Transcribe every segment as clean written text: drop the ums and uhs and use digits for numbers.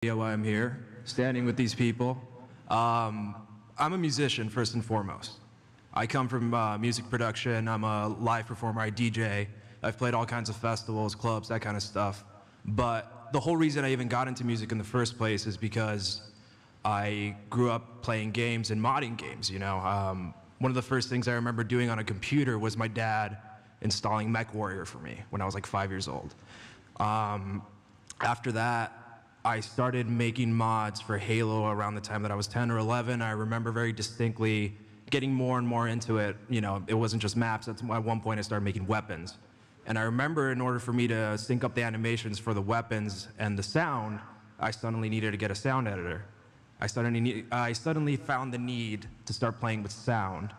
Why I'm here, standing with these people. I'm a musician first and foremost. I come from music production. I'm a live performer. I DJ. I've played all kinds of festivals, clubs, that kind of stuff. But the whole reason I even got into music in the first place is because I grew up playing games and modding games. One of the first things I remember doing on a computer was my dad installing MechWarrior for me when I was like 5 years old. After that, I started making mods for Halo around the time that I was 10 or 11. I remember very distinctly getting more and more into it. It wasn't just maps. At one point I started making weapons. And I remember in order for me to sync up the animations for the weapons and the sound, I suddenly needed to get a sound editor. I suddenly found the need to start playing with sound.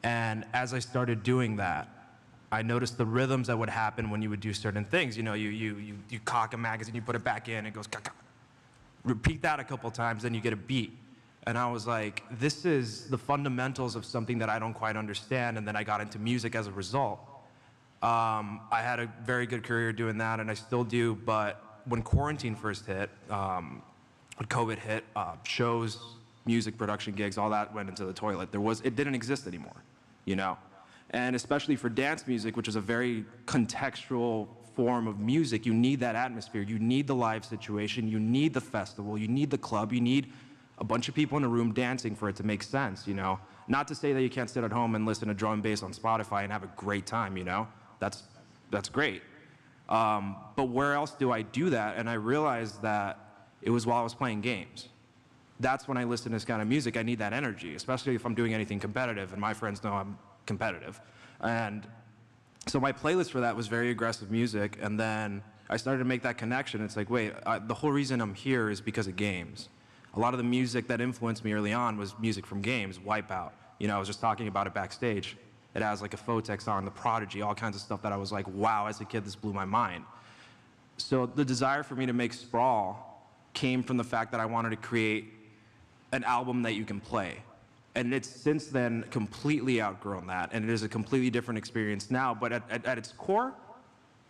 And as I started doing that, I noticed the rhythms that would happen when you would do certain things. You cock a magazine, you put it back in, it goes ka-ka. Repeat that a couple times, then you get a beat. And I was like, this is the fundamentals of something that I don't quite understand, and then I got into music as a result. I had a very good career doing that, and I still do, but when quarantine first hit, when COVID hit, shows, music production gigs, all that went into the toilet. It didn't exist anymore, And especially for dance music, which is a very contextual form of music, you need that atmosphere. You need the live situation. You need the festival. You need the club. You need a bunch of people in a room dancing for it to make sense, Not to say that you can't sit at home and listen to drum and bass on Spotify and have a great time, That's great. But where else do I do that? And I realized that it was while I was playing games. That's when I listen to this kind of music. I need that energy, especially if I'm doing anything competitive, and my friends know I'm competitive. And so my playlist for that was very aggressive music, and then I started to make that connection. It's like, wait, the whole reason I'm here is because of games. A lot of the music that influenced me early on was music from games, Wipeout. I was just talking about it backstage. It has like a Photex song, The Prodigy, all kinds of stuff that I was like, wow, as a kid, this blew my mind. So the desire for me to make Sprawl came from the fact that I wanted to create an album that you can play. And it's since then completely outgrown that, and it is a completely different experience now. But at its core,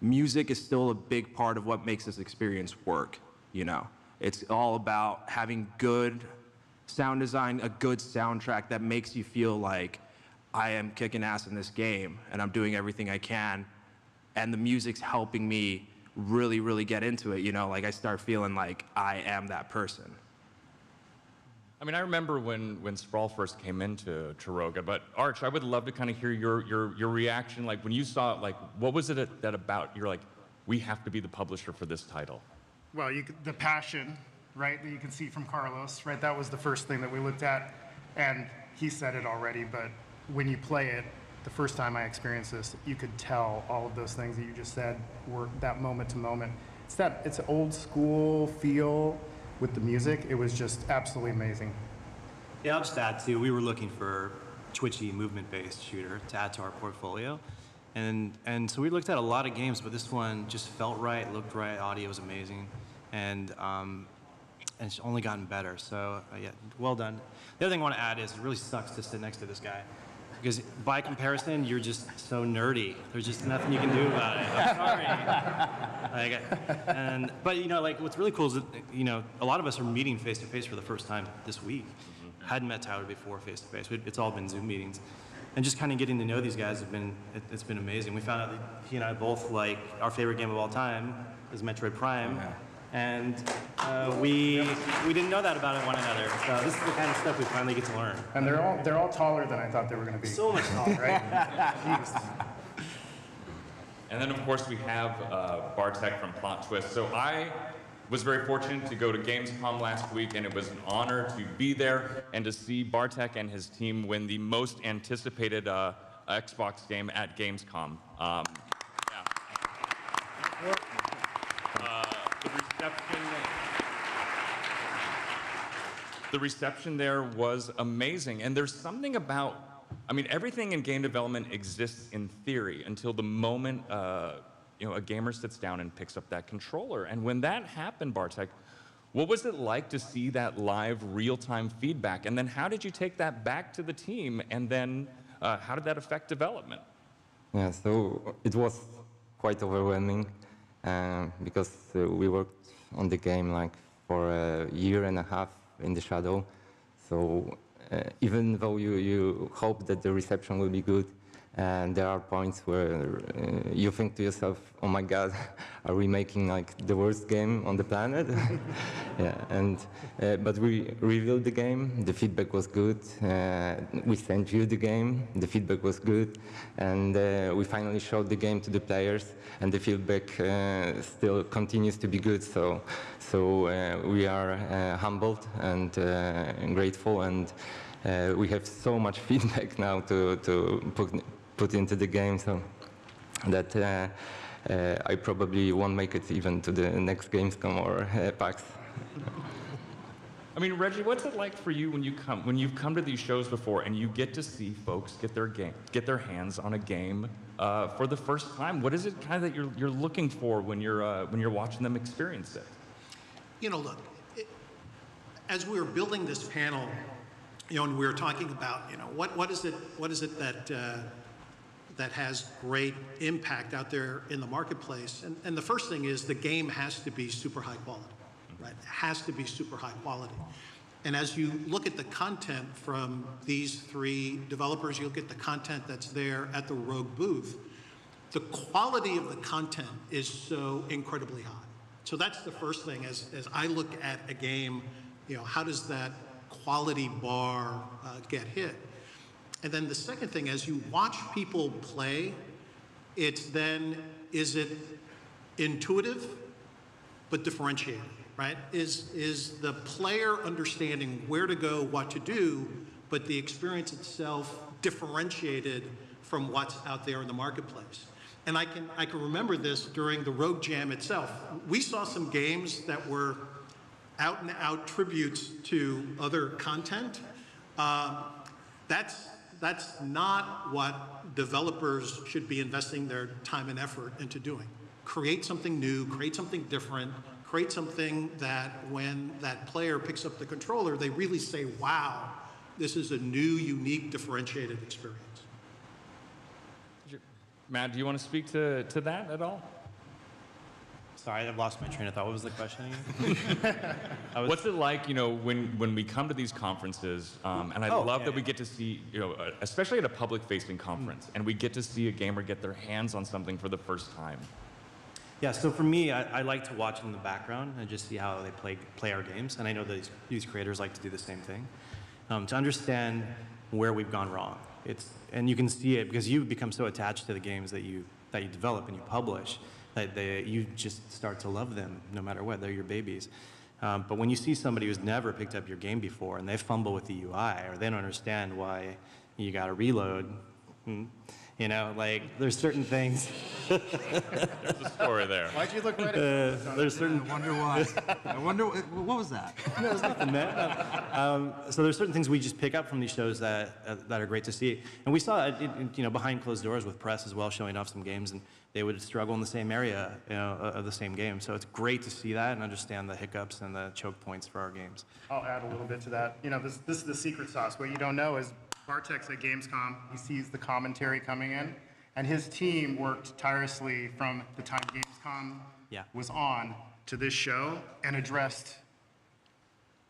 music is still a big part of what makes this experience work, It's all about having good sound design, a good soundtrack that makes you feel like I am kicking ass in this game, and I'm doing everything I can, and the music's helping me really, really get into it, Like I start feeling like I am that person. I remember when Sprawl first came into Taroga, but Arch, I would love to kind of hear your reaction. Like when you saw it, like what was it that about? You're like, we have to be the publisher for this title. Well, the passion, right, that you can see from Carlos, right? That was the first thing that we looked at, and he said it already. But when you play it, the first time I experienced this, you could tell all of those things that you just said were that moment to moment. It's an old school feel. With the music, it was just absolutely amazing. Yeah, I'll just add too, we were looking for twitchy movement-based shooter to add to our portfolio. And so we looked at a lot of games, but this one just felt right, looked right, audio was amazing, and it's only gotten better. So yeah, well done. The other thing I want to add is it really sucks to sit next to this guy. Because by comparison, you're just so nerdy. There's just nothing you can do about it. I'm sorry. But what's really cool is that, a lot of us are meeting face to face for the first time this week. Hadn't met Tyler before face to face. It's all been Zoom meetings. And just kind of getting to know these guys it's been amazing. We found out that he and I both like our favorite game of all time is Metroid Prime. Yeah. And we didn't know that about one another. So this is the kind of stuff we finally get to learn. And they're all taller than I thought they were going to be. So much taller, right? Jeez. And then of course we have Bartek from Plot Twist. So I was very fortunate to go to Gamescom last week, and it was an honor to be there and to see Bartek and his team win the most anticipated Xbox game at Gamescom. The reception there was amazing, and there's something about, everything in game development exists in theory until the moment a gamer sits down and picks up that controller. And when that happened, Bartek, what was it like to see that live, real-time feedback? And then how did you take that back to the team? And then how did that affect development? Yeah, so it was quite overwhelming because we worked on the game like for a year and a half in the shadow. So even though you hope that the reception will be good, and there are points where you think to yourself, oh my God, are we making like the worst game on the planet? Yeah, and but we revealed the game, the feedback was good, we sent you the game, the feedback was good, and we finally showed the game to the players, and the feedback still continues to be good, so we are humbled and grateful, and we have so much feedback now to put into the game, so that I probably won't make it even to the next Gamescom or PAX. I mean, Reggie, what's it like for you when you've come to these shows before and you get to see folks get their hands on a game for the first time? What is it kind of that you're looking for when you're watching them experience it? You know, look, as we were building this panel, you know, and we were talking about, you know, what is it that has great impact out there in the marketplace? And the first thing is the game has to be super high quality, right? It has to be super high quality. And as you look at the content from these three developers, you look at the content that's there at the Rogue booth, the quality of the content is so incredibly high. So that's the first thing as I look at a game, you know, how does that quality bar get hit? And then the second thing, as you watch people play, it's then, is it intuitive but differentiated, right? Is the player understanding where to go, what to do, but the experience itself differentiated from what's out there in the marketplace? And I can remember this during the Rogue Jam itself. We saw some games that were out and out tributes to other content. That's not what developers should be investing their time and effort into doing. Create something new, create something different, create something that when that player picks up the controller, they really say, wow, this is a new, unique, differentiated experience. Matt, do you want to speak to that at all? Sorry, I've lost my train of thought. What was the question again? What's it like, you know, when we come to these conferences, and I love that we get to see, you know, especially at a public-facing conference, and we get to see a gamer get their hands on something for the first time. Yeah, so for me, I like to watch in the background and just see how they play our games, and I know that these creators like to do the same thing, to understand where we've gone wrong. And you can see it because you become so attached to the games that you develop and you publish, that you just start to love them no matter what. They're your babies. But when you see somebody who's never picked up your game before and they fumble with the UI or they don't understand why you got to reload, you know, like there's certain things. There's a story there. Why'd you look right at me? There's certain. I wonder why. I wonder what was that? No, there's nothing, man. So there's certain things we just pick up from these shows that are great to see, and we saw it, you know, behind closed doors with press as well, showing off some games, and they would struggle in the same area, you know, of the same game. So it's great to see that and understand the hiccups and the choke points for our games. I'll add a little bit to that. You know, this is the secret sauce. What you don't know is Bartek's at Gamescom. He sees the commentary coming in, and his team worked tirelessly from the time Gamescom was on to this show and addressed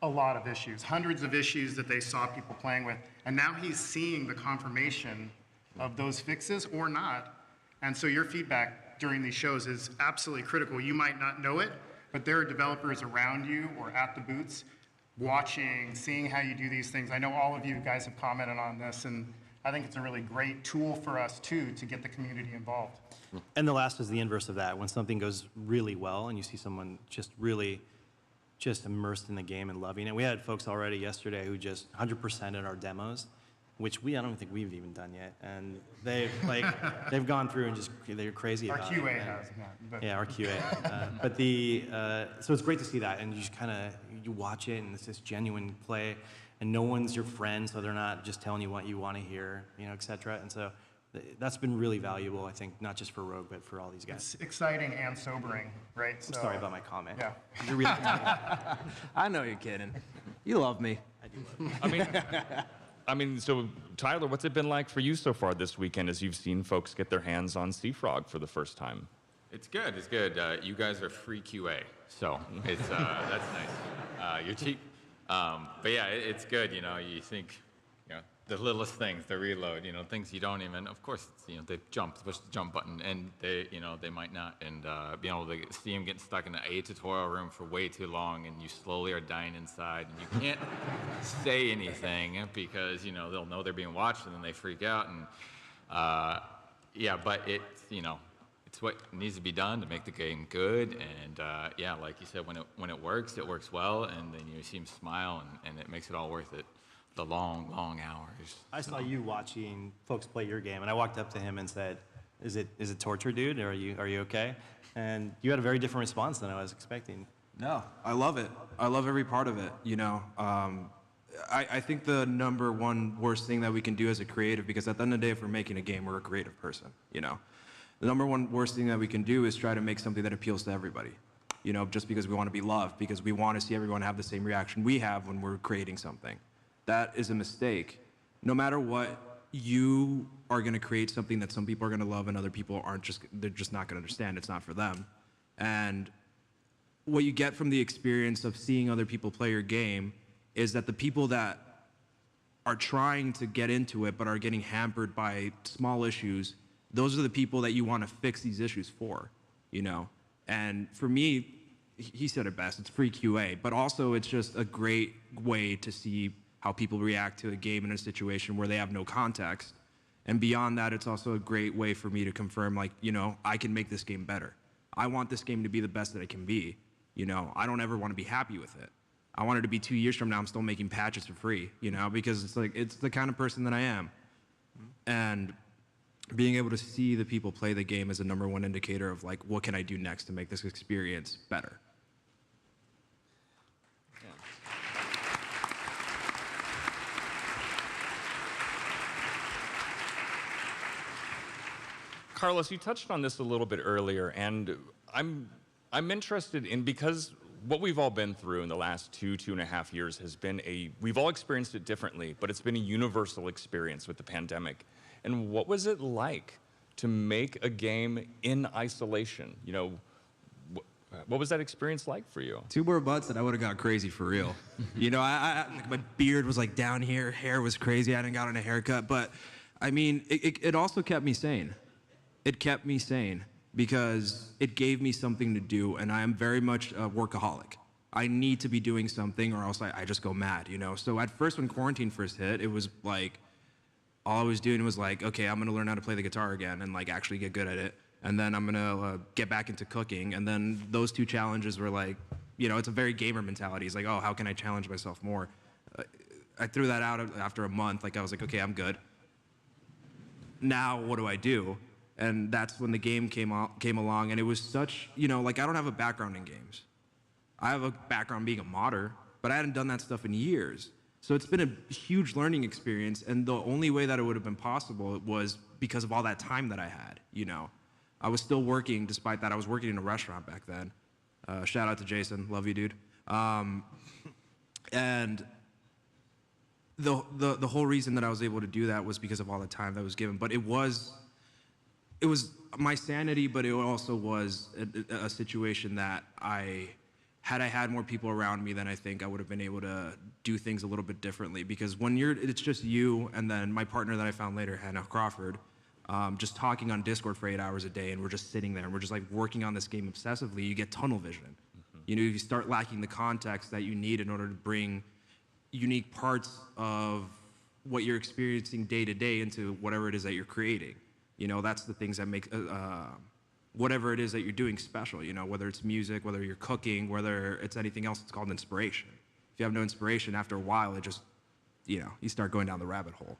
a lot of issues, hundreds of issues that they saw people playing with. And now he's seeing the confirmation of those fixes or not. And so your feedback during these shows is absolutely critical. You might not know it, but there are developers around you or at the booths watching, seeing how you do these things. I know all of you guys have commented on this, and I think it's a really great tool for us, too, to get the community involved. And the last is the inverse of that. When something goes really well and you see someone just really just immersed in the game and loving it. We had folks already yesterday who just 100% in our demos, which I don't think we've even done yet. And they've gone through and they're crazy Our about QA it. has, but Yeah, our QA. So it's great to see that, and you just you watch it, and it's this genuine play, and no one's your friend, so they're not just telling you what you want to hear, you know, et cetera. And so that's been really valuable, I think, not just for Rogue, but for all these guys. it's exciting and sobering, right? So, I'm sorry about my comment. Yeah. You're really I know you're kidding. You love me. I do love you. I mean, so Tyler, what's it been like for you so far this weekend as you've seen folks get their hands on Sea Frog for the first time? It's good. It's good. You guys are free QA, so it's that's nice. You're cheap, but yeah, it's good. You know, you think, you know, the littlest things, the reload. You know, things you don't even. Of course, it's, you know, they push the jump button, and they, you know, they might not. And being able to see them getting stuck in a tutorial room for way too long, and you slowly are dying inside, and you can't say anything because, you know, they'll know they're being watched, and then they freak out. And yeah, but it's, you know, it's what needs to be done to make the game good. And yeah, like you said, when it works well, and then you see him smile, and it makes it all worth it. The long hours. I saw you watching folks play your game, and I walked up to him and said, "Is it torture, dude? Or are you okay?" And you had a very different response than I was expecting. No, I love it. I love every part of it, you know. I think the number one worst thing that we can do as a creative, because at the end of the day, if we're making a game, we're a creative person, you know. The number one worst thing that we can do is try to make something that appeals to everybody, you know, just because we want to be loved, because we want to see everyone have the same reaction we have when we're creating something. That is a mistake. No matter what, you are going to create something that some people are going to love and other people they're just not going to understand. It's not for them. And what you get from the experience of seeing other people play your game is that the people that are trying to get into it but are getting hampered by small issues, those are the people that you want to fix these issues for, you know? And for me, he said it best, it's free QA, but also it's just a great way to see how people react to a game in a situation where they have no context. And beyond that, it's also a great way for me to confirm, like, you know, I can make this game better. I want this game to be the best that it can be. You know, I don't ever want to be happy with it. I want it to be 2 years from now, I'm still making patches for free, you know, because it's like, it's the kind of person that I am. And being able to see the people play the game is a number one indicator of, like, what can I do next to make this experience better? Carlos, you touched on this a little bit earlier, and I'm interested in, because what we've all been through in the last 2.5 years has been we've all experienced it differently, but it's been a universal experience with the pandemic. And what was it like to make a game in isolation? You know, what was that experience like for you? 2 more months and I would have got crazy for real. You know, like, my beard was like down here, hair was crazy, I hadn't gotten a haircut, but I mean, it also kept me sane. It kept me sane because it gave me something to do, and I am very much a workaholic. I need to be doing something or else I just go mad, you know? So at first, when quarantine first hit, it was like, all I was doing was like, okay, I'm gonna learn how to play the guitar again and like actually get good at it. And then I'm gonna get back into cooking. And then those 2 challenges were like, you know, it's a very gamer mentality. It's like, oh, how can I challenge myself more? I threw that out after a month. Like, I was like, okay, I'm good. Now, what do I do? And that's when the game came along, and it was such, you know, like, I don't have a background in games. I have a background being a modder, but I hadn't done that stuff in years. So it's been a huge learning experience, and the only way that it would have been possible was because of all that time that I had, you know. I was still working, despite that. I was working in a restaurant back then. Shout out to Jason, love you, dude. And the whole reason that I was able to do that was because of all the time that was given. But it was my sanity, but it also was a situation that had I had more people around me, then I think I would have been able to do things a little bit differently. Because when it's just you and then my partner that I found later, Hannah Crawford, just talking on Discord for 8 hours a day, and we're just sitting there and we're just like working on this game obsessively, you get tunnel vision. Mm-hmm. You know, you start lacking the context that you need in order to bring unique parts of what you're experiencing day to day into whatever it is that you're creating. You know, that's the things that make whatever it is that you're doing special, you know, whether it's music, whether you're cooking, whether it's anything else, it's called inspiration. If you have no inspiration, after a while, it just, you know, you start going down the rabbit hole.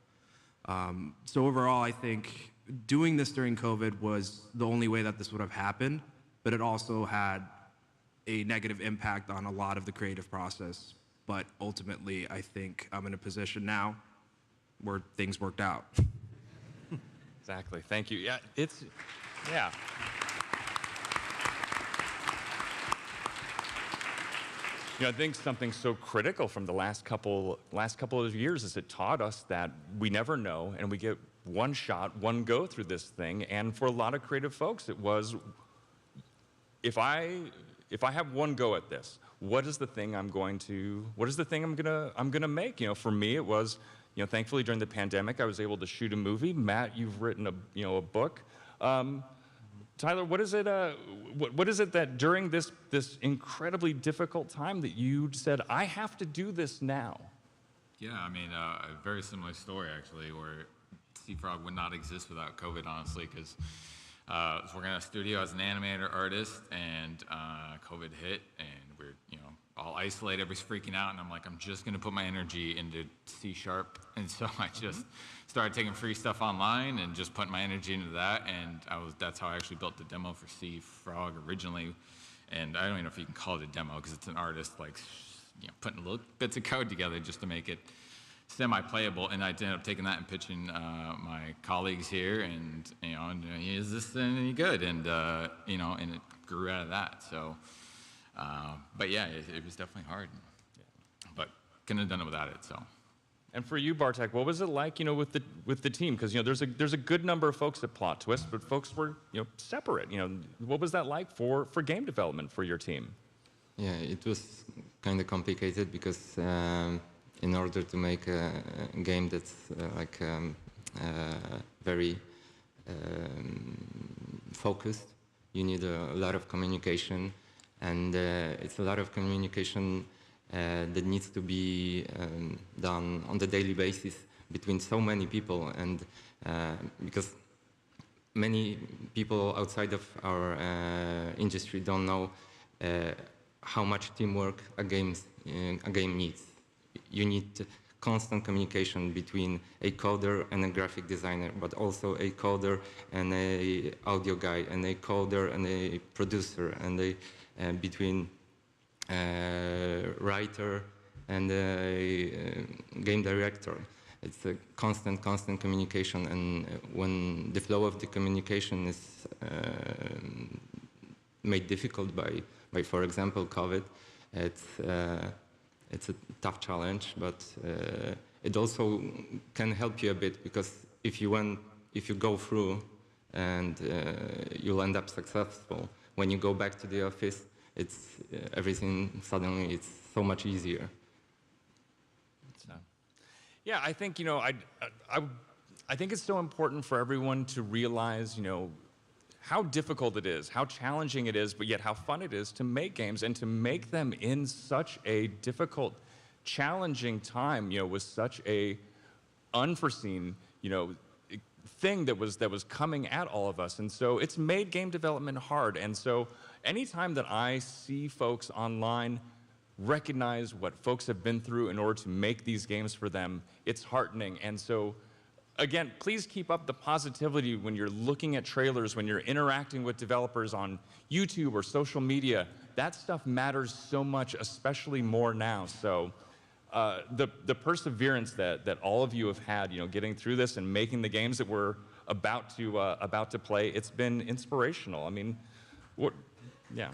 So overall, I think doing this during COVID was the only way that this would have happened, but it also had a negative impact on a lot of the creative process. But ultimately, I think I'm in a position now where things worked out. Exactly. Thank you. Yeah, yeah. You know, I think something so critical from the last couple of years is it taught us that we never know, and we get one shot, one go through this thing. And for a lot of creative folks, it was, if I have one go at this, what is the thing I'm gonna make? You know, for me, it was, you know, thankfully during the pandemic, I was able to shoot a movie. Matt, you've written a book. Tyler, what is it that during this incredibly difficult time that you said, I have to do this now? Yeah, I mean, a very similar story actually, where Seafrog would not exist without COVID, honestly, because I was working at a studio as an animator artist, and COVID hit, and we're, you know, all isolated, everybody's freaking out, and I'm like, I'm just gonna put my energy into C#, and so I just started taking free stuff online and just putting my energy into that, and that's how I actually built the demo for Seafrog originally, and I don't even know if you can call it a demo, because it's an artist, like, you know, putting little bits of code together just to make it semi-playable, and I ended up taking that and pitching my colleagues here, and, you know, and, is this any good? And, you know, and it grew out of that, so. But yeah, it was definitely hard, but couldn't have done it without it. So. And for you, Bartek, what was it like, you know, with the team? Because, you know, there's a good number of folks at Plot Twist, but folks were, you know, separate. You know, what was that like for game development for your team? Yeah, it was kind of complicated because in order to make a game that's very focused, you need a lot of communication. And it's a lot of communication that needs to be done on the daily basis between so many people, and because many people outside of our industry don't know how much teamwork a game needs. You need constant communication between a coder and a graphic designer, but also a coder and a audio guy, and a coder and a producer, and between writer and a game director. It's a constant communication, and when the flow of the communication is made difficult by, for example, COVID, it's a tough challenge, but it also can help you a bit, because if you go through and you'll end up successful, when you go back to the office, it's everything suddenly it's so much easier. Yeah, I think, you know, I think it's so important for everyone to realize, you know, how difficult it is, how challenging it is, but yet how fun it is to make games, and to make them in such a difficult, challenging time, you know, with such a unforeseen, you know, thing that was coming at all of us. And so it's made game development hard. And so anytime that I see folks online recognize what folks have been through in order to make these games for them, it's heartening. And so, again, please keep up the positivity when you're looking at trailers, when you're interacting with developers on YouTube or social media. That stuff matters so much, especially more now. So the perseverance that all of you have had, you know, getting through this and making the games that we're about to play, it's been inspirational. I mean, yeah.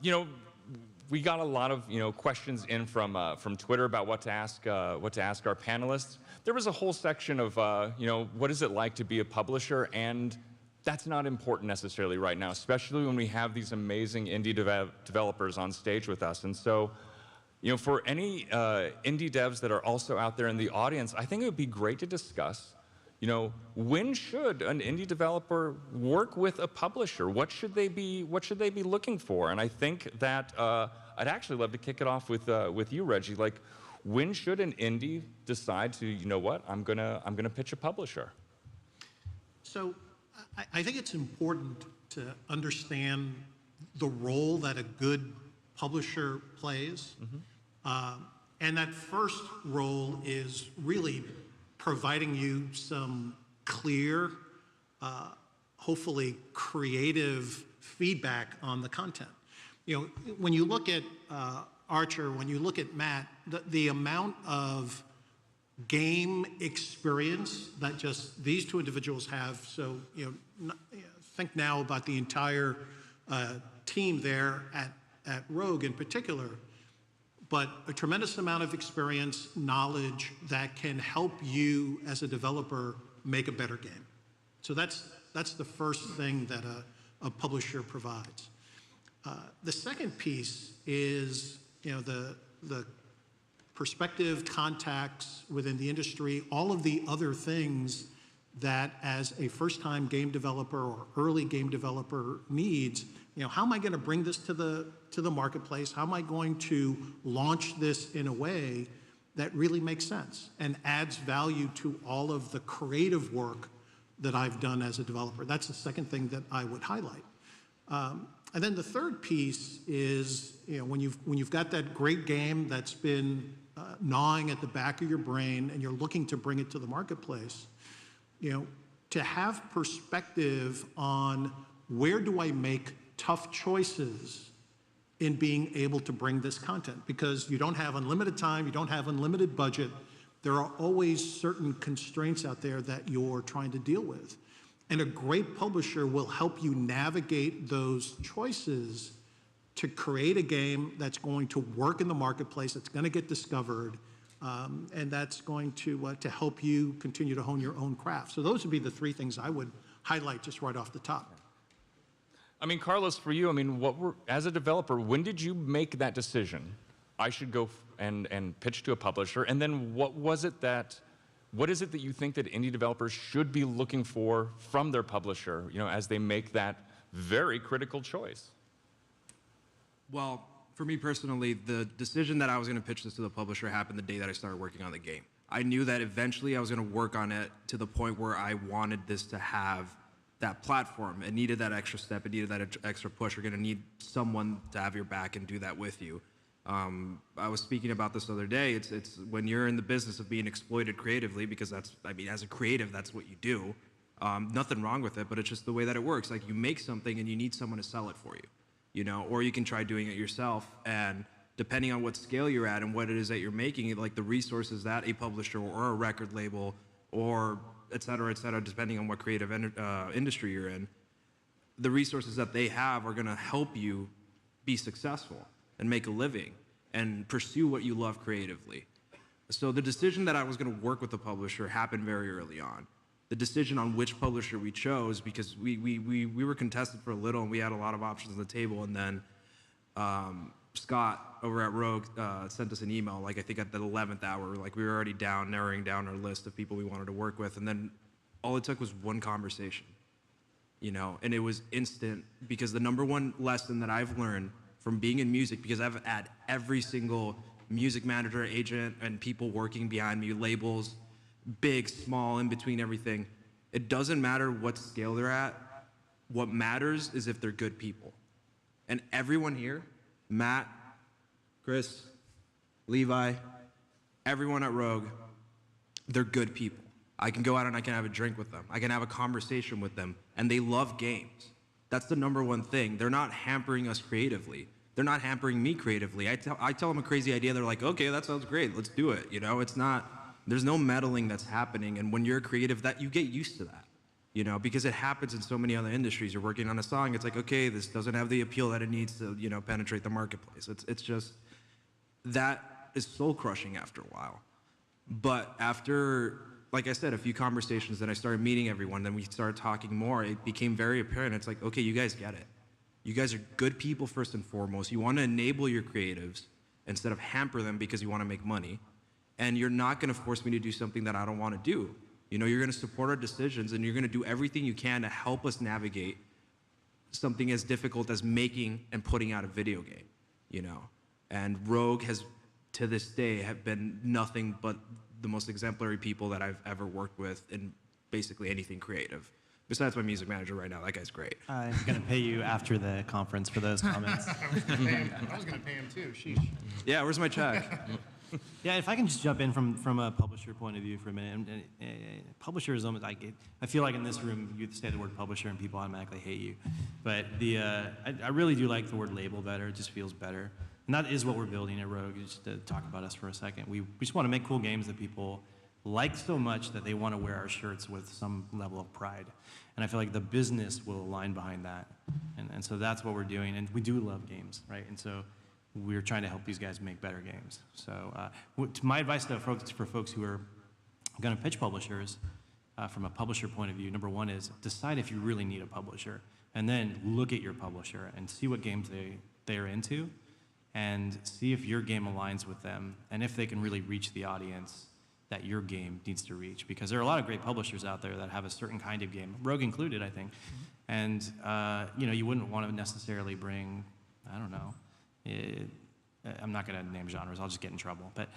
You know, we got a lot of, you know, questions in from Twitter about what to ask our panelists. There was a whole section of, you know, what is it like to be a publisher, and that's not important necessarily right now, especially when we have these amazing indie developers on stage with us. And so, you know, for any indie devs that are also out there in the audience, I think it would be great to discuss, you know, when should an indie developer work with a publisher? What should they be looking for? And I think that I'd actually love to kick it off with you, Reggie. Like, when should an indie decide to, you know what, I'm gonna pitch a publisher? So I think it's important to understand the role that a good publisher plays. And that first role is really providing you some clear, hopefully creative feedback on the content. You know, when you look at Archer, when you look at Matt, the amount of game experience that just these two individuals have, so, you know, think now about the entire team there at Rogue in particular. but a tremendous amount of experience, knowledge that can help you as a developer make a better game. So that's the first thing that a publisher provides. The second piece is, the perspective, contacts within the industry, all of the other things that as a first-time game developer or early game developer needs. How am I going to bring this to the marketplace? How am I going to launch this in a way that really makes sense and adds value to all of the creative work that I've done as a developer? That's the second thing that I would highlight. And then the third piece is, when you've got that great game that's been gnawing at the back of your brain and you're looking to bring it to the marketplace, to have perspective on where do I make tough choices in being able to bring this content, because you don't have unlimited time, you don't have unlimited budget. There are always certain constraints out there that you're trying to deal with. And a great publisher will help you navigate those choices to create a game that's going to work in the marketplace, that's going to get discovered, and that's going to help you continue to hone your own craft. So those would be the three things I would highlight just right off the top. I mean, Carlos, for you, as a developer, when did you make that decision? I should go and pitch to a publisher, and then what is it that you think that indie developers should be looking for from their publisher, as they make that very critical choice? Well, for me personally, the decision that I was going to pitch this to the publisher happened the day that I started working on the game. I knew that eventually I was going to work on it to the point where I wanted this to have that platform. It needed that extra step. It needed that extra push. You're going to need someone to have your back and do that with you. I was speaking about this the other day. It's when you're in the business of being exploited creatively, because as a creative, that's what you do. Nothing wrong with it, but it's just the way that it works. Like, you make something and you need someone to sell it for you, or you can try doing it yourself. And depending on what scale you're at and what it is that you're making, like the resources that a publisher or a record label or et cetera, depending on what creative industry you're in, the resources that they have are going to help you be successful and make a living and pursue what you love creatively. So the decision that I was going to work with the publisher happened very early on. The decision on which publisher we chose, because we were contested for a little and we had a lot of options on the table, and then Scott over at Rogue sent us an email, I think at the 11th hour, we were already narrowing down our list of people we wanted to work with, and then all it took was one conversation, and it was instant, because the number one lesson that I've learned from being in music, because I've had every single music manager, agent, and people working behind me, labels, big, small, in between everything. It doesn't matter what scale they're at. What matters is if they're good people. And everyone here, Matt, Chris, Levi, everyone at Rogue, they're good people. I can go out and I can have a drink with them. I can have a conversation with them, and they love games. That's the number one thing. They're not hampering us creatively. They're not hampering me creatively. I tell them a crazy idea. They're like, okay, that sounds great. Let's do it. It's not, there's no meddling that's happening. And when you're creative, that you get used to that, because it happens in so many other industries. You're working on a song. It's like, okay, this doesn't have the appeal that it needs to, penetrate the marketplace. It's just, that is soul crushing after a while. But after, like I said, a few conversations, then I started meeting everyone, then we started talking more, it became very apparent. It's like, okay, you guys get it. You guys are good people first and foremost. You want to enable your creatives instead of hamper them because you want to make money. And you're not going to force me to do something that I don't want to do. You're going to support our decisions, and you're going to do everything you can to help us navigate something as difficult as making and putting out a video game, And Rogue has, to this day, have been nothing but the most exemplary people that I've ever worked with in basically anything creative. Besides my music manager right now, that guy's great. I'm going to pay you after the conference for those comments. I was going to pay him too. Sheesh. Yeah, where's my check? Yeah, if I can just jump in from a publisher point of view for a minute. Publisher is almost, I feel like in this room, you say the word publisher and people automatically hate you. But I really do like the word label better. It just feels better. And that is what we're building at Rogue, just to talk about us for a second. We just want to make cool games that people like so much that they want to wear our shirts with some level of pride. And I feel like the business will align behind that. And so that's what we're doing. And we do love games, right? And so we're trying to help these guys make better games. So my advice to folks, for folks who are going to pitch publishers, from a publisher point of view, number one is decide if you really need a publisher, and then look at your publisher and see what games they're into, and see if your game aligns with them, and if they can really reach the audience that your game needs to reach. Because there are a lot of great publishers out there that have a certain kind of game, Rogue included, I think. And you wouldn't want to necessarily bring, I don't know, I'm not going to name genres, I'll just get in trouble. But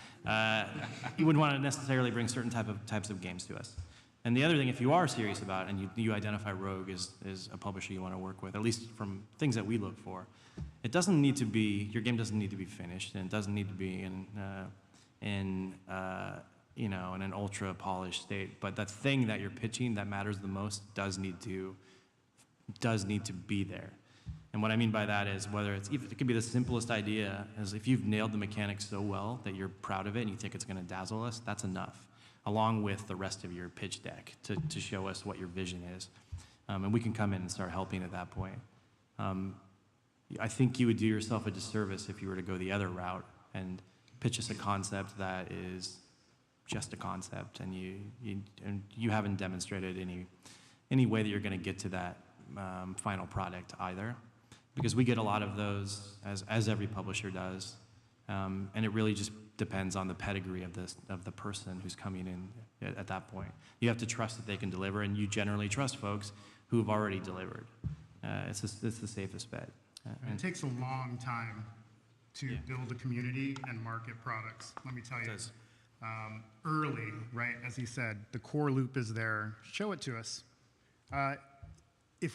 you wouldn't want to necessarily bring certain types of games to us. And the other thing, if you are serious about it and you identify Rogue as a publisher you want to work with, at least from things that we look for, it doesn't need to be, your game doesn't need to be finished, and it doesn't need to be in an ultra polished state. But that thing that you're pitching that matters the most does need to be there. And what I mean by that is it could be the simplest idea, as if you've nailed the mechanics so well that you're proud of it and you think it's going to dazzle us, that's enough, along with the rest of your pitch deck to show us what your vision is. And we can come in and start helping at that point. I think you would do yourself a disservice if you were to go the other route and pitch us a concept that is just a concept, and you haven't demonstrated any way that you're going to get to that final product either. Because we get a lot of those, as every publisher does, and it really just depends on the pedigree of the person who's coming in at that point. You have to trust that they can deliver, and you generally trust folks who have already delivered. It's the safest bet. And it takes a long time to build a community and market products. Let me tell you. It does. Early, right, as he said, the core loop is there. Show it to us.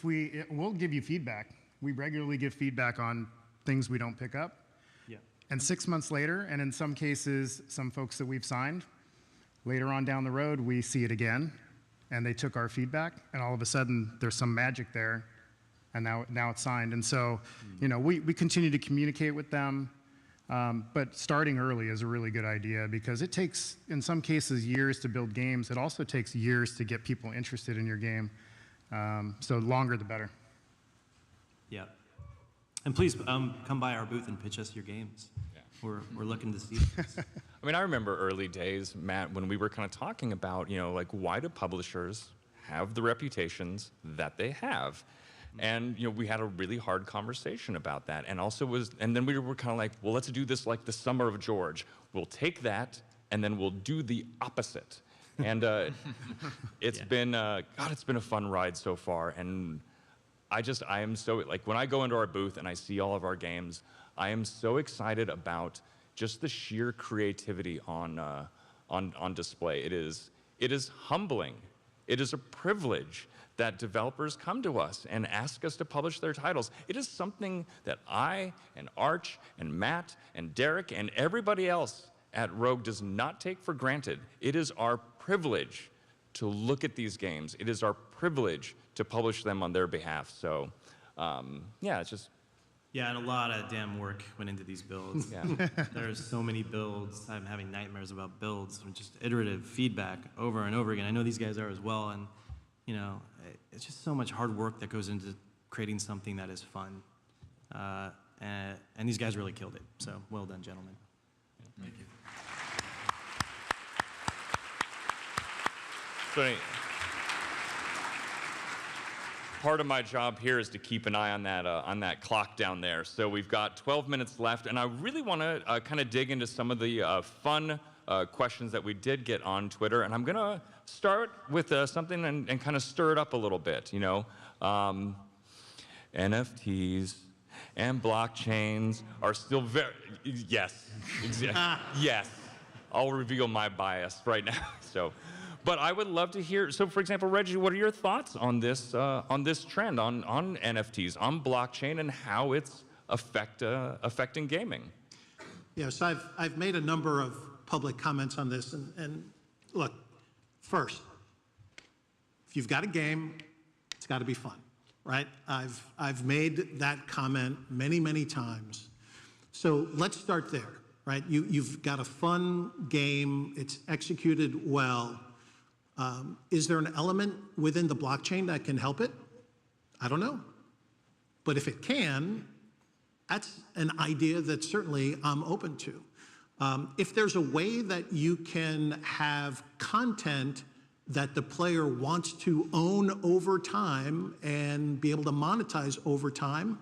We'll give you feedback. We regularly give feedback on things we don't pick up. Yeah. And 6 months later, and in some cases, some folks that we've signed, later on down the road, we see it again, and they took our feedback, and all of a sudden, there's some magic there, and now it's signed. And so, we continue to communicate with them, but starting early is a really good idea, because it takes, in some cases, years to build games. It also takes years to get people interested in your game. So longer the better. Yeah. And please come by our booth and pitch us your games. Yeah. We're looking to see this. I mean, I remember early days, Matt, when we were kind of talking about, why do publishers have the reputations that they have? And, we had a really hard conversation about that. And then we were kind of like, well, let's do this like the Summer of George. We'll take that, and then we'll do the opposite. And it's been a fun ride so far. And I am so, when I go into our booth and I see all of our games, I am so excited about just the sheer creativity on display. It is humbling. It is a privilege that developers come to us and ask us to publish their titles. It is something that I and Arch and Matt and Derek and everybody else at Rogue does not take for granted. It is our privilege to look at these games. It is our privilege to publish them on their behalf. So, it's just... Yeah, and a lot of damn work went into these builds. Yeah. There's so many builds. I'm having nightmares about builds, and just iterative feedback over and over again. I know these guys are as well, and it's just so much hard work that goes into creating something that is fun. And these guys really killed it. So well done, gentlemen. Thank you. So, part of my job here is to keep an eye on that clock down there. So we've got 12 minutes left, and I really want to kind of dig into some of the fun questions that we did get on Twitter. And I'm going to start with something and kind of stir it up a little bit. NFTs and blockchains are still very... Yes. Yes. I'll reveal my bias right now. But I would love to hear, so for example, Reggie, what are your thoughts on this trend, on NFTs, on blockchain, and how it's affecting gaming? Yeah, so I've made a number of public comments on this, and look, first, if you've got a game, it's got to be fun, right? I've made that comment many, many times. So let's start there, right? You've got a fun game, it's executed well. Is there an element within the blockchain that can help it? I don't know. But if it can, that's an idea that certainly I'm open to. If there's a way that you can have content that the player wants to own over time and be able to monetize over time,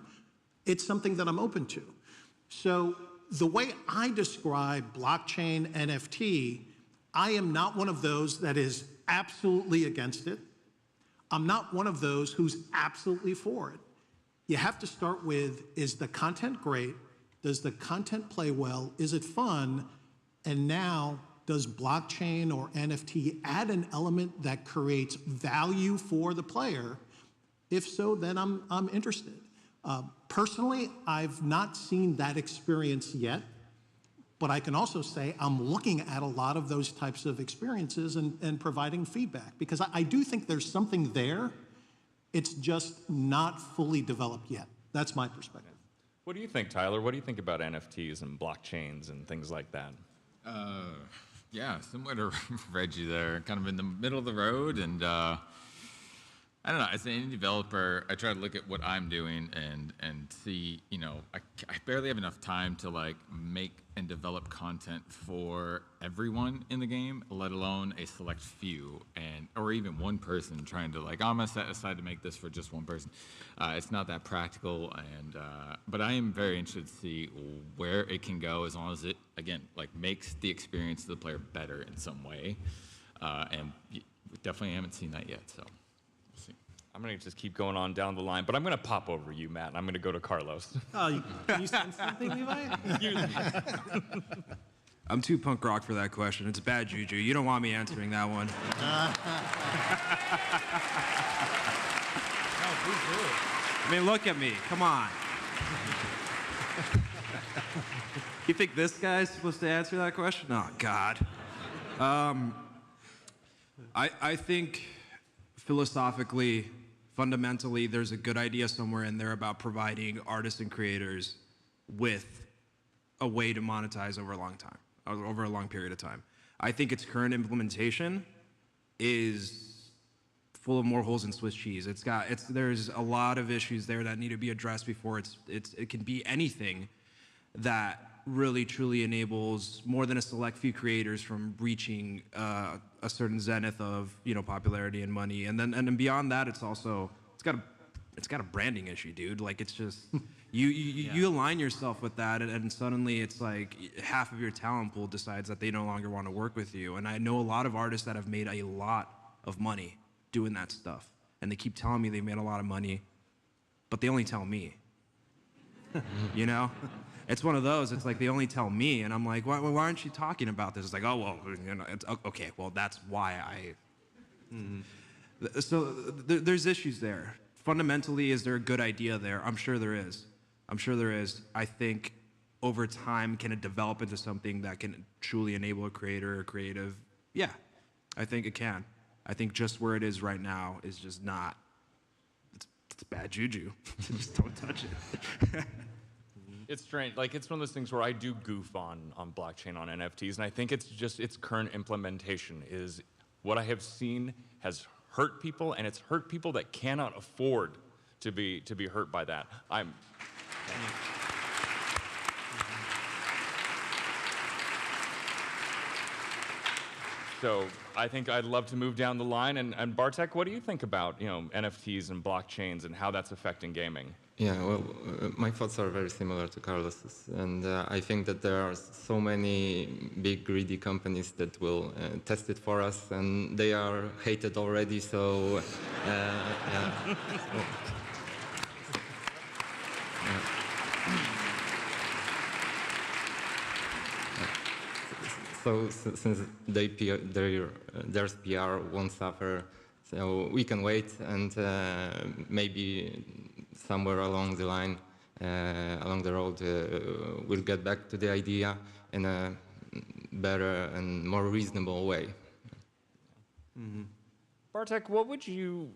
it's something that I'm open to. So the way I describe blockchain NFT, I am not one of those that is absolutely against it. I'm not one of those who's absolutely for it. You have to start with, is the content great? Does the content play well? Is it fun? And now, does blockchain or NFT add an element that creates value for the player? If so, then I'm interested. Personally, I've not seen that experience yet, but I can also say I'm looking at a lot of those types of experiences and providing feedback, because I do think there's something there. It's just not fully developed yet. That's my perspective. What do you think, Tyler? What do you think about NFTs and blockchains and things like that? Yeah, similar to Reggie there, kind of in the middle of the road. And I don't know, as an indie developer, I try to look at what I'm doing and see, I barely have enough time to like make and develop content for everyone in the game, let alone a select few, or even one person trying to like, I'm gonna set aside to make this for just one person. It's not that practical, but I am very interested to see where it can go, as long as it, again, like makes the experience of the player better in some way. And we definitely haven't seen that yet, so we'll see. I'm going to just keep going on down the line, but I'm going to pop over you, Matt, and I'm going to go to Carlos. Can you sense something, Levi? I'm too punk rock for that question. It's bad juju. You don't want me answering that one. I mean, look at me. Come on. You think this guy's supposed to answer that question? Oh, God. I think philosophically, fundamentally, there's a good idea somewhere in there about providing artists and creators with a way to monetize over a long time, over a long period of time. I think its current implementation is full of more holes than Swiss cheese. There's a lot of issues there that need to be addressed before it can be anything that really truly enables more than a select few creators from reaching a certain zenith of popularity and money, and then beyond that, it's got a branding issue, dude. Like, it's just you align yourself with that, and suddenly it's like half of your talent pool decides that they no longer want to work with you. And I know a lot of artists that have made a lot of money doing that stuff, and they keep telling me they made a lot of money, but they only tell me. It's one of those. It's like they only tell me, and I'm like, why aren't you talking about this? It's like, oh well, it's okay. Well, that's why I. So there's issues there. Fundamentally, is there a good idea there? I'm sure there is. I think over time, can it develop into something that can truly enable a creator or creative? Yeah, I think it can. I think just where it is right now is just not. It's bad juju. Just don't touch it. It's strange. Like, it's one of those things where I do goof on blockchain, on NFTs, and I think it's just its current implementation is what I have seen has hurt people, and it's hurt people that cannot afford to be hurt by that. So I think I'd love to move down the line, and Bartek, what do you think about NFTs and blockchains and how that's affecting gaming? Yeah, well, my thoughts are very similar to Carlos's, and I think that there are so many big greedy companies that will test it for us, and they are hated already. So, yeah. So since their PR won't suffer, so we can wait, and maybe somewhere along the line, along the road, we'll get back to the idea in a better and more reasonable way. Mm-hmm. Bartek, what would you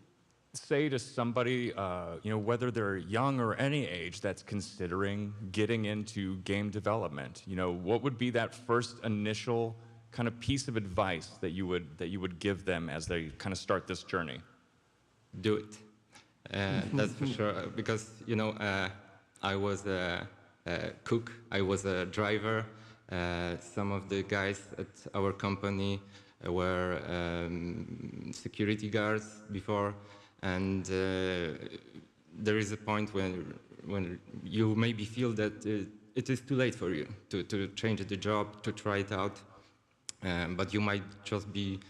say to somebody, whether they're young or any age, that's considering getting into game development? What would be that first initial kind of piece of advice that you would give them as they kind of start this journey? Do it. That's for sure. Because I was cook. I was a driver. Some of the guys at our company were security guards before, and there is a point when you maybe feel that it is too late for you to change the job, to try it out, but you might just be,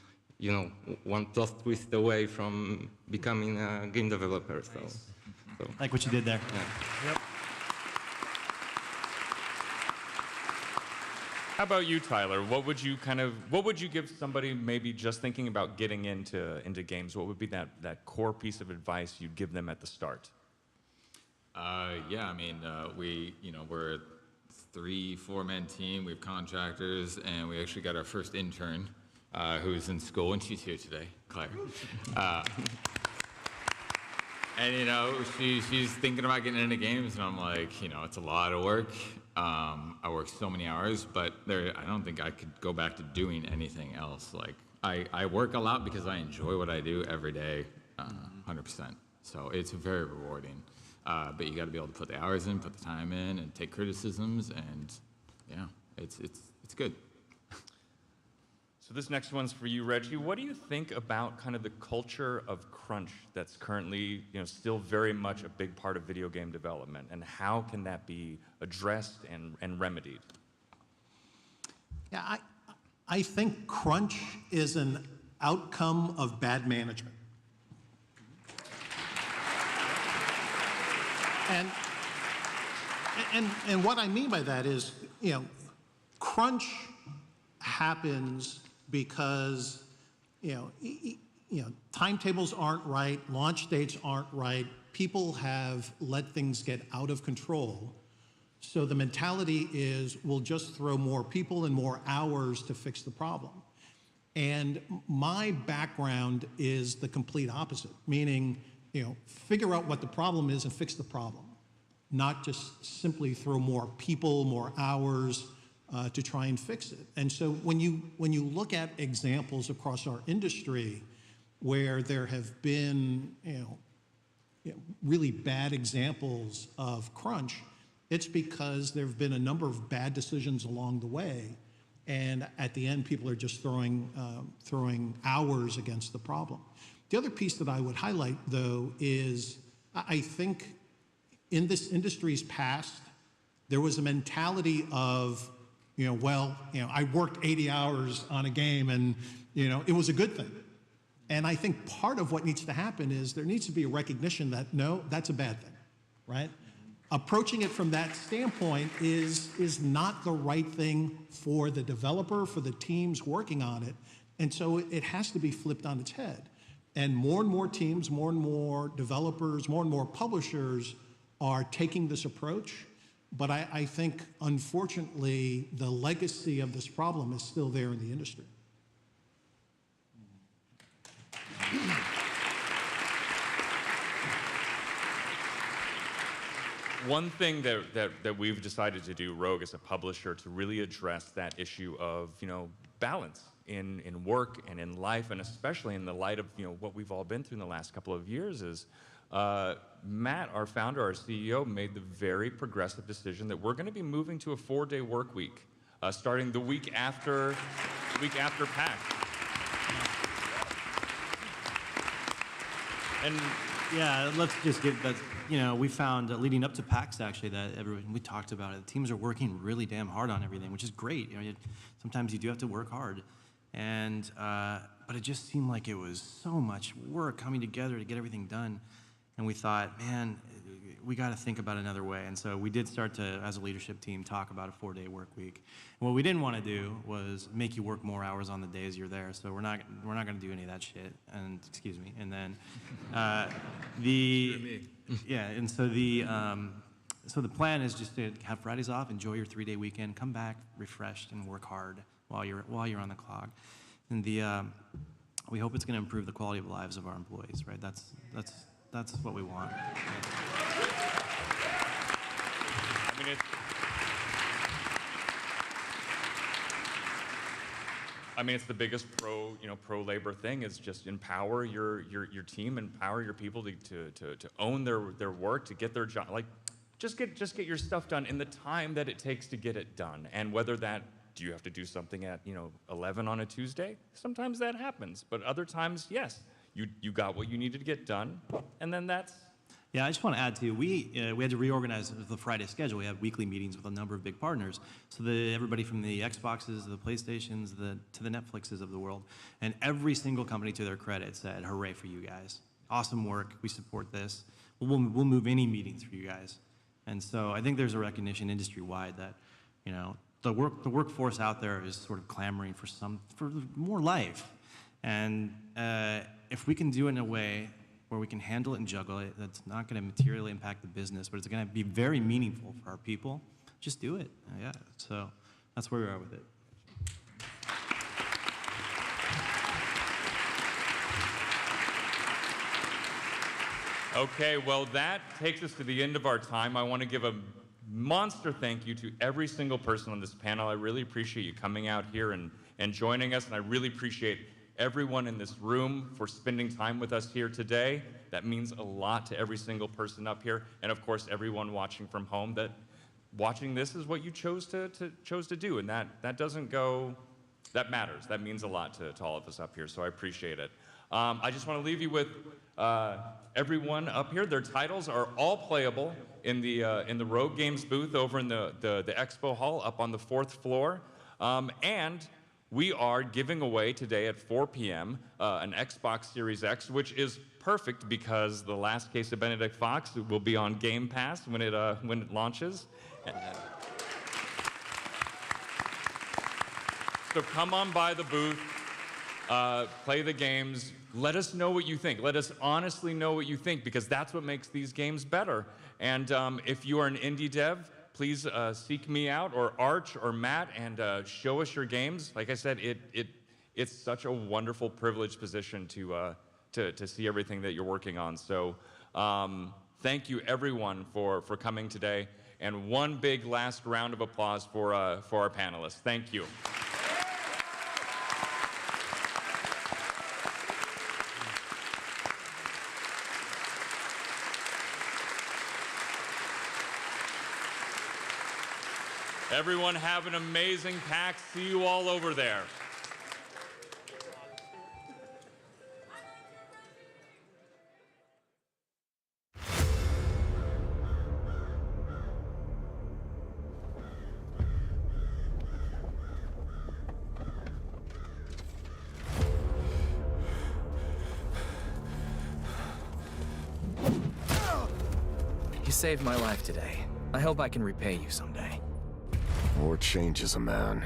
one plus twist away from becoming a game developer. So Like what you did there. yeah. Yep. How about you, Tyler? What would you give somebody maybe just thinking about getting into games? What would be that core piece of advice you'd give them at the start? Yeah, I mean, we're a 3-4-man team. We have contractors, and we actually got our first intern, who's in school, and she's here today, Claire. And she's thinking about getting into games, and I'm like, it's a lot of work. I work so many hours, but I don't think I could go back to doing anything else. Like, I work a lot because I enjoy what I do every day, 100%. So it's very rewarding. But you got to be able to put the hours in, put the time in, and take criticisms, and it's good. So this next one's for you, Reggie. What do you think about kind of the culture of crunch that's currently, still very much a big part of video game development, and how can that be addressed and remedied? Yeah, I think crunch is an outcome of bad management. And what I mean by that is, crunch happens because, timetables aren't right, launch dates aren't right, people have let things get out of control. So the mentality is, we'll just throw more people and more hours to fix the problem. And my background is the complete opposite, meaning, figure out what the problem is and fix the problem, not just simply throw more people, more hours to try and fix it. And so when you look at examples across our industry where there have been really bad examples of crunch, it's because there have been a number of bad decisions along the way, and at the end people are just throwing hours against the problem. The other piece that I would highlight, though, is I think in this industry's past, there was a mentality of, I worked 80 hours on a game and, it was a good thing. And I think part of what needs to happen is there needs to be a recognition that, no, that's a bad thing, right? Approaching it from that standpoint is not the right thing for the developer, for the teams working on it. And so it has to be flipped on its head. And more teams, more and more developers, more and more publishers are taking this approach. But I think, unfortunately, the legacy of this problem is still there in the industry. One thing that we've decided to do, Rogue, as a publisher, to really address that issue of, balance in work and in life, and especially in the light of, what we've all been through in the last couple of years, is Matt, our founder, our CEO, made the very progressive decision that we're going to be moving to a 4-day work week, starting the week after PAX. And yeah, let's just get that. We found leading up to PAX actually that we talked about it. The teams are working really damn hard on everything, which is great. Sometimes you do have to work hard, and but it just seemed like it was so much work coming together to get everything done. And we thought, man, we got to think about another way. And so we did start to, as a leadership team, talk about a 4-day work week. And what we didn't want to do was make you work more hours on the days you're there. So we're not going to do any of that shit. And excuse me. And then and so the plan is just to have Fridays off, enjoy your 3-day weekend, come back refreshed, and work hard while you're on the clock. And we hope it's going to improve the quality of lives of our employees. Right? That's what we want. It's the biggest pro labor thing is just empower your team, empower your people to own their work, to get their job. Like, just get your stuff done in the time that it takes to get it done. And whether that, do you have to do something at 11 on a Tuesday? Sometimes that happens, but other times, yes, you got what you needed to get done, and then that's. Yeah, I just want to add too, we had to reorganize the Friday schedule. We have weekly meetings with a number of big partners. So everybody from the Xboxes, the PlayStations, to the Netflixes of the world. And every single company, to their credit, said, hooray for you guys. Awesome work, we support this. We'll move any meetings for you guys. And so I think there's a recognition industry-wide that, the workforce out there is sort of clamoring for more life. And if we can do it in a way where we can handle it and juggle it, that's not going to materially impact the business, but it's going to be very meaningful for our people, just do it. Yeah, so that's where we are with it. Okay, well, that takes us to the end of our time. I want to give a monster thank you to every single person on this panel. I really appreciate you coming out here and joining us, and I really appreciate everyone in this room for spending time with us here today. That means a lot to every single person up here, and of course everyone watching from home, that watching this is what you chose to do, and that doesn't go, that matters. That means a lot to all of us up here, so I appreciate it. I just want to leave you with everyone up here. Their titles are all playable in the Rogue Games booth over in the expo hall up on the 4th floor, and we are giving away today at 4 p.m. An Xbox Series X, which is perfect because The Last Case of Benedict Fox will be on Game Pass when it launches. So come on by the booth, play the games. Let us know what you think. Let us honestly know what you think, because that's what makes these games better. And if you are an indie dev, please seek me out, or Arch, or Matt, and show us your games. Like I said, it's such a wonderful, privileged position to see everything that you're working on. So thank you, everyone, for coming today. And one big last round of applause for our panelists. Thank you. Everyone have an amazing PAX. See you all over there. You saved my life today. I hope I can repay you someday. War changes a man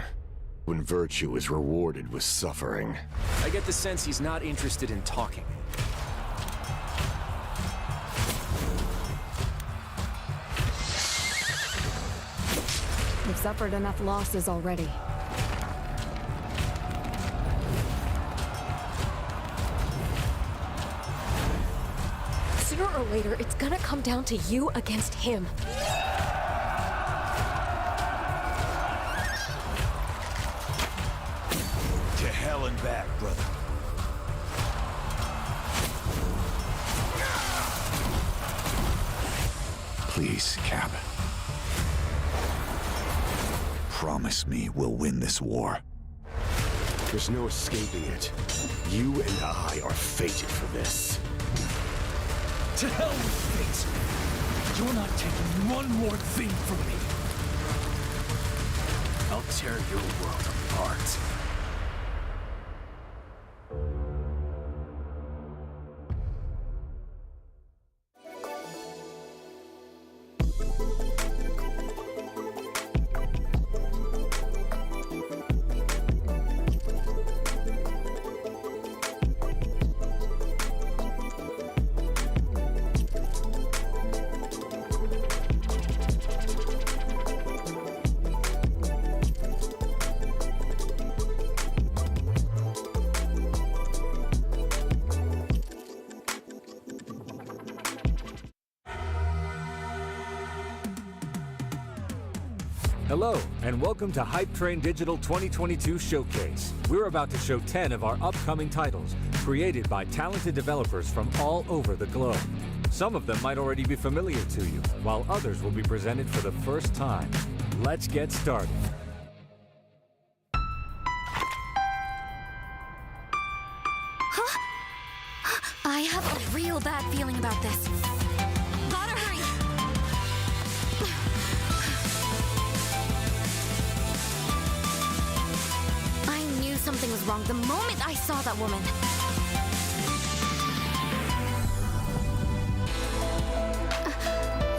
when virtue is rewarded with suffering. I get the sense he's not interested in talking. You've suffered enough losses already. Sooner or later, it's gonna come down to you against him. To hell and back, brother. Please, Cap. Promise me we'll win this war. There's no escaping it. You and I are fated for this. To hell with fate! You're not taking one more thing from me! I'll tear your world apart. Hello, and welcome to Hype Train Digital 2022 Showcase. We're about to show 10 of our upcoming titles, created by talented developers from all over the globe. Some of them might already be familiar to you, while others will be presented for the first time. Let's get started. Huh? I have a real bad feeling about this. Gotta hurry! I knew something was wrong the moment I saw that woman.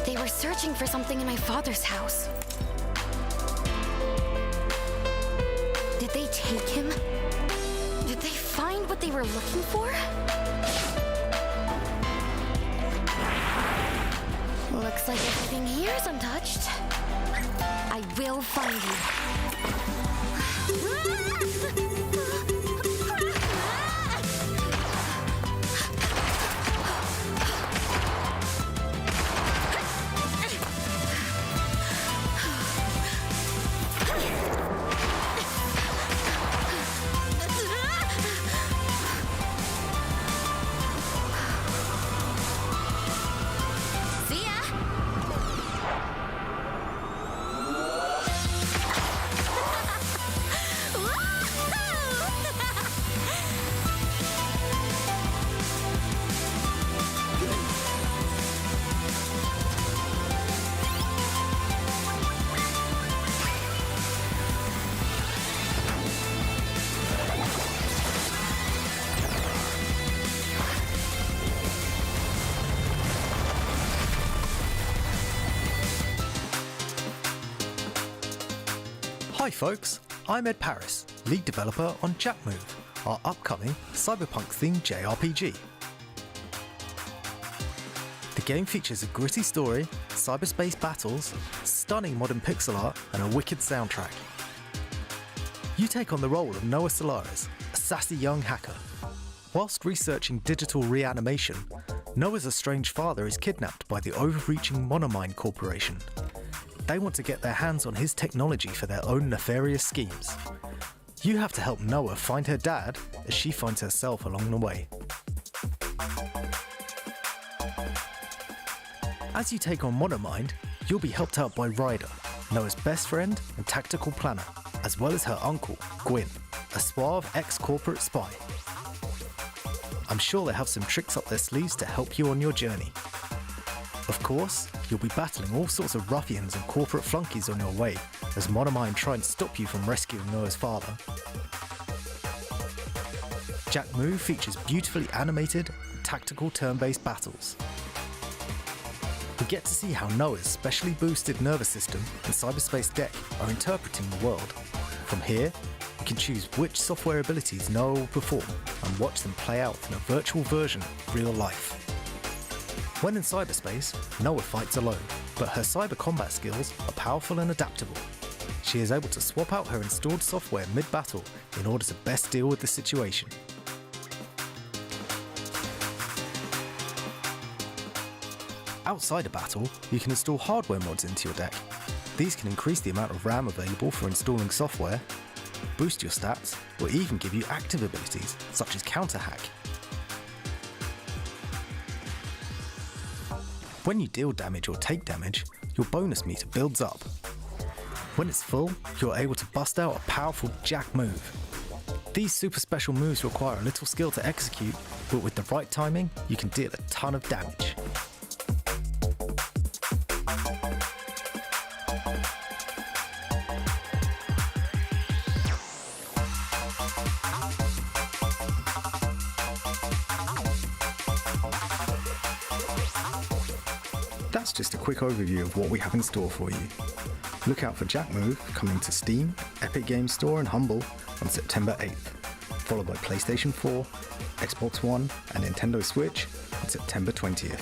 They were searching for something in my father's house. Did they take him? Did they find what they were looking for? Looks like everything here is untouched. I will find you. Hi folks, I'm Ed Paris, lead developer on Jackmove, our upcoming cyberpunk-themed JRPG. The game features a gritty story, cyberspace battles, stunning modern pixel art, and a wicked soundtrack. You take on the role of Noah Solaris, a sassy young hacker. Whilst researching digital reanimation, Noah's estranged father is kidnapped by the overreaching Monomind Corporation. They want to get their hands on his technology for their own nefarious schemes. You have to help Noah find her dad as she finds herself along the way. As you take on Monomind, you'll be helped out by Ryder, Noah's best friend and tactical planner, as well as her uncle, Gwyn, a suave ex-corporate spy. I'm sure they have some tricks up their sleeves to help you on your journey. Of course, you'll be battling all sorts of ruffians and corporate flunkies on your way, as Monomind try and stop you from rescuing Noah's father. Jackmove features beautifully animated, tactical turn-based battles. We get to see how Noah's specially boosted nervous system and cyberspace deck are interpreting the world. From here, you can choose which software abilities Noah will perform and watch them play out in a virtual version of real life. When in cyberspace, Noah fights alone, but her cyber combat skills are powerful and adaptable. She is able to swap out her installed software mid-battle in order to best deal with the situation. Outside a battle, you can install hardware mods into your deck. These can increase the amount of RAM available for installing software, boost your stats, or even give you active abilities such as counter-hack. When you deal damage or take damage, your bonus meter builds up. When it's full, you're able to bust out a powerful Jack move. These super special moves require a little skill to execute, but with the right timing, you can deal a ton of damage. That's just a quick overview of what we have in store for you. Look out for Jackmove coming to Steam, Epic Games Store and Humble on September 8th, followed by PlayStation 4, Xbox One and Nintendo Switch on September 20th.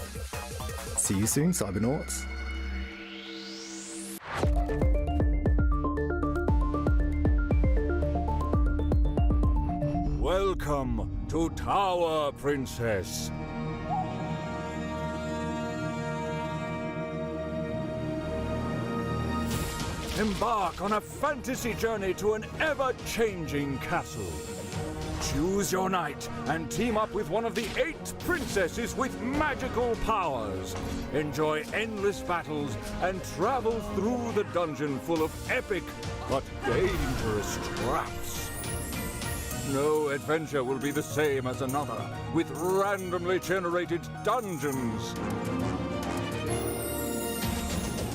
See you soon, Cybernauts! Welcome to Tower Princess. Embark on a fantasy journey to an ever-changing castle. Choose your knight and team up with one of the 8 princesses with magical powers. Enjoy endless battles and travel through the dungeon full of epic but dangerous traps. No adventure will be the same as another, with randomly generated dungeons.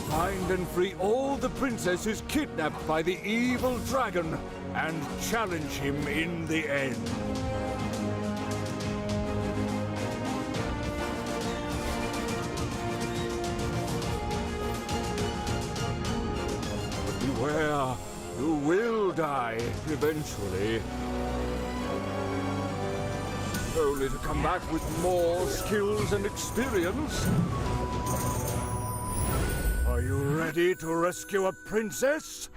Find and free all the princesses kidnapped by the evil dragon and challenge him in the end. But beware, you will die eventually. Only to come back with more skills and experience. Are you ready to rescue a princess?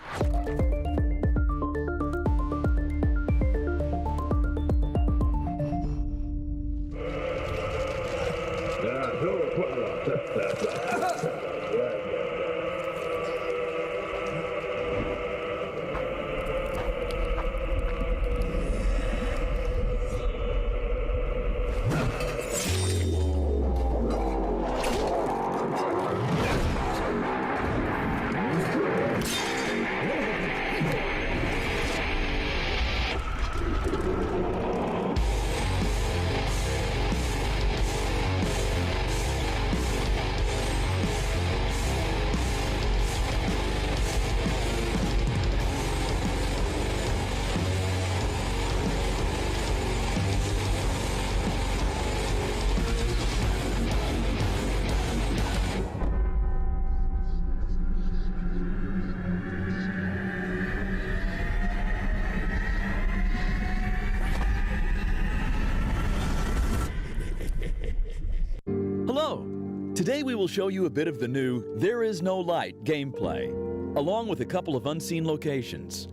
Hello! Today we will show you a bit of the new There Is No Light gameplay, along with a couple of unseen locations.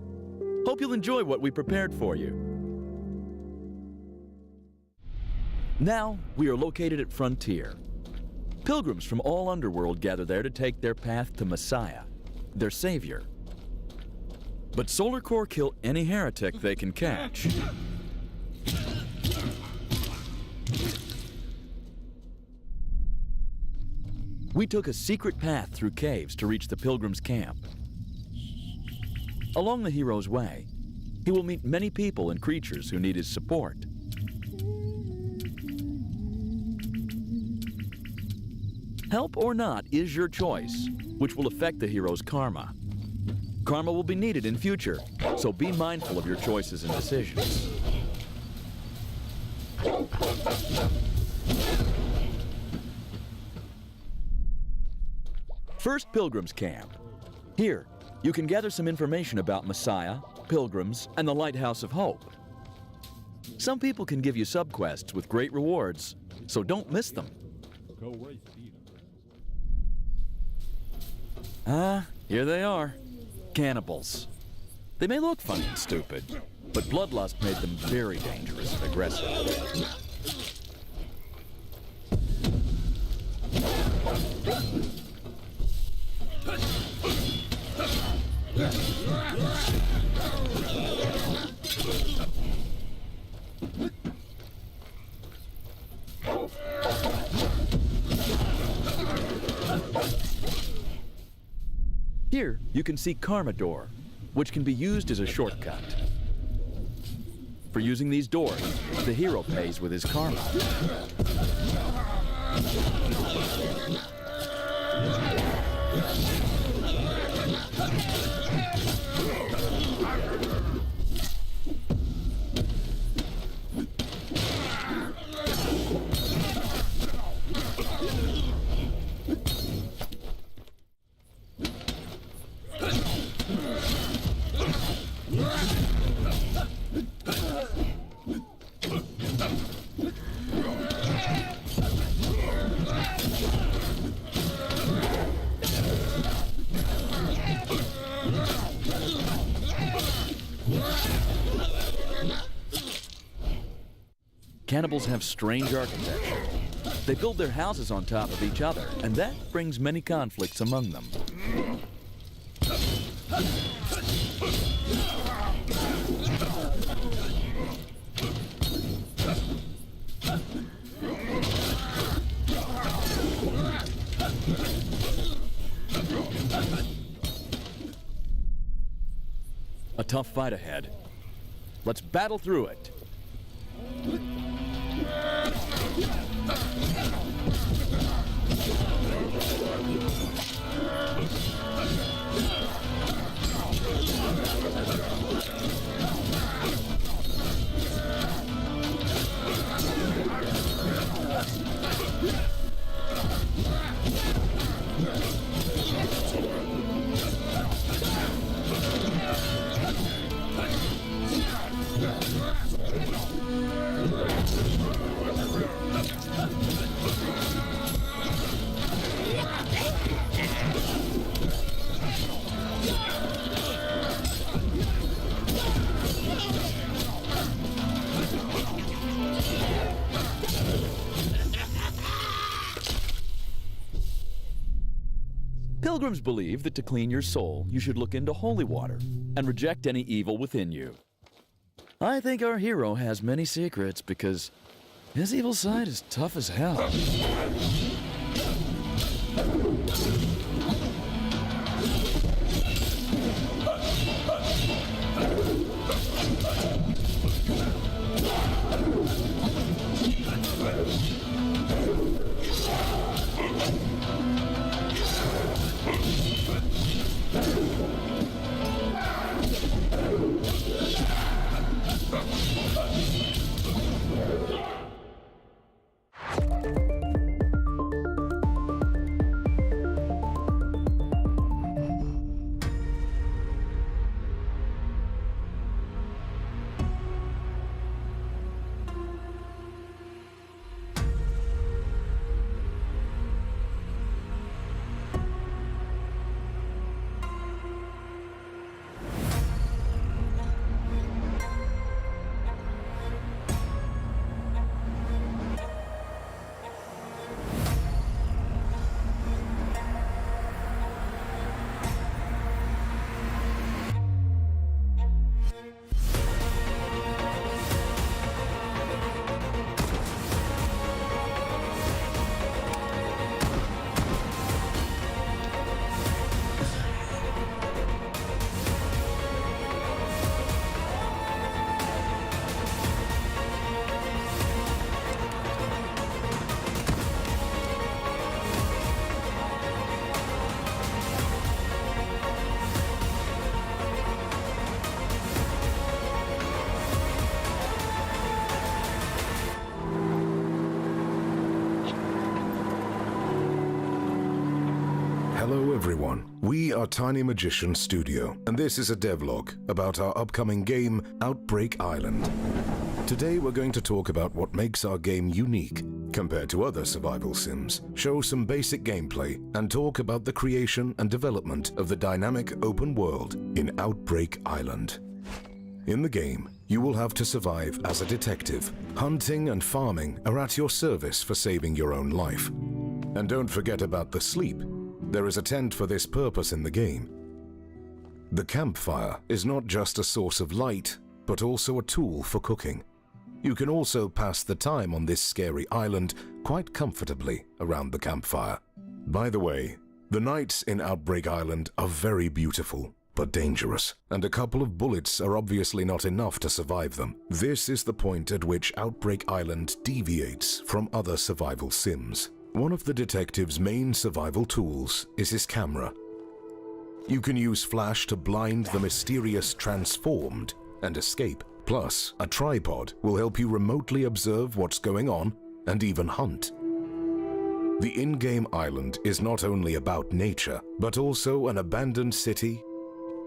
Hope you'll enjoy what we prepared for you. Now, we are located at Frontier. Pilgrims from all Underworld gather there to take their path to Messiah, their savior. But Solar Core kill any heretic they can catch. We took a secret path through caves to reach the Pilgrim's camp. Along the hero's way, he will meet many people and creatures who need his support. Help or not is your choice, which will affect the hero's karma. Karma will be needed in future, so be mindful of your choices and decisions. First, Pilgrim's Camp. Here, you can gather some information about Messiah, Pilgrims, and the Lighthouse of Hope. Some people can give you subquests with great rewards, so don't miss them. Here they are. Cannibals. They may look funny and stupid, but bloodlust made them very dangerous and aggressive. Here, you can see Karma Door, which can be used as a shortcut. For using these doors, the hero pays with his karma. Cannibals have strange architecture. They build their houses on top of each other, and that brings many conflicts among them. A tough fight ahead. Let's battle through it. Pilgrims believe that to clean your soul, you should look into holy water and reject any evil within you. I think our hero has many secrets because his evil side is tough as hell. Hello everyone, we are Tiny Magician Studio, and this is a devlog about our upcoming game, Outbreak Island. Today we're going to talk about what makes our game unique compared to other survival sims, show some basic gameplay, and talk about the creation and development of the dynamic open world in Outbreak Island. In the game, you will have to survive as a detective. Hunting and farming are at your service for saving your own life. And don't forget about the sleep. There is a tent for this purpose in the game. The campfire is not just a source of light, but also a tool for cooking. You can also pass the time on this scary island quite comfortably around the campfire. By the way, the nights in Outbreak Island are very beautiful, but dangerous, and a couple of bullets are obviously not enough to survive them. This is the point at which Outbreak Island deviates from other survival sims. One of the detective's main survival tools is his camera. You can use flash to blind the mysterious transformed and escape. Plus, a tripod will help you remotely observe what's going on and even hunt. The in-game island is not only about nature, but also an abandoned city,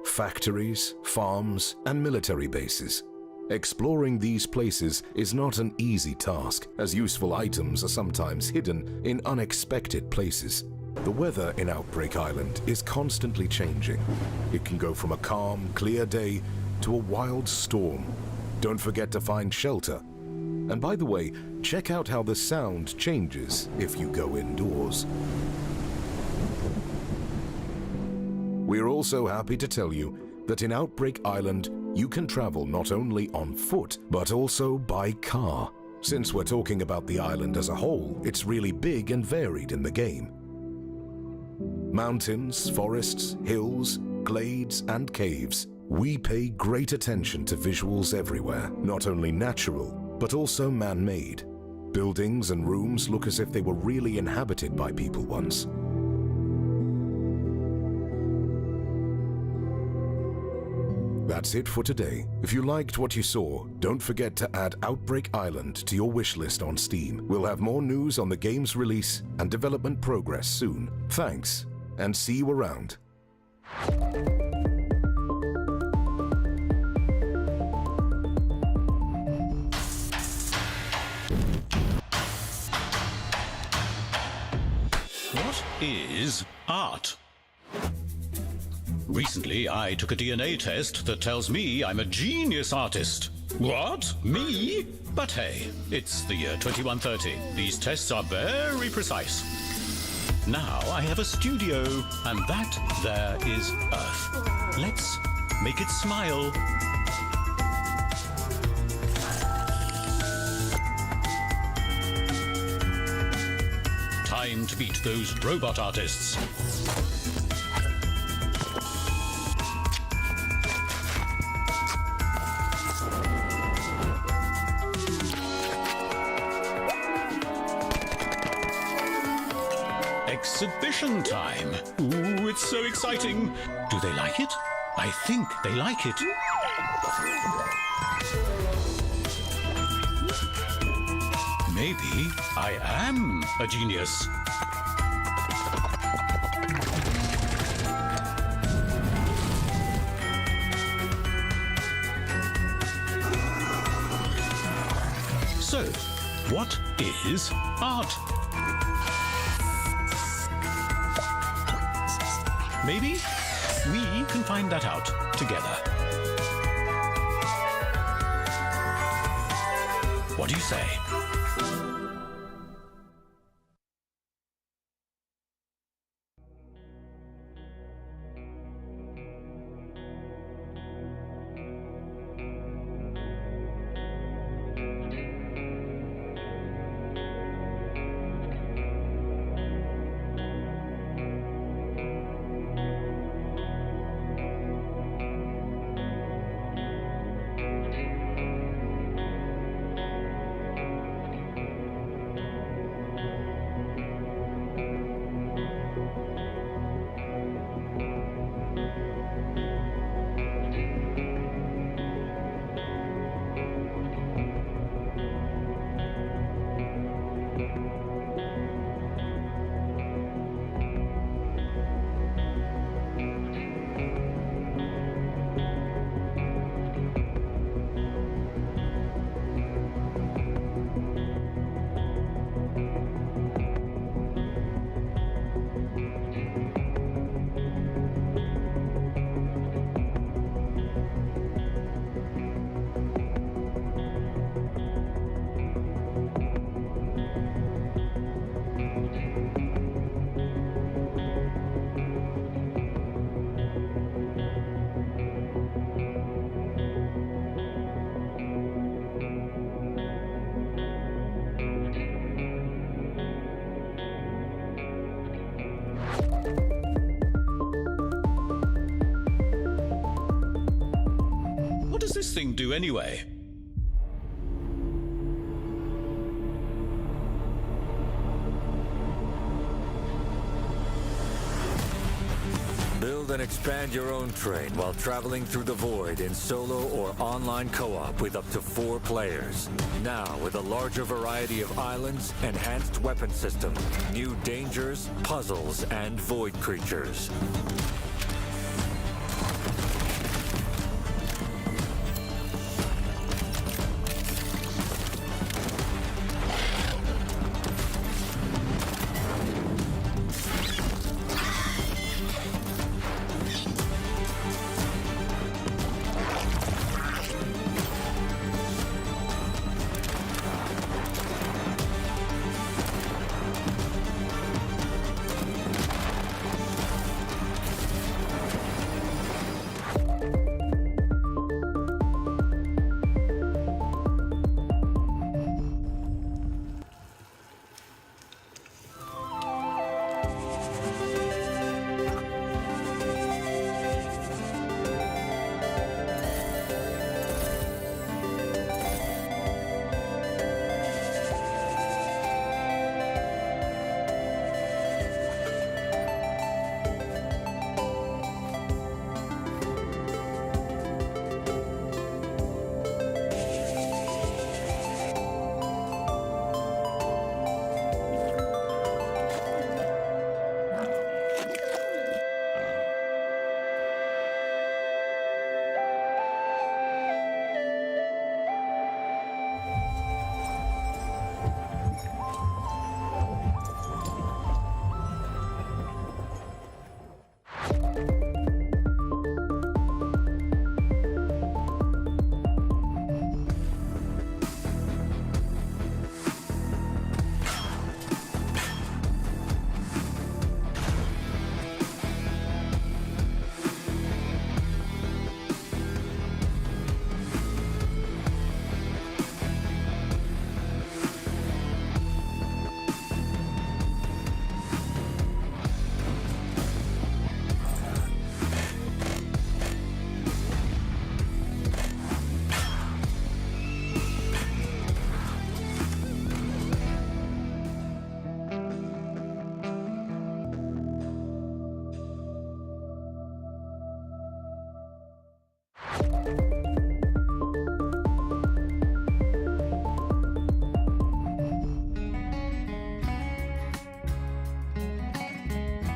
factories, farms, and military bases. Exploring these places is not an easy task, as useful items are sometimes hidden in unexpected places. The weather in Outbreak Island is constantly changing. It can go from a calm, clear day to a wild storm. Don't forget to find shelter. And by the way, check out how the sound changes if you go indoors. We're also happy to tell you that in Outbreak Island, you can travel not only on foot, but also by car. Since we're talking about the island as a whole, it's really big and varied in the game. Mountains, forests, hills, glades, and caves. We pay great attention to visuals everywhere, not only natural, but also man-made. Buildings and rooms look as if they were really inhabited by people once. That's it for today. If you liked what you saw, don't forget to add Outbreak Island to your wish list on Steam. We'll have more news on the game's release and development progress soon. Thanks, and see you around. What is art? Recently, I took a DNA test that tells me I'm a genius artist. What? Me? But hey, it's the year 2130. These tests are very precise. Now I have a studio, and that there is Earth. Let's make it smile. Time to beat those robot artists. Exhibition time. Ooh, it's so exciting. Do they like it? I think they like it. Maybe I am a genius. So, what is art? Maybe we can find that out together. What do you say? What does this thing do anyway? Build and expand your own train while traveling through the void in solo or online co-op with up to 4 players. Now with a larger variety of islands, enhanced weapon system, new dangers, puzzles, and void creatures.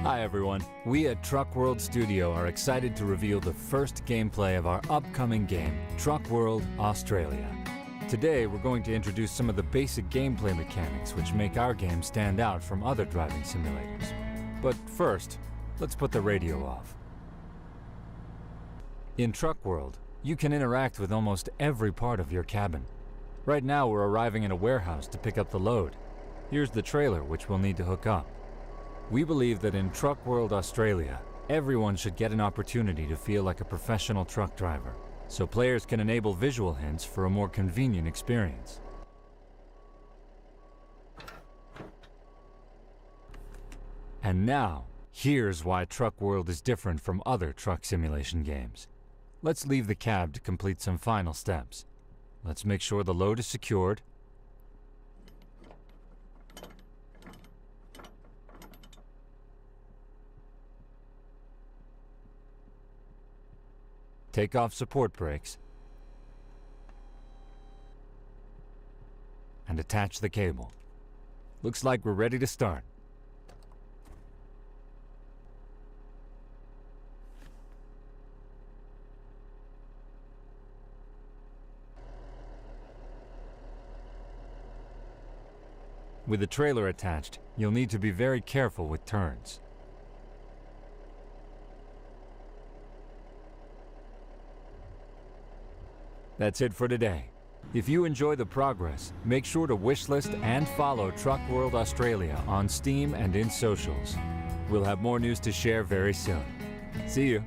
Hi everyone. We at Truck World Studio are excited to reveal the first gameplay of our upcoming game, Truck World Australia. Today we're going to introduce some of the basic gameplay mechanics which make our game stand out from other driving simulators. But first, let's put the radio off. In Truck World, you can interact with almost every part of your cabin. Right now we're arriving at a warehouse to pick up the load. Here's the trailer which we'll need to hook up. We believe that in Truck World Australia, everyone should get an opportunity to feel like a professional truck driver, so players can enable visual hints for a more convenient experience. And now, here's why Truck World is different from other truck simulation games. Let's leave the cab to complete some final steps. Let's make sure the load is secured, take off support brakes, and attach the cable. Looks like we're ready to start. With the trailer attached, you'll need to be very careful with turns. That's it for today. If you enjoy the progress, make sure to wishlist and follow Truck World Australia on Steam and in socials. We'll have more news to share very soon. See you.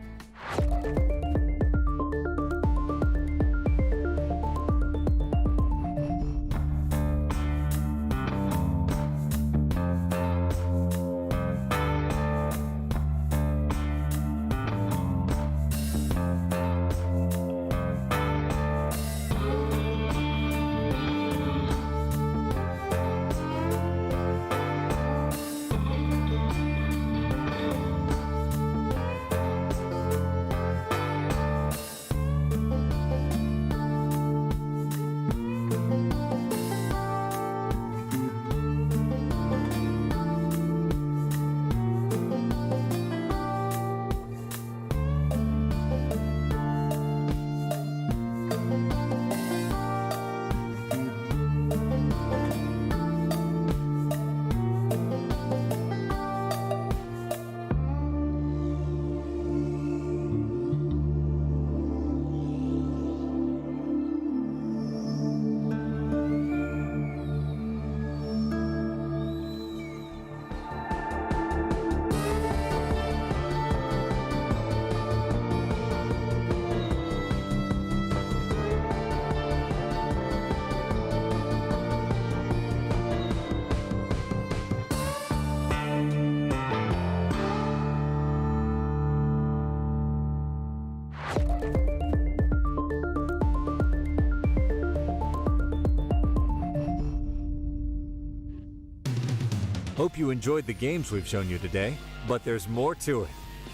Hope you enjoyed the games we've shown you today, but there's more to it.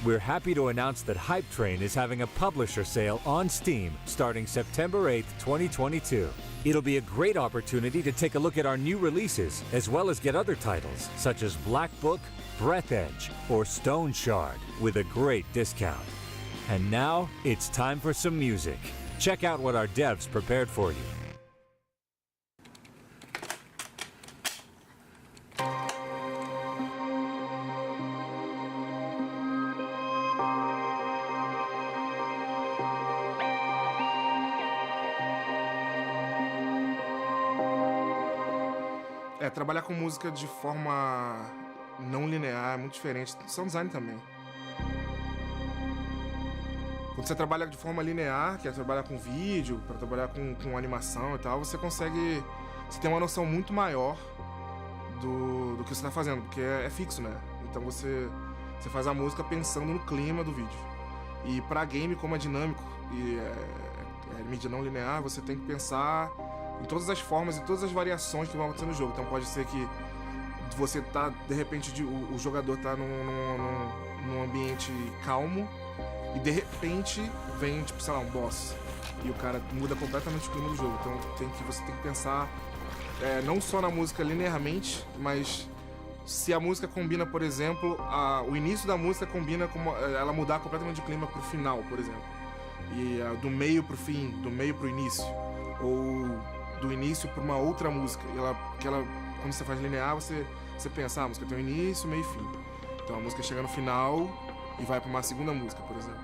We're happy to announce that Hype Train is having a publisher sale on Steam starting September 8th, 2022. It'll be a great opportunity to take a look at our new releases, as well as get other titles, such as Black Book, Breath Edge, or Stone Shard, with a great discount. And now, it's time for some music. Check out what our devs prepared for you. Trabalhar com música de forma não linear é muito diferente. Sound design também. Quando você trabalha de forma linear, que é trabalhar com vídeo, para trabalhar com animação e tal, você consegue... Você tem uma noção muito maior do que você está fazendo, porque é fixo, né? Então você faz a música pensando no clima do vídeo. E para game, como é dinâmico e é mídia não linear, você tem que pensar em todas as formas e todas as variações que vão acontecer no jogo. Então pode ser que você tá, de repente, o jogador tá num ambiente calmo e de repente vem, tipo, sei lá, um boss. E o cara muda completamente o clima do jogo. Então você tem que pensar não só na música linearmente, mas se a música combina, por exemplo, o início da música combina com ela mudar completamente de clima pro final, por exemplo. E do meio pro fim, do meio pro início. Ou do início pra uma outra música. Quando você faz linear, você pensa, a música tem um início, meio e fim. Então a música chega no final e vai pra uma segunda música, por exemplo.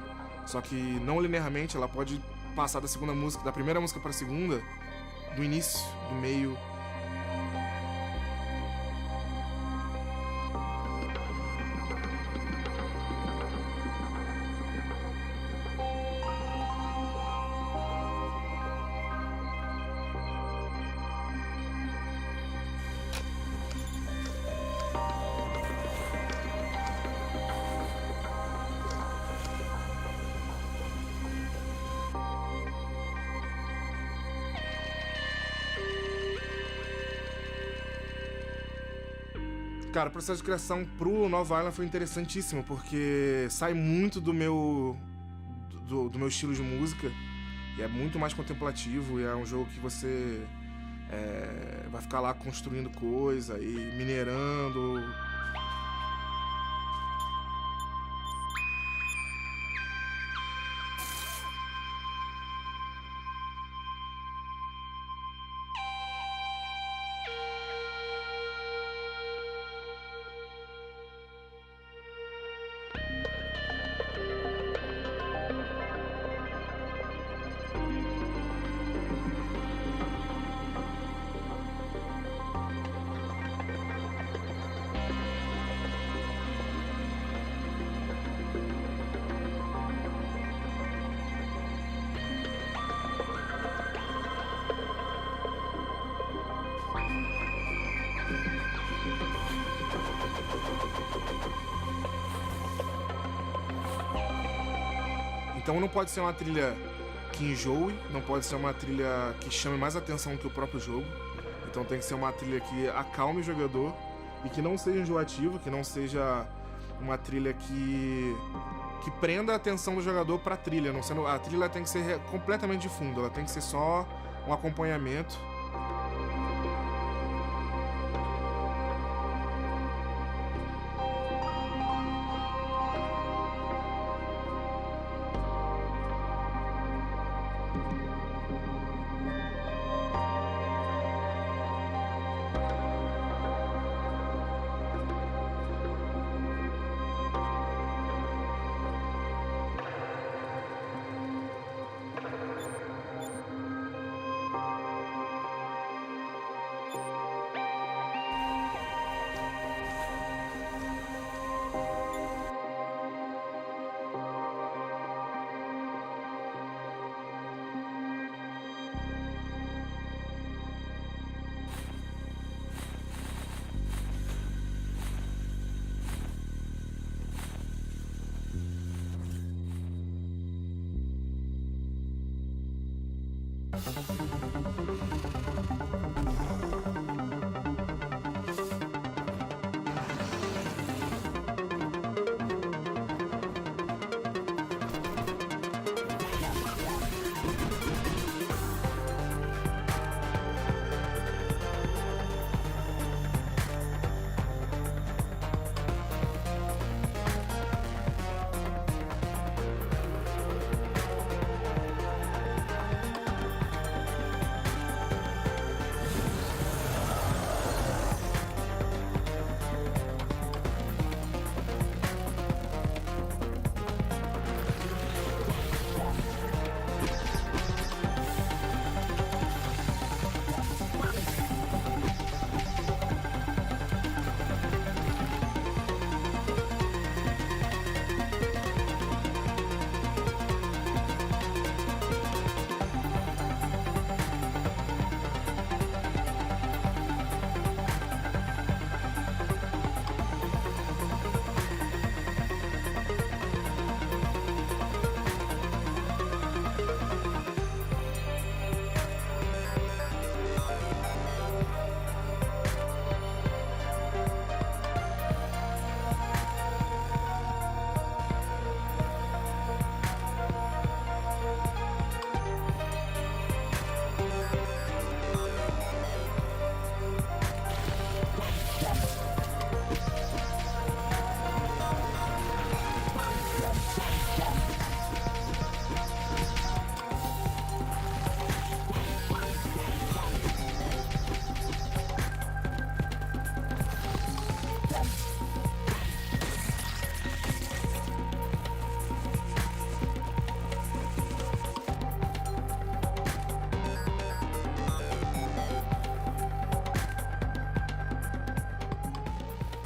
Só que não linearmente, ela pode passar da primeira música pra segunda, do início, do meio. Cara, o processo de criação pro Nova Island foi interessantíssimo, porque sai muito do meu estilo de música, e é muito mais contemplativo, e é um jogo que você vai ficar lá construindo coisa e minerando. Então não pode ser uma trilha que enjoe, não pode ser uma trilha que chame mais atenção que o próprio jogo. Então tem que ser uma trilha que acalme o jogador e que não seja enjoativa, que não seja uma trilha que prenda a atenção do jogador pra trilha. Não sendo, a trilha tem que ser completamente de fundo, ela tem que ser só um acompanhamento.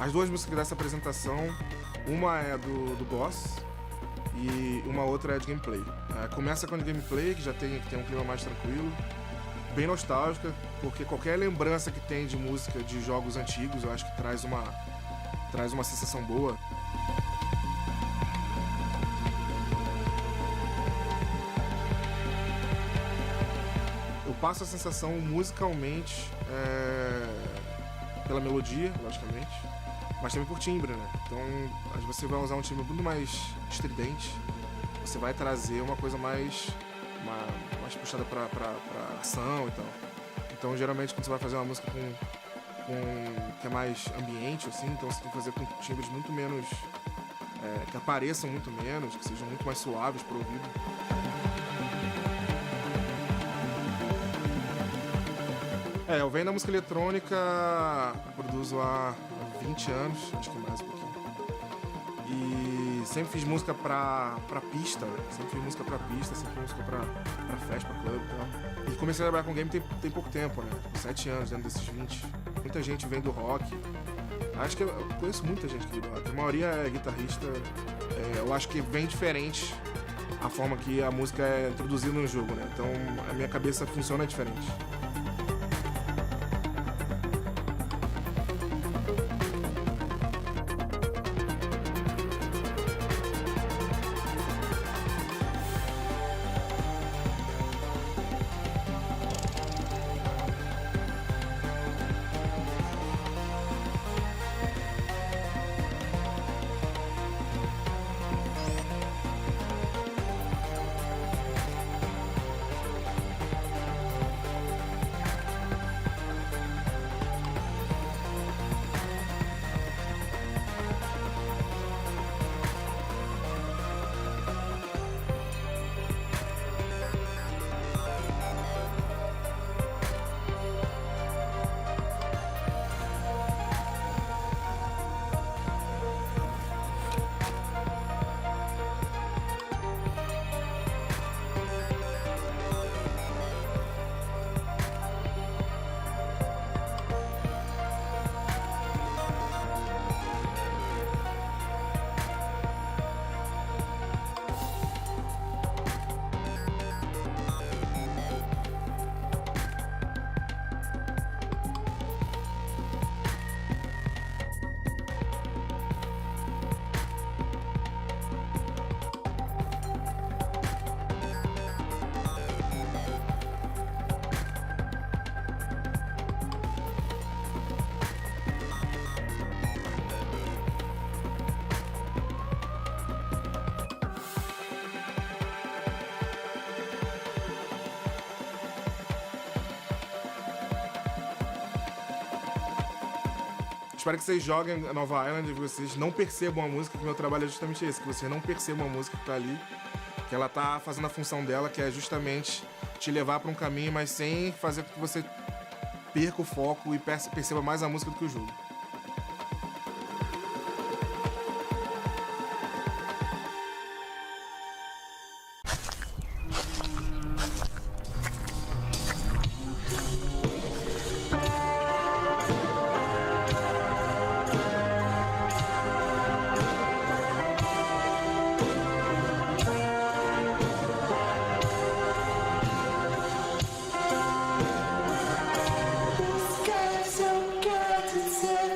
as duas músicas dessa apresentação, uma é do boss e uma outra é de gameplay. Começa com a gameplay, que já tem um clima mais tranquilo, bem nostálgica, porque qualquer lembrança que tem de música de jogos antigos, eu acho que traz uma sensação boa. Eu passo a sensação musicalmente pela melodia, logicamente, mas também por timbre, né? Então, você vai usar um timbre muito mais estridente, você vai trazer uma coisa mais puxada pra ação e tal. Então, geralmente, quando você vai fazer uma música que é mais ambiente, assim, então você tem que fazer com timbres muito menos... que apareçam muito menos, que sejam muito mais suaves pro ouvido. Eu venho da música eletrônica, produzo há 20 anos, acho que mais um pouquinho. E sempre fiz música pra pista, né? Sempre fiz música pra pista, sempre fiz música pra festa, pra clube e tal. E comecei a trabalhar com game tem pouco tempo, né? 7 anos dentro desses 20. Muita gente vem do rock. Acho que eu conheço muita gente que vem do rock. A maioria é guitarrista. Eu acho que vem diferente a forma que a música é introduzida no jogo, né? Então a minha cabeça funciona diferente. Espero que vocês joguem a Nova Island e vocês não percebam a música, que o meu trabalho é justamente esse, que vocês não percebam a música que tá ali, que ela tá fazendo a função dela, que é justamente te levar para um caminho, mas sem fazer com que você perca o foco e perceba mais a música do que o jogo. Skies so good to say.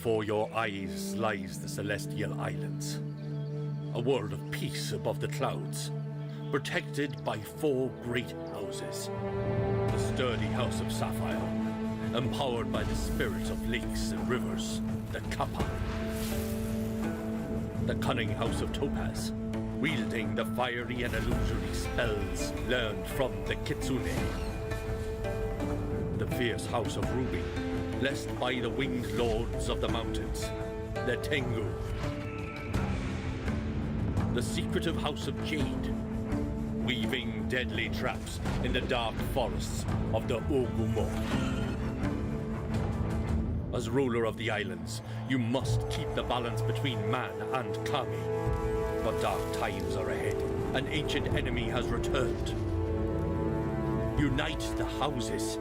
Before your eyes lies the Celestial Islands, a world of peace above the clouds, protected by 4 great houses. The sturdy House of Sapphire, empowered by the spirits of lakes and rivers, the Kappa. The cunning House of Topaz, wielding the fiery and illusory spells learned from the Kitsune. The fierce House of Ruby, blessed by the winged lords of the mountains, the Tengu. The secretive House of Jade, weaving deadly traps in the dark forests of the Ogumo. As ruler of the islands, you must keep the balance between man and kami. But dark times are ahead. An ancient enemy has returned. Unite the houses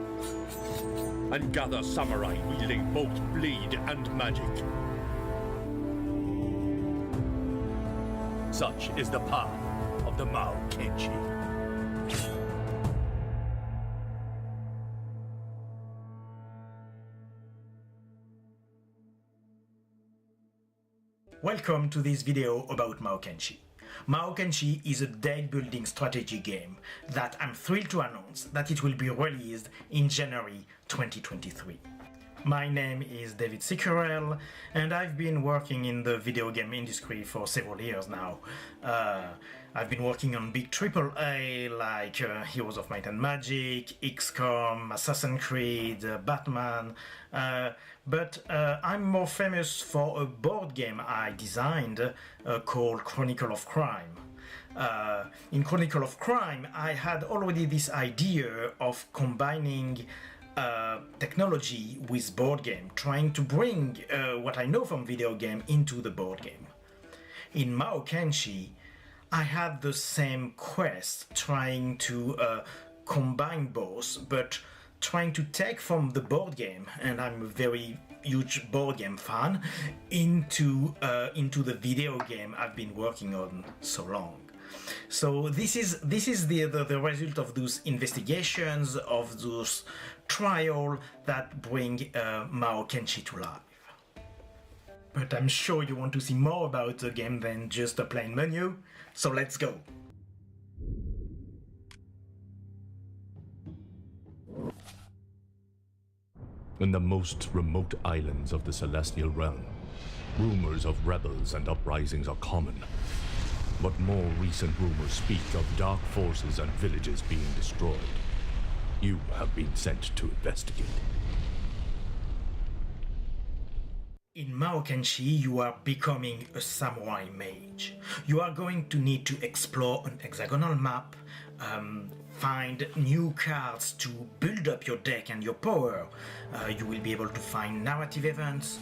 and gather samurai wielding both blade and magic. Such is the power of the Mao Kenshi. Welcome to this video about Mao Kenshi. Mao Kenshi is a deck building strategy game that I'm thrilled to announce that it will be released in January 2023. My name is David Sicurel and I've been working in the video game industry for several years now. I've been working on big AAA like Heroes of Might and Magic, XCOM, Assassin's Creed, Batman, but I'm more famous for a board game I designed called Chronicle of Crime. In Chronicle of Crime, I had already this idea of combining technology with board game, trying to bring what I know from video game into the board game. In Mao Kenshi, I had the same quest, trying to combine both, but trying to take from the board game, and I'm a very huge board game fan, into the video game I've been working on so long. So this is the result of those investigations, of those trials that bring Mao Kenshi to life. But I'm sure you want to see more about the game than just a plain menu, so let's go! In the most remote islands of the Celestial Realm, rumors of rebels and uprisings are common. But more recent rumors speak of dark forces and villages being destroyed. You have been sent to investigate. In Mao Kenshi, you are becoming a samurai mage. You are going to need to explore an hexagonal map, find new cards to build up your deck and your power. You will be able to find narrative events,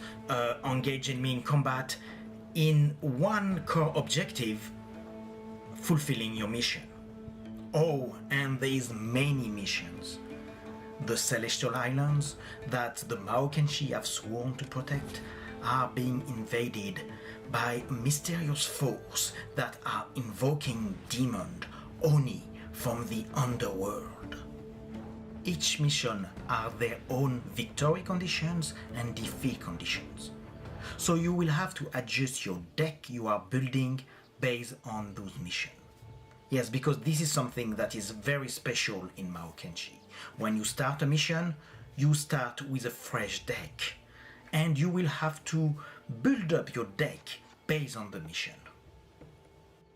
engage enemy in combat, in one core objective, fulfilling your mission. Oh, and there is many missions. The Celestial Islands that the Mao Kenshi have sworn to protect are being invaded by a mysterious force that are invoking demon, Oni, from the underworld. Each mission are their own victory conditions and defeat conditions. So you will have to adjust your deck you are building based on those missions. Yes, because this is something that is very special in Mao Kenshi. When you start a mission, you start with a fresh deck, and you will have to build up your deck based on the mission.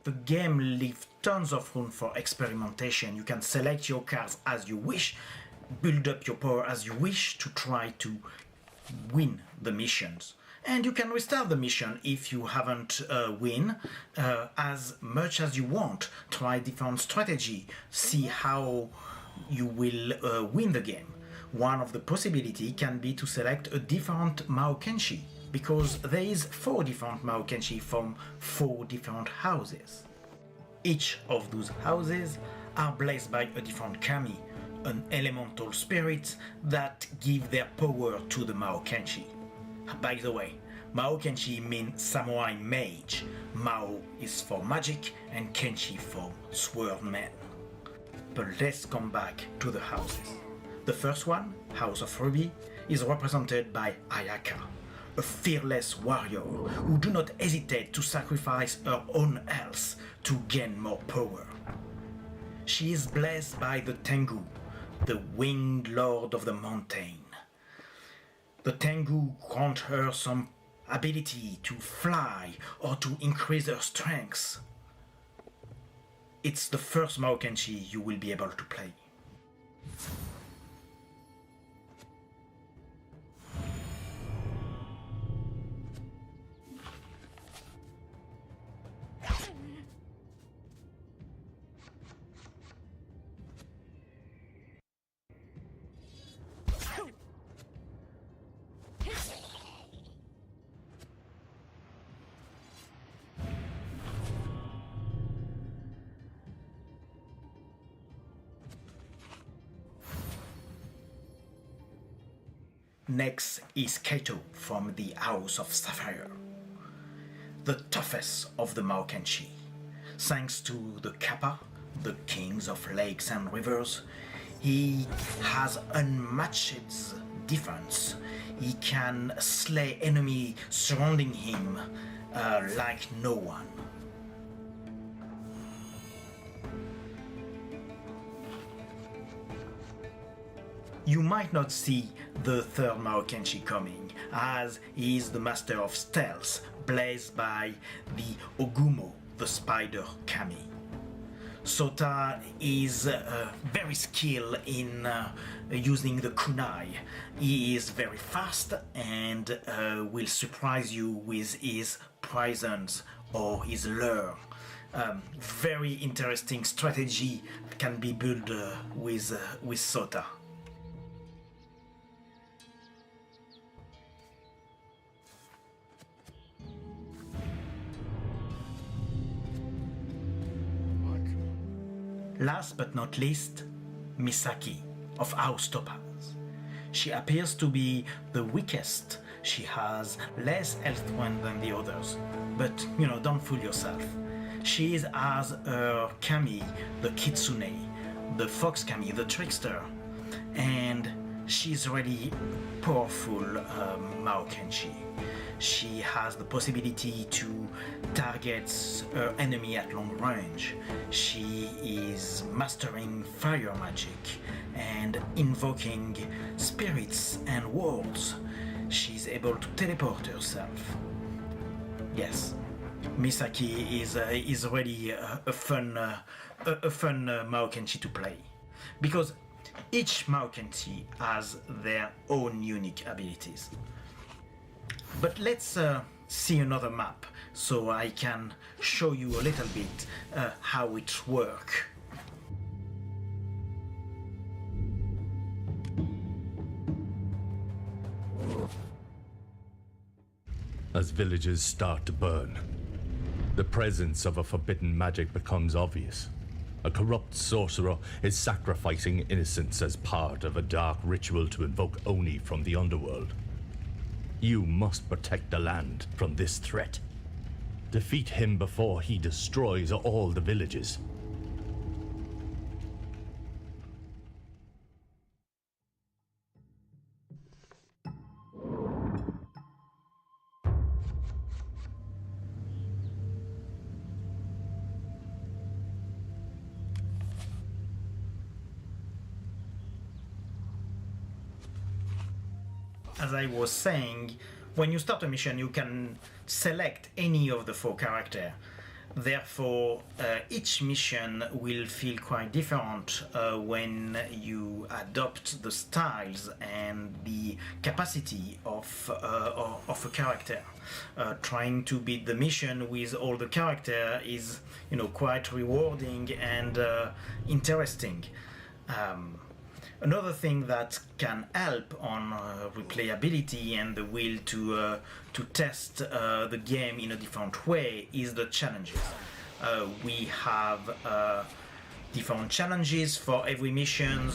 The game leaves tons of room for experimentation. You can select your cards as you wish, build up your power as you wish to try to win the missions. And you can restart the mission if you haven't win as much as you want. Try different strategy, see how you will win the game. One of the possibilities can be to select a different Mao Kenshi, because there is 4 different Mao Kenshi from 4 different houses. Each of those houses are blessed by a different kami, an elemental spirit that give their power to the Mao Kenshi. By the way, Mao Kenshi means samurai mage. Mao is for magic and Kenshi for swordman. But let's come back to the houses. The first one, House of Ruby, is represented by Ayaka, a fearless warrior who do not hesitate to sacrifice her own health to gain more power. She is blessed by the Tengu, the winged lord of the mountain. The Tengu grant her some ability to fly or to increase her strength. It's the first Mao Kenshi you will be able to play. Next is Kaito from the House of Sapphire, the toughest of the Mao Kenshi. Thanks to the Kappa, the kings of lakes and rivers, he has unmatched defense. He can slay enemy surrounding him like no one. You might not see the third Mao Kenshi coming, as he is the master of stealth, blazed by the Ogumo, the spider kami. Sota is very skilled in using the kunai. He is very fast and will surprise you with his presence or his lure. Very interesting strategy can be built with Sota. Last but not least, Misaki of House Topaz. She appears to be the weakest. She has less health point than the others. But, don't fool yourself. She is as her kami, the Kitsune, the Fox kami, the Trickster. And she's really powerful Mao Kenshi. She has the possibility to target her enemy at long range. She is mastering fire magic and invoking spirits and worlds. She's able to teleport herself. Yes, Misaki is really a fun Mao Kenshi to play, because each Mao Kenshi has their own unique abilities. But let's see another map so I can show you a little bit how it works. As villages start to burn, the presence of a forbidden magic becomes obvious. A corrupt sorcerer is sacrificing innocents as part of a dark ritual to invoke Oni from the underworld. You must protect the land from this threat. Defeat him before he destroys all the villages. As I was saying, when you start a mission, you can select any of the 4 characters. Therefore, each mission will feel quite different when you adopt the styles and the capacity of a character. Trying to beat the mission with all the characters is, quite rewarding and interesting. Another thing that can help on replayability and the will to test the game in a different way is the challenges. We have different challenges for every mission.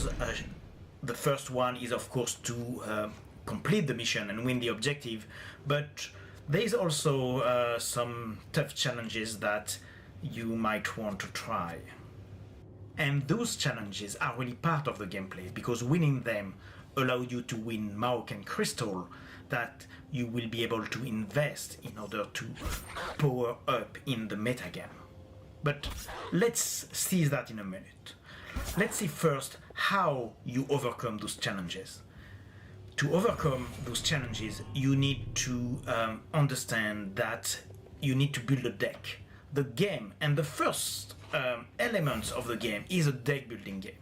The first one is, of course, to complete the mission and win the objective, but there is also some tough challenges that you might want to try. And those challenges are really part of the gameplay, because winning them allow you to win Maoken Crystal that you will be able to invest in order to power up in the metagame. But let's see that in a minute. Let's see first how you overcome those challenges. To overcome those challenges, you need to understand that you need to build a deck. The game and the first elements of the game is a deck building game.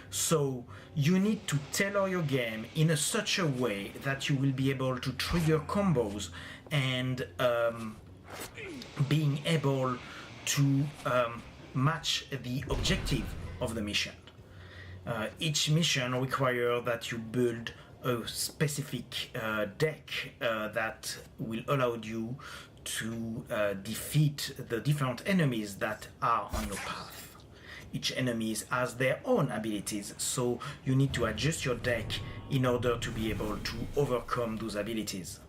So you need to tailor your game in such a way that you will be able to trigger combos and being able to match the objective of the mission. Each mission requires that you build a specific deck that will allow you to defeat the different enemies that are on your path. Each enemy has their own abilities, so you need to adjust your deck in order to be able to overcome those abilities.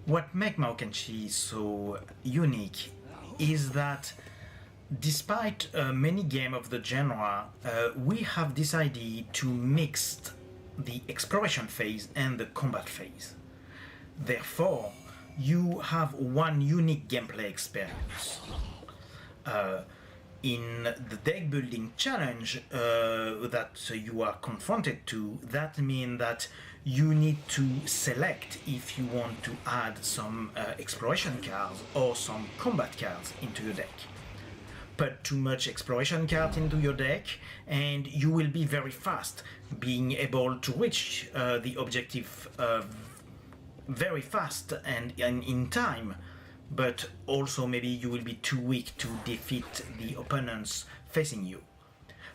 What makes Maokenshi so unique is that despite many games of the genre, we have decided to mix the exploration phase and the combat phase. Therefore, you have one unique gameplay experience. In the deck building challenge that you are confronted to, that means that you need to select if you want to add some exploration cards or some combat cards into your deck. Put too much exploration cards into your deck and you will be very fast, being able to reach the objective very fast and in time. But also maybe you will be too weak to defeat the opponents facing you.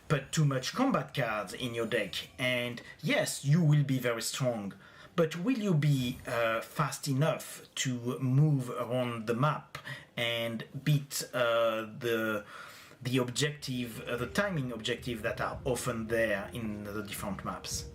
Put too much combat cards in your deck and yes, you will be very strong, but will you be fast enough to move around the map and beat the objective, the timing objective that are often there in the different maps?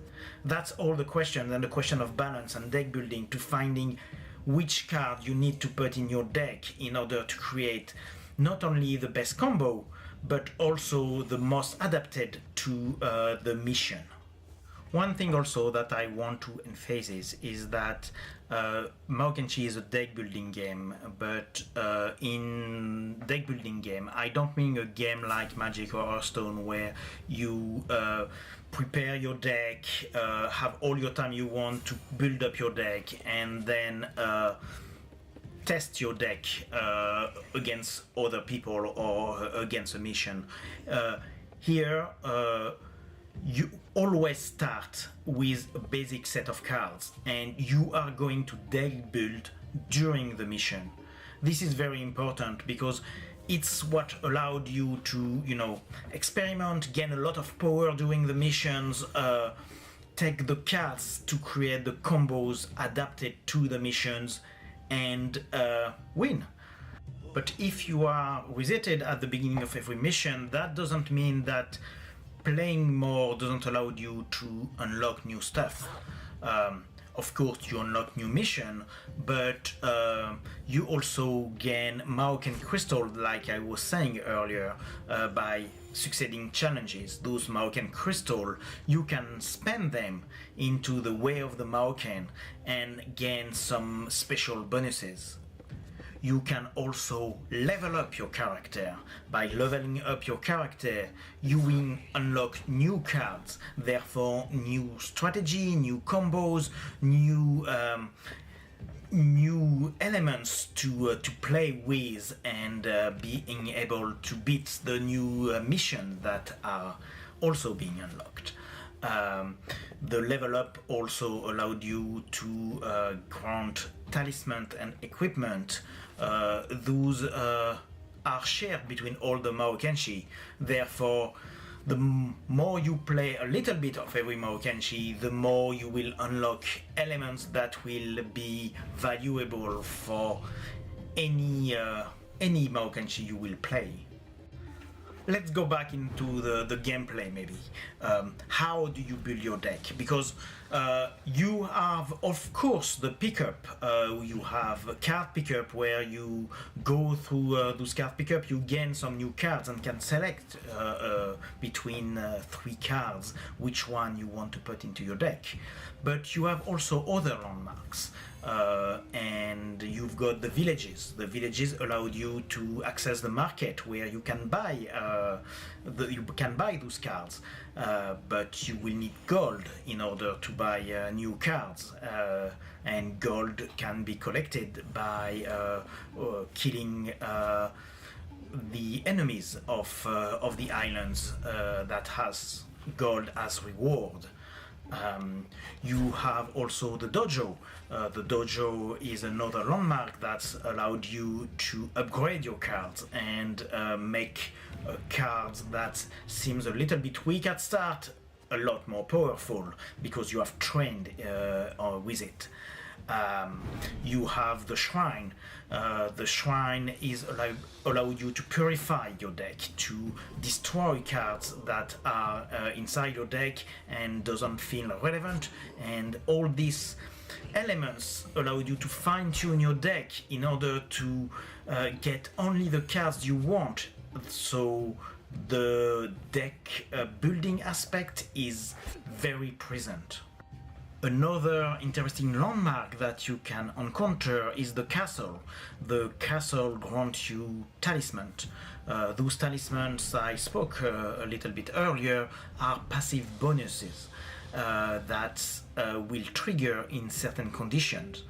That's all the question, and the question of balance and deck building to finding which card you need to put in your deck in order to create not only the best combo, but also the most adapted to the mission. One thing also that I want to emphasize is that Maokenshi is a deck building game, but in deck building game, I don't mean a game like Magic or Hearthstone where you prepare your deck, have all your time you want to build up your deck, and then test your deck against other people or against a mission. Here, you always start with a basic set of cards and you are going to deck build during the mission. This is very important because it's what allowed you to, experiment, gain a lot of power during the missions, take the cards to create the combos adapted to the missions and win. But if you are resetted at the beginning of every mission, that doesn't mean that playing more doesn't allow you to unlock new stuff. Of course, you unlock new mission, but you also gain Maoken Crystal, like I was saying earlier, by succeeding challenges. Those Maoken Crystal, you can spend them into the Way of the Maoken and gain some special bonuses. You can also level up your character. By leveling up your character, you will unlock new cards, therefore new strategy, new combos, new elements to play with and being able to beat the new missions that are also being unlocked. The level up also allowed you to grant talisman and equipment. Those are shared between all the Maokenshi. Therefore, the more you play a little bit of every Maokenshi, the more you will unlock elements that will be valuable for any Maokenshi you will play. let's go back into the gameplay maybe. How do you build your deck? Because you have, of course, the pickup. You have a card pickup where you go through those card pickup, you gain some new cards and can select between 3 cards which one you want to put into your deck. But you have also other landmarks. And you've got the villages. The villages allowed you to access the market where you can buy those cards, but you will need gold in order to buy new cards. And gold can be collected by killing the enemies of the islands that has gold as reward. You have also the dojo. The dojo is another landmark that's allowed you to upgrade your cards and make cards that seems a little bit weak at start a lot more powerful because you have trained with it. You have the shrine. The shrine is allowed you to purify your deck, to destroy cards that are inside your deck and doesn't feel relevant, and all these elements allow you to fine-tune your deck in order to get only the cards you want. So the deck building aspect is very present. Another interesting landmark that you can encounter is the castle. The castle grants you talismans. Those talismans I spoke a little bit earlier are passive bonuses that will trigger in certain conditions.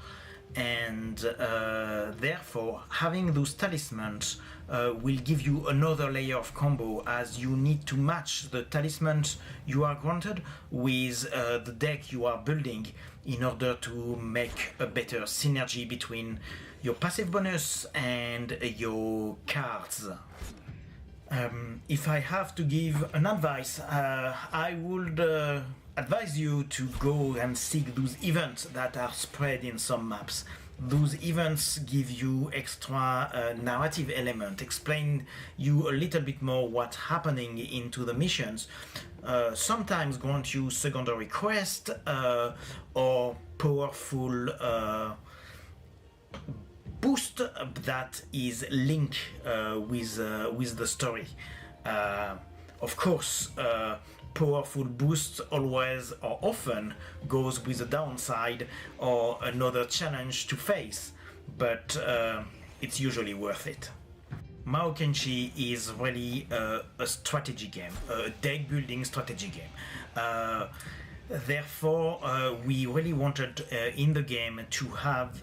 And therefore having those talismans will give you another layer of combo, as you need to match the talismans you are granted with the deck you are building in order to make a better synergy between your passive bonus and your cards. If I have to give an advice, I would advise you to go and seek those events that are spread in some maps. Those events give you extra narrative element, explain you a little bit more what's happening into the missions, sometimes grant you secondary quest or powerful boost that is linked with the story. Of course, powerful boost always or often goes with a downside or another challenge to face, but it's usually worth it. Mao Kenshi is really a strategy game, a deck building strategy game. Therefore, we really wanted in the game to have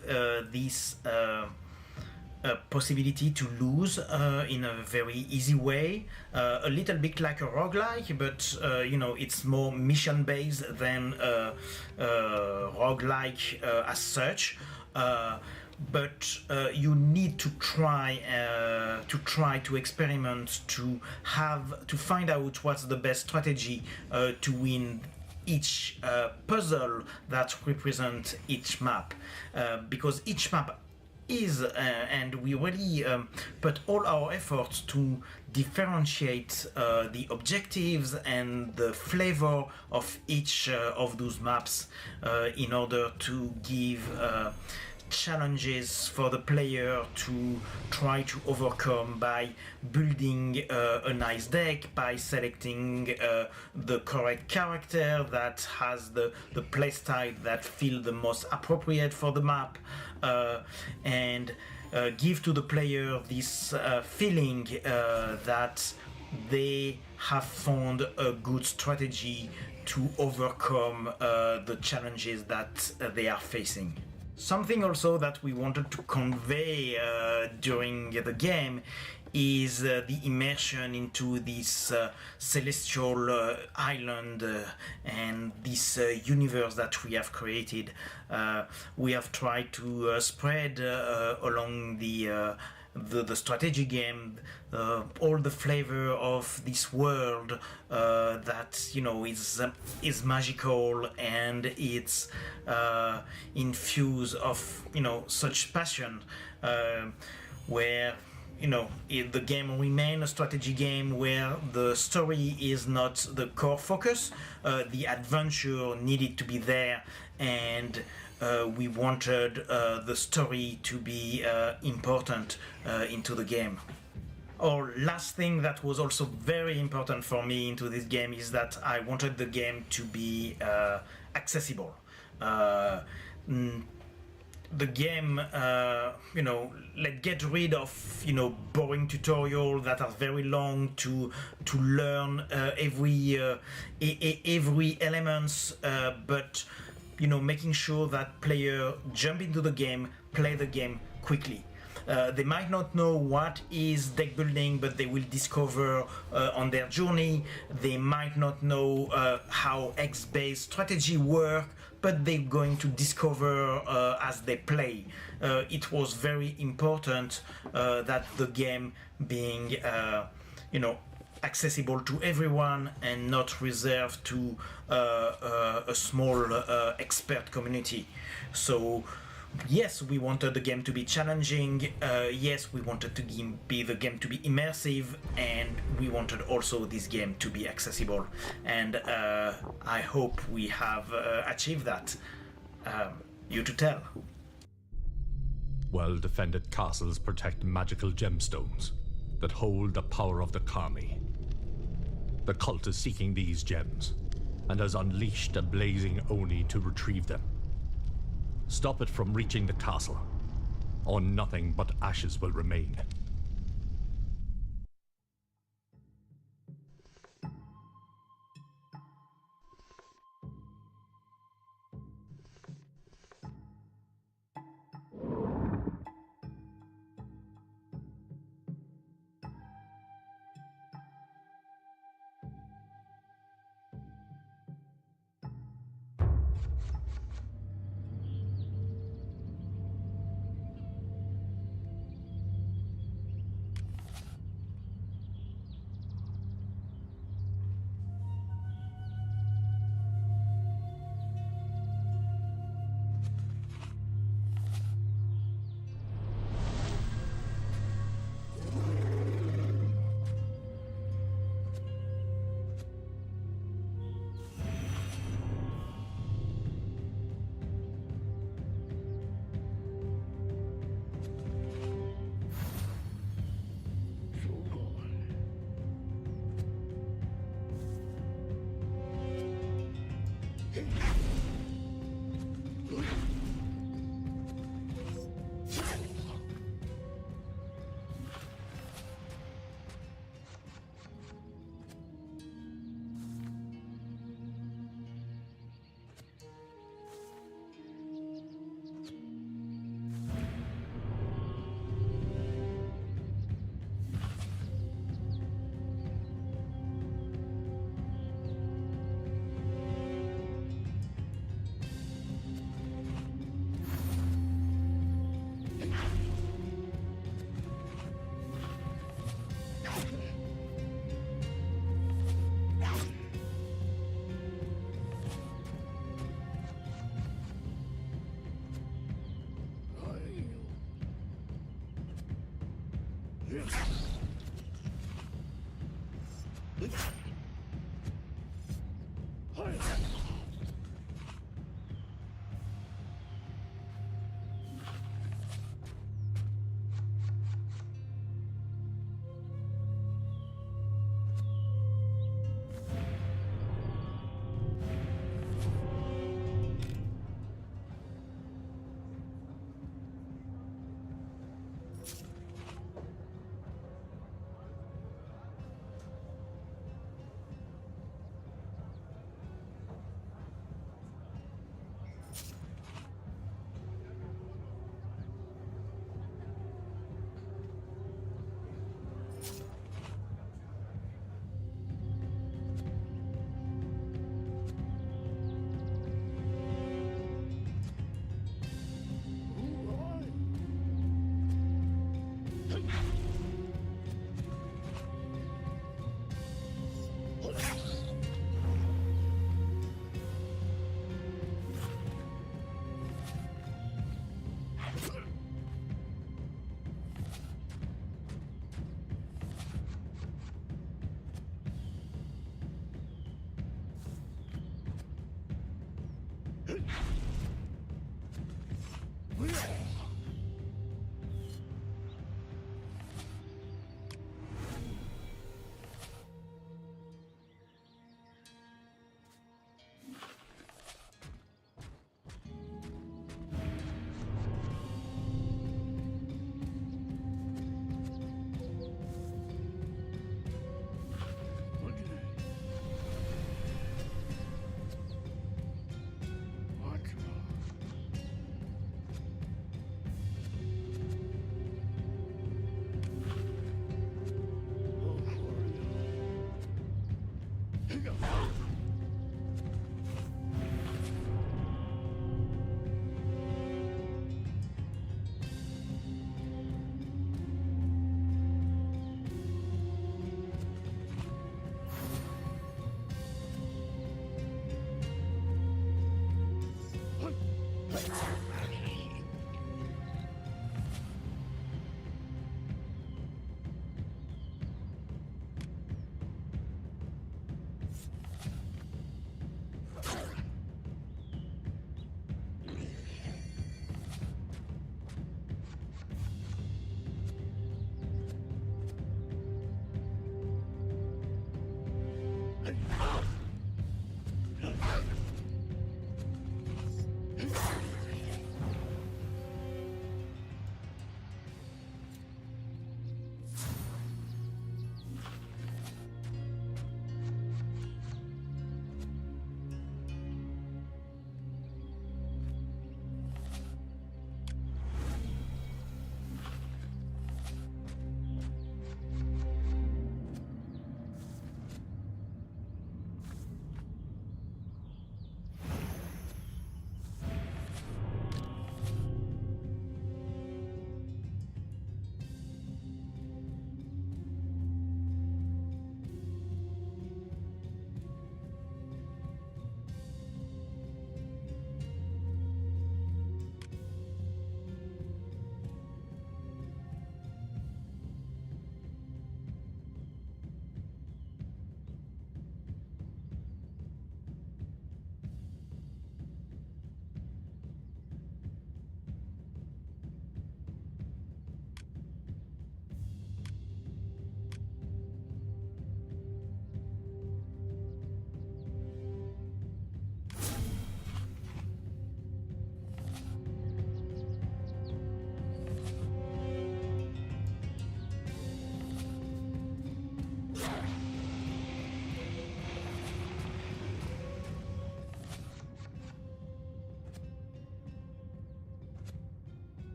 this possibility to lose in a very easy way, a little bit like a roguelike, but you know, it's more mission based than roguelike as such. But you need to try to experiment, to find out what's the best strategy to win each puzzle that represents each map, because each map is, and we really put all our efforts to differentiate the objectives and the flavor of each of those maps in order to give challenges for the player to try to overcome by building a nice deck, by selecting the correct character that has the playstyle that feel the most appropriate for the map, and give to the player this feeling that they have found a good strategy to overcome the challenges that they are facing. Something also that we wanted to convey during the game is the immersion into this celestial island and this universe that we have created. We have tried to spread along the strategy game all the flavor of this world that, you know, is magical, and it's infused of, you know, such passion where the game remains a strategy game where the story is not the core focus. The adventure needed to be there, and we wanted the story to be important into the game. Or last thing that was also very important for me into this game is that I wanted the game to be accessible. The game, let's get rid of, boring tutorials that are very long to learn every elements, but making sure that player jump into the game, play the game quickly. They might not know what is deck building, but they will discover on their journey. They might not know how X-based strategy work, but they're going to discover as they play. It was very important that the game being, accessible to everyone and not reserved to a small expert community. So yes, we wanted the game to be challenging, yes, we wanted the game to be immersive, and we wanted also this game to be accessible. And I hope we have achieved that. You to tell. Well-defended castles protect magical gemstones that hold the power of the Kami. The cult is seeking these gems, and has unleashed a blazing Oni to retrieve them. Stop it from reaching the castle, or nothing but ashes will remain.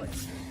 quickly.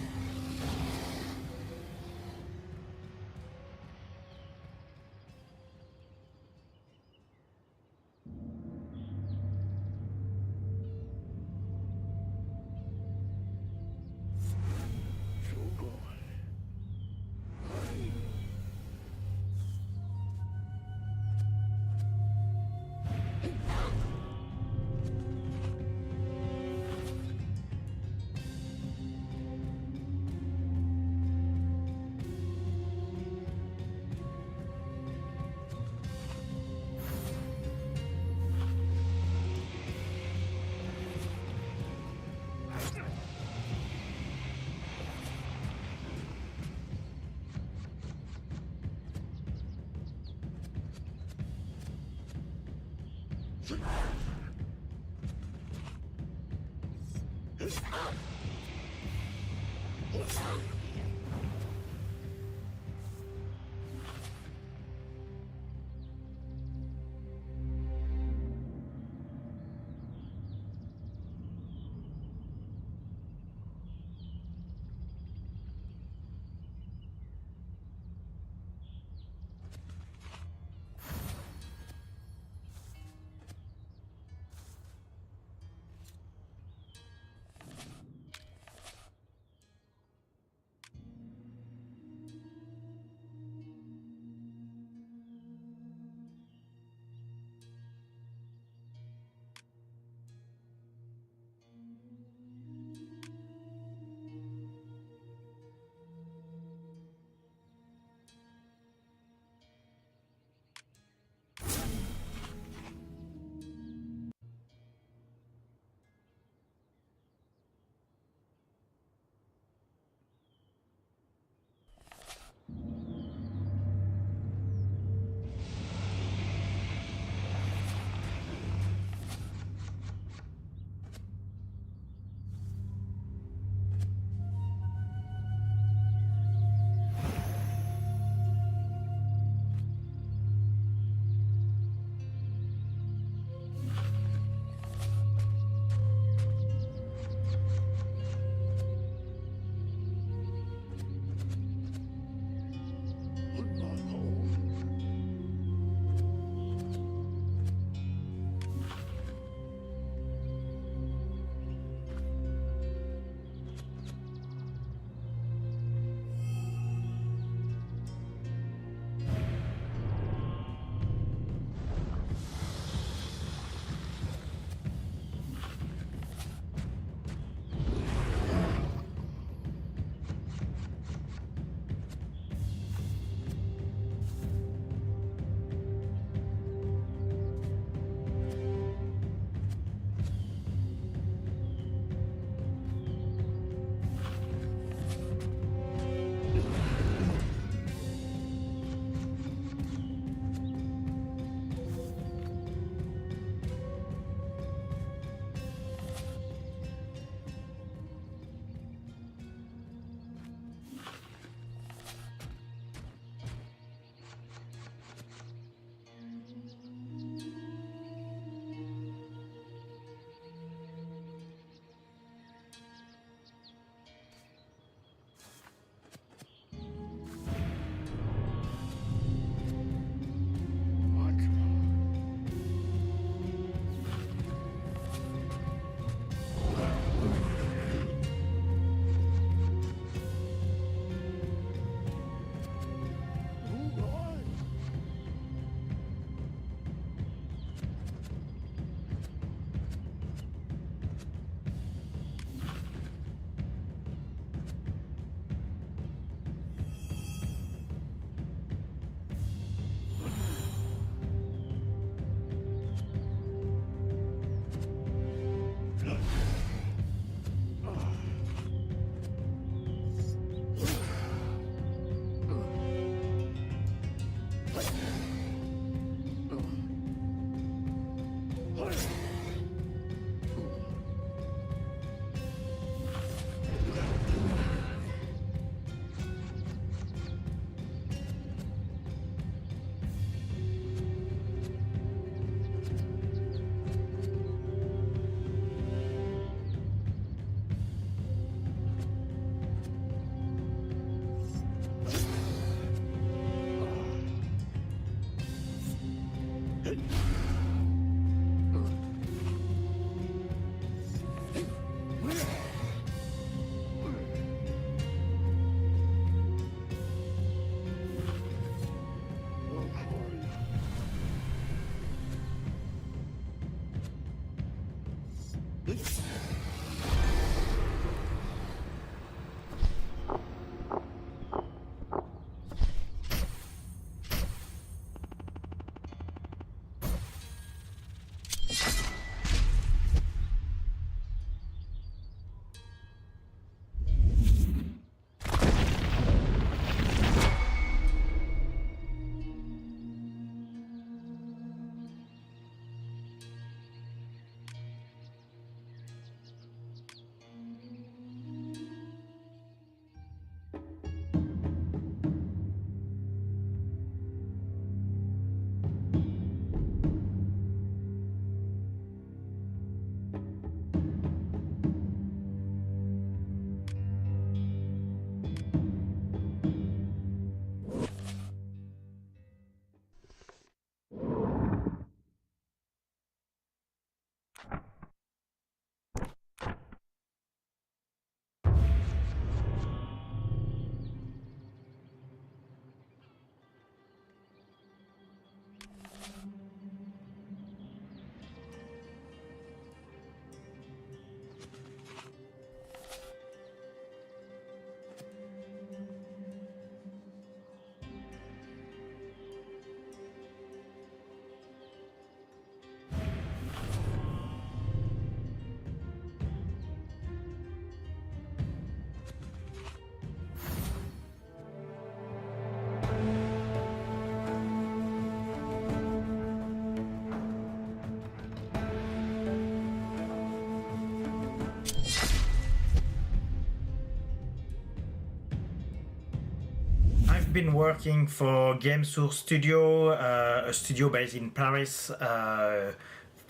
been working for Game Source Studio, a studio based in Paris,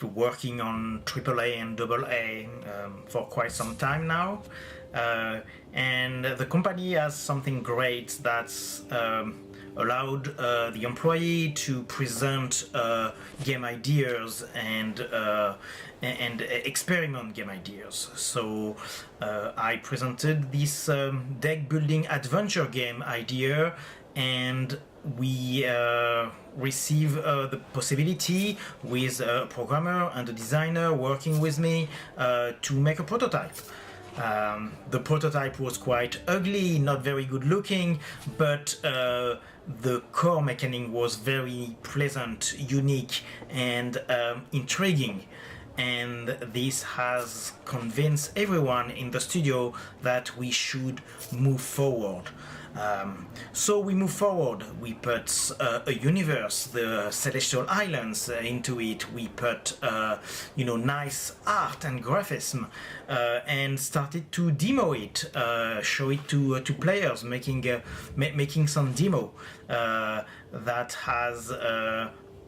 working on AAA and AA for quite some time now. And the company has something great that's allowed the employee to present game ideas and experiment game ideas. So I presented this deck building adventure game idea, and we receive the possibility with a programmer and a designer working with me to make a prototype. The prototype was quite ugly, not very good looking, but the core mechanic was very pleasant, unique, and intriguing. And this has convinced everyone in the studio that we should move forward. So we move forward. We put a universe, the Celestial Islands, into it. We put, nice art and graphism, and started to demo it, show it to players, making some demo that has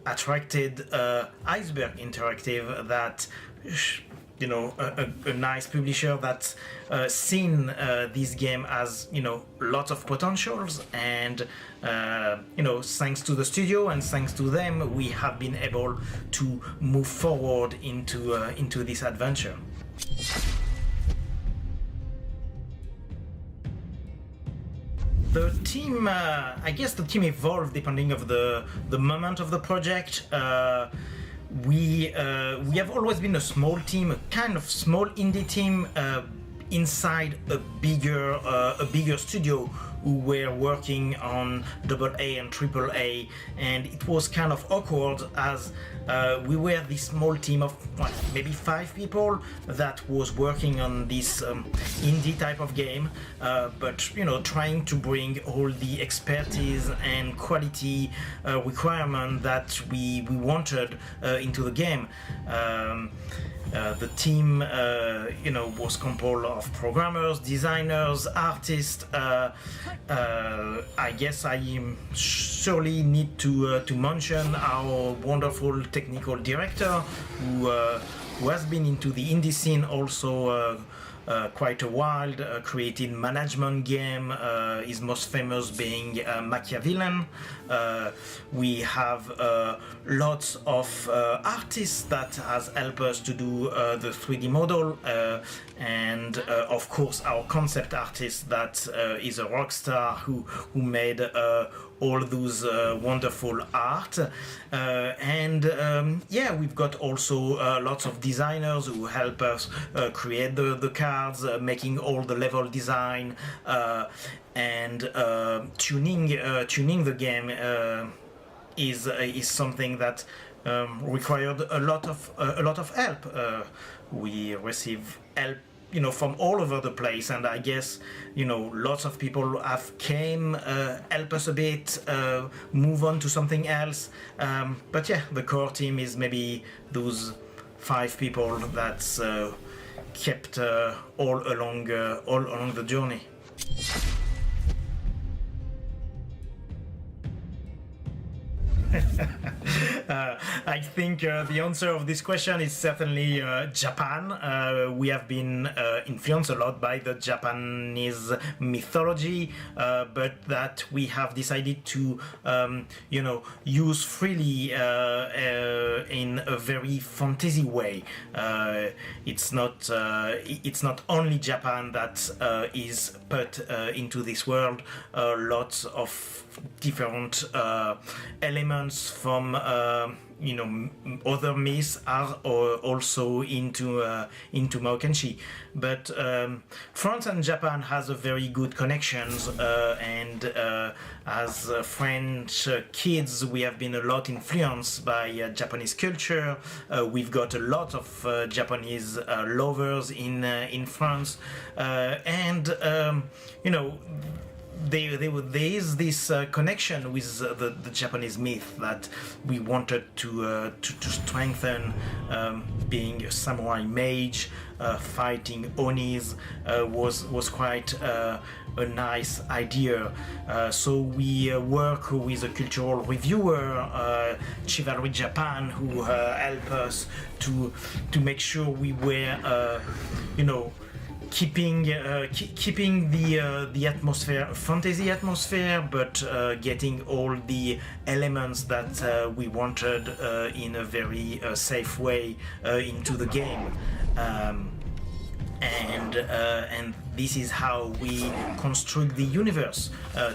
attracted Iceberg Interactive, that a nice publisher that's seen this game as lots of potentials, and thanks to the studio and thanks to them, we have been able to move forward into this adventure. The team, I guess the team evolved depending of the moment of the project. We have always been a small team, a kind of small indie team inside a bigger studio who were working on AA and AAA, and it was kind of awkward as we were this small team of maybe 5 people that was working on this indie type of game, but trying to bring all the expertise and quality requirement that we wanted into the game. The team, was composed of programmers, designers, artists. I guess I surely need to mention our wonderful technical director, who has been into the indie scene also quite a while, created management game, his most famous being Machiavellian. We have lots of artists that has helped us to do the 3D model, and of course our concept artist that is a rock star who made all those wonderful art, and we've got also lots of designers who help us create the cards, making all the level design, and tuning the game is something that required a lot of help. We receive help from all over the place, and I guess lots of people have came, help us a bit, move on to something else, but the core team is maybe those 5 people that's kept all along the journey. I think the answer of this question is certainly Japan. We have been influenced a lot by the Japanese mythology, but that we have decided to, use freely in a very fantasy way. It's not only Japan that is put into this world. Lots of different elements from other myths are also into Maokenshi, but France and Japan has a very good connections, and as French kids we have been a lot influenced by Japanese culture. We've got a lot of Japanese lovers in France, and there is this connection with the Japanese myth that we wanted to strengthen, being a samurai mage, fighting onis was quite a nice idea. So we work with a cultural reviewer, Chivalry Japan, who helped us to make sure we were, keeping the atmosphere, fantasy atmosphere, but getting all the elements that we wanted in a very safe way into the game. And this is how we construct the universe,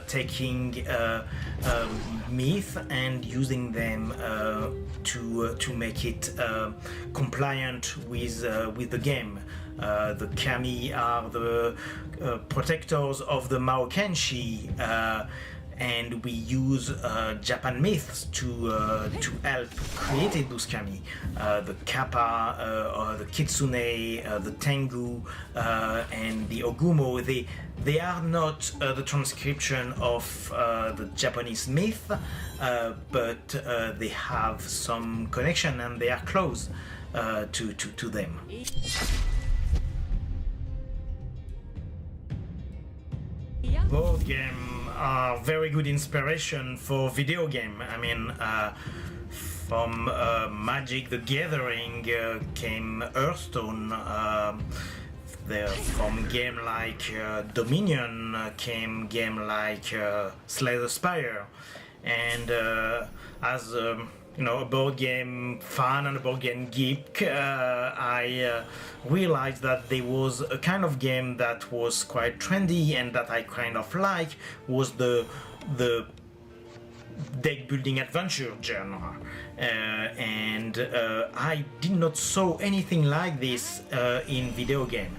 taking myth and using them to make it compliant with the game. The kami are the protectors of the Maokenshi, and we use Japan myths to help create those kami. The kappa, the kitsune, the tengu, and the ogumo. They are not the transcription of the Japanese myth, but they have some connection and they are close to them. Board game are very good inspiration for video game. I mean, from Magic the Gathering came Hearthstone. From game like Dominion came game like Slay the Spire. And as a board game fan and a board game geek, I realized that there was a kind of game that was quite trendy and that I kind of like, was the deck building adventure genre. And I did not saw anything like this in video game.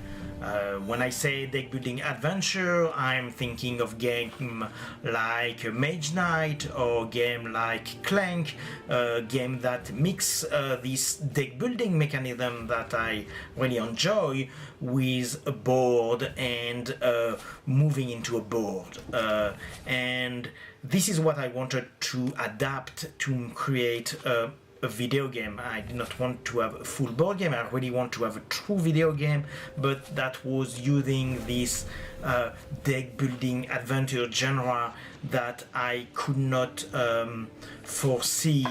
When I say deck building adventure, I'm thinking of game like Mage Knight or game like Clank, game that mix this deck building mechanism that I really enjoy with a board and moving into a board. And this is what I wanted to adapt to create a video game. I did not want to have a full board game, I really want to have a true video game, but that was using this deck building adventure genre that I could not foresee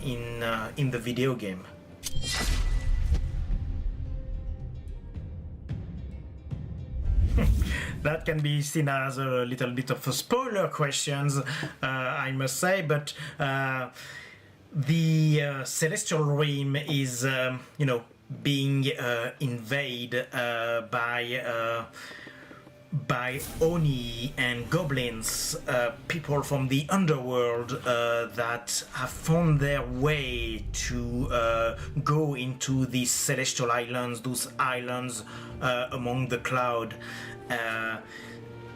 in the video game. That can be seen as a little bit of a spoiler questions, I must say, but the celestial realm is, being invaded by Oni and goblins, people from the underworld that have found their way to go into these celestial islands, those islands among the cloud.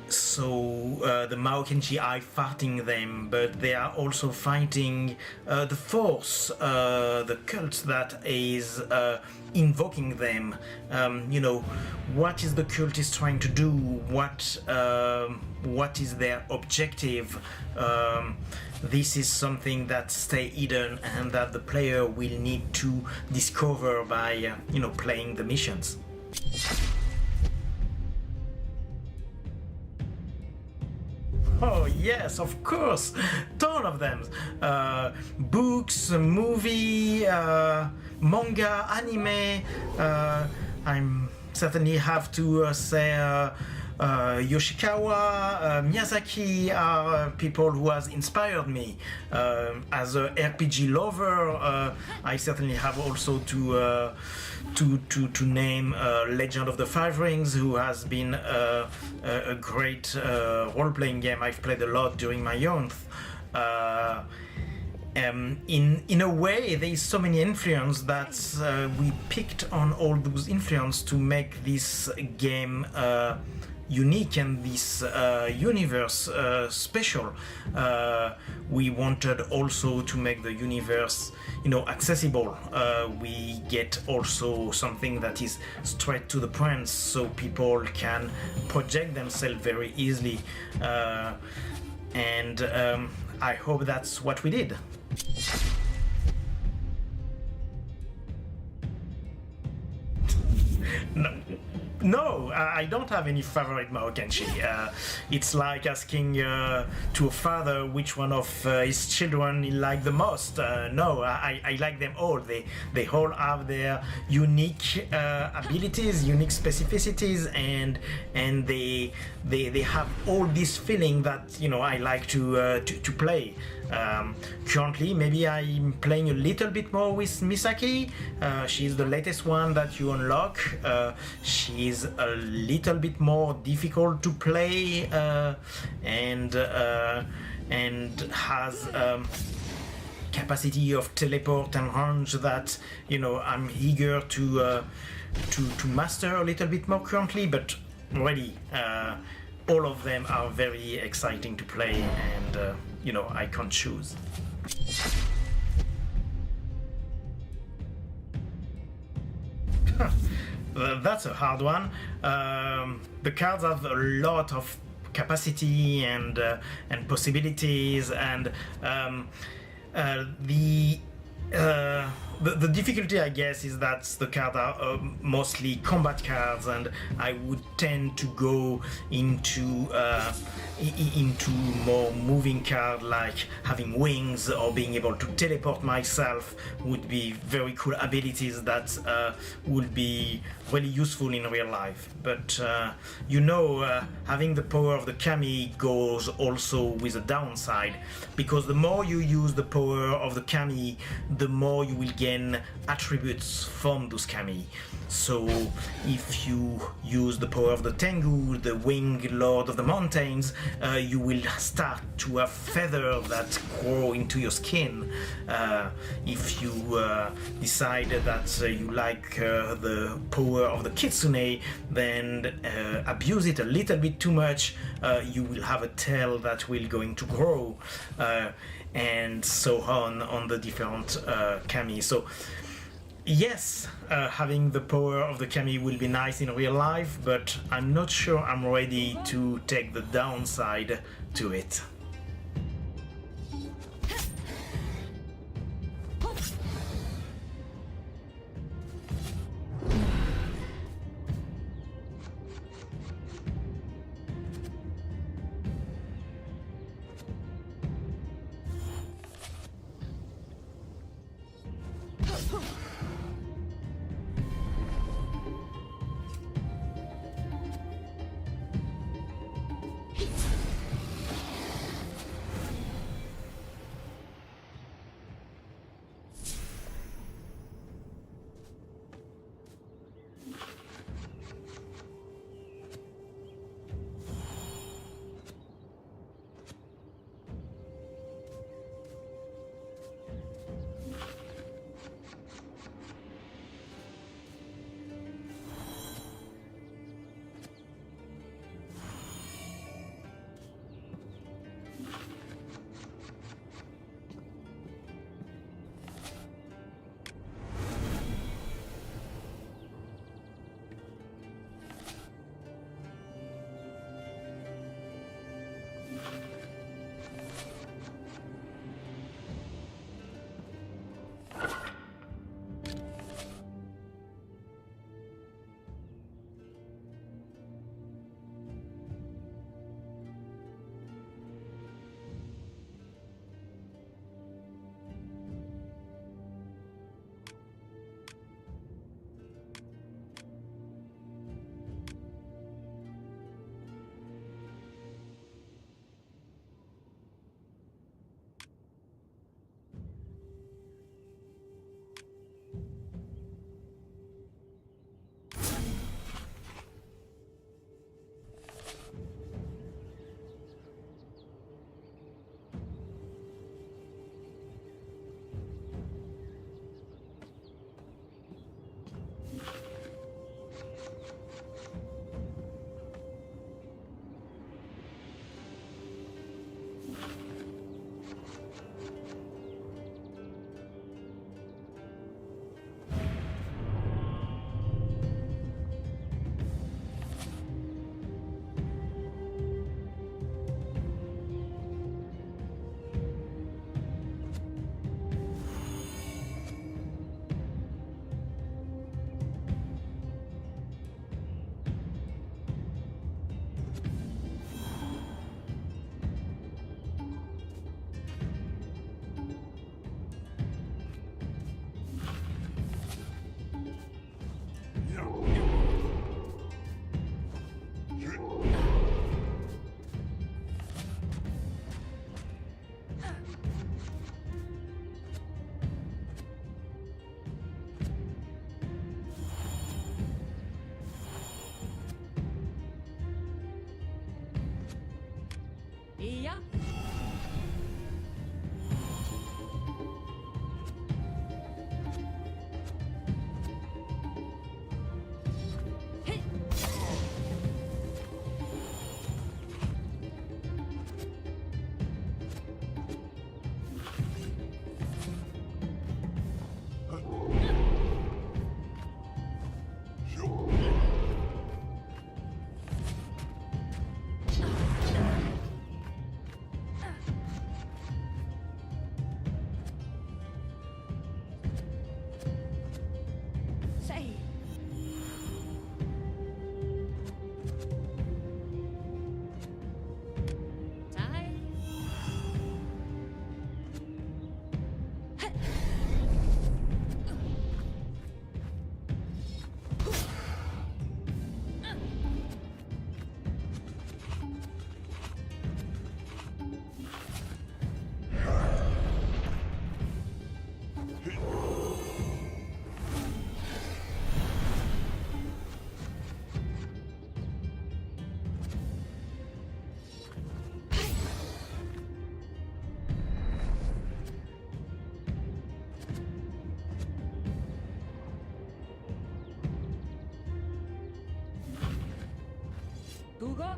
So the Maokenshi are fighting them, but they are also fighting the force, the cult that is invoking them. What is the cult is trying to do? What is their objective? This is something that stay hidden and that the player will need to discover by playing the missions. Oh yes, of course, ton of them. Books, movie, manga, anime. I'm certainly have to say Yoshikawa, Miyazaki are people who has inspired me. As a RPG lover, I certainly have also to name Legend of the Five Rings, who has been a great role-playing game I've played a lot during my youth. In a way, there is so many influence that we picked on all those influence to make this game unique and this universe special. We wanted also to make the universe, accessible. We get also something that is straight to the point, so people can project themselves very easily. And I hope that's what we did. No, I don't have any favorite Maokenshi. It's like asking to a father which one of his children he liked the most. No, I like them all. They all have their unique abilities, unique specificities, and they have all this feeling that I like to play. Currently, maybe I'm playing a little bit more with Misaki. She's the latest one that you unlock. She's a little bit more difficult to play and has capacity of teleport and range that I'm eager to master a little bit more currently. But really, all of them are very exciting to play, and I can't choose. That's a hard one. The cards have a lot of capacity and possibilities, and the difficulty, I guess, is that the cards are mostly combat cards, and I would tend to go into more moving card, like having wings or being able to teleport myself would be very cool abilities that would be really useful in real life. But having the power of the kami goes also with a downside, because the more you use the power of the kami, the more you will gain attributes from those kami. So if you use the power of the Tengu, the winged lord of the mountains, you will start to have feathers that grow into your skin. If you decide that you like the power of the Kitsune, then abuse it a little bit too much, you will have a tail that will going to grow, and so on the different kami. So yes, having the power of the kami will be nice in real life, but I'm not sure I'm ready to take the downside to it. Yeah. Google?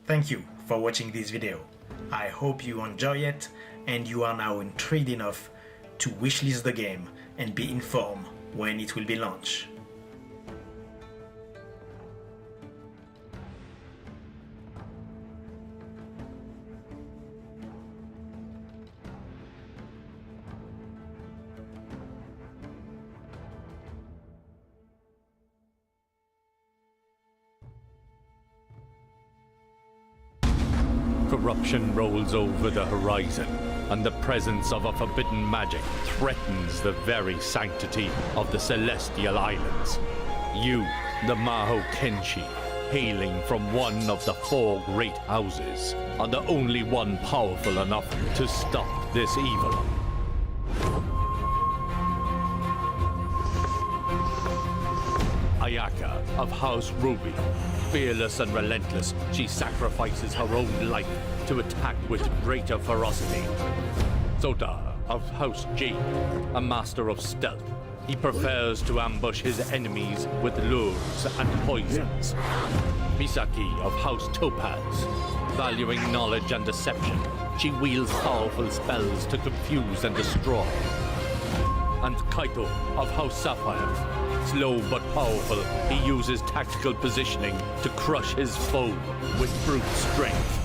Thank you for watching this video. I hope you enjoy it and you are now intrigued enough to wishlist the game and be informed when it will be launched. Corruption rolls over the horizon, and the presence of a forbidden magic threatens the very sanctity of the Celestial Islands. You, the Maho Kenshi, hailing from one of the 4 great houses, are the only one powerful enough to stop this evil. Ayaka of House Ruby. Fearless and relentless, she sacrifices her own life to attack with greater ferocity. Sota of House Jade, a master of stealth. He prefers to ambush his enemies with lures and poisons. Misaki of House Topaz, valuing knowledge and deception, she wields powerful spells to confuse and destroy. And Kaito of House Sapphire. Slow but powerful, he uses tactical positioning to crush his foe with brute strength.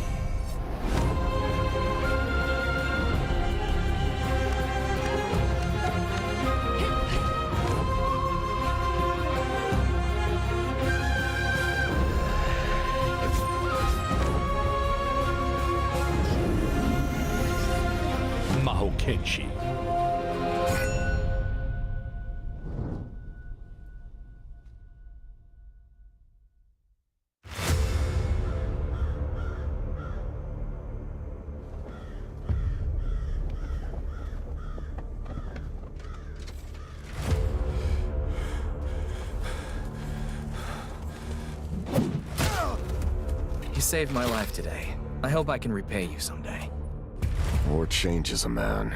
Maho Kenshi. You saved my life today. I hope I can repay you someday. War changes a man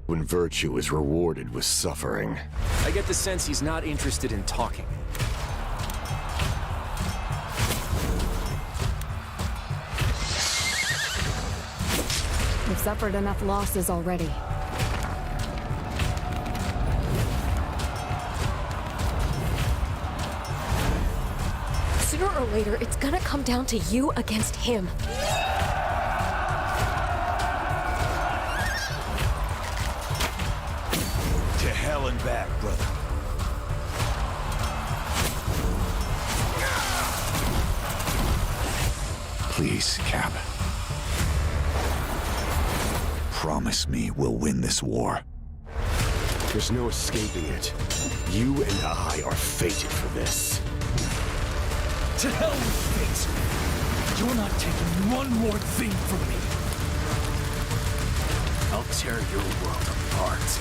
when virtue is rewarded with suffering. I get the sense he's not interested in talking. We've suffered enough losses already. Sooner or later, it's gonna come down to you against him. To hell and back, brother. Please, Cap. Promise me we'll win this war. There's no escaping it. You and I are fated for this. To hell with fate! You're not taking one more thing from me! I'll tear your world apart.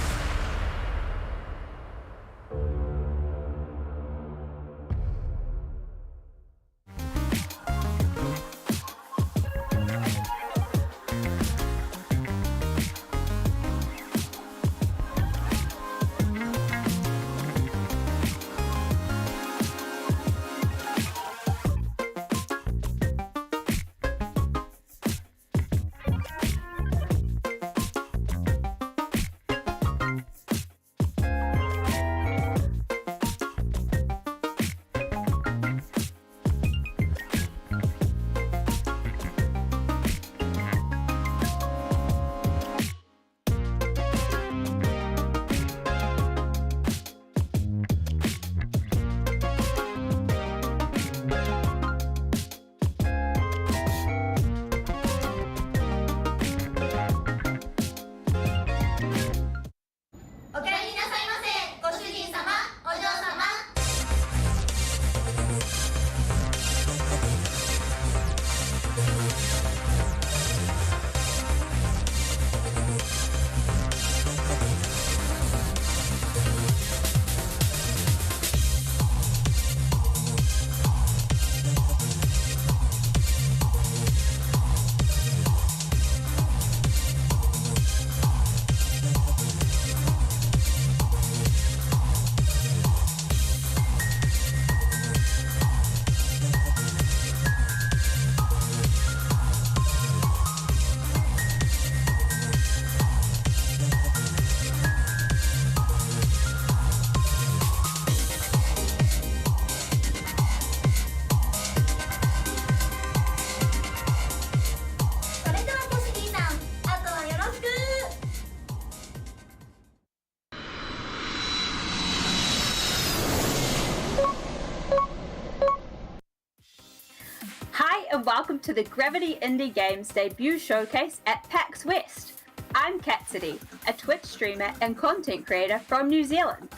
welcome to the Gravity Indie Games debut showcase at PAX West. I'm Catsidy, a Twitch streamer and content creator from New Zealand.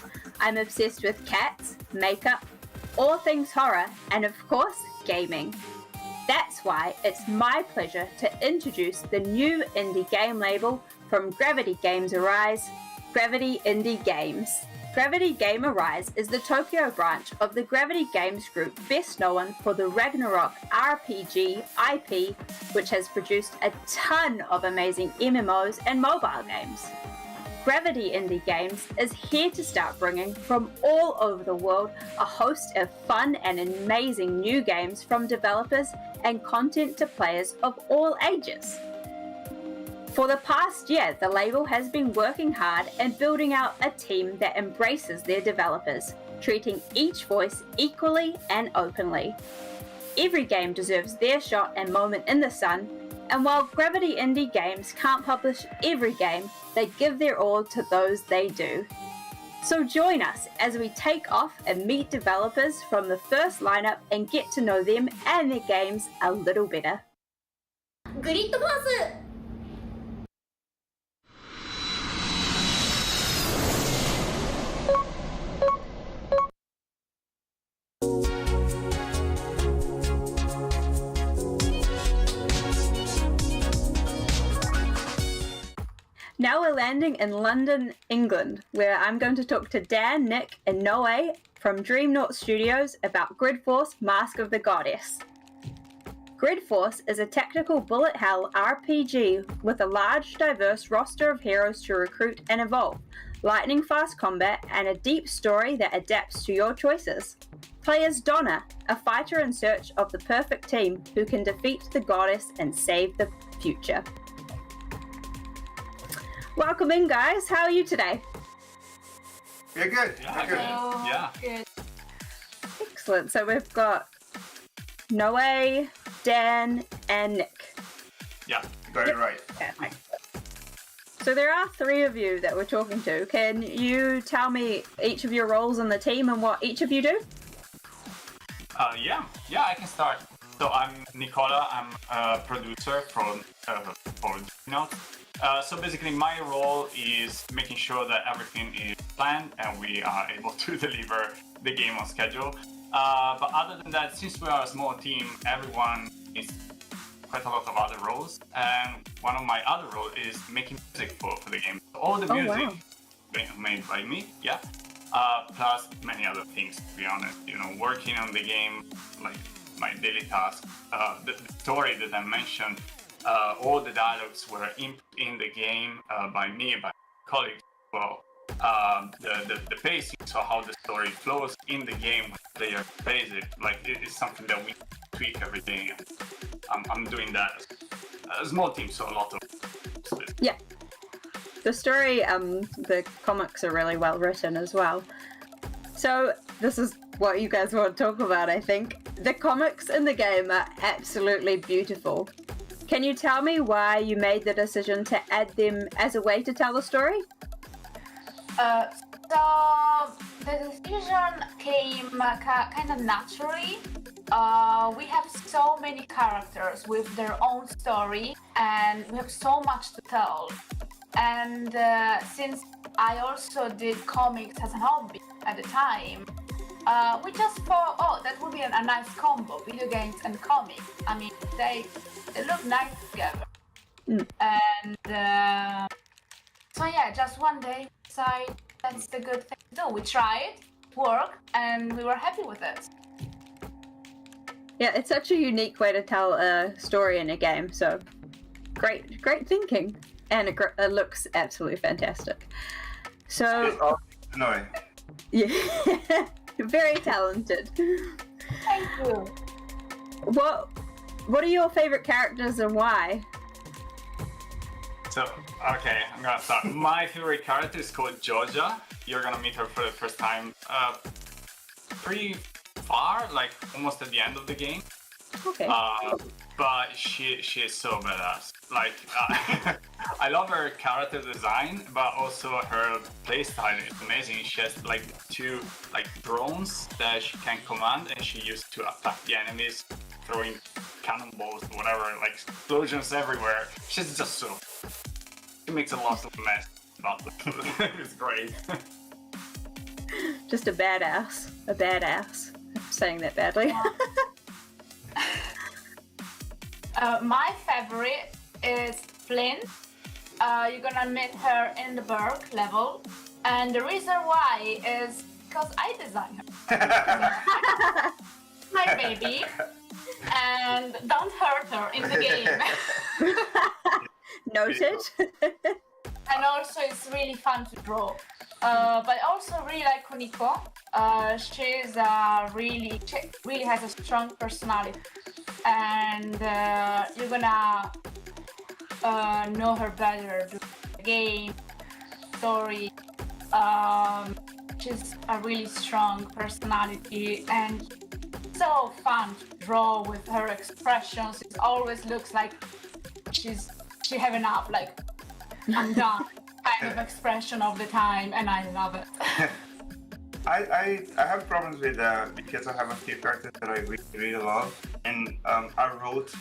I'm obsessed with cats, makeup, all things horror, and of course, gaming. That's why it's my pleasure to introduce the new indie game label from Gravity Games Arise, Gravity Indie Games. Gravity Game Arise is the Tokyo branch of the Gravity Games Group, best known for the Ragnarok RPG IP, which has produced a ton of amazing MMOs and mobile games. Gravity Indie Games is here to start bringing from all over the world a host of fun and amazing new games from developers and content to players of all ages. For the past year, the label has been working hard and building out a team that embraces their developers, treating each voice equally and openly. Every game deserves their shot and moment in the sun, and while Gravity Indie Games can't publish every game, they give their all to those they do. So join us as we take off and meet developers from the first lineup and get to know them and their games a little better. グリッドフォース Now we're landing in London, England, where I'm going to talk to Dan, Nick, and Noe from Dreamnaught Studios about Grid Force Mask of the Goddess. Grid Force is a tactical bullet hell RPG with a large, diverse roster of heroes to recruit and evolve, lightning-fast combat, and a deep story that adapts to your choices. Play as Donna, a fighter in search of the perfect team who can defeat the goddess and save the future. Welcome in, guys. How are you today? We're good. Yeah, We're good. Yeah. Good. Excellent. So we've got Noe, Dan, and Nick. Yeah, you got it right. Okay. So there are three of you that we're talking to. Can you tell me each of your roles on the team and what each of you do? Yeah, I can start. So I'm Nicola. I'm a producer for Dreamnaught. So basically my role is making sure that everything is planned and we are able to deliver the game on schedule. But other than that, since we are a small team, everyone is quite a lot of other roles. And one of my other roles is making music for the game. All the music made by me, yeah. Plus many other things, to be honest. You know, working on the game, like my daily task. The story that I mentioned, all the dialogues were in the game by me and by colleagues. Well, the pacing, so how the story flows in the game when players plays it, like it is something that we tweak every day. I'm doing that. A small team, so a lot of. Yeah. The story, the comics are really well written as well. So this is what you guys want to talk about, I think. The comics in the game are absolutely beautiful. Can you tell me why you made the decision to add them as a way to tell the story? So the decision came kind of naturally. We have so many characters with their own story and we have so much to tell. And since I also did comics as a hobby at the time, we just thought, oh, that would be a nice combo, video games and comics. I mean, they look nice together. And so yeah, just one day decided that's the good thing to do. We tried, worked, and we were happy with it. Yeah, it's such a unique way to tell a story in a game, so great thinking. And it looks absolutely fantastic. So, no. Yeah, very talented. Thank you. What are your favorite characters and why? So, okay, I'm gonna start. My favorite character is called Georgia. You're gonna meet her for the first time pretty far, like almost at the end of the game. Okay. But she is so badass. Like, I love her character design, but also her playstyle is amazing. She has like two drones that she can command, and she used to attack the enemies throwing cannonballs or whatever, like explosions everywhere. She's just so. She makes a lot of mess, but it's great. Just a badass. A badass. I'm saying that badly. My favorite is Flynn. You're gonna meet her in the Berg level, and the reason why is because I designed her. My baby, and don't hurt her in the game. Noted. And also, it's really fun to draw. But I also really like Kuniko. She really has a strong personality, and you're gonna know her better through the game, story. She's a really strong personality and so fun to draw with her expressions. It always looks like she have enough, like I'm done kind of expression of the time, and I love it. I have problems with because I have a few characters that I really love, and I wrote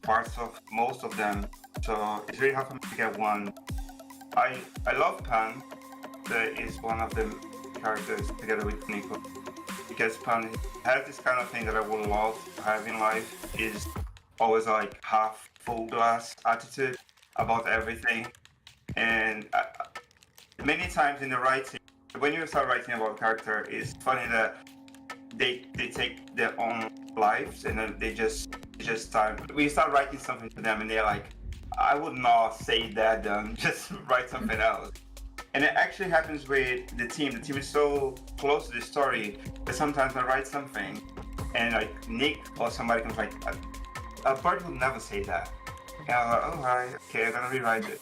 parts of most of them, so it's really hard for me to get one. I love Pan. That is one of the characters together with Nico, because Pan has this kind of thing that I would love to have in life. Is always like half full glass attitude about everything, and many times in the writing, when you start writing about a character, it's funny that they take their own lives and then they just start. We start writing something to them and they're like, I would not say that, just write something else. And it actually happens with the team. The team is so close to the story that sometimes I write something and like Nick or somebody comes like, a bird would never say that. And I'm like, oh, right, okay, I'm gonna rewrite it.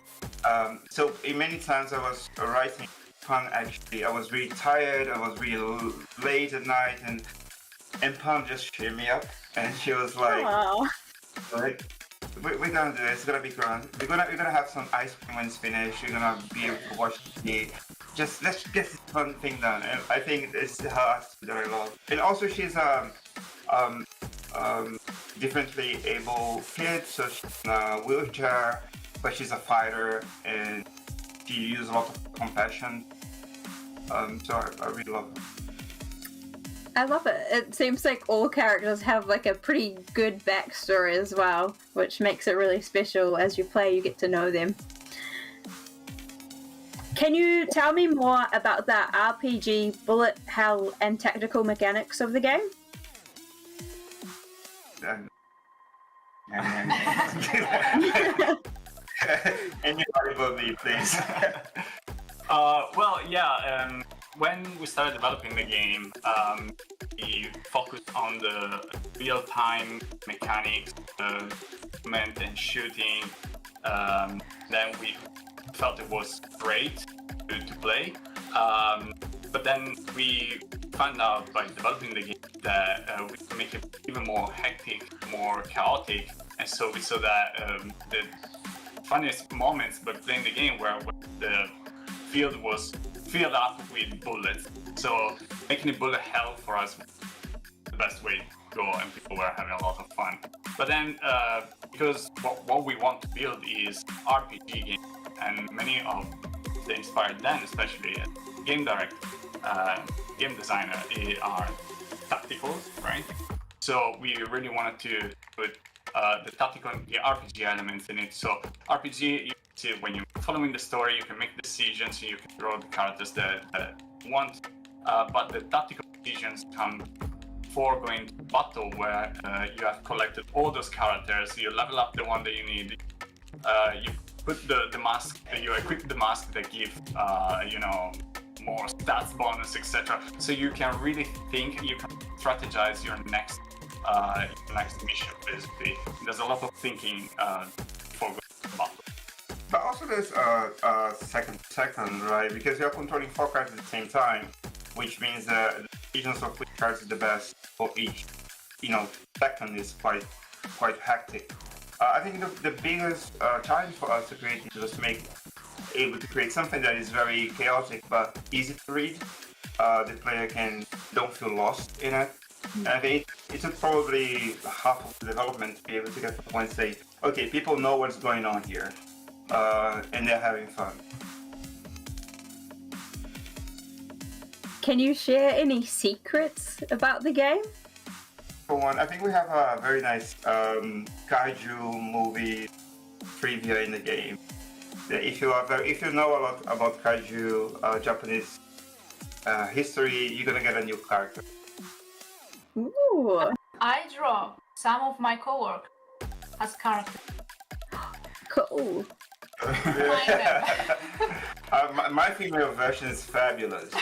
So in many times I was writing Pan, actually, I was really tired, I was really late at night, and Pan just cheered me up, and she was like, we're gonna do this, it's gonna be grand. We're gonna have some ice cream when it's finished, you're gonna be able to watch TV. Just let's get this fun thing done. And I think it's her attitude that I love. And also she's differently able kid, so she's in a wheelchair, but she's a fighter and she uses a lot of compassion. So I really love her. I love it. It seems like all characters have like a pretty good backstory as well, which makes it really special. As you play, you get to know them. Can you tell me more about the RPG, bullet hell, and tactical mechanics of the game? Anybody but me, please. Well, yeah. When we started developing the game, we focused on the real-time mechanics, movement and shooting. Then we felt it was great to play. But then we found out by developing the game that we can make it even more hectic, more chaotic. And so we saw that the funniest moments by playing the game were when the field was filled up with bullets. So making it bullet hell for us was the best way to go, and people were having a lot of fun. But then, because what we want to build is RPG games, and many of the inspired then, especially game director, game designer, are tactical, right? So we really wanted to put the tactical and the RPG elements in it. So RPG, you see, when you're following the story, you can make decisions, you can draw the characters that you want, but the tactical decisions come before going to battle, where you have collected all those characters, you level up the one that you need, you put the mask, you equip the mask that give, more stats bonus, etc. So you can really think, you can strategize your next mission, basically. There's a lot of thinking before going to battle. But also there's a second, right? Because you're controlling 4 cards at the same time, which means the decisions of which card is the best for each, second is quite hectic. I think the biggest challenge for us to create is just able to create something that is very chaotic but easy to read. The player don't feel lost in it. And I think it took probably half of the development to be able to get to the point and say, okay, people know what's going on here, and they're having fun. Can you share any secrets about the game? For one, I think we have a very nice kaiju movie trivia in the game. If you know a lot about kaiju Japanese history, you're gonna get a new character. Ooh. I draw some of my coworkers as characters. Cool. My female version is fabulous.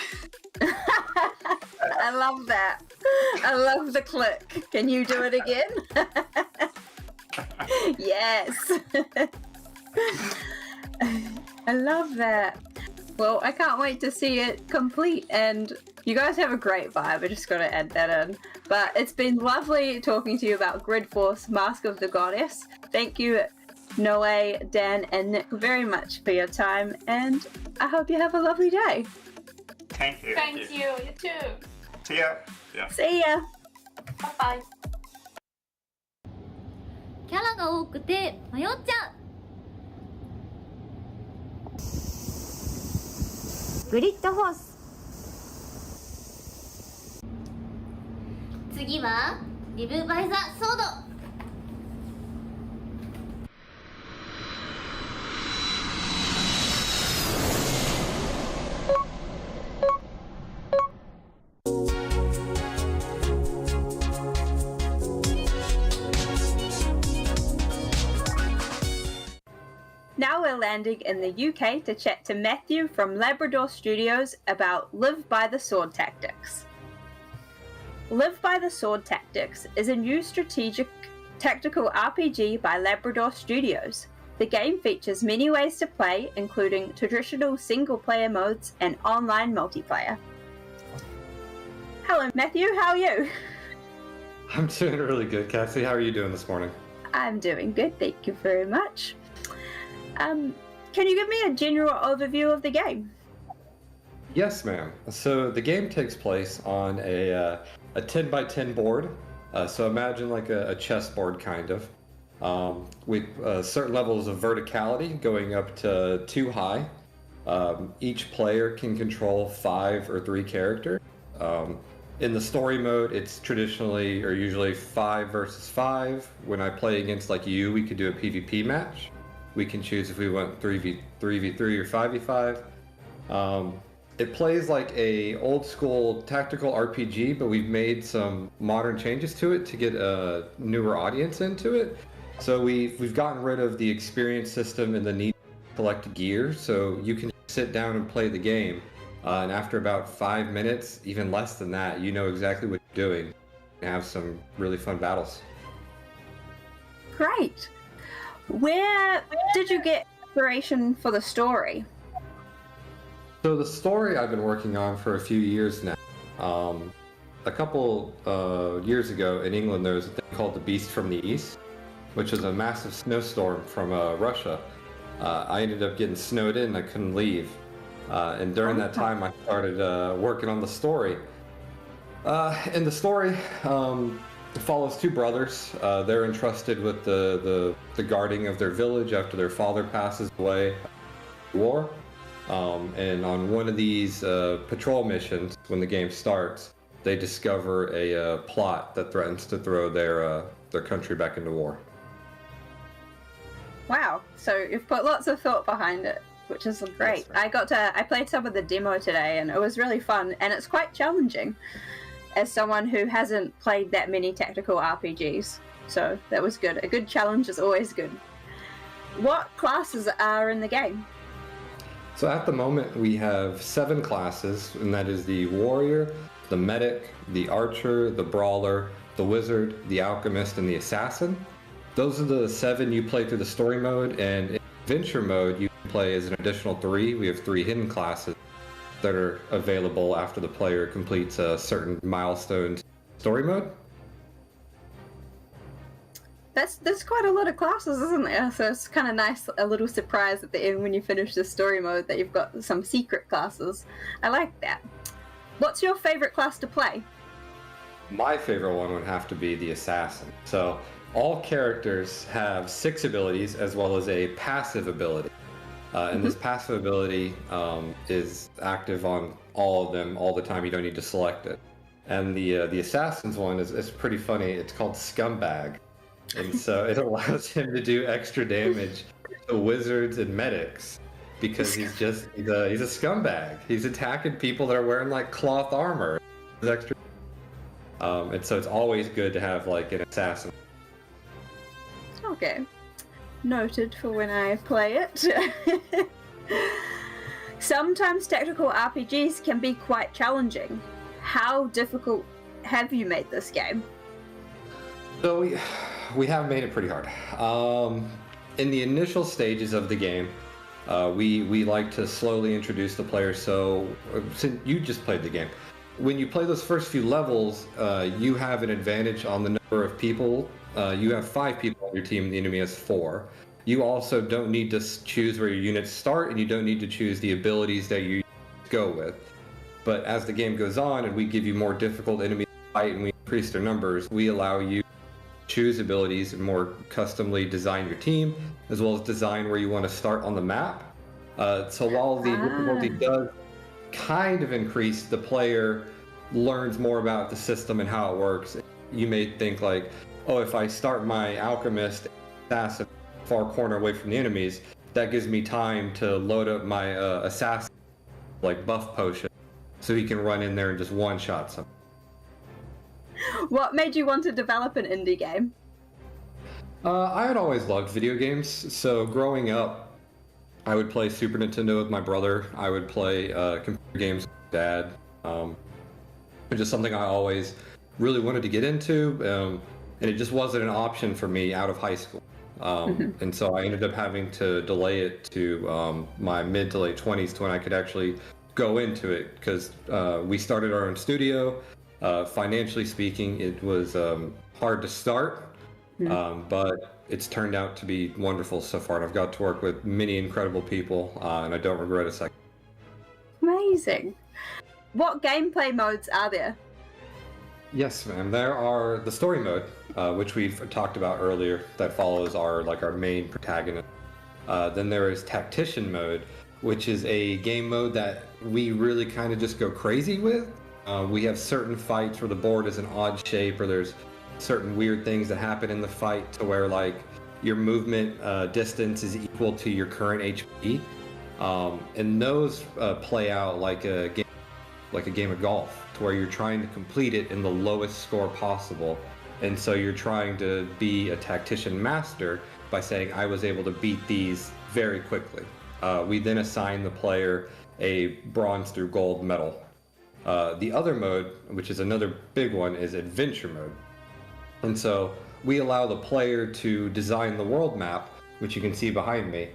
I love that. I love the click. Can you do it again? Yes. I love that. Well, I can't wait to see it complete, and you guys have a great vibe. I just got to add that in. But it's been lovely talking to you about Grid Force Mask of the Goddess. Thank you, Noe, Dan, and Nick very much for your time, and I hope you have a lovely day. Thank you. Thank you. You too. See ya. Yeah. See ya. Bye bye. キャラが多くて迷っちゃう。グリッドホース。次はリブバイザソード。Now we're landing in the UK to chat to Matthew from Labrador Studios about Live by the Sword Tactics. Live by the Sword Tactics is a new strategic tactical RPG by Labrador Studios. The game features many ways to play, including traditional single-player modes and online multiplayer. Hello Matthew, how are you? I'm doing really good, Cassie. How are you doing this morning? I'm doing good, thank you very much. Can you give me a general overview of the game? Yes, ma'am. So the game takes place on a 10 by 10 board. So imagine like a chessboard kind of, with certain levels of verticality going up to 2 high. Each player can control 5 or 3 characters. In the story mode, it's traditionally or usually 5 versus 5. When I play against like you, we could do a PvP match. We can choose if we want 3v3 or 5v5. It plays like a old school tactical RPG, but we've made some modern changes to it to get a newer audience into it. So we've gotten rid of the experience system and the need to collect gear, so you can sit down and play the game. And after about 5 minutes, even less than that, you know exactly what you're doing and have some really fun battles. Great. Where did you get inspiration for the story? So the story I've been working on for a few years now. A couple years ago in England, there was a thing called the Beast from the East, which is a massive snowstorm from Russia. I ended up getting snowed in, I couldn't leave. And during that time, I started working on the story. And the story follows 2 brothers. They're entrusted with the guarding of their village after their father passes away in war. And on one of these patrol missions, when the game starts, they discover a plot that threatens to throw their country back into war. Wow, so you've put lots of thought behind it, which is great. Yes, I played some of the demo today and it was really fun, and it's quite challenging as someone who hasn't played that many tactical RPGs. So that was good. A good challenge is always good. What classes are in the game? So at the moment we have 7 classes, and that is the warrior, the medic, the archer, the brawler, the wizard, the alchemist, and the assassin. Those are the 7 you play through the story mode, and in adventure mode you can play as an additional 3. We have 3 hidden classes that are available after the player completes a certain milestone story mode. There's quite a lot of classes, isn't there? So it's kind of nice, a little surprise at the end when you finish the story mode that you've got some secret classes. I like that. What's your favorite class to play? my favorite one would have to be the assassin. So all characters have 6 abilities as well as a passive ability. And this passive ability is active on all of them all the time. You don't need to select it. And the assassin's one is pretty funny. It's called Scumbag. And so it allows him to do extra damage to wizards and medics because he's a scumbag. He's attacking people that are wearing like cloth armor. It's extra. And so it's always good to have like an assassin. Okay. Noted for when I play it. Sometimes tactical RPGs can be quite challenging. How difficult have you made this game? So we have made it pretty hard. In the initial stages of the game, we like to slowly introduce the player. So since you just played the game, when you play those first few levels, you have an advantage on the number of people. You have 5 people on your team, the enemy has 4. You also don't need to choose where your units start, and you don't need to choose the abilities that you go with. But as the game goes on and we give you more difficult enemies to fight and we increase their numbers, we allow you to choose abilities and more customly design your team, as well as design where you want to start on the map. So while the difficulty does kind of increase, the player learns more about the system and how it works. You may think like, oh, if I start my alchemist assassin far corner away from the enemies, that gives me time to load up my assassin like buff potion so he can run in there and just one-shot something. What made you want to develop an indie game? I had always loved video games. So growing up, I would play Super Nintendo with my brother. I would play computer games with my dad. It's just something I always really wanted to get into, and it just wasn't an option for me out of high school. And so I ended up having to delay it to my mid to late 20s to when I could actually go into it, because we started our own studio. Financially speaking, it was hard to start, but it's turned out to be wonderful so far, and I've got to work with many incredible people, and I don't regret a second. Amazing. What gameplay modes are there? Yes, ma'am. There are the story mode, which we've talked about earlier, that follows our main protagonist. Then there is tactician mode, which is a game mode that we really kind of just go crazy with. We have certain fights where the board is an odd shape, or there's certain weird things that happen in the fight to where your movement distance is equal to your current HP. And those play out like a game of golf, to where you're trying to complete it in the lowest score possible. And so you're trying to be a tactician master by saying, I was able to beat these very quickly. We then assign the player a bronze through gold medal. The other mode, which is another big one, is adventure mode. And so we allow the player to design the world map, which you can see behind me,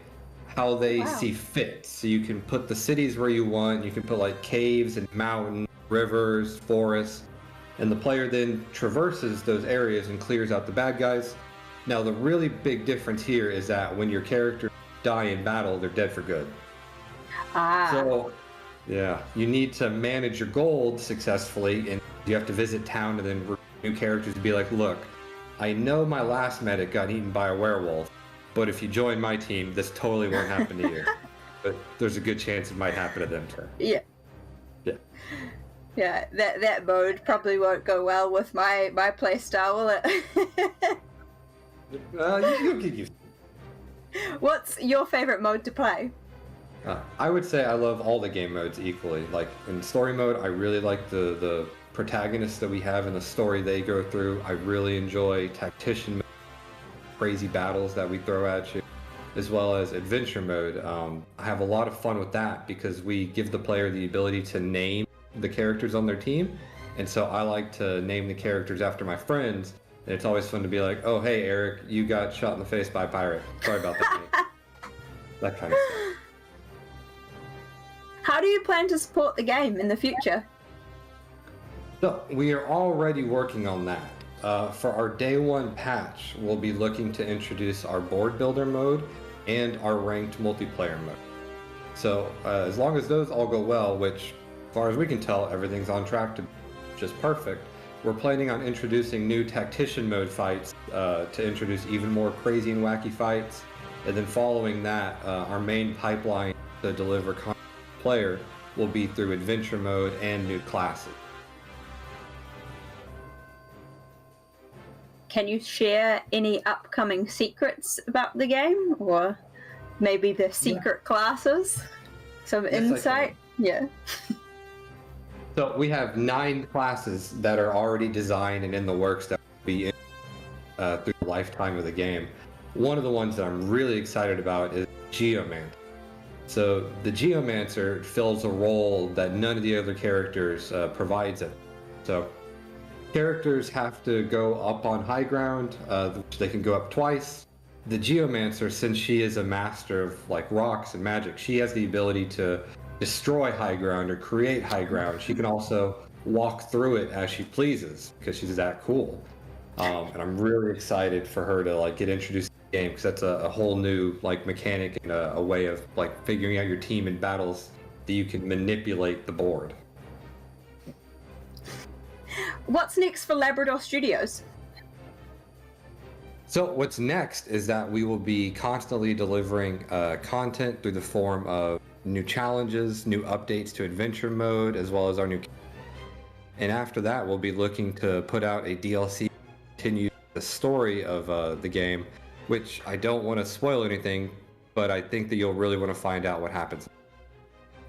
how they see fit. So you can put the cities where you want, you can put caves and mountains, rivers, forests, and the player then traverses those areas and clears out the bad guys. Now the really big difference here is that when your characters die in battle, they're dead for good. So yeah, you need to manage your gold successfully, and you have to visit town and then recruit new characters to be like, look, I know my last medic got eaten by a werewolf, but if you join my team, this totally won't happen to you. But there's a good chance it might happen to them too. Yeah. Yeah, that mode probably won't go well with my playstyle, will it? You'll get used to it. What's your favorite mode to play? I would say I love all the game modes equally. In story mode, I really like the protagonists that we have in the story they go through. I really enjoy tactician mode, crazy battles that we throw at you, as well as adventure mode. I have a lot of fun with that because we give the player the ability to name the characters on their team. And so I like to name the characters after my friends. And it's always fun to be like, oh, hey, Eric, you got shot in the face by a pirate. Sorry about that. That kind of stuff. How do you plan to support the game in the future? So we are already working on that. For our day one patch, we'll be looking to introduce our board builder mode and our ranked multiplayer mode. So as long as those all go well, which as far as we can tell, everything's on track to just perfect, we're planning on introducing new tactician mode fights to introduce even more crazy and wacky fights. And then following that, our main pipeline to deliver content to the player will be through adventure mode and new classes. Can you share any upcoming secrets about the game, or maybe the secret classes? Some insight? Yeah. So we have 9 classes that are already designed and in the works that will be in, through the lifetime of the game. One of the ones that I'm really excited about is Geomancer. So the Geomancer fills a role that none of the other characters provides it. So characters have to go up on high ground, which they can go up twice. The Geomancer, since she is a master of like rocks and magic, she has the ability to destroy high ground or create high ground. She can also walk through it as she pleases because she's that cool. And I'm really excited for her to like get introduced to the game because that's a whole new like mechanic and a way of like figuring out your team in battles that you can manipulate the board. What's next for Labrador Studios? So what's next is that we will be constantly delivering content through the form of new challenges, new updates to adventure mode, as well as our new. And after that, we'll be looking to put out a DLC to continue the story of the game, which I don't want to spoil anything, but I think that you'll really want to find out what happens.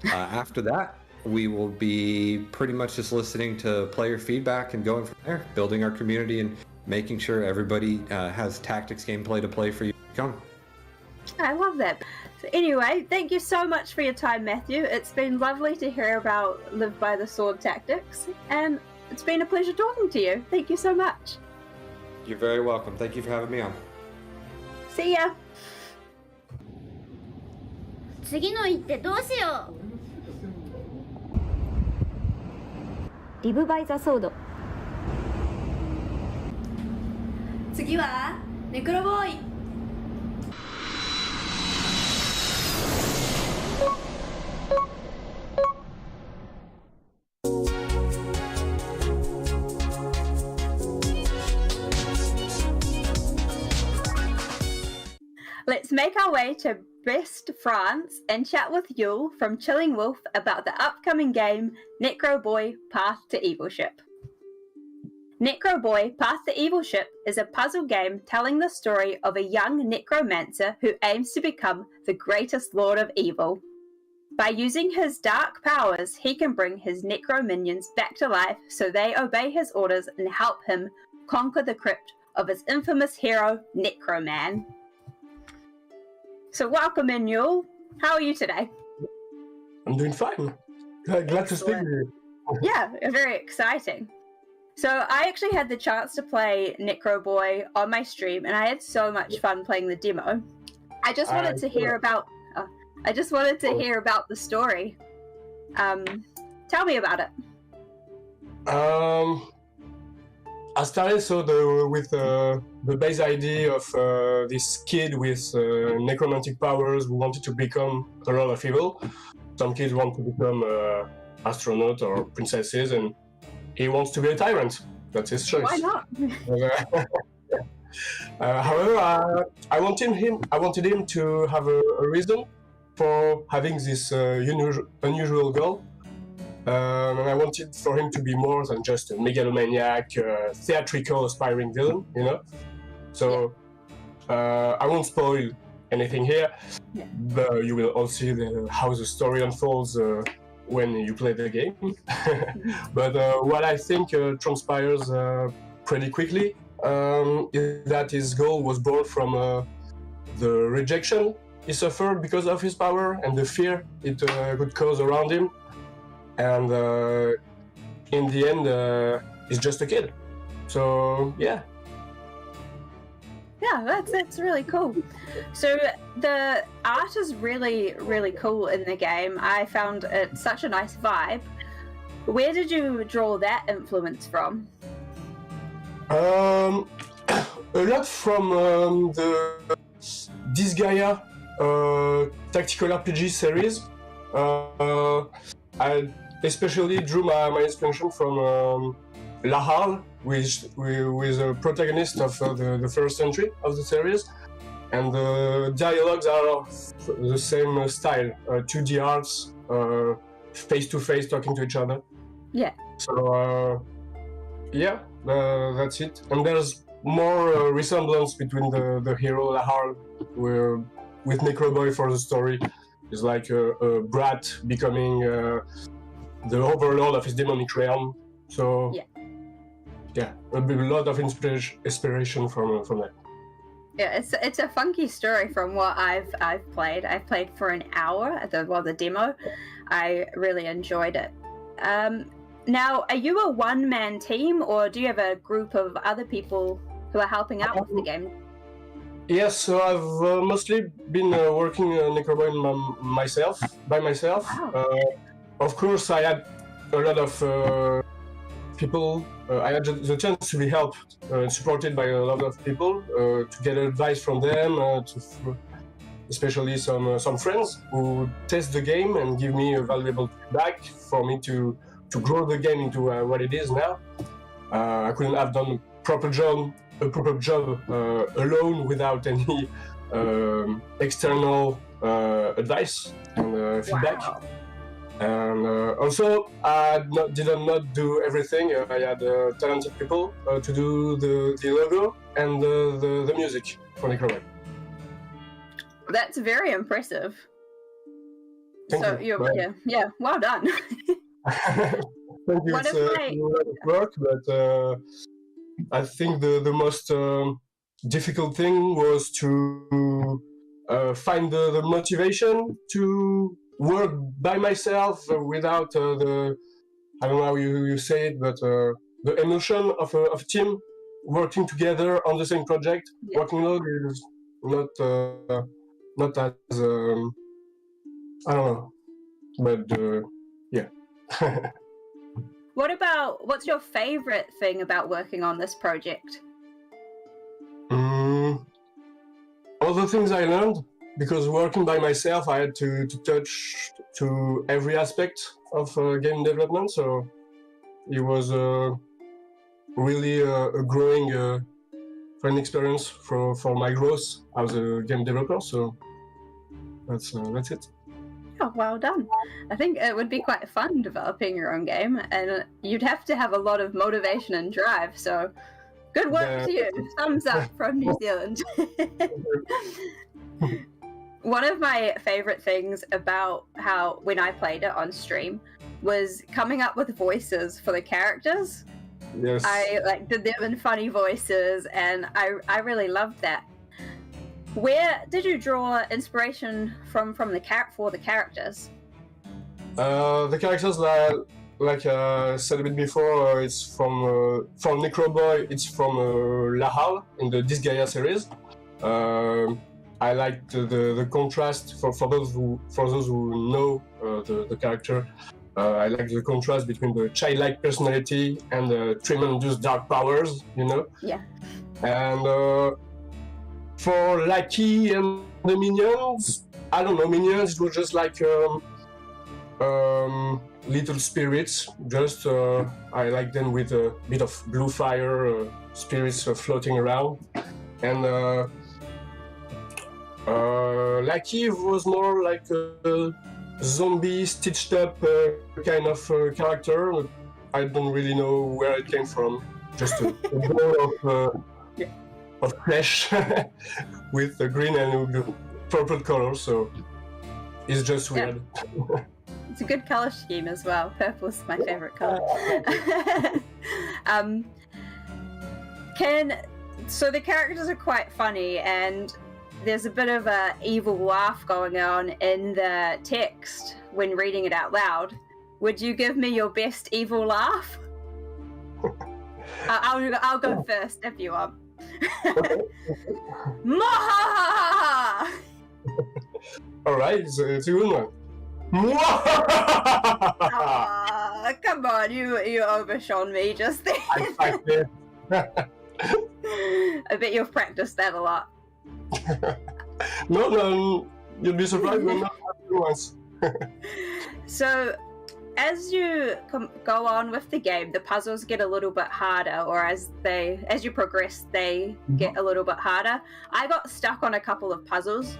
After that, we will be pretty much just listening to player feedback and going from there, building our community and making sure everybody has tactics gameplay to play for you to come. I love that. So anyway, thank you so much for your time, Matthew. It's been lovely to hear about Live by the Sword tactics, and it's been a pleasure talking to you. Thank you so much. You're very welcome. Thank you for having me on. See ya. 次の一手どうしよう。リブバイザソード。次はネクロボーイ。Let's make our way to Brest, France, and chat with Yule from Chilling Wolf about the upcoming game Necro Boy: Path to Evil Ship. Necro Boy: Path to Evil Ship is a puzzle game telling the story of a young necromancer who aims to become the greatest lord of evil. By using his dark powers, he can bring his necro minions back to life so they obey his orders and help him conquer the crypt of his infamous hero, Necroman. So welcome in, Yule. How are you today? I'm doing fine. Glad to speak with you. Yeah, very exciting. So I actually had the chance to play Necro Boy on my stream, and I had so much fun playing the demo. I just wanted to hear about. I just wanted to hear about the story. Tell me about it. I started with the base idea of this kid with necromantic powers who wanted to become a lord of evil. Some kids want to become astronaut or princesses, and he wants to be a tyrant. That's his choice. Why not? However, I wanted him to have a reason for having this unusual goal. And I wanted for him to be more than just a megalomaniac, theatrical, aspiring villain, you know? So, I won't spoil anything here, but you will all see how the story unfolds when you play the game. But what I think transpires pretty quickly is that his goal was born from the rejection he suffered because of his power and the fear it could cause around him. And in the end, he's just a kid. So, yeah. Yeah, that's really cool. So the art is really, really cool in the game. I found it such a nice vibe. Where did you draw that influence from? A lot from the Disgaea tactical RPG series. I especially drew my inspiration from Lahal, which is a protagonist of the first entry of the series, and the dialogues are of the same style, 2D arts, face to face talking to each other. Yeah. So yeah, that's it. And there's more resemblance between the hero Lahal with Necroboy for the story. Is like a brat becoming the overlord of his demonic realm. So yeah, a lot of inspiration from that. Yeah, it's a funky story from what I've played. I've played for an hour the demo. I really enjoyed it. Now, are you a one-man team, or do you have a group of other people who are helping out with the game? Yes, so I've mostly been working Necroboy by myself. Wow. Of course, I had a lot of people. I had the chance to be helped and supported by a lot of people, to get advice from them, especially some friends who test the game and give me a valuable feedback for me to grow the game into what it is now. I couldn't have done a proper job alone without any external advice and feedback. Wow. And also, I did not do everything. I had talented people to do the logo and the music for Necroboy. That's very impressive. Thank you. Yeah, well done. Thank you. It's a lot of work, but I think the most difficult thing was to find the motivation to work by myself without I don't know how you say it, but the emotion of a team working together on the same project. Yeah. Working alone is not as I don't know, but yeah. What's your favorite thing about working on this project? All the things I learned, because working by myself, I had to touch to every aspect of game development. So it was really a growing fun experience for my growth as a game developer. So that's it. Oh, well done. I think it would be quite fun developing your own game, and you'd have to have a lot of motivation and drive, so good work to you. Thumbs up from New Zealand. One of my favorite things about how when I played it on stream was coming up with voices for the characters. Yes. I did them in funny voices, and I really loved that. Where did you draw inspiration from for the characters? The characters, like I said a bit before, it's from Necroboy. It's from Lahal in the Disgaea series. I liked the contrast for those who know the character. I like the contrast between the childlike personality and the tremendous dark powers. Yeah. And for Lucky and the minions, I don't know, minions, it was just like little spirits. Just I like them with a bit of blue fire, spirits floating around. And Lucky was more like a zombie stitched up kind of character. I don't really know where it came from. Just a ball of flesh with the green and the purple color, so it's just weird. Yeah. It's a good color scheme as well. Purple's my favorite color. So the characters are quite funny, and there's a bit of a evil laugh going on in the text when reading it out loud. Would you give me your best evil laugh? I'll go first if you want. Mwahaha! Alright, it's a good one. Come on, you overshone me just then. I bet you've practiced that a lot. No, you'll be surprised when not once. So, as you go on with the game, the puzzles get a little bit harder, or as you progress, they get a little bit harder. I got stuck on a couple of puzzles.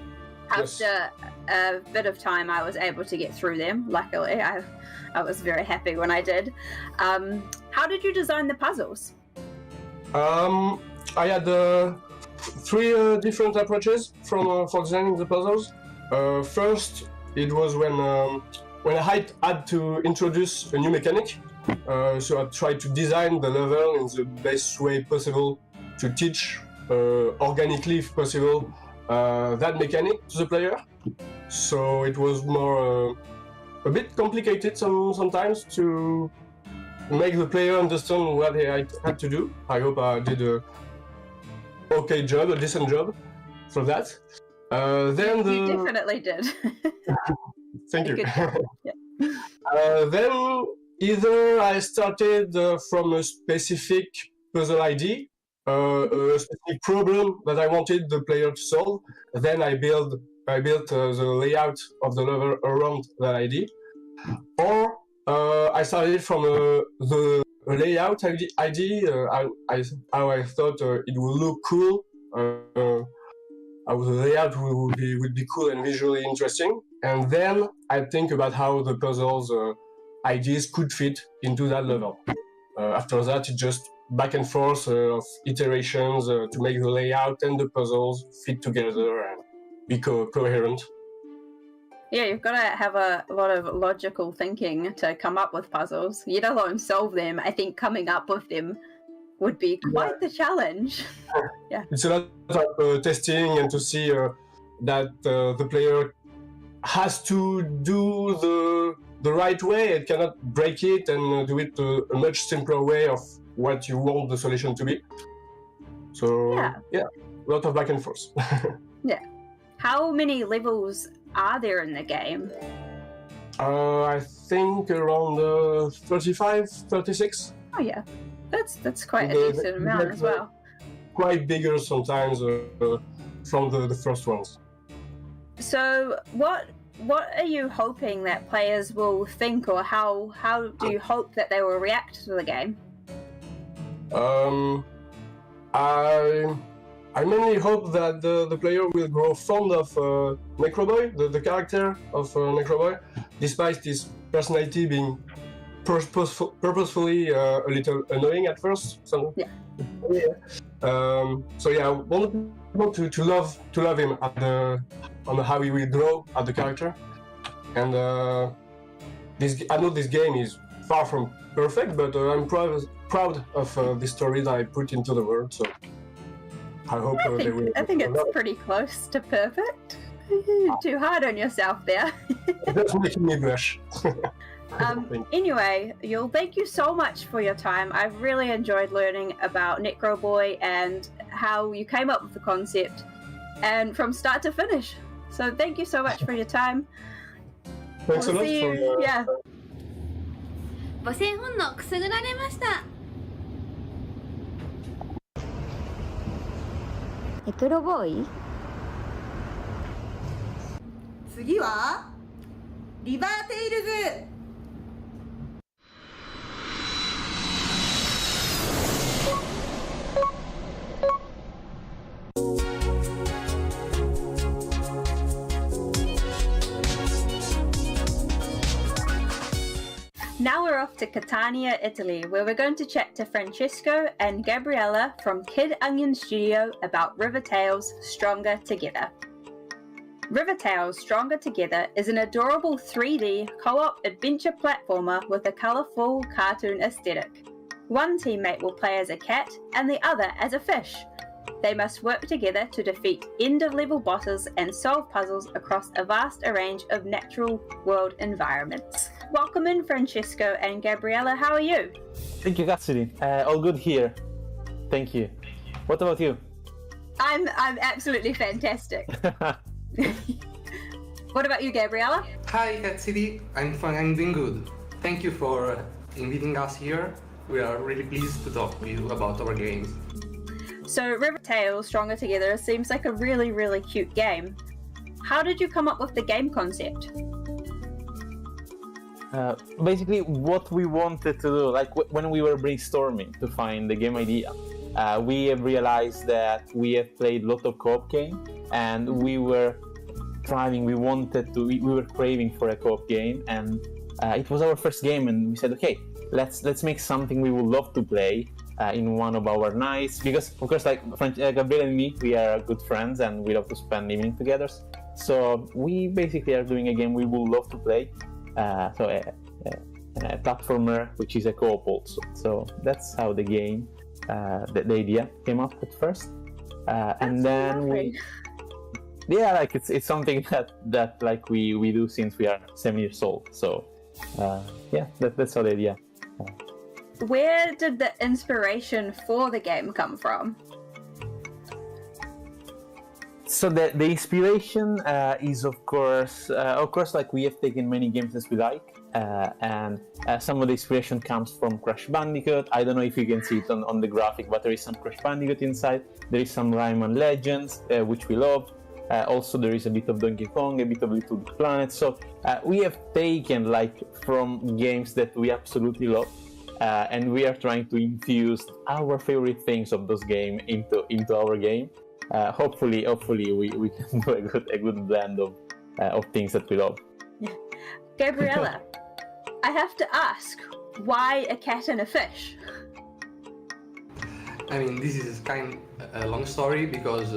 After a bit of time, I was able to get through them. Luckily, I was very happy when I did. How did you design the puzzles? I had 3 different approaches for designing the puzzles. First, it was when I had to introduce a new mechanic. So I tried to design the level in the best way possible to teach organically, if possible, that mechanic to the player. So it was more a bit complicated sometimes to make the player understand what he had to do. I hope I did a decent job for that. Then you definitely did. Thank you. Yeah. Then either I started from a specific puzzle ID, a specific problem that I wanted the player to solve. Then I built the layout of the level around that ID, or I started from the layout ID. How I thought it would look cool. How the layout would be cool and visually interesting, and then I think about how the puzzles ideas could fit into that level. After that, it's just back and forth of iterations to make the layout and the puzzles fit together and be coherent. Yeah, you've got to have a lot of logical thinking to come up with puzzles. You let alone solve them. I think coming up with them would be quite the challenge. Yeah, it's a lot of testing and to see that the player has to do the right way. It cannot break it and do it a much simpler way of what you want the solution to be. So yeah, a lot of back and forth. Yeah. How many levels are there in the game? I think around 35, 36. Oh yeah, that's quite a decent amount as well. Quite bigger sometimes from the first ones. So what are you hoping that players will think, or how do you hope that they will react to the game? I mainly hope that the player will grow fond of Necroboy, the character of Necroboy, despite his personality being purposefully a little annoying at first. So yeah. So yeah, I want people to love him on how he will grow as the character. And I know this game is far from perfect, but I'm proud of the story that I put into the world. So I hope they will. I think it's pretty close to perfect. Too hard on yourself there. That's making me blush. Anyway, Yul, thank you so much for your time. I've really enjoyed learning about Necroboy and how you came up with the concept and from start to finish. So thank you so much for your time. Thanks a lot. Yeah. 母性本能くすぐられました。ネクロボーイ？次はリバーテイルズ。Now we're off to Catania, Italy, where we're going to chat to Francesco and Gabriella from Kid Onion Studio about River Tales Stronger Together. River Tales Stronger Together is an adorable 3D co-op adventure platformer with a colourful cartoon aesthetic. One teammate will play as a cat and the other as a fish. They must work together to defeat end-of-level bosses and solve puzzles across a vast range of natural world environments. Welcome in, Francesco and Gabriella. How are you? Thank you, Cassidy. All good here. Thank you. What about you? I'm absolutely fantastic. What about you, Gabriella? Hi, Cassidy. I'm fine. I'm doing good. Thank you for inviting us here. We are really pleased to talk to you about our games. So, River Tales Stronger Together seems like a really, really cute game. How did you come up with the game concept? Basically, what we wanted to do, like when we were brainstorming to find the game idea, we have realized that we have played a lot of co-op game, and we were we were craving for a co-op game, and it was our first game, and we said, okay, let's make something we would love to play in one of our nights, because of course, like Gabriel and me, we are good friends and we love to spend evening together. So we basically are doing a game we would love to play. So a platformer which is a co-op also. So that's how the game, the idea came up at first, and then like it's something that like we do since we are 7 years old. So that's how the idea. Where did the inspiration for the game come from? So the inspiration is of course like we have taken many games that we like, and some of the inspiration comes from Crash Bandicoot. I don't know if you can see it on the graphic, but there is some Crash Bandicoot inside. There is some Rayman Legends, which we love. Also there is a bit of Donkey Kong, a bit of Little Big Planet. So we have taken like from games that we absolutely love, and we are trying to infuse our favorite things of those games into our game. Hopefully we can do a good blend of things that we love. Gabriella, I have to ask, why a cat and a fish? I mean, this is kind of a long story, because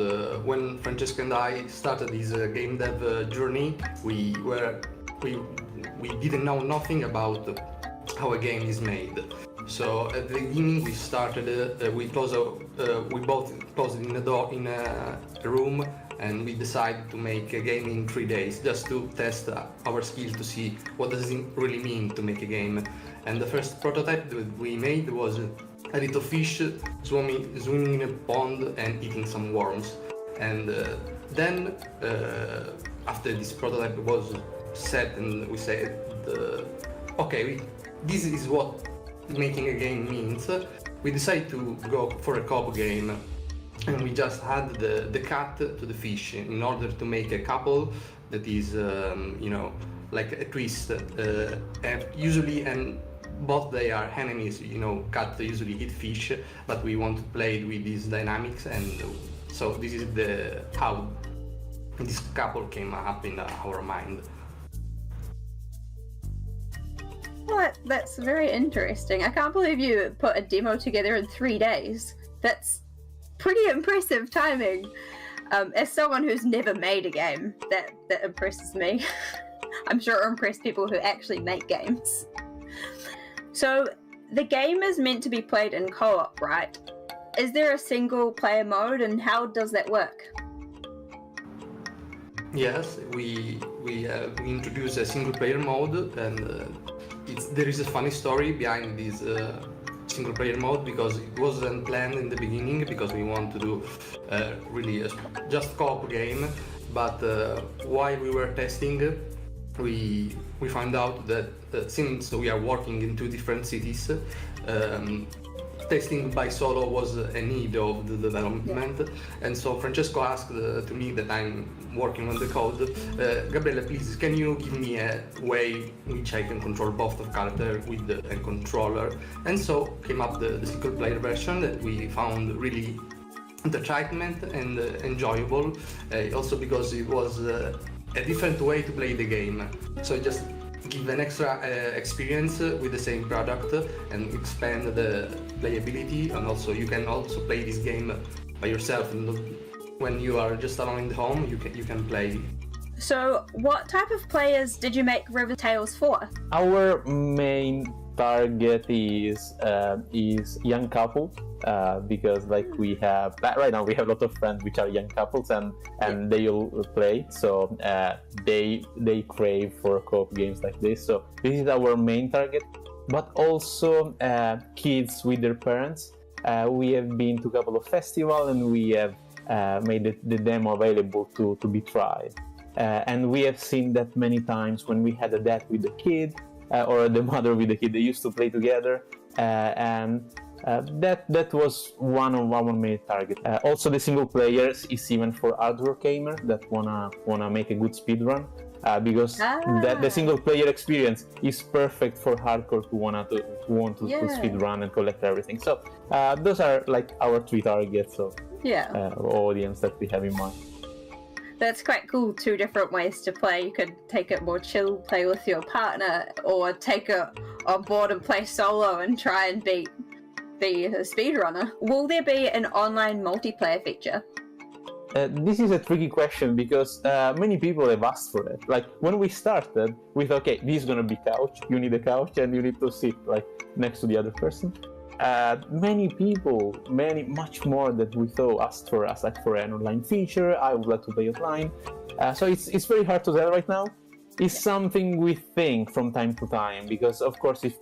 when Francesco and I started this game dev journey, we didn't know nothing about how a game is made. So at the beginning we started, we both closed in a room, and we decided to make a game in 3 days, just to test our skills to see what does it really mean to make a game. And the first prototype that we made was a little fish swimming in a pond and eating some worms. And then after this prototype was set, and we said, okay, this is what making a game means, we decided to go for a co-op game, and we just add the cat to the fish in order to make a couple that is like a twist, and usually, and both they are enemies. Cat usually eat fish, but we want to play with these dynamics, and so this is how this couple came up in our mind. Well, that's very interesting. I can't believe you put a demo together in 3 days. That's pretty impressive timing. As someone who's never made a game, that impresses me. I'm sure it'll impress people who actually make games. So, the game is meant to be played in co-op, right? Is there a single player mode, and how does that work? Yes, we introduced a single player mode, and there is a funny story behind this single player mode, because it wasn't planned in the beginning, because we want to do really just co-op game, but while we were testing, we found out that since we are working in 2 different cities, testing by solo was a need of the development, and so Francesco asked to me that I'm working on the code, Gabriele, please, can you give me a way in which I can control both of character with a controller? And so came up the single player version that we found really entertainment and enjoyable, also because it was a different way to play the game. So just give an extra experience with the same product and expand the playability, and also you can also play this game by yourself, and when you are just alone in the home, you can play. So what type of players did you make River Tales for? Our main target is young couples, because like we have right now we have a lot of friends which are young couples, and they all play, so they crave for co-op games like this. So this is our main target, but also kids with their parents. We have been to a couple of festivals, and we have made the demo available to be tried, and we have seen that many times when we had a dad with the kid, or the mother with the kid, they used to play together, and that was one of our main targets. Also, the single players is even for hardcore gamer that wanna make a good speedrun. because the single player experience is perfect for hardcore who want to speed run and collect everything. So those are like our 3 targets of audience that we have in mind. That's quite cool. 2 different ways to play. You could take it more chill, play with your partner, or take it on board and play solo and try and be a speedrunner. Will there be an online multiplayer feature? This is a tricky question because many people have asked for it. Like when we started, we thought, okay, this is gonna be couch. You need a couch and you need to sit like next to the other person. Many people, much more than we thought, asked for us, like for an online feature. I would like to play offline. So it's very hard to tell right now. It's something we think from time to time because, of course, if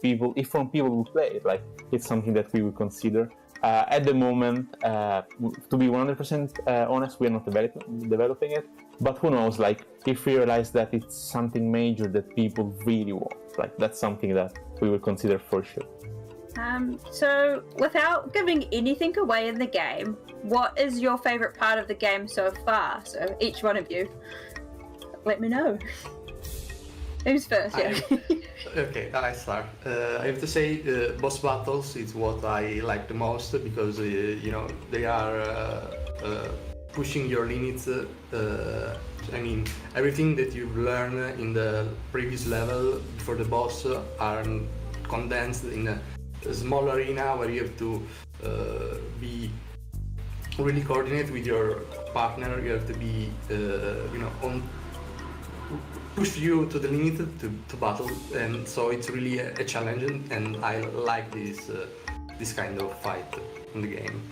from people will play it, like it's something that we will consider. At the moment, to be 100% honest, we are not developing it. But who knows? Like if we realize that it's something major that people really want, like that's something that we will consider for sure. So, without giving anything away in the game, what is your favorite part of the game so far? So, each one of you, let me know. Who's first? Okay, I start. I have to say, boss battles is what I like the most because they are pushing your limits. I mean, everything that you've learned in the previous level before the boss are condensed in a small arena where you have to be really coordinated with your partner. You have to be, push you to the limit to battle, and so it's really a challenge. And I like this kind of fight in the game.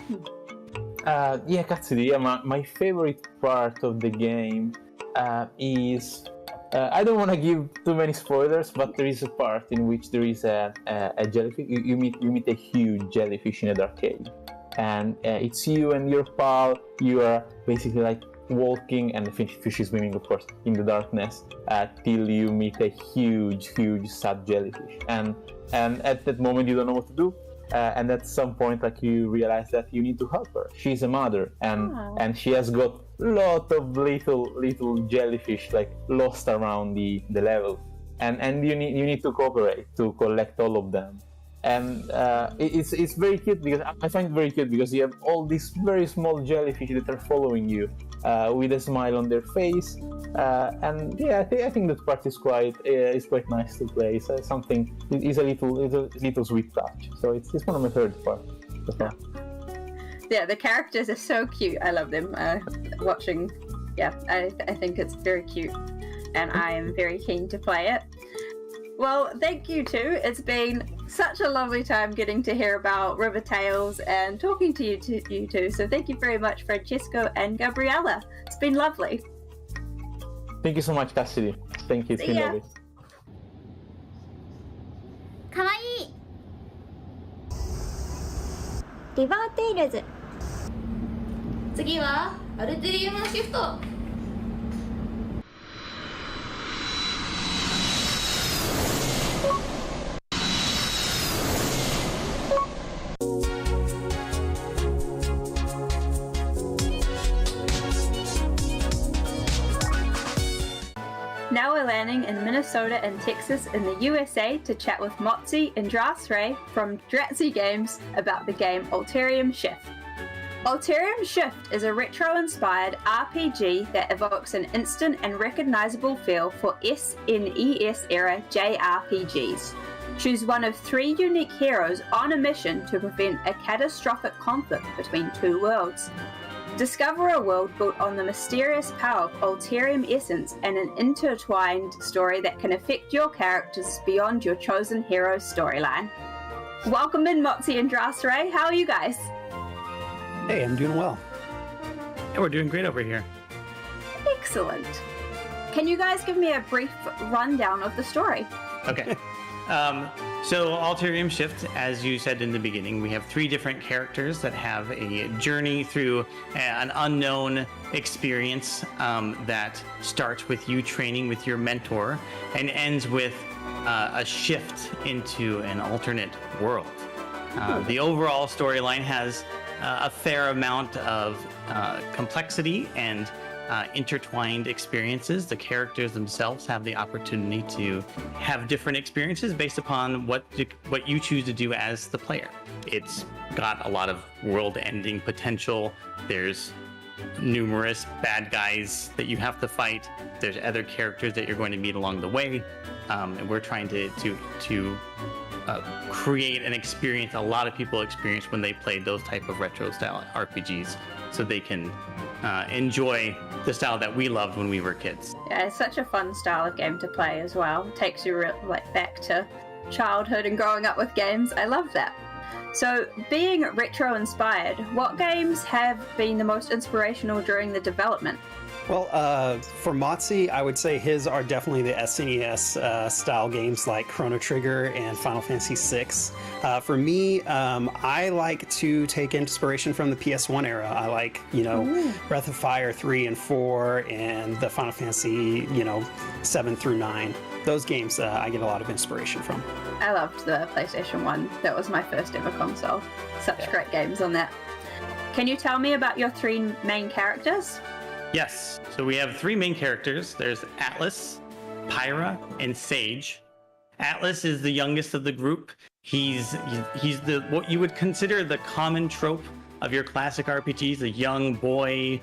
Cassidy, my favorite part of the game is. I don't want to give too many spoilers, but there is a part in which there is a jellyfish. You meet a huge jellyfish in a dark cave, and it's you and your pal. You are basically like walking, and the fish is swimming, of course, in the darkness till you meet a huge sad jellyfish. And at that moment, you don't know what to do. And at some point, like you realize that you need to help her. She's a mother, and she has got lot of little jellyfish like lost around the level, and you need to cooperate to collect all of them. And it's very cute because I find it very cute because you have all these very small jellyfish that are following you with a smile on their face. And yeah, I think that part is quite nice to play. It's something. It's a little sweet touch. So it's one of my favorite parts so far. Yeah, the characters are so cute. I love them. Watching, I think it's very cute, and I am very keen to play it. Well, thank you too. It's been such a lovely time getting to hear about River Tales and talking to you two. So thank you very much, Francesco and Gabriella. It's been lovely. Thank you so much, Cassidy. Thank you. It's been lovely. かわいい。リバーテイルズ。次はアルテリウムシフト。Now we're landing in Minnesota and Texas in the USA to chat with Motzi and Drasray from Dratzy Games about the game Alterium Shift. Alterium Shift is a retro-inspired RPG that evokes an instant and recognizable feel for SNES era JRPGs. Choose one of 3 unique heroes on a mission to prevent a catastrophic conflict between 2 worlds. Discover a world built on the mysterious power of Alterium essence and an intertwined story that can affect your characters beyond your chosen hero's storyline. Welcome in, Motzi and Drasray. How are you guys? Hey, I'm doing well. Yeah, we're doing great over here. Excellent. Can you guys give me a brief rundown of the story? Okay. So Alterium Shift, as you said in the beginning, we have 3 different characters that have a journey through an unknown experience that starts with you training with your mentor and ends with a shift into an alternate world. The overall storyline has a fair amount of complexity and intertwined experiences. The characters themselves have the opportunity to have different experiences based upon what you choose to do as the player. It's got a lot of world-ending potential. There's numerous bad guys that you have to fight. There's other characters that you're going to meet along the way, and we're trying to create an experience a lot of people experience when they play those type of retro style RPGs, so they can enjoy the style that we loved when we were kids. Yeah, it's such a fun style of game to play as well. It takes you back to childhood and growing up with games. I love that. So, being retro inspired, what games have been the most inspirational during the development? Well, for Motzi, I would say his are definitely the SNES style games like Chrono Trigger and Final Fantasy VI. For me, I like to take inspiration from the PS1 era. I like, Breath of Fire 3 and 4 and the Final Fantasy, 7 through 9. Those games I get a lot of inspiration from. I loved the PlayStation 1. That was my first ever console. Such great games on that. Can you tell me about your 3 main characters? Yes. So we have 3 main characters. There's Atlas, Pyra, and Sage. Atlas is the youngest of the group. He's the what you would consider the common trope of your classic RPGs, a young boy,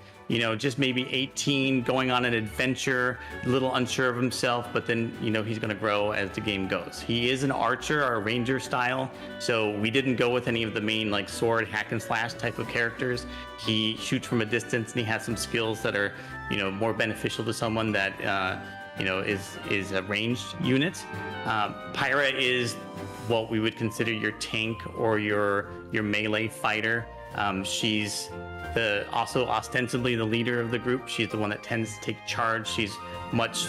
just maybe 18, going on an adventure, a little unsure of himself, but then, he's going to grow as the game goes. He is an archer or a ranger style, so we didn't go with any of the main sword hack and slash type of characters. He shoots from a distance, and he has some skills that are, more beneficial to someone that, is a ranged unit. Pyra is what we would consider your tank or your melee fighter. She's also ostensibly the leader of the group. She's the one that tends to take charge. She's much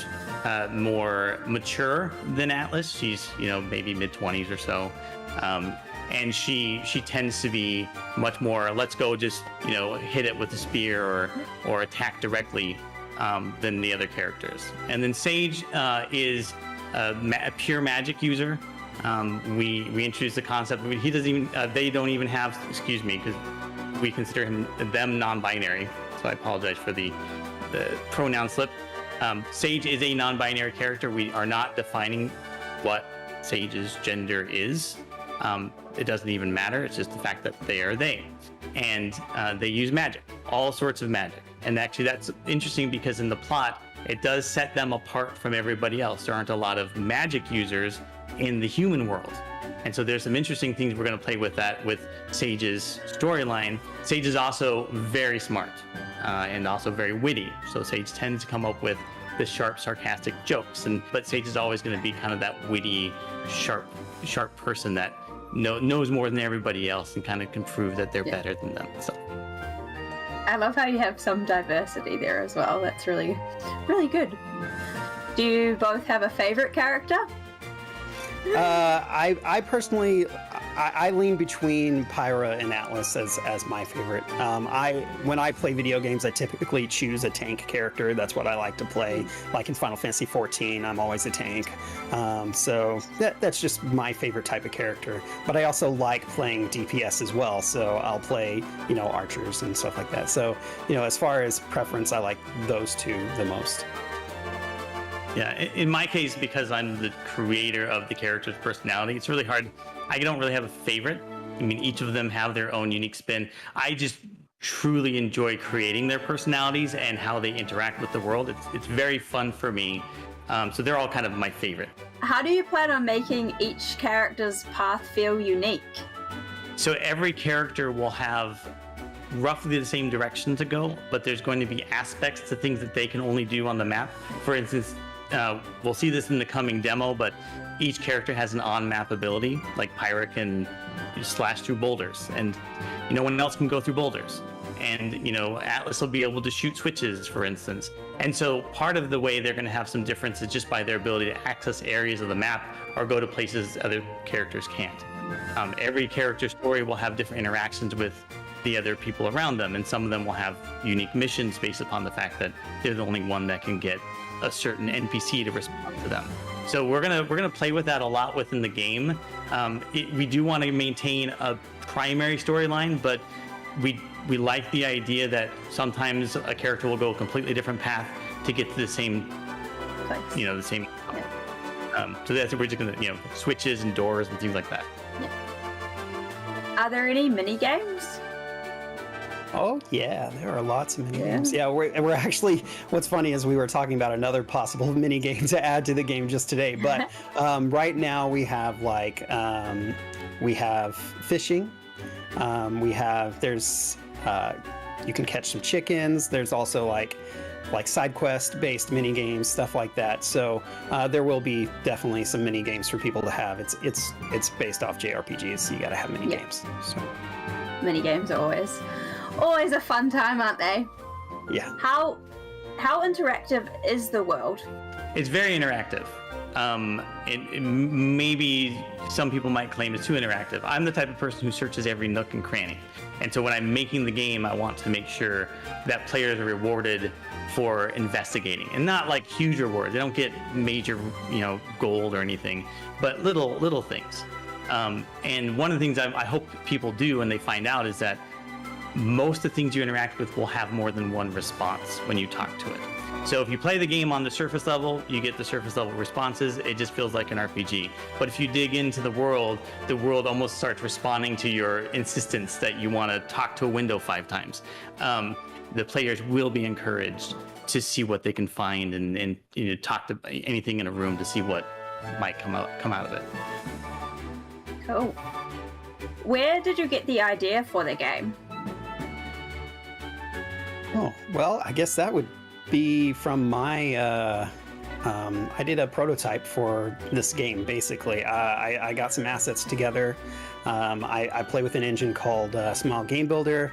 more mature than Atlas. She's maybe mid-20s or so, and she tends to be much more let's go just hit it with a spear or attack directly than the other characters. And then Sage is a pure magic user. We introduced the concept. He doesn't even. They don't even have. Excuse me, because we consider them non-binary. So I apologize for the pronoun slip. Sage is a non-binary character. We are not defining what Sage's gender is. It doesn't even matter. It's just the fact that they are they, and they use magic, all sorts of magic. And actually, that's interesting because in the plot, it does set them apart from everybody else. There aren't a lot of magic users in the human world. And so there's some interesting things we're going to play with that with Sage's storyline. Sage is also very smart and also very witty. So Sage tends to come up with the sharp, sarcastic jokes. But Sage is always going to be kind of that witty, sharp person that knows more than everybody else and kind of can prove that they're better than them. So I love how you have some diversity there as well. That's really, really good. Do you both have a favorite character? I personally, I lean between Pyra and Atlas as my favorite. When I play video games, I typically choose a tank character. That's what I like to play. Like in Final Fantasy XIV, I'm always a tank. So that's just my favorite type of character. But I also like playing DPS as well. So I'll play, archers and stuff like that. So, as far as preference, I like those 2 the most. Yeah, in my case, because I'm the creator of the character's personality, it's really hard. I don't really have a favorite. I mean, each of them have their own unique spin. I just truly enjoy creating their personalities and how they interact with the world. It's very fun for me. So they're all kind of my favorite. How do you plan on making each character's path feel unique? So every character will have roughly the same direction to go, but there's going to be aspects to things that they can only do on the map. For instance, we'll see this in the coming demo, but each character has an on-map ability. Like Pyra can slash through boulders, and no one else can go through boulders. And Atlas will be able to shoot switches, for instance. And so part of the way they're going to have some differences just by their ability to access areas of the map or go to places other characters can't. Every character story will have different interactions with the other people around them, and some of them will have unique missions based upon the fact that they're the only one that can get a certain NPC to respond to them. So we're gonna play with that a lot within the game. We do want to maintain a primary storyline, but we we like the idea that sometimes a character will go a completely different path to get to the same place. The same. So that's we're just gonna switches and doors and things like that. Are there any mini games? Oh yeah, there are lots of mini games. Yeah, we're actually. What's funny is we were talking about another possible mini game to add to the game just today. But right now we have we have fishing. There's you can catch some chickens. There's also like side quest based mini games, stuff like that. So there will be definitely some mini games for people to have. It's based off JRPGs, so you got to have mini games. So mini games are always a fun time, aren't they? Yeah. How interactive is the world? It's very interactive. Maybe some people might claim it's too interactive. I'm the type of person who searches every nook and cranny. And so when I'm making the game, I want to make sure that players are rewarded for investigating, and not like huge rewards. They don't get major, gold or anything, but little things. And one of the things I hope people do when they find out is that most of the things you interact with will have more than one response when you talk to it. So if you play the game on the surface level, you get the surface level responses. It just feels like an RPG. But if you dig into the world almost starts responding to your insistence that you want to talk to a window 5 times. The players will be encouraged to see what they can find and talk to anything in a room to see what might come out of it. Cool. Where did you get the idea for the game? Oh, well, I guess that would be from my I did a prototype for this game. Basically, I got some assets together. I play with an engine called Small Game Builder.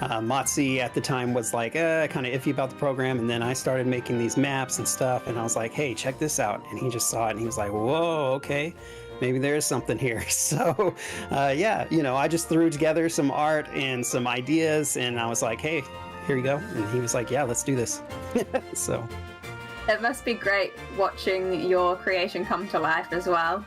Motzi at the time was like kind of iffy about the program, and then I started making these maps and stuff, and I was like, hey, check this out, and he just saw it and he was like, whoa, okay, maybe there's something here. So I just threw together some art and some ideas, and I was like, hey, here you go. And he was like, yeah, let's do this. So it must be great watching your creation come to life as well.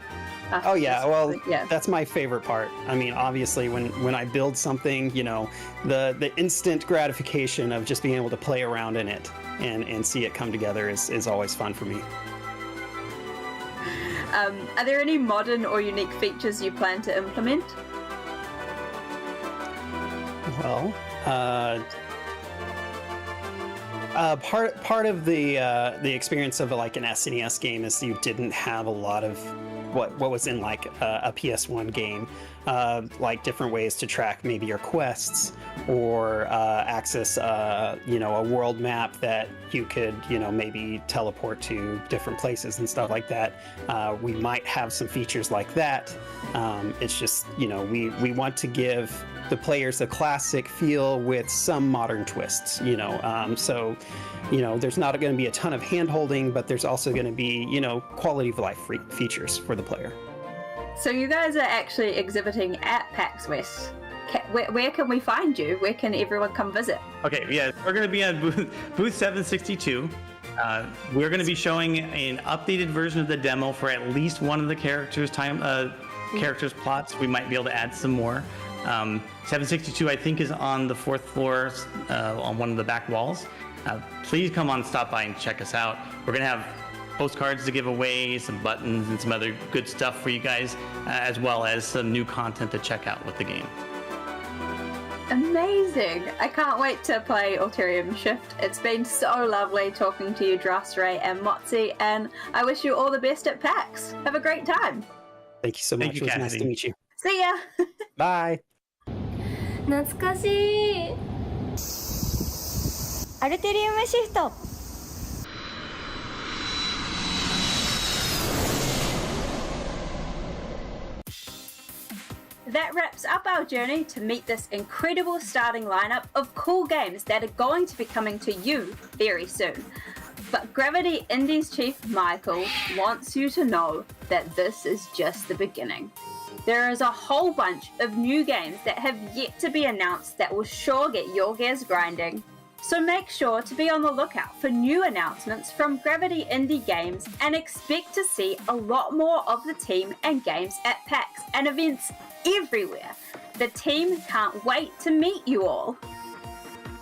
Oh yeah, well, that's my favorite part. I mean, obviously, when I build something, the instant gratification of just being able to play around in it and see it come together is always fun for me. Are there any modern or unique features you plan to implement? Well, part of the experience of like an SNES game is you didn't have a lot of what was in like a PS1 game, like different ways to track maybe your quests or access a world map that you could maybe teleport to different places and stuff like that. We might have some features like that. It's just we want to give the players a classic feel with some modern twists, so there's not going to be a ton of hand-holding, but there's also going to be quality of life features for the player. So you guys are actually exhibiting at PAX West. Where can we find you? Where can everyone come visit? Okay, yeah, we're going to be at booth 762. We're going to be showing an updated version of the demo for at least one of the characters' plots. We might be able to add some more. 762, I think, is on the 4th floor on one of the back walls. Please stop by and check us out. We're going to have postcards to give away, some buttons, and some other good stuff for you guys, as well as some new content to check out with the game. Amazing! I can't wait to play Ulterium Shift. It's been so lovely talking to you, Drastray and Motzi, and I wish you all the best at PAX. Have a great time. Thank you so much. It was nice to meet you. See ya! Bye! 懐かしい。アルテリウムシフト。That wraps up our journey to meet this incredible starting lineup of cool games that are going to be coming to you very soon. But Gravity Indies Chief Michael wants you to know that this is just the beginning. There is a whole bunch of new games that have yet to be announced that will sure get your gears grinding. So make sure to be on the lookout for new announcements from Gravity Indie Games and expect to see a lot more of the team and games at PAX and events everywhere. The team can't wait to meet you all.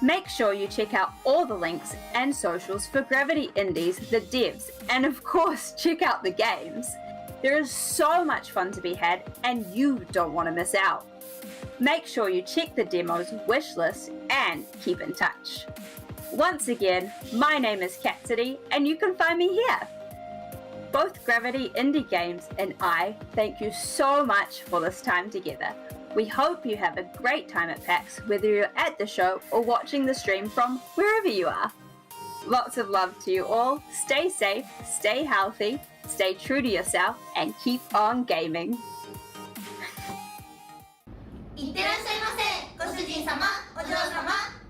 Make sure you check out all the links and socials for Gravity Indies, the devs, and of course, check out the games. There is so much fun to be had, and you don't want to miss out. Make sure you check the demo's wishlist and keep in touch. Once again, my name is Cat City, and you can find me here. Both Gravity Indie Games and I thank you so much for this time together. We hope you have a great time at PAX, whether you're at the show or watching the stream from wherever you are. Lots of love to you all. Stay safe, stay healthy, stay true to yourself, and keep on gaming. いってらっしゃいませ、ご主人様、お嬢様。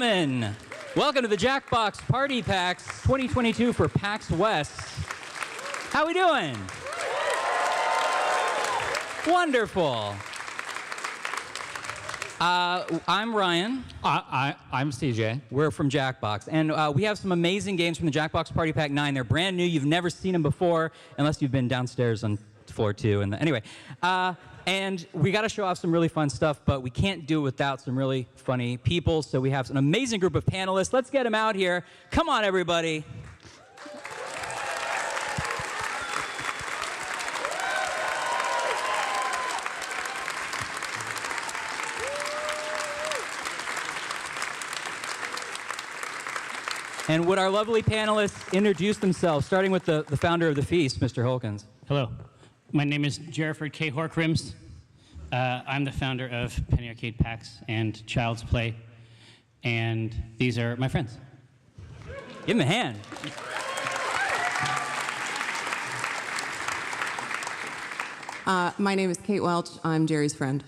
gentlemen, welcome to the Jackbox Party PAX 2022 for PAX West. How we doing? Wonderful. I'm Ryan. I'm CJ. We're from Jackbox, and we have some amazing games from the Jackbox Party Pack 9. They're brand new. You've never seen them before, unless you've been downstairs on floor 2. Anyway, and we got to show off some really fun stuff, but we can't do it without some really funny people. So we have an amazing group of panelists. Let's get them out here. Come on, everybody. And would our lovely panelists introduce themselves, starting with the founder of the feast, Mr. Holkins? Hello. My name is Jerriford K. Horkrims. I'm the founder of Penny Arcade PAX and Child's Play. And these are my friends. Give them a hand. My name is Kate Welch. I'm Jerry's friend.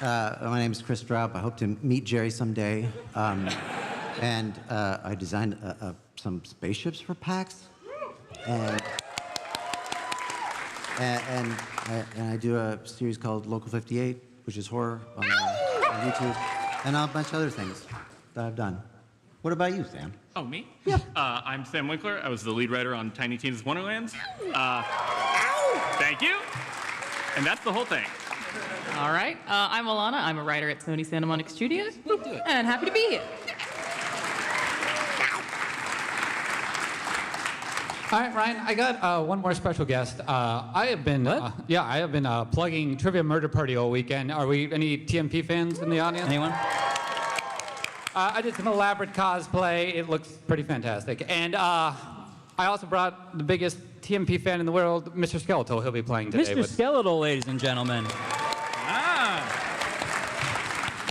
My name is Chris Straub. I hope to meet Jerry someday. And I designed some spaceships for PAX. And I do a series called Local 58, which is horror on YouTube, and a bunch of other things that I've done. What about you, Sam? Oh, me? Yeah. I'm Sam Winkler. I was the lead writer on Tiny Tina's Wonderlands. Thank you. And that's the whole thing. All right. I'm Alana. I'm a writer at Sony Santa Monica Studios. And happy to be here. All right, Ryan, I got one more special guest. I have been, plugging Trivia Murder Party all weekend. Are we any TMP fans in the audience? Anyone? I did some elaborate cosplay. It looks pretty fantastic. And I also brought the biggest TMP fan in the world, Mr. Skeletal. He'll be playing today. Mr. Skeletal, ladies and gentlemen.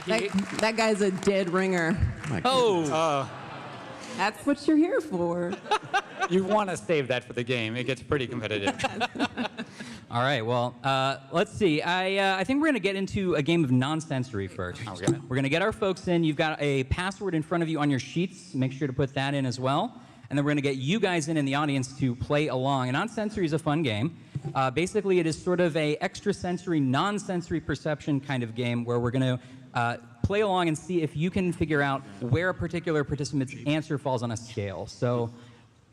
That guy's a dead ringer. That's what you're here for. You want to save that for the game. It gets pretty competitive. All right, well, let's see. I think we're going to get into a game of nonsensory first. Okay. We're going to get our folks in. You've got a password in front of you on your sheets. Make sure to put that in as well. And then we're going to get you guys in the audience to play along. And nonsensory is a fun game. Basically, it is sort of a extrasensory, non-sensory perception kind of game where we're going to play along and see if you can figure out where a particular participant's answer falls on a scale. So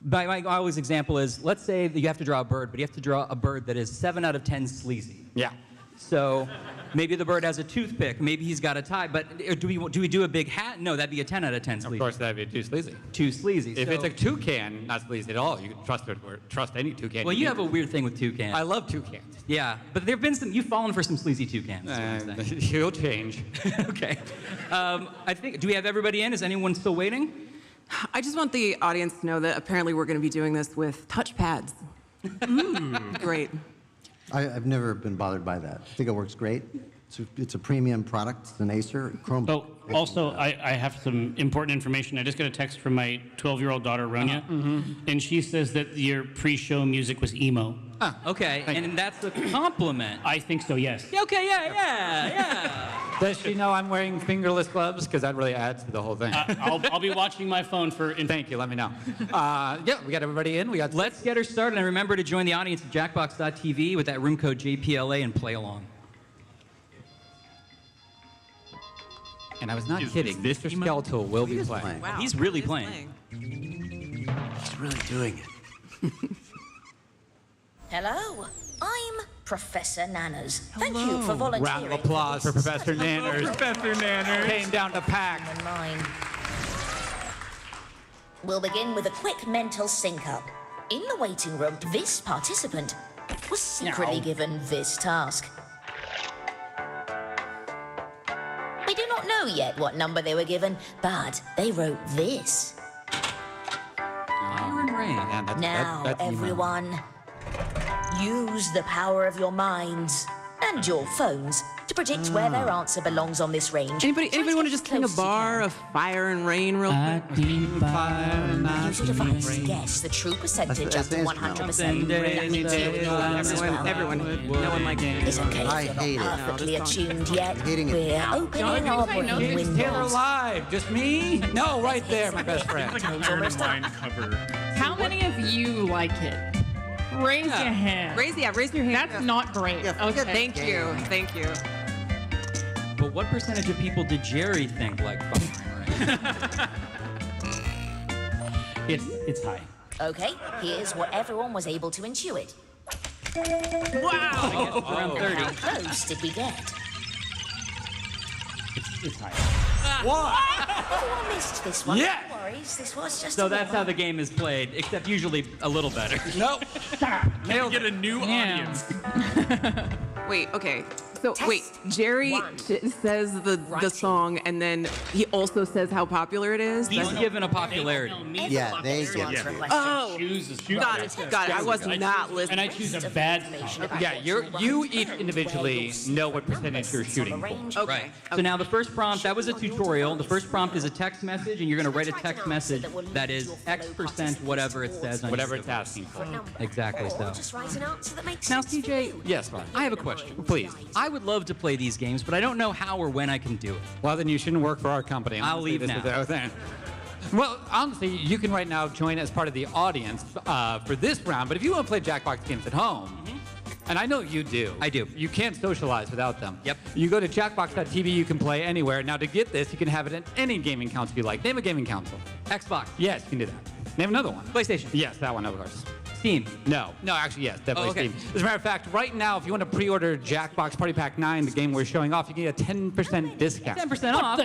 my always example is, let's say that you have to draw a bird, but you have to draw a bird that is 7 out of 10 sleazy. Yeah. So maybe the bird has a toothpick. Maybe he's got a tie. But do we do a big hat? No, that'd be a 10 out of 10 sleazy. Of course, that'd be too sleazy. Too sleazy. If so, it's a toucan, not sleazy at all. You can trust it or trust any toucan. Well, you have a weird thing with toucans. I love toucans. Yeah, but there've been some. You've fallen for some sleazy toucans. You'll change. Okay. I think. Do we have everybody in? Is anyone still waiting? I just want the audience to know that apparently we're going to be doing this with touchpads. Great. I've never been bothered by that. I think it works great. It's a premium product. It's an Acer Chrome. Oh, also, I have some important information. I just got a text from my 12-year-old daughter, Ronya, and she says that your pre-show music was emo. Okay, and that's a compliment. I think so, yes. Okay, yeah. Does she know I'm wearing fingerless gloves? Because that really adds to the whole thing. I'll be watching my phone for... Thank you, let me know. Yeah, we got everybody in. Let's get her started, and remember to join the audience at jackbox.tv with that room code JPLA and play along. And I was not kidding. Mr. Skeletal will be playing. Wow. He's really playing. He's really doing it. Hello, I'm Professor Nanners. Thank you for volunteering. Round of applause for Professor Nanners. Professor Nanners came down to PAX. We'll begin with a quick mental sync-up. In the waiting room, this participant was secretly given this task. We do not know yet what number they were given, but they wrote this. Iron Rain. Now, everyone, use the power of your minds and your phones to predict where their answer belongs on this range. Anybody want to just sing a bar of Fire and Rain real quick? Use a device to guess the true percentage up to 100%. Everyone. No one likes it. It's okay I if hate you're it. not perfectly attuned yet. hating it We're now. opening our brain Taylor windows. Live, just me? No, right there, my best friend. Like an Iron Wine cover. How many of you like it? Raise your hand. Raise your hand. That's not great. Okay. Thank you. But what percentage of people did Jerry think like Fire and Rain? It's high. Okay, here's what everyone was able to intuit. Wow. Around 30. How close did we get? It's high. Everyone missed this one. Yeah. No worries, this was just So a that's how the game is played, except usually a little better. Nope. Nailed Get a new audience. Wait, okay. So wait, Jerry says the song, and then he also says how popular it is. He's given a popularity. Yeah, they get it. Oh, got it. I was not listening. And I choose a bad song. Yeah, you each individually know what percentage you're shooting for. Okay. So now the first prompt, that was a tutorial. The first prompt is a text message, and you're going to write a text message that is X% whatever it says on Whatever your it's asking for. Exactly so. Just write an answer that makes Now, sense. CJ, Yes, Ron. I have a question. Please. I would love to play these games, but I don't know how or when I can do it. Well, then you shouldn't work for our company. I'll Honestly, leave this now. is the thing. Well, honestly, you can right now join as part of the audience for this round, but if you want to play Jackbox games at home, and I know you do. I do. You can't socialize without them. Yep. You go to jackbox.tv, you can play anywhere. Now, to get this, you can have it in any gaming console you like. Name a gaming console. Xbox. Yes, you can do that. Name another one. PlayStation. Yes, that one, of course. Steam. No, actually, yes, definitely Oh, okay. Steam. As a matter of fact, right now, if you want to pre-order Jackbox Party Pack 9, the game we're showing off, you can get a 10% discount. 10% off.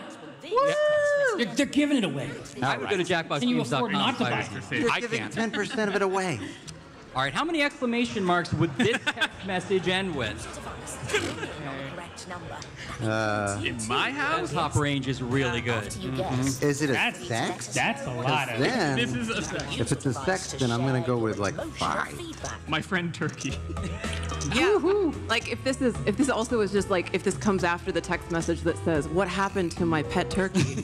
They're giving it away. I would go to Can you afford not to buy jackboxgames.com. it? You're I giving can't. 10% of it away. All right, how many exclamation marks would this text message end with? Correct number. In my house? That top range is really good. You guess. Is it a That's- sex? That's a lot of. Then, This is a sex. if it's a sex, then I'm gonna go with like 5. My friend Turkey. Yeah. Like if this also is just like if this comes after the text message that says, "What happened to my pet turkey?"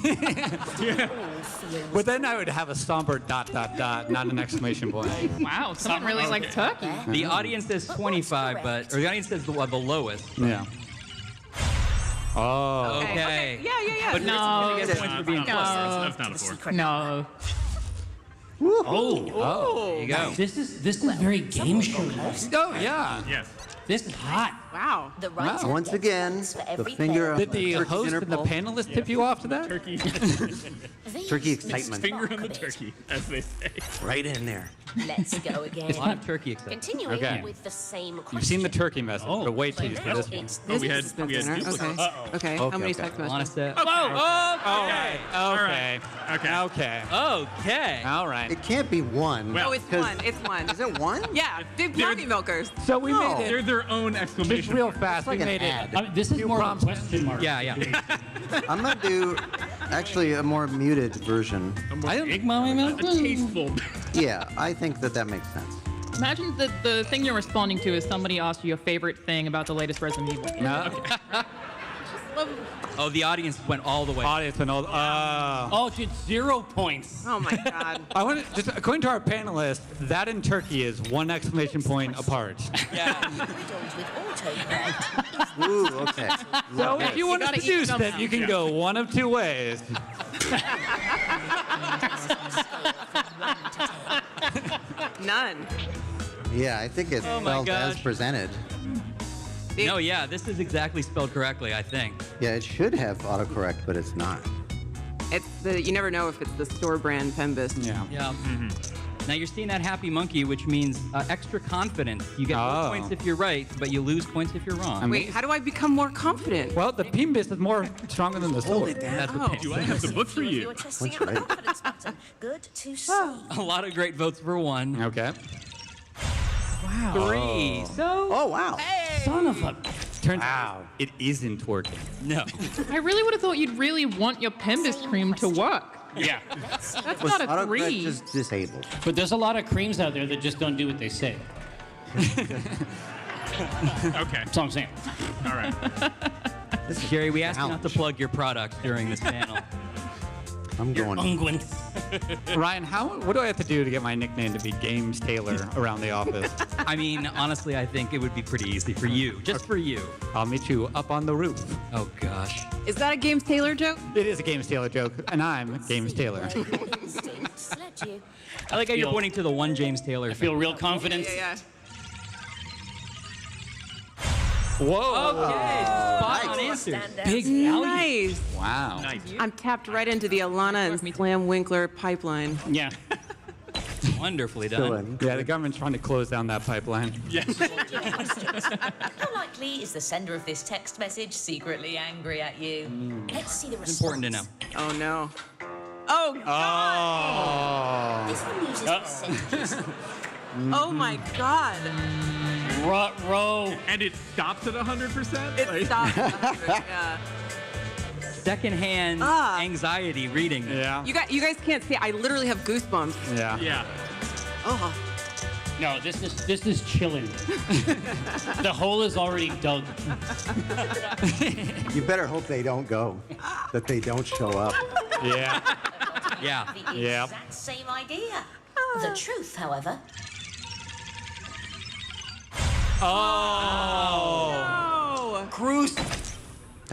But then I would have a somber ... not an exclamation point. Wow. Someone really likes turkey. The audience says 25, or the audience says the lowest. Yeah. Oh. Okay. Yeah. But No. you get points for being close. That's not a 4. No. Oh, There you go. this is very game show. Oh, yeah. Yes. This is hot. Wow. The right Wow. Once again, the finger Did of the turkey's host and the interval. panelists tip you off to that? Turkey. Turkey excitement. Finger on the turkey, as they say. Right in there. Let's go again. A lot of turkey excitement. Continuing Okay. with the same question. You've seen the turkey message, but wait till you see this one. It's Oh, we had Okay. duplicates. Okay. How many text Lana messages? said, Okay. Okay. okay. All right. It can't be 1. Well, Oh, it's one. It's one. Is it 1? Yeah. Big coffee milkers. So we No. made They're it their own just exclamation. real fast. like We an made ad. it. This is more of a question mark. Yeah. I'm gonna do actually a more muted version. Big mommy milk. Tasteful. Yeah, I think that makes sense. Imagine the thing you're responding to is somebody asked you your favorite thing about the latest Resident Evil game. No. Oh, the audience went all the way. Audience and all. Oh, dude, 0 points. Oh my God. I want to just according to our panelists, that in Turkey is 1 exclamation point apart. Yeah. Riddled with autocorrect. Ooh, okay. So if you want to gotta eat deduce somehow. that, you can go one of 2 ways. None. Yeah, I think it's Oh my spelled as gosh. presented. No, yeah, this is exactly spelled correctly, I think. Yeah, it should have autocorrect, but it's not. It's you never know if it's the store brand Pembus. Yeah. Yeah. Now you're seeing that happy monkey, which means extra confidence. You get more Oh. points if you're right, but you lose points if you're wrong. Wait, how do I become more confident? Well, the Pimbis is more stronger than the sword. That's Oh. what Do I have the book for You you? are testing What's out the right? confidence button. Good to see. a lot of great votes for 1. Okay. Wow. 3. So, Oh, wow. Son of a. Turns out it isn't working. no. I really would have thought you'd really want your Pembus cream to work. Yeah. That's Was not a autocorrect 3. just disabled? But there's a lot of creams out there that just don't do what they say. Okay. That's all I'm saying. All right. Jerry, we asked you not to plug your product during this panel. I'm going. Unguents. Ryan, what do I have to do to get my nickname to be Games Taylor around the office? I mean, honestly, I think it would be pretty easy for you. Just for you. I'll meet you up on the roof. Oh, gosh. Is that a Games Taylor joke? It is a Games Taylor joke, and I'm Games Taylor. I like how you're pointing to the one James Taylor. I feel real confident. Yeah. Whoa. Okay, spot on answers. Big nice. Wow. Nice. I'm tapped right into the Alana and Slam Winkler pipeline. Yeah. Wonderfully done. Yeah, the government's trying to close down that pipeline. Yes. How likely is the sender of this text message secretly angry at you? Let's see the response. It's important to know. Oh no. Oh God. This one uses percentages. Oh my God. Row. And it stops at 100%? It stops. Yeah. Secondhand anxiety reading. Yeah. You guys can't see. I literally have goosebumps. Yeah. Yeah. Oh. No, this is chilling. The hole is already dug. You better hope they don't go. That they don't show up. Yeah. Yeah. The Yeah. exact same idea. The truth, however. Oh. Cruise.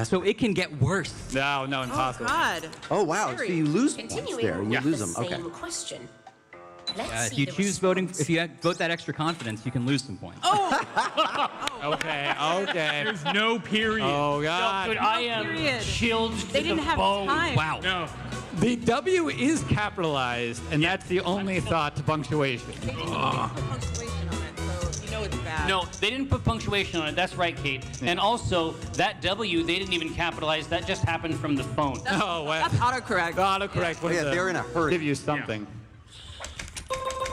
So it can get worse. No, impossible. Oh God. Oh wow! So you lose points Continuing there. You with lose the them. Okay. same question. Let's see If you the choose voting, if you vote that extra confidence, you can lose some points. Okay. There's no period. Oh God. Dude, I am Period. chilled to They didn't the have bone. time. Wow. No. The W is capitalized, and that's the only thought to punctuation. They didn't put punctuation on it, so you know it's bad. No, they didn't put punctuation on it. That's right, Kate. And also, that W, they didn't even capitalize. That just happened from the phone. Oh, well. That's autocorrect. Autocorrect. Yeah, they're in a hurry. Give you something.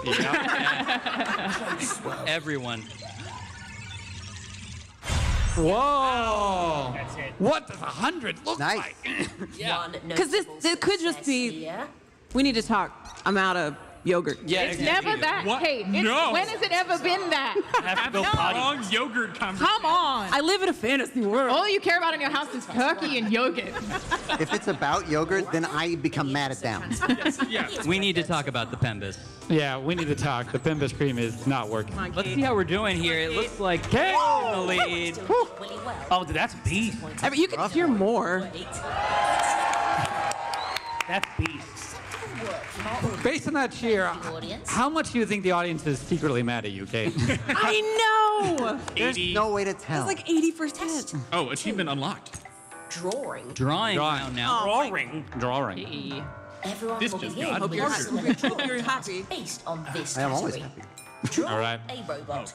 Yeah. Everyone. Whoa. That's it. What does 100 look Nice. like? Yeah. Because this could just be. Here. We need to talk. I'm out of yogurt. Yeah, It's exactly. never that. What? Hey, No. when has it ever been that? Have to go No. potty. Wrong yogurt conversation. Come on. I live in a fantasy world. All you care about in your house is turkey and yogurt. If it's about yogurt, then I become mad at them. Yeah. We need to talk about the Pembas. Yeah, we need to talk. The Pimbus cream is not working. Let's see how we're doing here. It looks like Kate in the lead. Equally well. Oh, that's beast. I mean, you can hear more. That's beast. Based on that cheer, Audience. how much do you think the audience is secretly mad at you, Kate? I know. There's no way to tell. It's like 80%. Oh, achievement unlocked. Drawing. Drawing Drawing. now. Drawing. Drawing. Everyone This will just begin got with weirder. some electronic You're tasks happy. based on this I am always category. happy. Draw All right. a robot.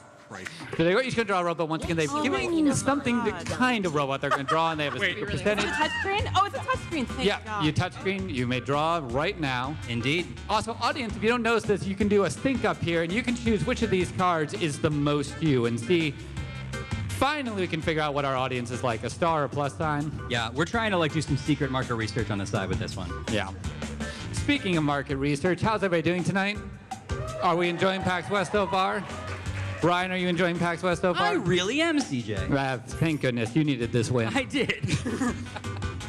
So they got each gonna draw a robot. Once again, they've given something the kind of robot they're gonna draw, and they have a secret percentage. Is it a touchscreen? Oh, it's a touchscreen. Thank Yeah, God. you touch screen, you may draw right now. Indeed. Also, audience, if you don't notice this, you can do a sync up here, and you can choose which of these cards is the most you, and see. Finally, we can figure out what our audience is like, a star or plus sign. Yeah, we're trying to like do some secret market research on the side with this one. Yeah. Speaking of market research, how's everybody doing tonight? Are we enjoying PAX West so far? Ryan, are you enjoying PAX West so far? I really am, CJ. Thank goodness, you needed this win. I did.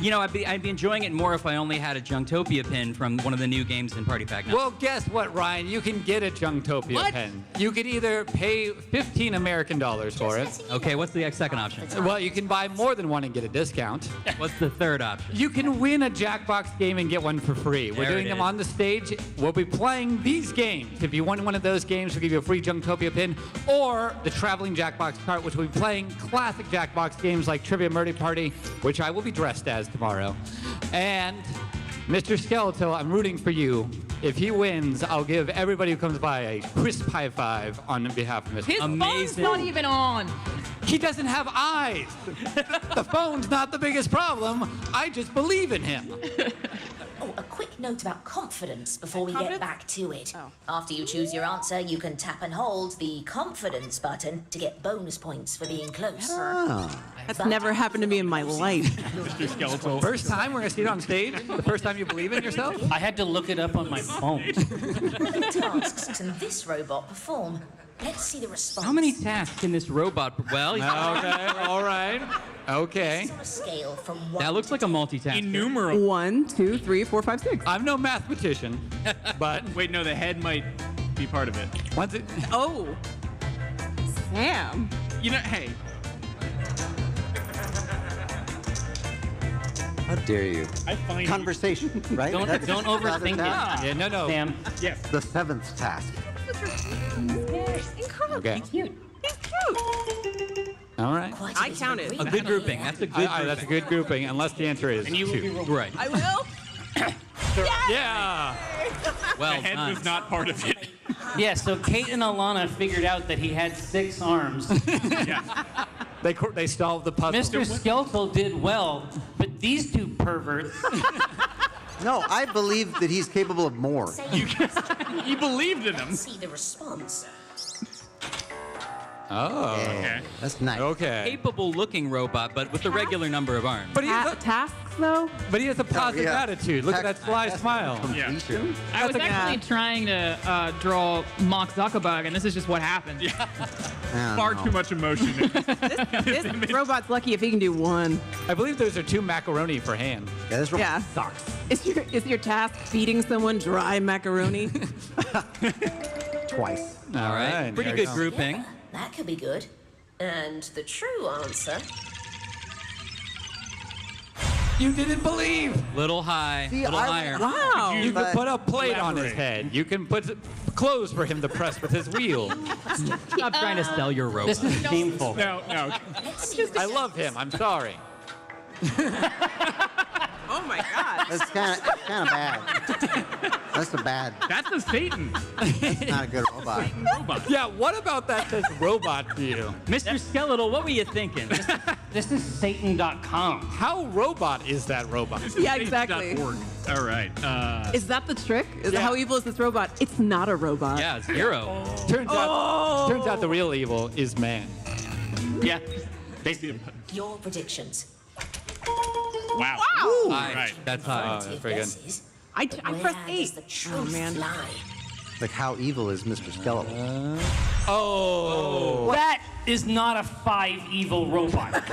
You know, I'd be enjoying it more if I only had a Junktopia pin from one of the new games in Party Pack now. Well, guess what, Ryan? You can get a Junktopia What? pen. You could either pay $15 American for it. Okay, what's the second option? Well, you can buy more than one and get a discount. What's the third option? You can win a Jackbox game and get one for free. We're There doing it them is. on the stage. We'll be playing these games. If you win one of those games, we'll give you a free Junktopia pin or the traveling Jackbox cart, which will be playing classic Jackbox games like Trivia Murder Party, which I will be dressed as tomorrow. And Mr. Skeletal, I'm rooting for you. If he wins, I'll give everybody who comes by a crisp high five on behalf of Mr. His phone's not even on. He doesn't have eyes. The phone's not the biggest problem. I just believe in him. Oh, a quick note about confidence before we get back to it. After you choose your answer, you can tap and hold the confidence button to get bonus points for being close. That's never happened to me in my life. Mr. Skeletal. First time we're gonna see it on stage? The first time you believe in yourself? I had to look it up on my phone. What tasks can this robot perform? Let's see the response. How many tasks can this robot? Well, Okay, all right. Okay. On a scale from 1 that looks like a multitask. Innumerable. 1, 2, 3, 4, 5, 6. I'm no mathematician, but Wait, no, the head might be part of it. once it, Oh. Sam. You know, hey, How dare you? I find Conversation, right? Don't overthink it. yeah, no. Sam. yes. The 7th task. Incredible. Okay. He's cute. All right. Quite I a bit counted. A good grouping. That's a good. That's a good grouping, unless the answer is And you will be 2. right. I will. Yeah. Well The head done. was not part of it. Yeah, so Kate and Alana figured out that he had 6 arms. They solved the puzzle. Mr. Skeletal did well, but these two perverts. No, I believe that he's capable of more. You believed in him. See the response. Oh. Yeah, that's nice. Okay. Capable-looking robot, but with a regular number of arms. But he has a, Tasks, though? but he has a positive yeah. attitude. Look at that sly smile. Completion. I was That's a- actually trying to draw Mark Zuckerberg, and this is just what happened. I don't Far know. too much emotion. This robot's lucky if he can do 1. I believe those are 2 macaroni for hand. Yeah, this robot Yeah. sucks. Is your task feeding someone dry macaroni? Twice. All right. Pretty good grouping. Yeah, that could be good. And the true answer. You didn't believe. Little high, See, little I- higher. Wow. You But- can put a plate on his Elaborate. head. You can put clothes for him to press with his wheel. Stop trying to sell your robot. This is shameful. No. Let's see the I love him. I'm sorry. Oh my God. That's kind of bad. That's a bad. That's a Satan. That's not a good robot. Robot. Yeah, what about that says robot to you? Mr. Skeletal, what were you thinking? This is Satan.com. How robot is that robot? Yeah, exactly. Satan.org. All right. Is that the trick? How evil is this robot? It's not a robot. Yeah, 0. Turns out the real evil is man. Yeah. Basically. Your predictions. Wow. High. Right. That's high. That's pretty good. Guesses. I Where pressed does 8. the truth lie? Like, how evil is Mr. Skeletal? Oh. That is not a 5 evil robot.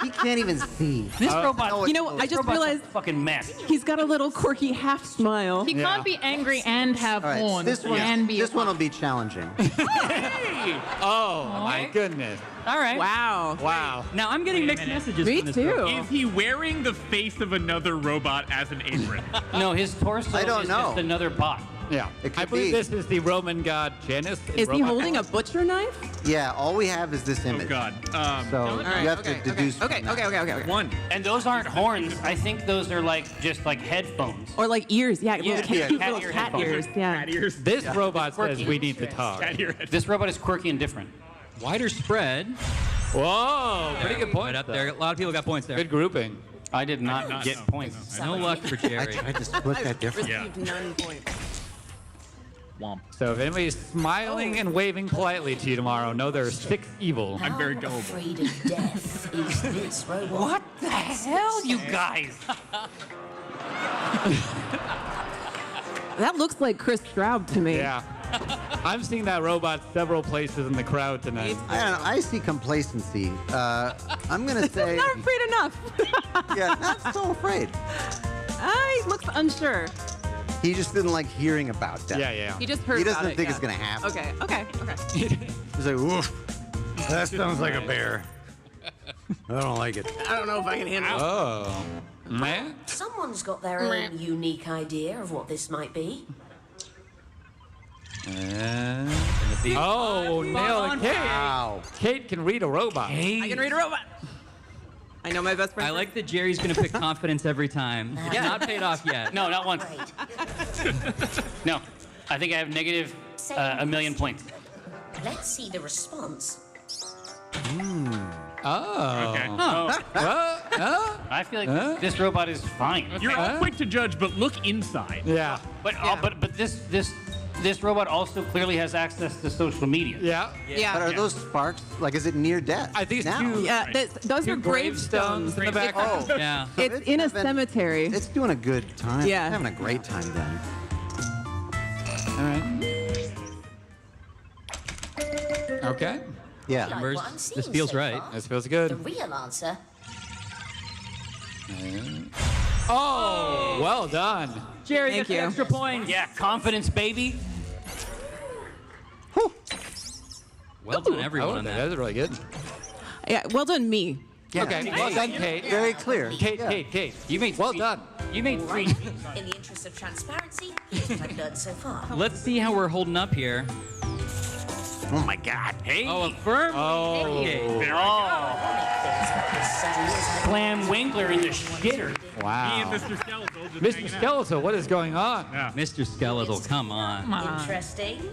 He can't even see. This robot. You know, I just robot's a realized fucking mess. he's got a little quirky half smile. He can't be angry and have All right, horns. this one, and be this one will be challenging. Oh my goodness. All right. Wow. Wow. Now I'm getting mixed messages Me from this too. robot. Is he wearing the face of another robot as an apron? No, his torso I don't is know. just another bot. Yeah. It could I believe be. this is the Roman god Janus. Is he Robot- holding a butcher knife? Yeah, all we have is this Oh image. God. So you have to deduce. Okay. One. And those aren't horns. I think those are like just like headphones. Or like ears. Yeah, Yeah, little cat, cat little ear cat headphones. ears. Yeah. Cat ears. This robot says Quirky. we need to talk. Cat ear. This robot is quirky and different. Wider spread. Whoa. Pretty good point Right up there. A lot of people got points there. Good grouping. I did not get points. No luck for I Jerry. tried to split that difference. Received none points. Womp. So if anybody's smiling and waving politely to you tomorrow, know there are 6 evil. I'm very How gullible. afraid of death is this robot? What the hell, you guys? That looks like Chris Straub to me. Yeah. I'm seeing that robot several places in the crowd tonight. I don't know. I see complacency. I'm gonna say. Not afraid enough. Yeah, not so afraid. He looks unsure. He just didn't like hearing about that. Yeah. He just heard He about doesn't it, think yeah. it's gonna happen. Okay. He's like, oof. That sounds like a bear. I don't like it. I don't know if I can handle it. Oh. Man. Someone's got their own unique idea of what this might be. Oh, nailed it. Kate. Wow. Kate can read a robot. I can read a robot. I know my best friend. I like that Jerry's going to pick confidence every time. It's not paid off yet. No, not once. Great. No. I think I have negative a million points. Let's see the response. Oh. Okay. I feel like this robot is fine. You're all quick to judge, but look inside. Yeah. But this robot also clearly has access to social media. Yeah. But are those sparks? Like, is it near death? I think it's now? 2. Yeah, those are gravestones. in the background. Oh, Yeah. It's in a cemetery. it's doing a good time. Yeah. It's having a great time then. All right. Okay. Yeah. Like Numbers. what I'm seeing This feels so right. far. This feels The good. real answer. Oh, well done. Jerry Thank gets the you. extra points. Yeah, confidence, baby. Well done, everyone. Oh, On that that. was really good. Yeah, well done, me. Okay, well done, Kate. Very clear. Kate. You made well done. You made three. In the interest of transparency, here's what I've learned so far. Let's see how we're holding up here. Oh my God. Hey. Oh, affirm. Oh. Clam Winkler in the shitter. Wow. Mr. Skeletal. just Mr. hanging out. Skeletal, what is going on? Yeah. Mr. Skeletal, come on. Interesting.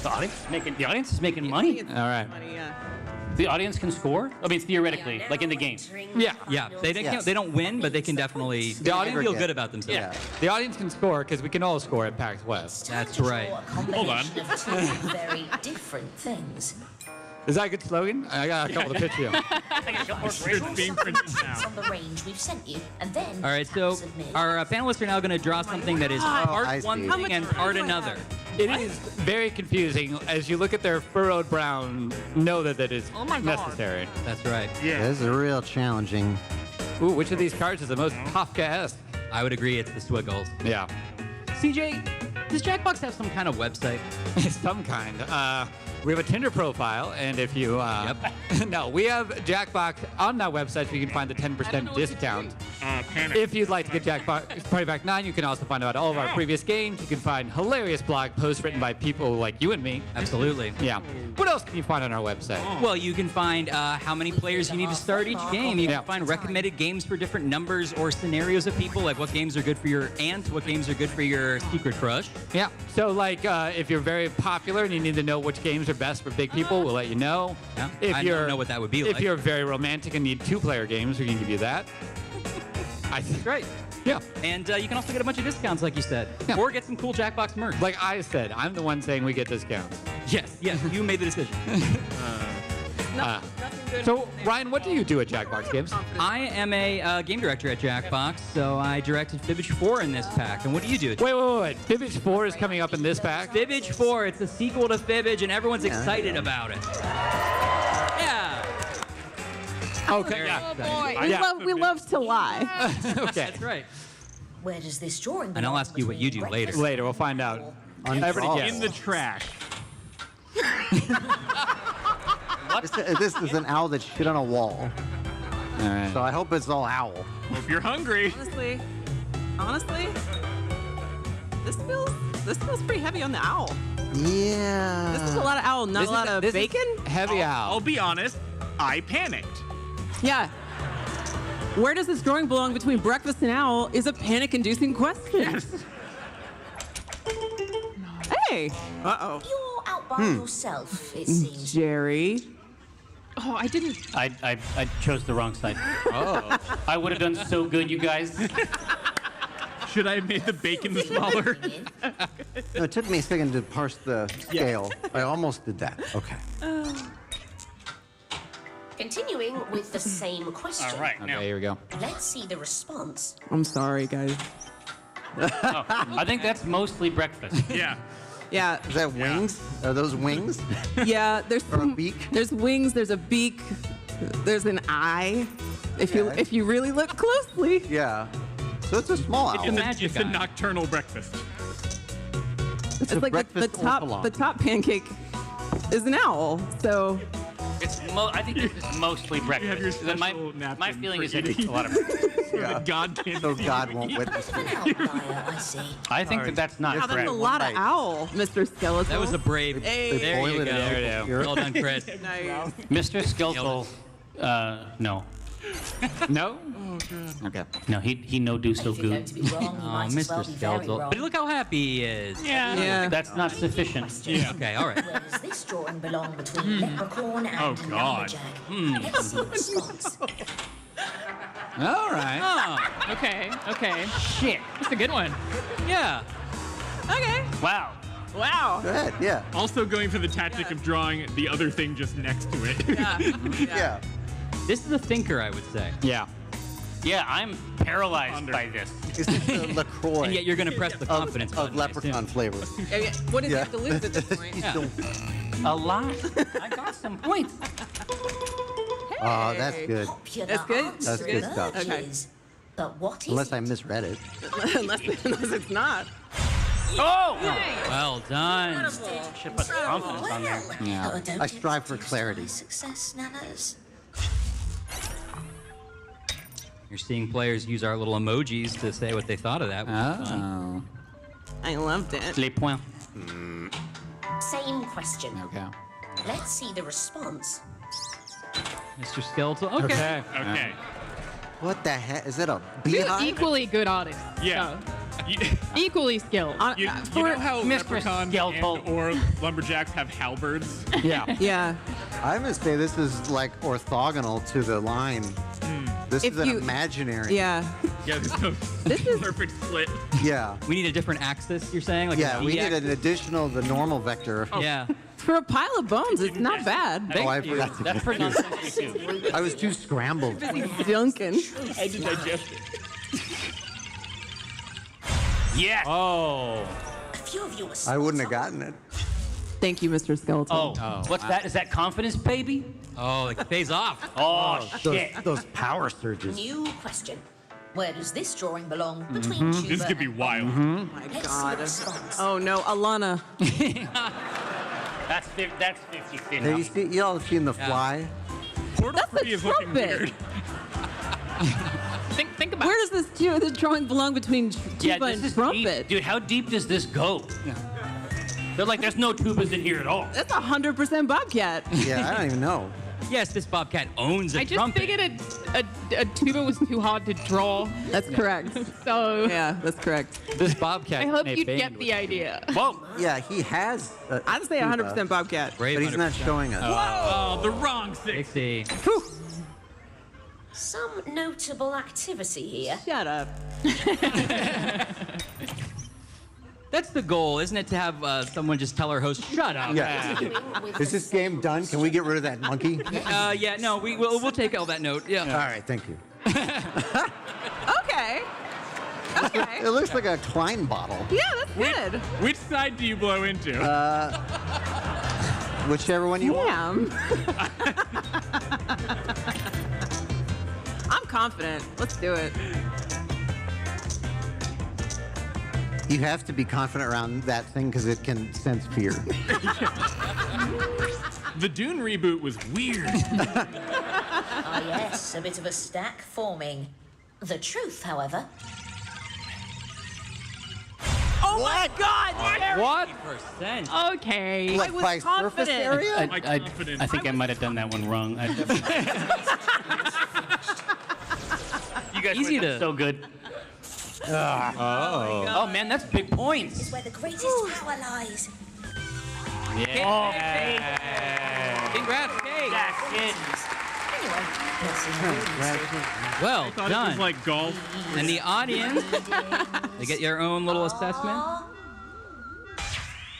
The audience is making money. All right. The audience can score. I mean, theoretically, like in the game. Yeah. Yeah, they don't win, but they can definitely The audience feel good about themselves. Yeah. The audience can score because we can all score at PAX West. That's right. Hold on. Of two very different things. Is that a good slogan? I got a couple to pitch you. It's being printed now. On the range we've sent you, and then. All right, so our panelists are now going to draw something that is I part one see. thing and part another. It is very confusing. As you look at their furrowed brown, know that that is necessary. That's right. This is real challenging. Ooh, which of these cards is the most Kafka-esque? I would agree it's the Swiggles. Yeah. CJ, does Jackbox have some kind of website? Some kind. We have a Tinder profile, and if you... no, we have Jackbox on that website, so you can find the 10% discount. If you'd like to get Jackbox Party Pack 9, you can also find out all of our previous games. You can find hilarious blog posts written by people like you and me. Absolutely. Yeah. What else can you find on our website? Well, you can find how many players you need to start each game. You can find recommended games for different numbers or scenarios of people, like what games are good for your aunt, what games are good for your secret crush. Yeah. So, like, if you're very popular and you need to know which games are best for big people, we'll let you know. Yeah. If I you're, don't know what that would be like. If you're very romantic and need 2-player games, we can give you that. I think. Great. Yeah. And you can also get a bunch of discounts, like you said. Yeah. Or get some cool Jackbox merch. Like I said, I'm the one saying we get discounts. Yes, you made the decision. So, Ryan, what do you do at Jackbox Games? I am a game director at Jackbox, so I directed Fibbage 4 in this pack. And what do you do? Wait. Fibbage 4 is coming up in this pack? Fibbage 4, it's a sequel to Fibbage, and everyone's excited about it. Yeah. Okay. Oh boy. We love to lie. Okay. That's right. Where does this drawing And I'll ask you what you do later. Later, we'll find out. Everybody guess. In the trash. This is an owl that shit on a wall. All right. So I hope it's all owl. If you're hungry. Honestly, this feels pretty heavy on the owl. Yeah. This is a lot of owl, not a lot of bacon. Heavy owl. I'll be honest, I panicked. Yeah. Where does this drawing belong between breakfast and owl is a panic-inducing question. Hey. Uh-oh. You're out by yourself, it seems. Jerry. Oh, I didn't. I chose the wrong side. Oh. I would have done so good, you guys. Should I have made the bacon smaller? No, it took me a second to parse the scale. I almost did that. Okay. Continuing with the same question. All right, Okay, here we go. Let's see the response. I'm sorry, guys. Oh, I think that's mostly breakfast. Yeah. Yeah. Is that wings? Are those wings? Yeah, there's Or a some beak? There's wings, there's a beak, there's an eye. If you really look closely. Yeah. So it's a small owl. It's a nocturnal breakfast. It's like the top pancake is an owl. So I think it's mostly breakfast. My feeling is that it's a lot of breakfast. Yeah. God can't So see God me. won't witness me. I see. I think that's not wow, correct. that's a lot of owl, Mr. Skeleton. That was a brave. Hey. There boil you it go. in. There Well done, Chris. Nice. Mr. Skeletal, no. No? Okay. No, he no do so If you're going good. to be wrong, you Oh, might as well Mr. be very Skeletal. wrong. But look how happy he is. Yeah. That's not sufficient. Okay, all right. Where does this drawing belong between leprechaun and Oh, God. lumberjack? Let's see the response. All right. Oh, okay. Shit. That's a good one. Yeah. Okay. Wow. Wow. Go ahead. Yeah. Also going for the tactic of drawing the other thing just next to it. Yeah. This is a thinker, I would say. Yeah. Yeah, I'm paralyzed by this. It's the LaCroix And yet you're going to press the confidence of button, I leprechaun assume. flavor. What does he Yeah. have to lose at this point? He's still- A lot. I got some points. Oh, that's good. That's good? That's good stuff. Okay. But what is Unless I misread it. unless it's not. Oh! Well done. Should put confidence on there. Yeah. Don't I strive for clarity. Success, Nanas. You're seeing players use our little emojis to say what they thought of that. Oh. I loved it. Les points. Same question. Okay. Let's see the response. Mr. Skeletal. Okay. Okay. What the heck? Is that a Two beehive? equally good artists. Yeah. Equally skilled. You know how leprechauns or lumberjacks have halberds? Yeah. I'm gonna say this is like orthogonal to the line. This If is an you- imaginary. Yeah. Yeah, this is perfect split. Yeah. We need a different axis, you're saying? Like Yeah, a we need Z-axis? an additional, the normal vector. Yeah. For a pile of bones, it's not bad. Oh, I forgot to That's do pretty that. I was too scrambled. Duncan. I had to digest it. Yes. Oh. A few of you are I wouldn't have gotten it. Thank you, Mr. Skeleton. Oh, what's that? Is that confidence, baby? Oh, it pays off. Oh, shit. Those power surges. New question. Where does this drawing belong between Tuba This could be and- wild. Oh my Let's see God. the response. Oh no, Alana. That's 50-50. Have you seen, y'all have seen The Fly? Portal That's 3 a is looking trumpet. weird. Think about Where does this drawing belong between tuba and trumpet? Dude, how deep does this go? They're like, there's no tubas in here at all. That's 100% Bobcat. Yeah, I don't even know. Yes, this Bobcat owns a I just trumpet. figured a tuba was too hard to draw. That's correct. So Yeah, that's correct. This Bobcat. I hope you'd get the idea. Whoa. Yeah, he has. I'd say 100% Bobcat. But he's not showing us. Oh, the wrong 60. Some notable activity here. Shut up. That's the goal, isn't it, to have someone just tell our host, shut up. Yeah. Is this game done? Can we get rid of that monkey? Yeah, no, we'll take all that note. Yeah. All right, thank you. Okay. Okay. It looks like a Klein bottle. Yeah, that's good. Which side do you blow into? Whichever one you want. Damn. I'm confident. Let's do it. You have to be confident around that thing because it can sense fear. The Dune reboot was weird. Ah, yes, a bit of a stack forming. The truth, however. Oh my God! Jerry! What? Okay. Like by surface area? confident. I think I might have done that one wrong. You guys Easy were to- so good. Oh, man, that's big points. This is where the greatest power lies. Congrats, Kate. Anyway, let's see how Well I thought it done. was like golf. And the audience, they get your own little assessment.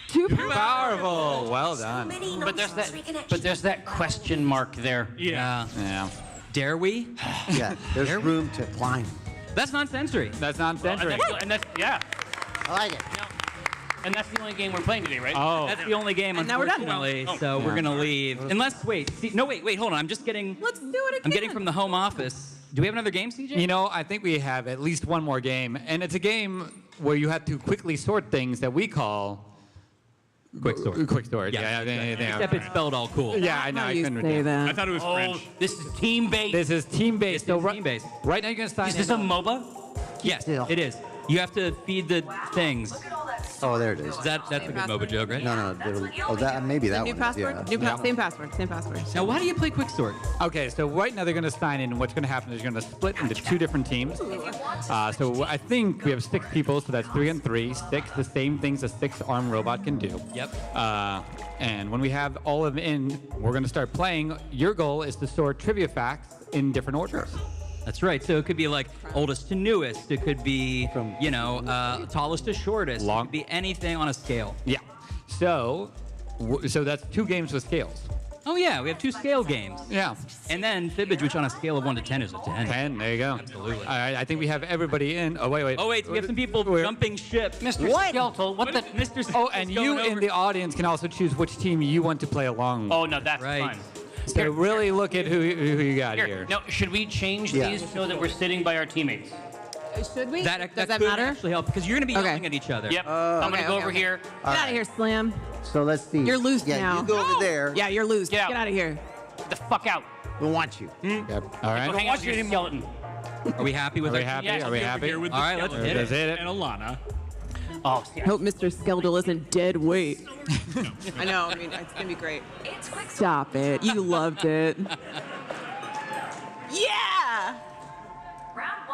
Too Powerful. Well done. many But nonsense there's that question mark there. Yeah. Yeah. Dare we? Yeah, there's room to climb. That's non-sensory. That's non-sensory. And that's yeah. I like it. And that's the only game we're playing today, right? Oh. That's the only game, And now we're done. unfortunately. So we're gonna leave. Unless, wait, hold on. I'm just getting. Let's do it again. I'm getting from the home office. Do we have another game, CJ? You know, I think we have at least one more game, and it's a game where you have to quickly sort things that we call Quick sort. Quick sort. Yeah. Yeah. Except it's spelled all cool. Yeah, I know. How I you couldn't say read that. I thought it was French. This is team-based. This is team-based. This is team-based. Right now, you're gonna sign Is this in. a MOBA? Yes, Still. it is. You have to feed the things. Oh, there it is. That's a good MOBA joke, right? No. Oh, that maybe that New one. password? Yeah. Same password. Same password. Now, why do you play quicksort? Okay, so right now they're going to sign in. What's going to happen is you're going to split into two different teams. So I think we have 6 people, so that's 3 and 3. 6, the same things a 6-armed robot can do. Yep. And when we have all of them in, we're going to start playing. Your goal is to sort trivia facts in different orders. That's right. So it could be like oldest to newest. It could be from tallest to shortest. It could be anything on a scale. Yeah. So that's 2 games with scales. Oh yeah, we have 2 scale games. Yeah. And then Fibbage, which on a scale of 1 to 10 is a 10. 10, there you go. Absolutely. I think we have everybody in. Oh, wait. Oh wait, we have some people jumping ship. Mr. Skeletal, what the? Mr. Oh, and you in the audience can also choose which team you want to play along with. Oh no, that's Right. fine. So really look at who you got here. Now, should we change these so that we're sitting by our teammates? Should we? Does that could matter? Actually help because you're going to be yelling at each other. Yep. I'm gonna go over here. Get out of here, Slam. So let's see. You're loose yeah, now. you go over there. Yeah, you're loose. Get out. Get out of here. Get the fuck out. We want you. Yep. All right. Don't hang out with your skeleton. Are we happy with Are we our happy? Yes, Are we over happy? here All right, let's hit Let's it. hit it. And Alana. Oh, yeah. Hope Mr. Skeletal isn't dead weight. I know. I mean, it's gonna be great. Stop it. You loved it. Yeah. Round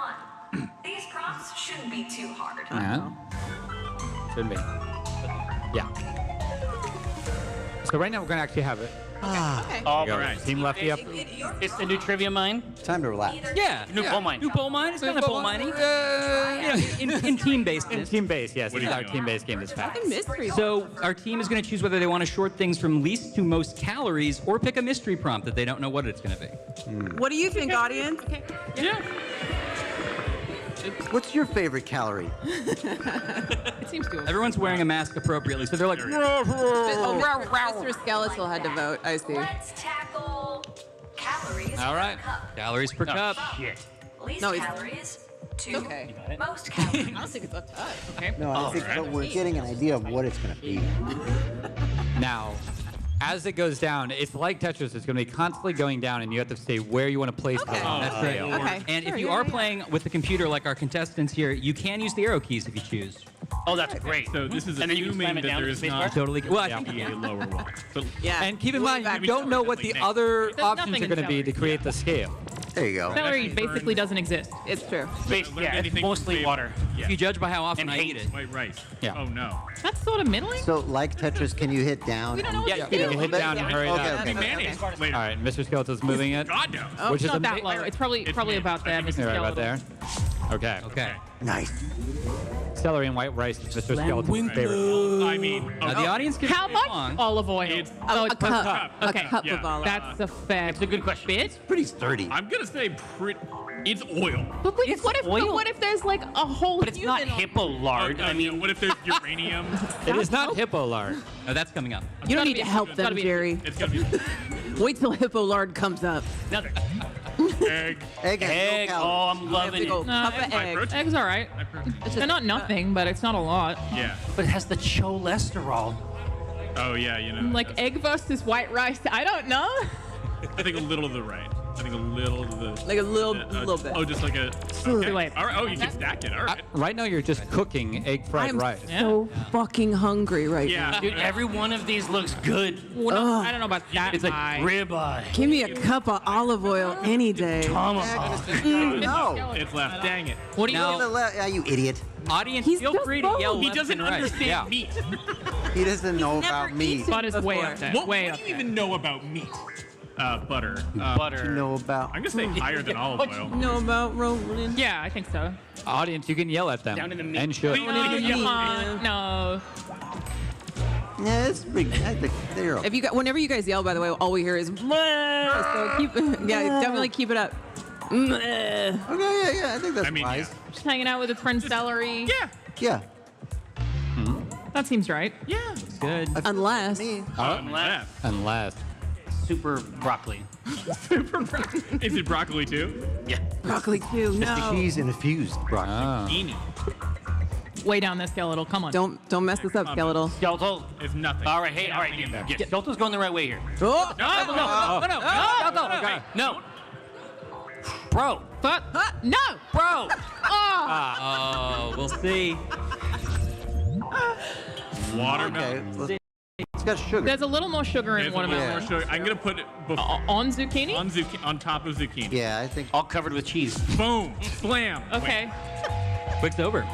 1. These prompts shouldn't be too hard. Yeah. Shouldn't be. Yeah. So right now we're gonna actually have it. All Go. right. Team Lefty up. It's the new trivia mine. Time to relax. Yeah. New coal mine. New coal mine. It's kind of coal mining. In team-based. In team-based, yes. What It's are our you doing? team-based game this pack. Mystery. So our team is going to choose whether they want to short things from least to most calories or pick a mystery prompt that they don't know what it's going to be. What do you think, audience? Yeah. What's your favorite calorie? It seems to. Everyone's wearing a mask appropriately, so they're like. Mr. Skeletal had to vote. I see. Let's tackle calories All right. per cup. Calories per cup. Shit. Least No, it's- calories to okay. most calories. I don't think it's up to us. Okay. No, I think but we're getting an idea of what it's going to be. Now, as it goes down, it's like Tetris. It's going to be constantly going down, and you have to say where you want to place Okay. them. That's right. Okay. And Sure, if you yeah, are yeah. playing with the computer like our contestants here, you can use the arrow keys if you choose. Oh, that's great. So this is And then you can assuming slam it that down there with is the not spacebar? Totally. Well, I Yeah. think be a lower one. But Yeah. And keep in mind, you back. don't know what the other There's options nothing are in going to be to create the scale. There you go. Celery basically doesn't exist. It's true. Space, learn yeah, it's anything mostly from water. If you judge by how often And I hate. eat it. white rice. Yeah. Oh no. That's sort of middling. So, like Tetris, can you hit down? don't know what Yeah, to do. you hit down and hurry it Okay, up. okay. Mayonnaise All later. right, Mr. Skeleton's moving it. God no. Oh, Which it's is not that ama- low. It's probably mid. about that, Mr. Right about Skeletal. there. Okay. Okay. Nice. Celery and white rice is Mr. Skeleton's favorite. I mean, Now, the audience can How play much along. olive oil? It's Oh, A cup. Okay. A cup Yeah. of olive. That's a fact. It's a good question. Bit? Pretty sturdy. I'm gonna say it's oil. But wait, It's what if? oil. But what if there's like a whole? But it's not human on- hippo lard. I mean, what if there's uranium? It is not hippo lard. Oh, that's coming up. You don't gotta need be- to help it's gotta them, be- Jerry. It's gonna be Wait till Hippo Lard comes up. another egg. Egg has egg. no Oh, calories. I'm loving Big it. old cup of My egg. protein. Eggs, all right. My protein. They're not nothing, but it's not a lot. Yeah. But it has the cholesterol. Oh yeah, you know. Like egg versus white rice. I don't know. I think a little to the right. I think a little to the. Like a little bit. Oh, just like a. Too Okay. late. All right. Oh, you can stack it. All right. Right now, you're just cooking egg fried I'm rice. so fucking hungry right Yeah. now. Dude, every one of these looks good. Well, no, I don't know about that. It's like high. ribeye, Give me a cup of olive oil any day. tomahawk. No. It's left. Dang it. What do you? Now- Yeah, you idiot. Audience, He's feel just free to yell wrong. He left doesn't and right. understand Yeah. meat. He doesn't know about meat. But it's way up there. What way do up you there. even know about meat? Butter. Butter. You know about. I'm gonna say higher than olive oil. Know about rolling? Yeah, I think so. Audience, you can yell at them. Down in the meat. And should. Wait, No, Yeah. you can't. No. Yeah, it's pretty. I think they're. If you got, whenever you guys yell, by the way, all we hear is. So keep, yeah, definitely keep it up. Okay, yeah. I think that's I mean, wise. Just hanging out with his friend Celery. Yeah. Yeah. That seems right. Yeah. Good. Unless. Unless. Super broccoli. Is it broccoli too? Yeah. Broccoli too. No. Cheese infused broccoli. Ah. Way down this skeletal. Come on. Don't mess this up, Skeletal. Skeletal. It's nothing. All right, hey, all right. Yeah, Skeletal's going the right way here. Oh! No. Bro. No. Bro. Oh, we'll see. Watermelon. Okay. It's got sugar. There's a little more sugar in There's a little watermelon. more sugar. I'm gonna put it On zucchini? on top of zucchini. Yeah, I think. All covered with cheese. Boom. Slam. Okay. Quick's over.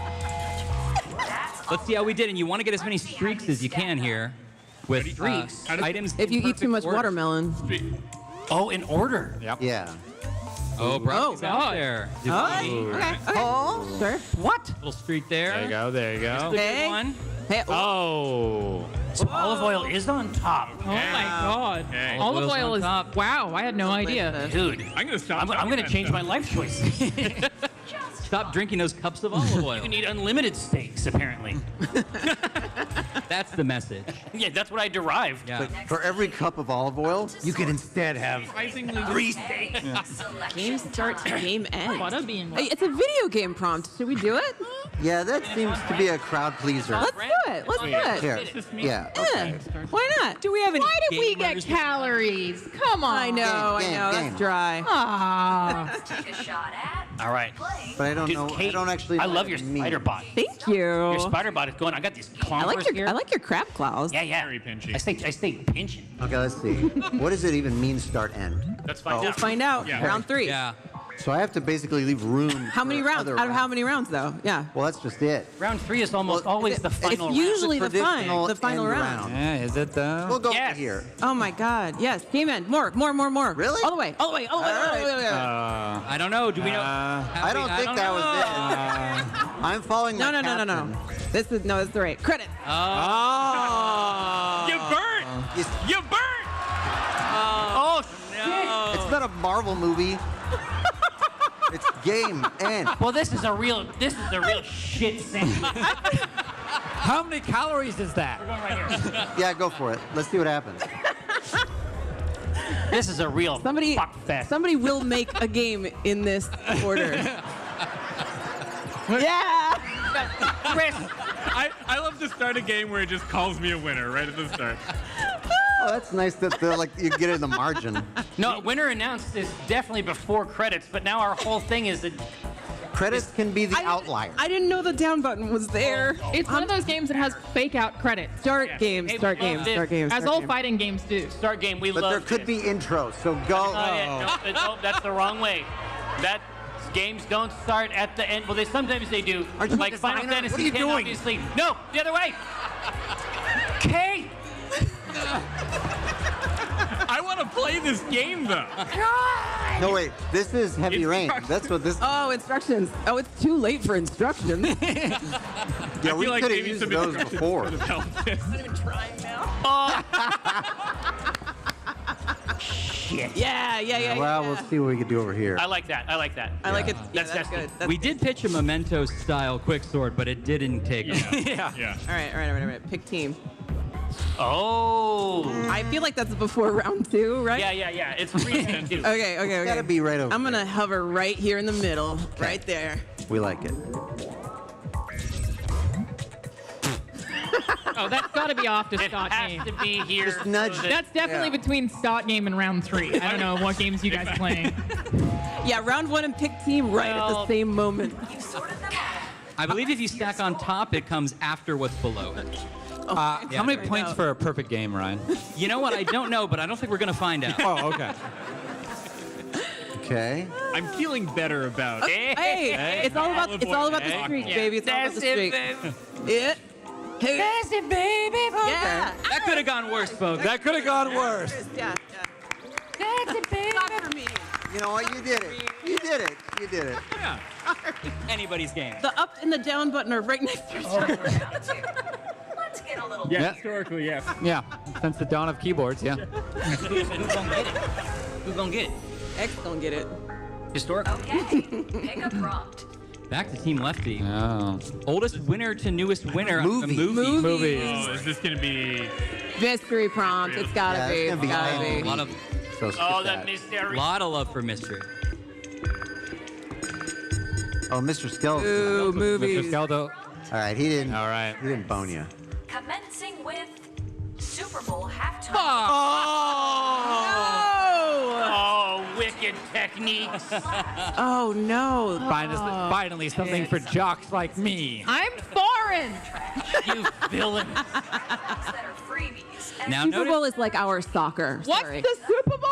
Let's see how we did. And you want to get as many streaks as you can here with Streaks? items. If you in eat too much perfect order. watermelon. Oh, in order. Yep. Yeah. Oh, broccoli's Oh, out God. there. Okay. Sure. What? Little streak there. There you go. There you go. Good Hey. one. Hey, Oh. So olive oil is on top. Oh my god. Okay. Olive Oil's oil on is top. wow. I had no idea. Dude, I'm gonna stop. I'm gonna change my life choices. Stop drinking those cups of olive oil. You need unlimited steaks, apparently. That's the message. Yeah, that's what I derived. Yeah. For every cup of olive oil, you could instead have 3 steaks. Game starts, game ends. Butter bean. Hey, it's a video game prompt. Should we do it? Yeah, that seems to be a crowd pleaser. Let's do it. Let's do it. Here. Yeah. Yeah. Why not? Do we have any Why did we get gamers? calories? Come on. I know. Game, That's game. dry. Ah. Take a shot at. All right. But I don't Dude, know. Kate, I don't actually. I know love what your it means. spider bot. Thank you. Your spider bot is going. I got these clompers here. I like your crab claws. Yeah, yeah. Very pinchy. I stay pinching. Okay, let's see. What does it even mean? Start end. Let's find out. Let's find out. Yeah. Round 3. Yeah. So I have to basically leave room. How many for rounds? other Out of how many rounds, though? Yeah. Well, that's just it. Round 3 is almost always the final It's usually the Traditional final end round. Yeah, is it though? We'll go Yes. here. Oh my God. Yes. Game end. More. Really? All the way. All the way. All the way. All the way. All the way. I don't know. Do we know? I don't think that was it. I'm following. No, my no, no, no, no. captain. This is no. That's the right. Credit. Oh. You burnt. You burnt. Oh no! It's not a Marvel movie. It's game end. Well, this is a real shit sandwich. How many calories is that? We're going right here. Yeah, go for it. Let's see what happens. This is a real fuck fest. Somebody will make a game in this order. Yeah. Chris. I love to start a game where it just calls me a winner right at the start. Oh, that's nice that they're like you get it in the margin. No, winner announced is definitely before credits, but now our whole thing is that Credits can be the outlier. I didn't know the down button was there. It's one of those games that has fake out credits. Start game. Hey, Start we love game. this. Start game. As start all game. fighting games do. start game. We But love there could be intros, so go. No, that's the wrong way. That games don't start at the end. Well, sometimes they do. Are you a like Final designer? Fantasy What are you X, doing? obviously. No, the other way. Kate. I want to play this game though. No, wait. This is Heavy Rain. That's what this. Oh, instructions. Oh, it's too late for instructions. Yeah, we feel like could have maybe used some those instructions before. would have helped this. Shit. Yeah. Well, we'll see what we can do over here. I like that. I like that. I like it. Yeah, That's good. That's We did pitch a Memento style quicksword, but it didn't take off. Yeah. All right. Pick team. Oh. I feel like that's before round 2, right? Yeah. It's free too. Okay. Gotta be right over. I'm gonna hover right here in the middle, right there. We like it. Oh, that's got to be off to It start has game. to be here. Just nudge it. That's definitely between start game and round 3. I don't know what games you guys are playing. Yeah, round 1 and pick team right at the Well- same moment. I believe if you stack on top, it comes after what's below it. How many Right points now. for a perfect game, Ryan? You know what? I don't know, but I don't think we're gonna find out. Oh, okay. Okay. I'm feeling better about it. Hey, it's all about the streak, baby. It's all about the streak. Yeah. Hey. That's it, baby. Yeah. That could have gone worse, folks. That could have gone worse. Yeah. That's it, baby. Not for me. You know what? You did it. You did it. You did it. Yeah. Anybody's game. The up and the down button are right next to each other. Let's get a little. Yeah, historically, yes. Yeah, since the dawn of keyboards, yeah. Who gonna get it? X don't get it. Historical. Okay. Pick a prompt. Back to Team Lefty. Oh. Oldest winner to newest winner. Movie. Movies. Oh, is this gonna be? Mystery prompt. It's gotta Yeah, be. it's It's gonna gotta be be. A lot of So skip Oh, that. that mystery. lot of love for mystery. Oh, Mr. Skeleton. Ooh, Mr. movies. Scaldo. All right, he didn't. All right. He didn't bone you. Commencing with Super Bowl halftime. Oh, wicked techniques. Oh no. Finally, something for jocks like me. I'm foreign. You villain. That are freebies. And Now Super notice, Bowl is like our soccer. What's Sorry. the Super Bowl?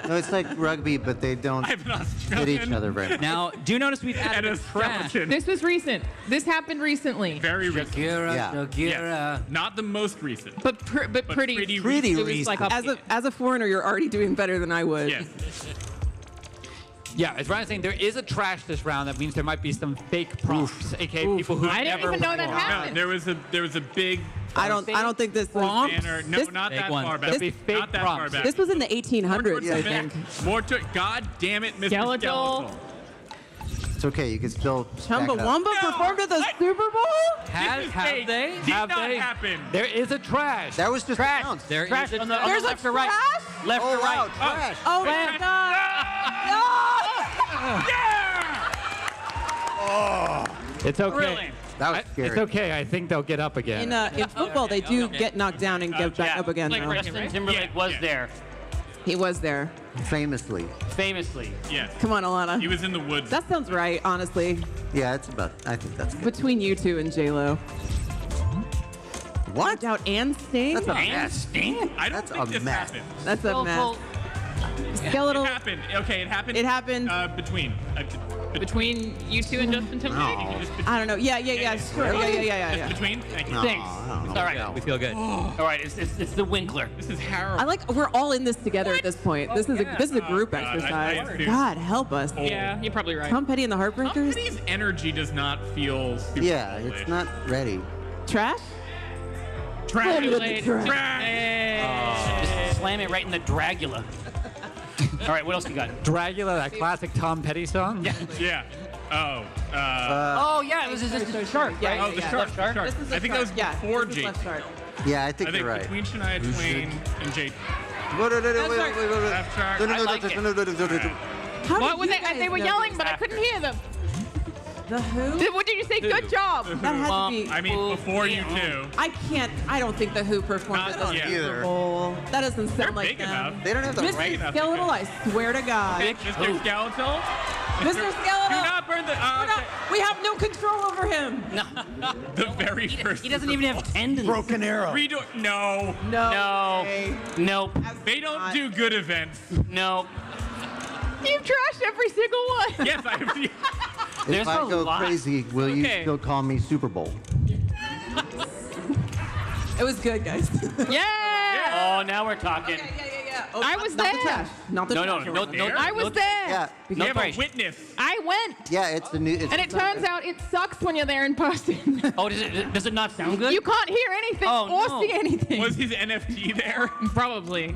No, it's like rugby, but they don't I'm an hit each Australian. other very much. now do notice we've added And a a trash. skeleton. This was recent. This happened recently. Very recent. Yeah. Yes. Not the most recent. But pretty Pretty it was recent. like up As a foreigner, you're already doing better than I would. Yes. Yeah, as Ryan's saying, there is a trash this round. That means there might be some fake prompts, aka people who I didn't never even know won. that happened. No, there was a big I don't think this was. Banner. No, This- not Fake that one. far back. That'd be fake Not that prompts. far back. This was in the 1800s, I think. More to. God damn it, Mr. Skeletal. Skeletal. It's okay. You can still. stack up. Chumbawamba performed at the Super Bowl? Have they? Did Have not they? happen. There is a trash. That was just trash. announced. There Trash is a on the There's a left or right. trash? Left or Wow, right. trash. Oh my god! It's okay. Really? That was scary. It's okay. I think they'll get up again. In football, they do get knocked down and get back up again. Like though. Justin Timberlake was there, He was there. Famously. famously. Yes. Come on, Alana. He was in the woods. That sounds right, honestly. Yeah, it's about. I think that's good. Between you two and J-Lo. What? Doubt and Sting? That's a And mess. Sting? I don't That's think a this mess. happened. That's a mess. Well, Skeletal. It happened. Okay, it happened. It happened. Between. Between you two and Justin Timberlake? No. I don't know. Yeah, sure. Yeah. Just between. Thank you. No, Thanks. I don't know. All right. We feel good. All right. It's the Winkler. This is horrible. I like we're all in this together at this point. This is a group God, exercise. I assume. God help us. Yeah, you're probably right. Tom Petty and the Heartbreakers. Somebody's energy does not feel super Yeah, Polish. it's not ready. Trash. Trash. With the trash. Trash. Just slam it right in the Dragula. All right. What else you got? Dragula, that classic Tom Petty song. Yeah. Oh. Oh yeah, it was a shark. Yeah, Right? yeah, Oh, the yeah. shark. Left shark. This is I think that was before this is Jake. left shark. Yeah, I think I think you're right. between Shania Twain and Jake. Wait. Left shark. No, I like it. How What did was you they? guys They were know yelling, this? but I couldn't hear them. The Who? What did you say? Good job. That had to be. I mean, before you two. I can't. I don't think the Who performed Not at the yet. Super Bowl. That doesn't sound They're like big them. enough. They don't have the Mr. right enough. Skeletal, I swear to God. Mr. Skeletal. Mr. Do Skeletal. not burn the. We have no control over him. The very first. He doesn't even have tendons. Broken arrow. Redo. No. No. way. Nope. They don't do good events. Nope. You've trashed every single one. Yes, I have. If There's I a go lot. crazy, will you Okay. still call me Super Bowl? It was good, guys. Yeah. Oh, now we're talking. Yeah. Oh, I not- was not there. The trash. Not the No, trash. no. I was there. Yeah. We No have a trash. witness. I went. Yeah, it's the new. It's And it turns out it sucks when you're there in person. Oh, does it not sound good? You can't hear anything Oh, or no. see anything. Was his NFT there? Probably.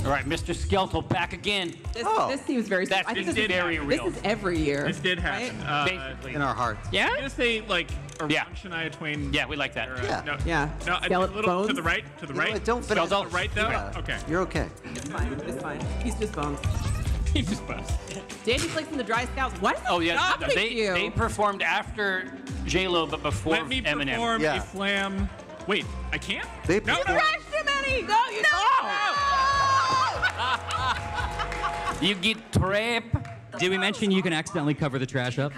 All right, Mr. Skeletal back again. This seems very. That's I think this this is is very real. This is every year. This did happen. Basically. in our hearts. Yeah. I'm gonna say like around Yeah. Shania Twain. Yeah, we like that. Or, Yeah. No. Yeah. No, a Skeleton little to bones? the right. To the You know right. what, don't finish. To the right though. Yeah. Okay. You're okay. It's fine. It's fine. He's just bones. He's just bust. Danny Flakes and the Dry Scouts. What? Oh yeah, Stopping you. they performed after J Lo, but before Let me Eminem. perform Yeah. a slam. Wait, I can't. They No, no. Trashed him, Eddie. No, you You get trapped. Did we mention you can accidentally cover the trash up?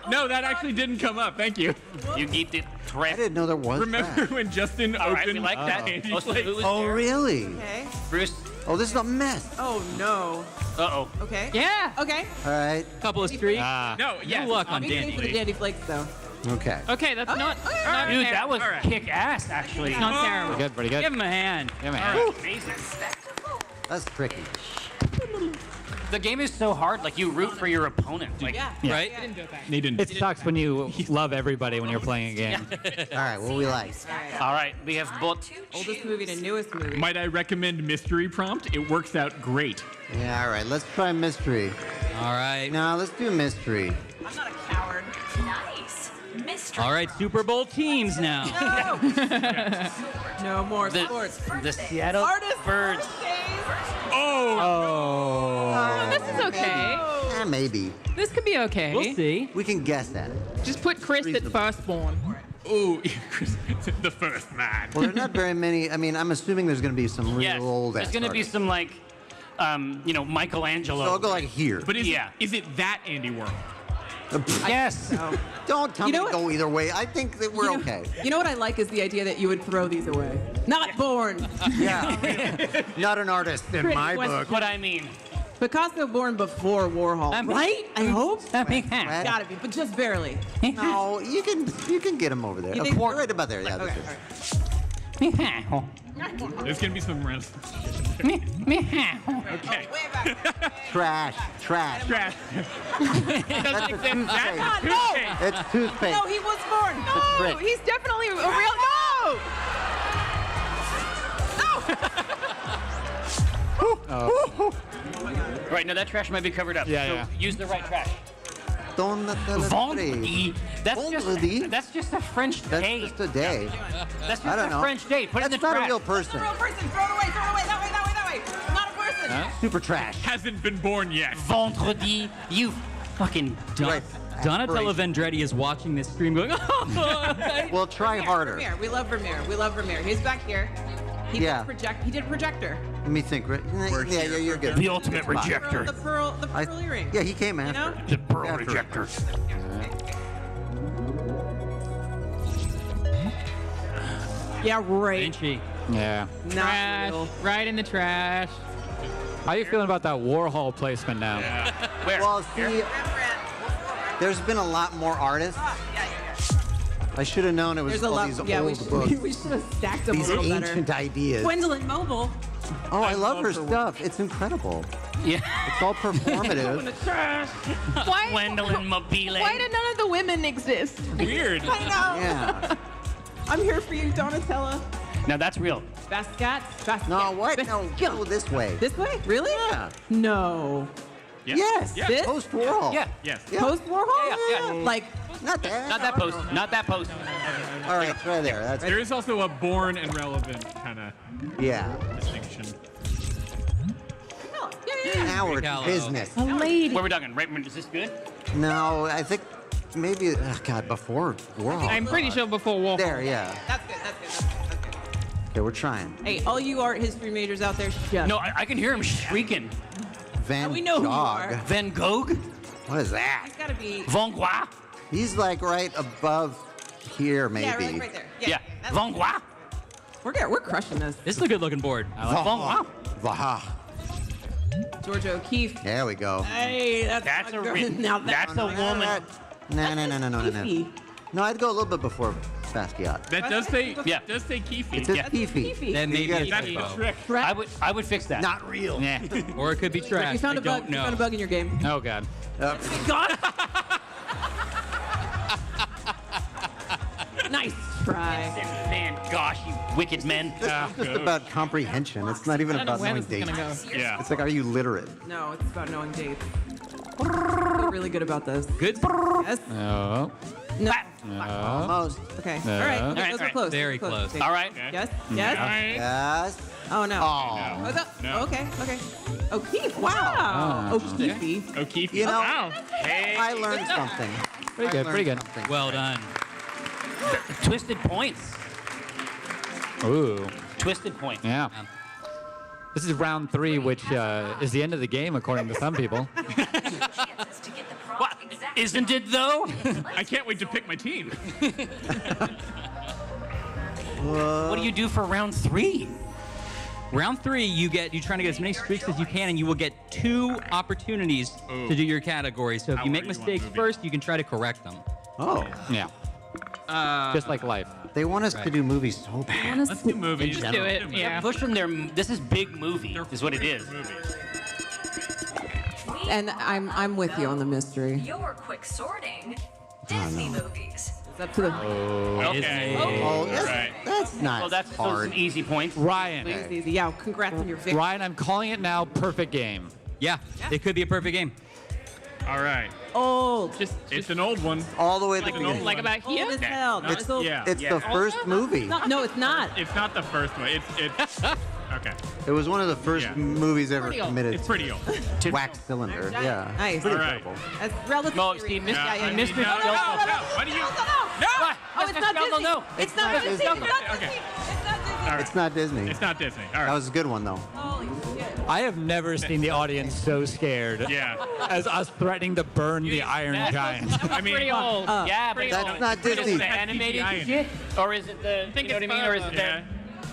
No, that actually didn't come up. Thank you. You get the I trapped. didn't know there was. Remember trash. when Justin All right, we opened like that. Candy Oh, so Flakes? who was Oh, there? really? Okay. Bruce. Oh, this is a mess. Oh no. Uh-oh. Okay. Yeah. Okay. All right. Couple of streaks. No, yes. Good luck on Big thing Danny. for the Dandy Flakes though. Okay. Okay, that's not. not Dude, fair. that was All right. kick ass, actually. It's not terrible. Pretty good, pretty good. Give him a hand. Give him a hand. Amazing. That's tricky. The game is so hard. Like you root for your opponent. Like, Right? They didn't. It sucks when you love everybody when you're playing a game. All right. What we like? all right, we have both. Oldest movie to newest movie. Might I recommend mystery prompt? It works out great. Yeah. All right. Let's try mystery. All right. No, let's do mystery. I'm not a coward. Nice. Mystery. All right, Super Bowl teams now. No more sports. The Seattle Artist Birds. Oh. This is okay. Maybe. This could be okay. We'll see. We can guess at it. Just put Chris at firstborn. Ooh, the first man. Well, there's not very many. I mean, I'm assuming there's going to be some real Yes. old. There's gonna be some like, Michelangelo. So I'll go like here. But is Yeah. it that Andy Warhol? Yes. Don't tell You me know to go either way. I think that we're okay. You know what I like is the idea that you would throw these away. Not born. Yeah. Not an artist in Trick my question. book. What I mean. Picasso born before Warhol, That makes- right? I hope. That makes sense. Brad? Gotta be, but just barely. No, you can get him over there. You A think- quarter right about there. Yeah. Okay. That's All it. right. There's gonna be some random. Okay. Trash. Trash. That's a toothpaste. No! It's toothpaste. No, he was born. a No, trick. he's definitely a real. No! Right, now that trash might be covered up. Yeah, so yeah. use the right trash. Vendredi. That's just a French day. That's just a day. That's I just don't a know. French day. Put it in the That's not trash. a real person. Real person. Throw it away. That way. Not a person. Super trash. Hasn't been born yet. Vendredi, you fucking dumb. Right. Donatella Vendretti is watching this stream going, Well, try harder. Vermeer. We love Vermeer. He's back here. He Yeah. did projector. Let me think. Yeah, you're good. The ultimate Come on. rejector. The pearl earring. Yeah, he came You after. know? The pearl After. rejector. Yeah, right. Vinci. Yeah. Trash. Right in the trash. How you feeling about that Warhol placement now? Where? Well, see, there's been a lot more artists. I should have known it was There's a all lot. these Yeah, old we books. should have stacked them These a little better. ancient ideas. Gwendolyn Mobile. Oh, I love her stuff. It's incredible. Yeah. It's all performative. Why? Gwendolyn Mobile. Why do none of the women exist? Weird. I know. Yeah. I'm here for you, Donatella. Now that's real. Basquiat. No, what? No, go this way. This way? Really? Yeah. No. Yes. Yeah. This? Post Warhol. Yeah. Yes. Yeah. Post Warhol? Yeah. Like, Not that. Not that post. Not that post. All right, try there. That's There is also a born and relevant kind of yeah. distinction. Now we're Gallo. business. a lady. Where we talking? Right? Is this good? No, I think maybe. Oh God, before Warhol. I'm pretty sure before Warhol. There, yeah. That's good. Okay, we're trying. Hey, all you art history majors out there, shut No, up. I can hear him shrieking. Van we know who you Gogh. are. Van Gogh? What is that? It's gotta be. Van Gogh? He's like right above here, maybe. Yeah, like right there. Yeah. that's- Van Gogh? We're crushing this. This is a good looking board. I like Van Gogh. Vaha. Georgia O'Keeffe. There we go. Hey, that's That's my a girl. re- Now that's a woman. No. O'Keeffe. No, I'd go a little bit before Basquiat. That does say Yeah. Does say Keefe. It says Yeah. Fifi. Then maybe gotta it's That's typo. the trick. I would fix that. Not real. Yeah. Or it could be trash. You found I a bug. don't You know. found a bug in your game. Oh God. God. Nice try. Man, gosh, you wicked men. This is just about comprehension. It's not even I don't know about where knowing this is gonna dates. go. Yeah. It's like, are you literate? No, it's about knowing dates. I feel really good about this. Good. Yes. No. No. Almost. Okay. No. All right. All Okay, right, those all are right. close. Very Those are close. Okay. All right. Yes. All Yes. right. Yes. Oh no. Oh. Oh, that- No. Okay. O'Keeffe. Wow. O'Keeffe. O'Keefe. You know, Wow. Hey. I learned something. Pretty good. Pretty good. Well done. Twisted points. Ooh. Twisted points. Yeah. This is round 3, which is the end of the game according to some people. What? Isn't it though? I can't wait to pick my team. What do you do for round 3? Round 3, you trying to get as many streaks as you can, and you will get 2 opportunities to do your category. So if How you make are you on mistakes movie? first, you can try to correct them. Oh. Yeah. Just like life. They want us to do movies so bad. Let's do movies. Just do it. Yeah. Push from their. This is big movie. Is what it is. And I'm with you on the mystery. Your quick sorting. Disney movies. It's up to the. Okay. Oh, All that's, right. that's not Well, that's hard. an easy point. Ryan. It's easy. Yeah. Congrats on your victory. Ryan, I'm calling it now. Perfect game. Yeah, it could be a perfect game. All right. Old. It's an old one. All the way to Like the an old beginning. Like about here? Old as hell. Not as old. Yeah. It's the first movie. No, it's not. It's not the first one. It's okay. It was one of the first Yeah. movies ever Pretty old. committed It's pretty old. to wax cylinder. Yeah. Nice. Pretty All right. incredible. That's relatively. No, see, Mr. Yeah, I mean, Mr. no, Skelton. no. Why do you? Oh, it's not Disney. No. It's not Disney. It's not Disney. Okay. It's not Disney. All right. It's not Disney. It's not Disney. All That right. was a good one, though. Holy shit. I have never seen the audience so scared Yeah. as us threatening to burn the Iron That's- Giant. I mean, Pretty old. Yeah, but Pretty That's old. not is it Disney. the animated CGI in shit, or is it the? You know what I mean, or is it yeah.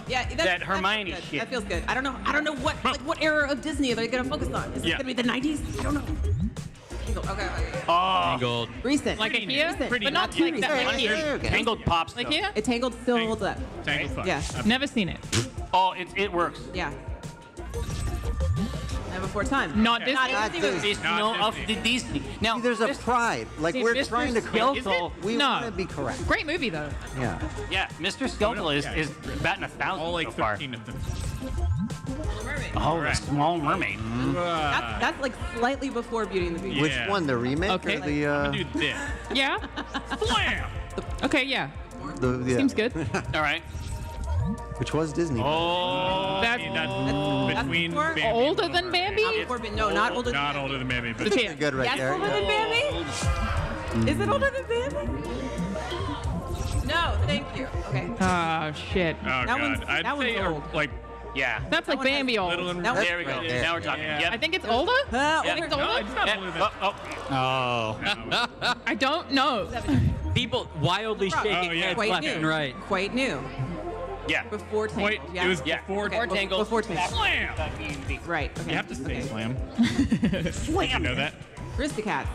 Yeah, that Hermione feels good. shit? That feels good. I don't know what era of Disney are they gonna focus on? Is it Yeah. gonna be the 90s? I don't know. Tangled. Okay. Tangled. Recent. Like a here, Recent. but not like that. Like here. Tangled pops. Like though. here. It Tangled still holds up. Tangled fuck. Yeah. Never seen it. Oh, it works. Yeah. And before time. Not Disney. Not Disney. It's no of the Disney. Now See, there's a pride. Like, we're Mr. trying to correct. Skeletal. We No. want to be correct. Great movie though. Yeah. Yeah, Mr. Skeletal is batting 1,000 All like so far. 13 of them. Oh, the Small Mermaid. That's like slightly before Beauty and the Beast. Which one? The remake? Okay. Or the, Do this. Yeah. Blam! Okay. Yeah. yeah. Seems good. All right. Which was Disney. Oh, That's between before- Bambi older and than Bambi. No, not older than Not Bambi. older than Bambi, but It's here. Good right Yes, there. older than Bambi? Is it older than Bambi? No, thank you. Okay. Oh shit. oh That god, one's- I'd that one's say old. like Yeah. That's like Bambi old. little and That was- There we go. Right there. Now we're talking. Yeah. Yep. I think it's older. Yeah. I think it's no, older. it's not older than Oh. I don't know. People wildly shaking Oh, yeah. heads Quite left new. and right. Quite new. Yeah. Before Tangled. Wait, Yeah. it was Yeah. before Tangled. Before Tangled. Slam! Right. Okay. You have to say Okay. slam. You know that? Aristocats.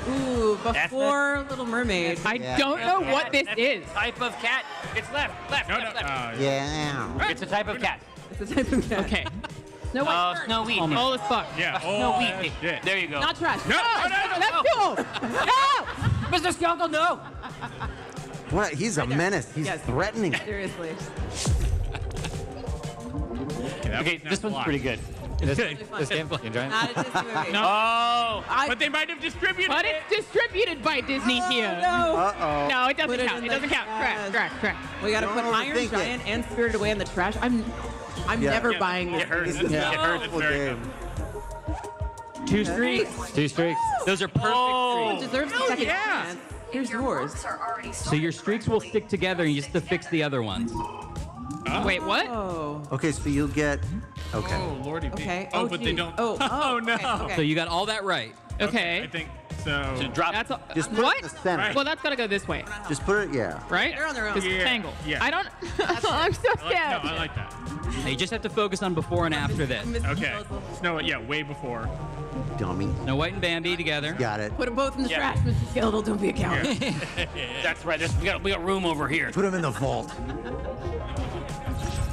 Ooh, before Little Mermaid. I Yeah. don't know what this is. Type of cat. It's left. No, no. left. Yeah. It's a type of cat. It's a type of cat. Okay. No way. Snow Wheat. Old as fuck. Yeah. Snow Oh, Wheat. shit. There you go. Not trash. No, no, no, That's too old. No. Mr. Skeletal, no. What? He's a menace. He's Yes. threatening. Seriously. Okay, this one's pretty good. This game fucking right? Not a Disney movie. No. Oh. But they might have distributed But it. it's distributed by Disney here. No. Uh-oh. No, it doesn't Put it count. in It the doesn't count. trash. Trash. We gotta Don't put Iron overthink it. Giant and Spirited Away in the trash. I'm Yeah. never buying this. It hurts. This is It a hurts. powerful very game. 2 streaks. 2 streaks. Those are perfect It streaks. deserves a second yeah. chance. Here's yours. So your streaks will stick together and you just have to fix the other ones. Wait, what? Oh. Okay, so you'll get. Okay. Oh, Lordy. Okay. Oh, but they geez. don't. Oh, Oh, no. Okay. So you got all that right. Okay. I think so. So drop. That's a, Just put what? it in the center. Well, that's gotta go this way, Just put it. Yeah. right? They're on their own. Because Yeah, it's tangled. yeah. I don't. I'm so I like, scared. no, I like that. Now you just have to focus on before and after this. Okay. Snow, yeah, way before. Dummy. Snow White and Bambi together. Got it. Put them both in the Yeah. trash, Mr. Skeletal. Don't be a coward. That's right. We got room over here. Put him in the vault.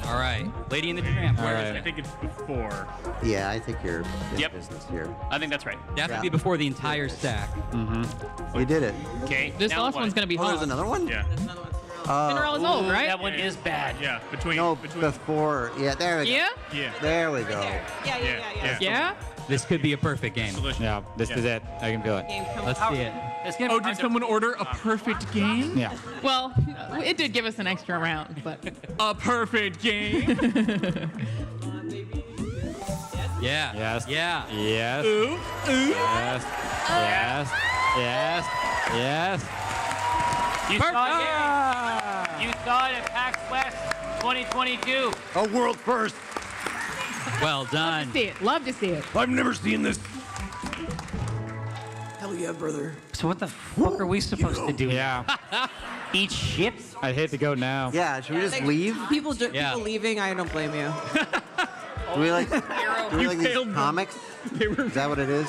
All right. Lady in the Tramp. Where is I it? think it's before. Yeah, I think you're in Yep. business here. I think that's right. That would Yeah. be before the entire stack. You did it. Okay. This now last what? one's gonna be Oh, there's hard. another one? Yeah. Cinderella's old, right? That one is bad. Yeah. Between. No, between. before. Yeah, there we go. Yeah? Yeah. There we go. Yeah. Yeah? This could be a perfect game. Delicious. Yeah, this is it. I can feel it. Let's see it. It's gonna Oh, be did hard to- someone order a perfect game? Yeah. Well, it did give us an extra round, but A perfect game? Yeah. Yes. Yeah. Yes. Ooh. Yes. Yes. Yes. Yes. You saw it. You saw it at PAX West 2022. A world first. Well done. see it. Love to see it. I've never seen this. Hell yeah, brother. So what the fuck are we supposed to do? Yeah. Eat shit? I'd hate to go now. Yeah, should we just leave? People Yeah. people leaving, I don't blame you. Do we like these failed them. comics? Is that what it is?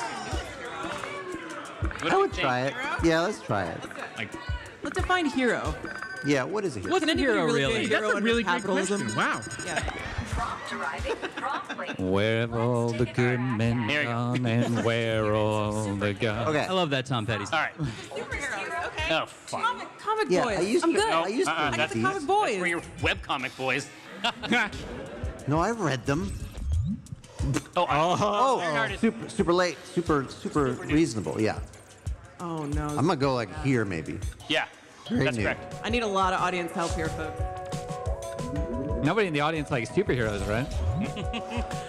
I would try it. Yeah, let's try it. Like, Let's define hero. Yeah, what is it? What's a hero, Be really? a that's hero a under really great capitalism? question. Wow. Yeah. Where have all the good men There you go. gone and where all the guns? Okay. I love that Tom Petty. All right. Superheroes. Okay. Oh, fuck. Comic Yeah, boys. I used I'm to- good. I used to I read got the these. comic boys. For your webcomic boys. No, I read them. Oh, Super late, super reasonable. Yeah, Oh no. I'm gonna go like here maybe. yeah. Very That's new. correct. I need a lot of audience help here, folks. Nobody in the audience likes superheroes, right?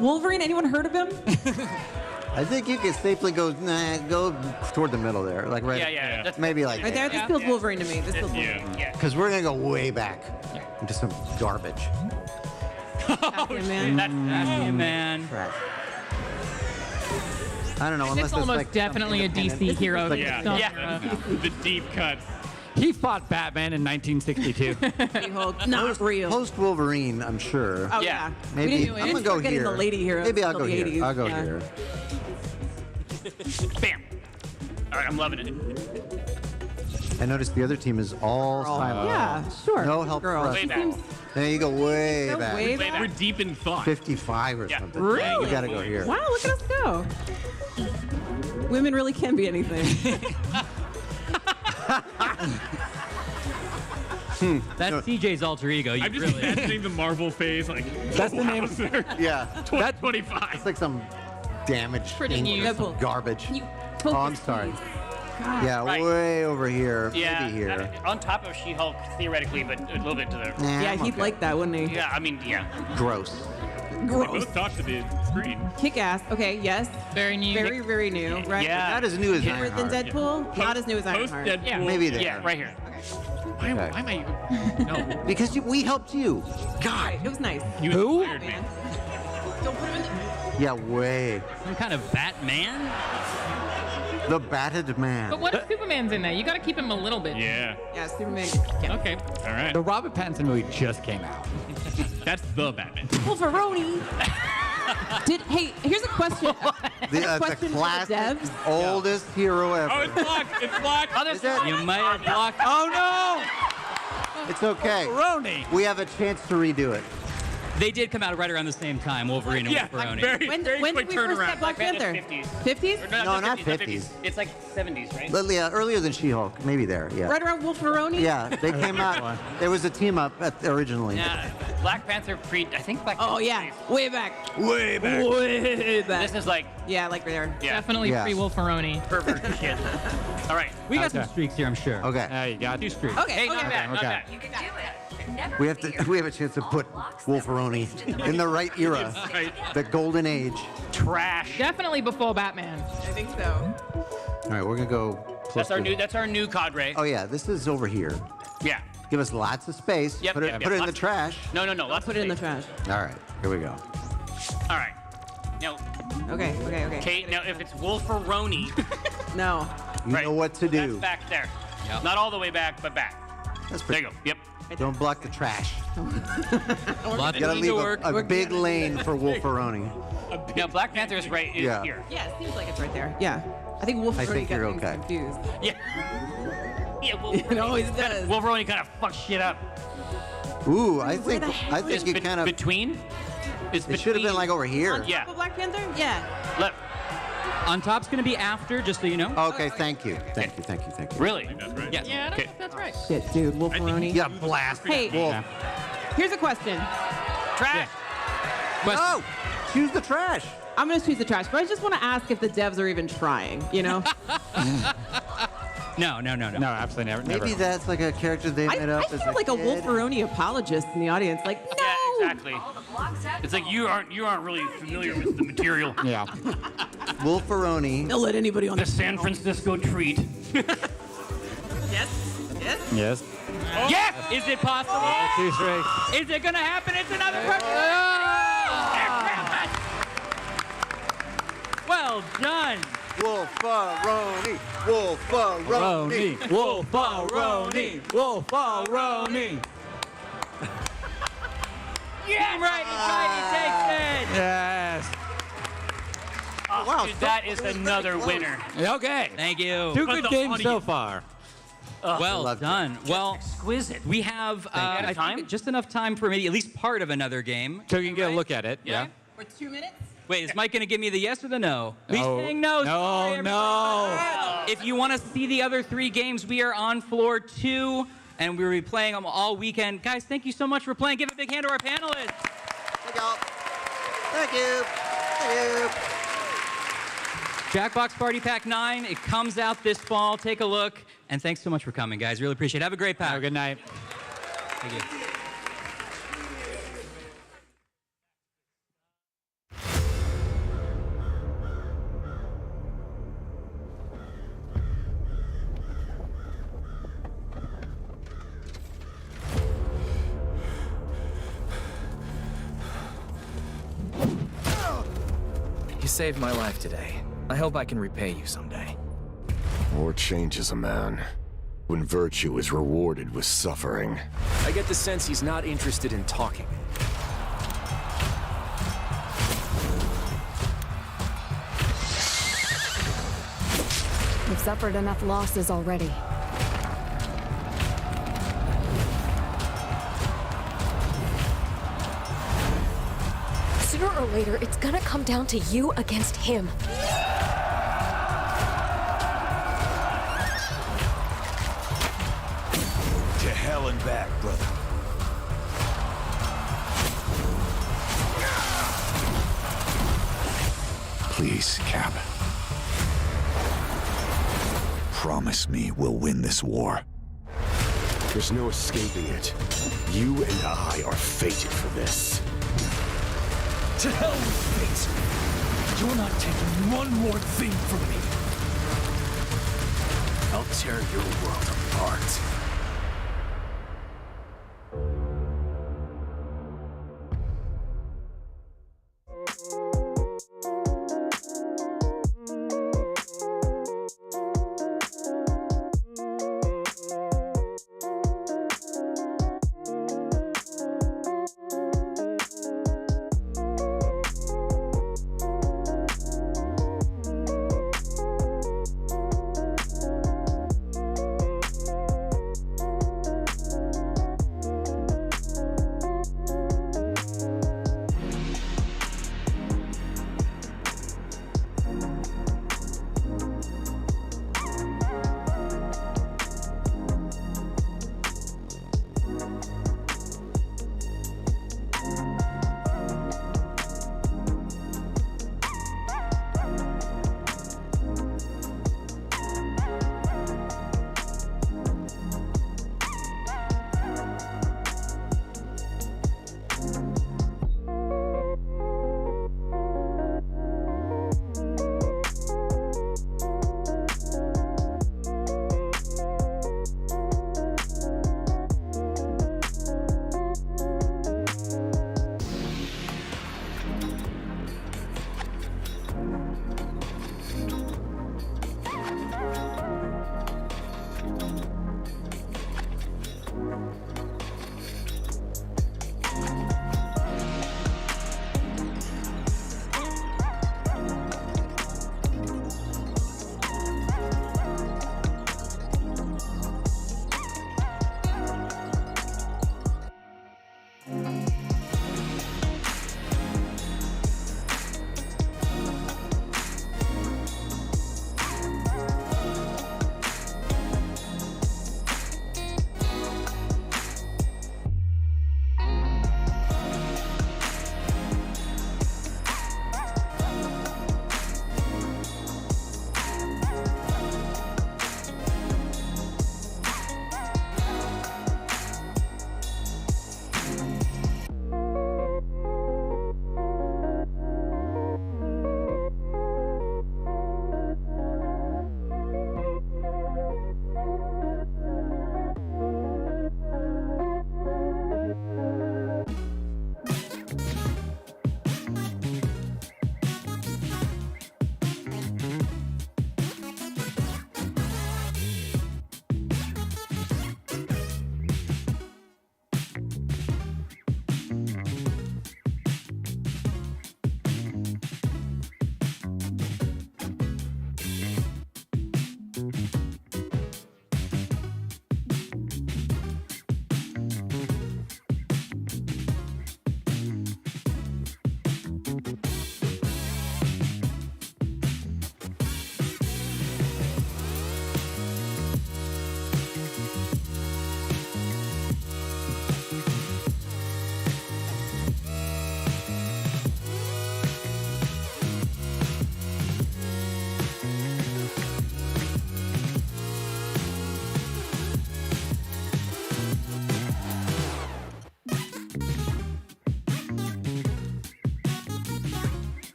Wolverine, anyone heard of him? I think you could safely go toward the middle there, like right. Yeah, yeah. That's Maybe like Right there, this feels Wolverine to me. This feels Wolverine. Yeah. because we're gonna go way back into some garbage. Captain Man. That's man. Trash. I don't know. It's Unless almost like definitely a DC hero. like- It's Yeah. not, The deep cuts. He fought Batman in 1962. She-Hulk. Not real. Post Wolverine, I'm sure. Oh Yeah. yeah. Maybe we I'm didn't gonna go start getting here. the lady heroes Maybe I'll until go the here. 80s. I'll go Yeah. here. Bam. All right, I'm loving it. I noticed the other team is all silent. Yeah, sure. No help for us. Way back. There you go, way So back. way We're deep in thought. 55 or something. Really? We gotta go here. Wow, look at us go. Women really can be anything. That's CJ's alter ego. You I'm just really. imagining the Marvel phase, like That's the name. Yeah. 25. It's like some damaged Pretty ink new. or garbage. You Oh, I'm sorry. God. Yeah, Right. way over here. Yeah, Maybe here. on top of She-Hulk, theoretically, but a little bit to the... Nah, Yeah, I'm he'd okay. like that, wouldn't he? Yeah, I mean, yeah. Gross. They Gross. both talk to the screen. Kick ass. Okay, yes. Very new. Very, very new, right? Yeah. Not as new as Newer than Ironheart. Deadpool? Not as new as Post Ironheart. Deadpool. Yeah. Maybe there. Yeah, right here. Why am I even... No. Because we helped you. God, it was nice. You Who? inspired me. Don't put him in the... Yeah, way. Some kind of Batman? The batted man. But what if Superman's in there? You gotta keep him a little bit. Yeah. Yeah, Superman. Okay. All right. The Robert Pattinson movie just came out. That's the Batman. Wolverine. Hey, here's a question. The question for the classic, devs. oldest hero ever. Oh, it's blocked. It's blocked. Oh, you might have blocked. Oh no! It's okay. Wolverine. We have a chance to redo it. They did come out right around the same time, Wolverine and Yeah, Wolverine. very When quick did we first turnaround. get Black Panther? 50s. 50s? Or No, not 50s. 50s. It's like 70s, right? Yeah, earlier than She-Hulk. Maybe there. Yeah. Right around Wolverine? Yeah, they came out. There was a team up originally. Yeah. Black Panther I think Black Oh, Panther yeah. Way back. Way back. Way back. This is like Yeah, like there. yeah, Definitely Yeah. pre-Wolferoni. pervert shit. All right. We got some streaks here, I'm sure. Okay. You got 2 streaks. Okay, Hey, not okay. bad. Not Okay. bad. You can do it. We have a chance to put Wolverine in the right era, Right. the golden age. Trash. Definitely before Batman. I think so. All right, we're gonna go. Close That's our new cadre. Oh yeah, this is over here. Yeah. Give us lots of space. Yep, Put it, yep, put it in yep. the trash. No. Let's Put it in the trash. All right, here we go. All right. Now, Okay. Kate. Now, if it's Wolferoni, No. You right, know what to that's do. back there. Yep. Not all the way back, but back. That's There pretty. you go. Yep. Don't block the trash. Lots You gotta of leave work. a big lane for Wolferoni. Now, Black Panther is right Yeah. here. Yeah, it seems like it's right there. Yeah. I think Wolverine I think got you're things okay. confused. Yeah. Yeah. It always does. Wolveroni kind of fucks shit up. Ooh, I Where think the hell I think you kind of. Between. It's It should have been like over here. Yeah. Top of Black Panther? Yeah. Look. On top's gonna be after, just so you know. Okay, thank you. Really? Yes. Yeah, I don't Okay. know if that's right. Shit, dude. Wolverine. Yeah, blast. Hey, Wolf. here's a question. Trash. No, choose the trash. I'm going to choose the trash, but I just want to ask if the devs are even trying, you know? No. No, absolutely never. Maybe that's like a character they I made up. feel as like a kid. Wolferoni apologist in the audience. Like, no! Yeah, exactly. It's like you aren't really familiar with the material. Yeah. Wolferoni. They'll let anybody on The San Francisco treat. Yes. Yes. Yes! Is it possible? 2 streaks. Is it gonna happen? It's another perfect. Well done. Wolferoni. Wolferoni. Wolferoni. Yeah, right. Takes it. Yes. Wow, Dude, that is another winner. Okay. Thank you. 2 But good the games so audience- far. Well loved it. done. Well, Exquisite. we have you. I think just enough time for maybe at least part of another game. So you can get a look at it. Yeah. For 2 minutes? Wait, is Mike gonna give me the yes or the no? He's No. saying no. No, Sorry, everybody. no. If you want to see the other 3 games, we are on floor 2, and we'll be playing them all weekend. Guys, thank you so much for playing. Give a big hand to our panelists. Thank y'all. Thank you. Jackbox Party Pack 9, it comes out this fall. Take a look. And thanks so much for coming, guys. Really appreciate it. Have a great pack. Have a good night. Thank you. You saved my life today. I hope I can repay you someday. War changes a man when virtue is rewarded with suffering. I get the sense he's not interested in talking. suffered enough losses already. Sooner or later, it's gonna come down to you against him. To hell and back, brother. Please, Cap. Promise me we'll win this war. There's no escaping it. You and I are fated for this. To hell with fate! You're not taking one more thing from me! I'll tear your world apart.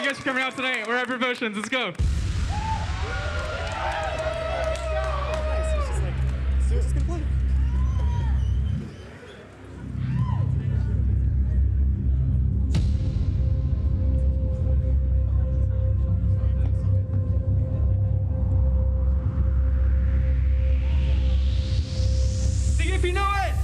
you guys for coming out tonight. We're Hyper Potions. Let's go. Sing it if you know it.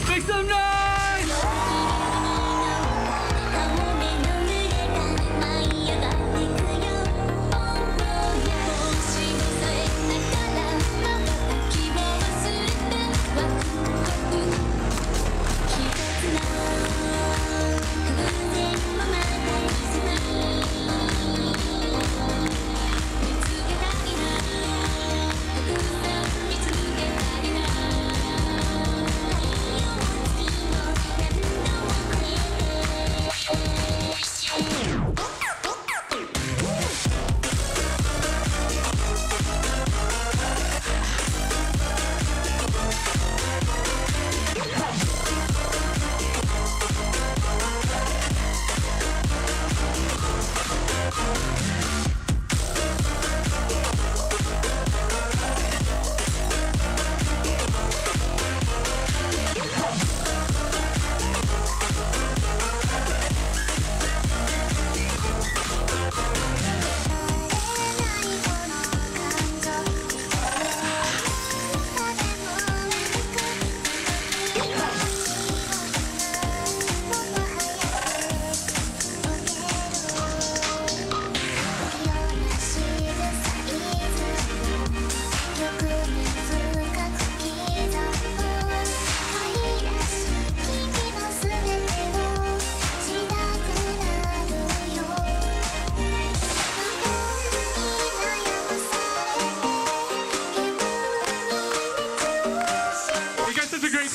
Make some noise!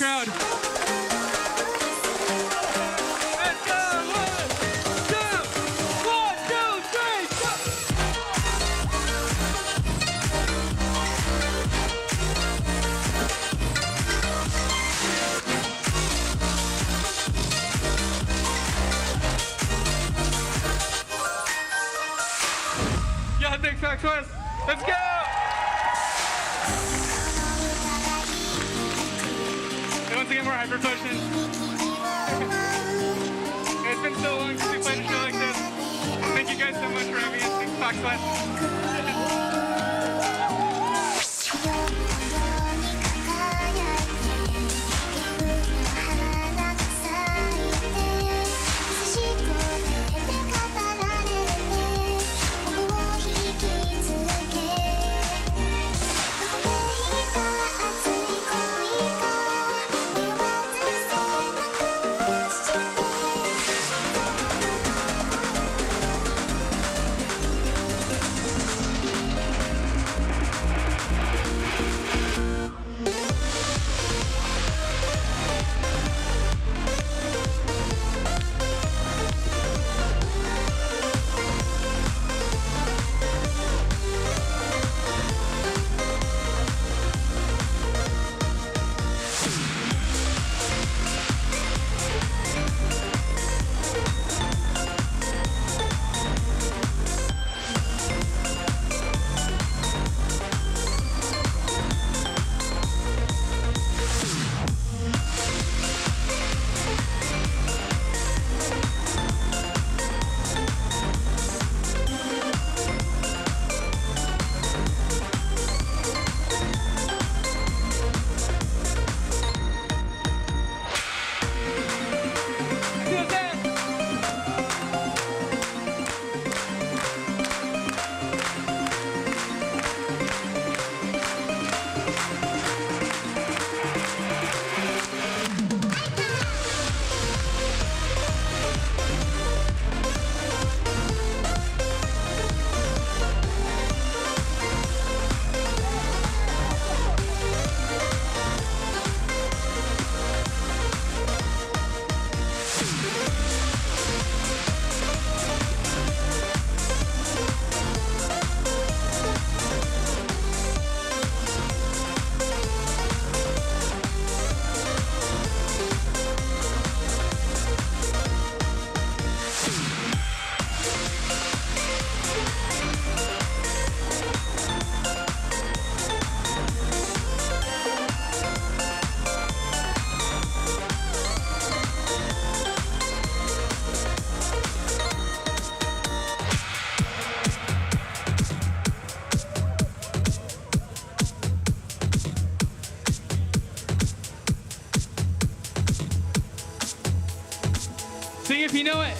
crowd. Let's go! 1, 2, 3, go! Yeah, thanks, PAX West. Let's go! Once again, we're Hyper Potion. It's been so long since we played a show like this. Thank you guys so much for having us. Thanks, Excellent. Sing if you know it.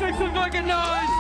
Make some fucking noise!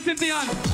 Cynthia!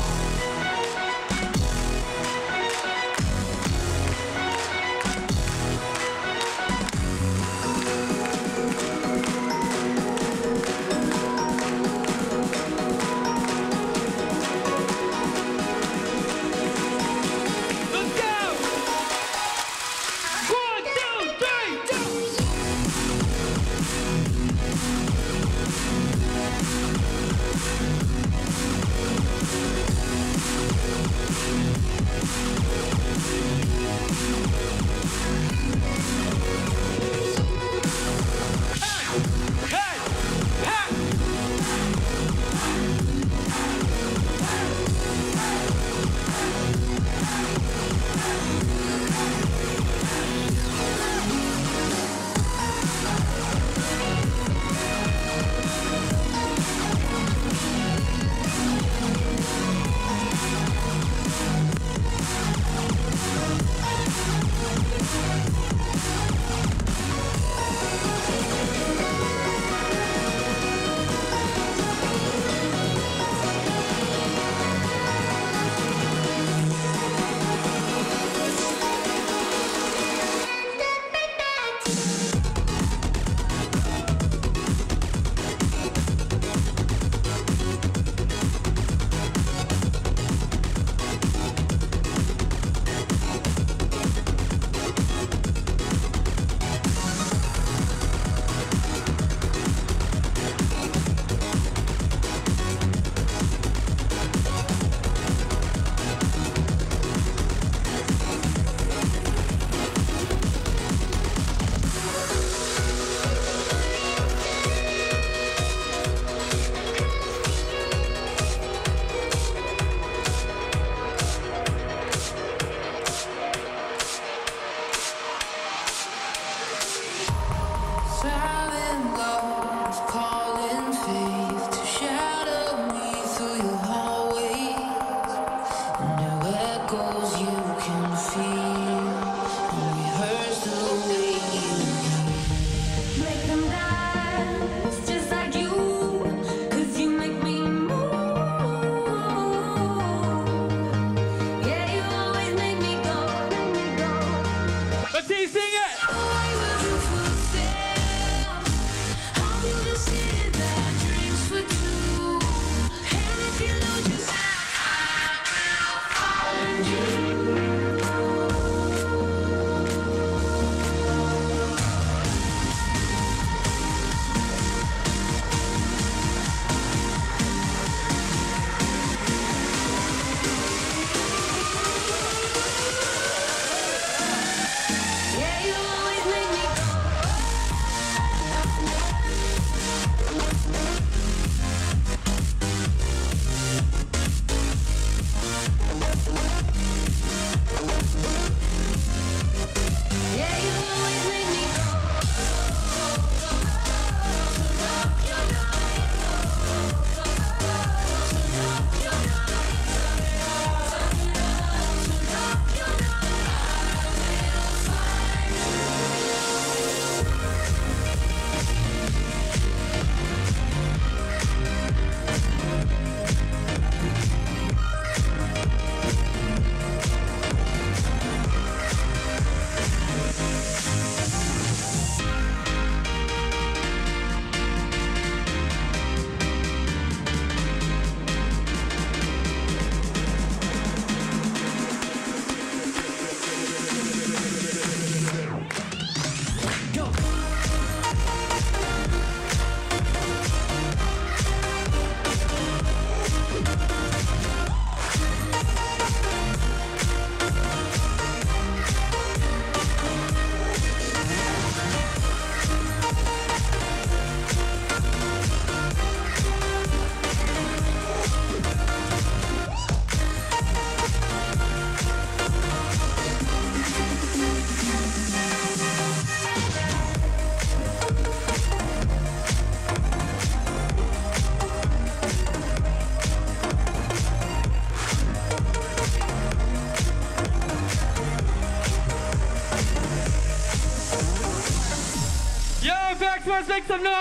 some noise!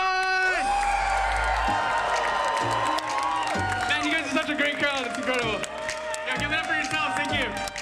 Man, you guys are such a great crowd. It's incredible. Yeah, give it up for yourselves. Thank you.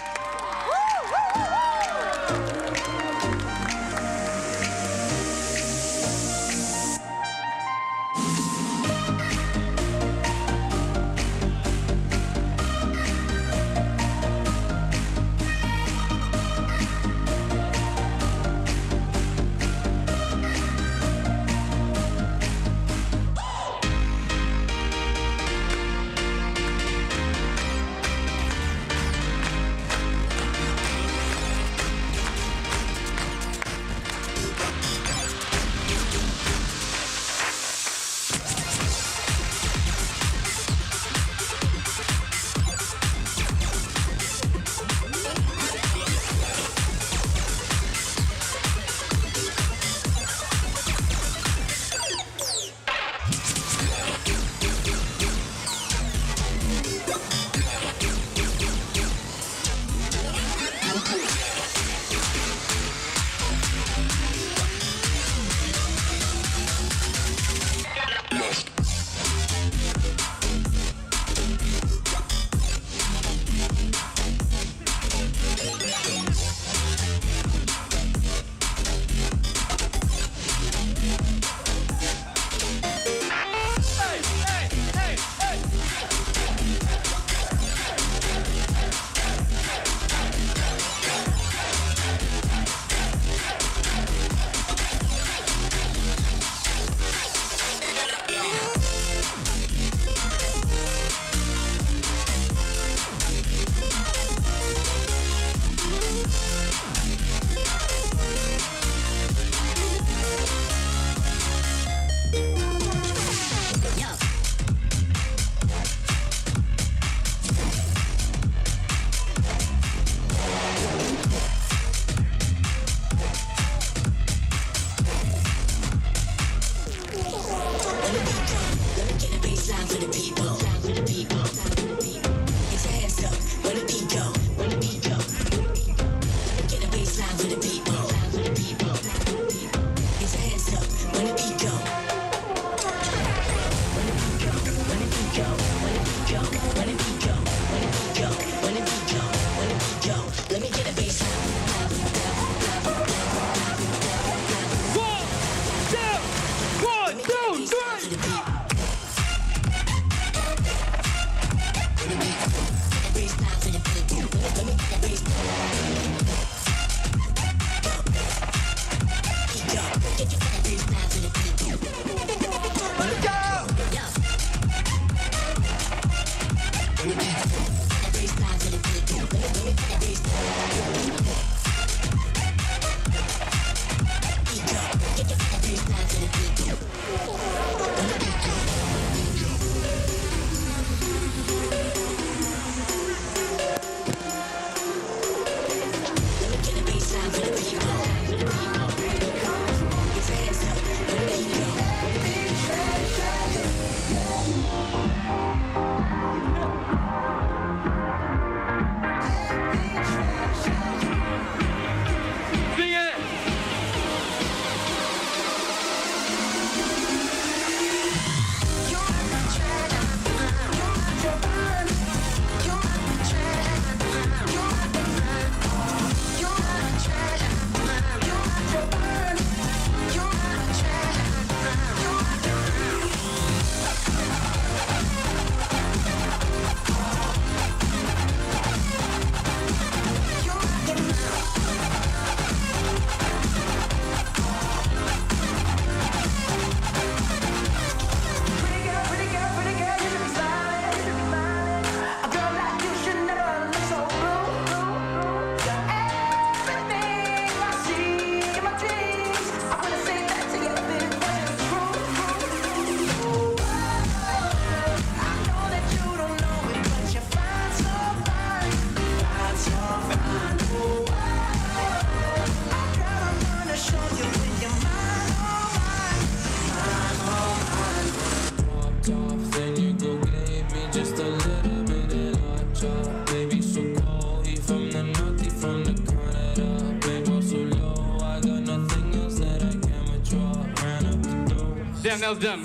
Damn, that was dumb.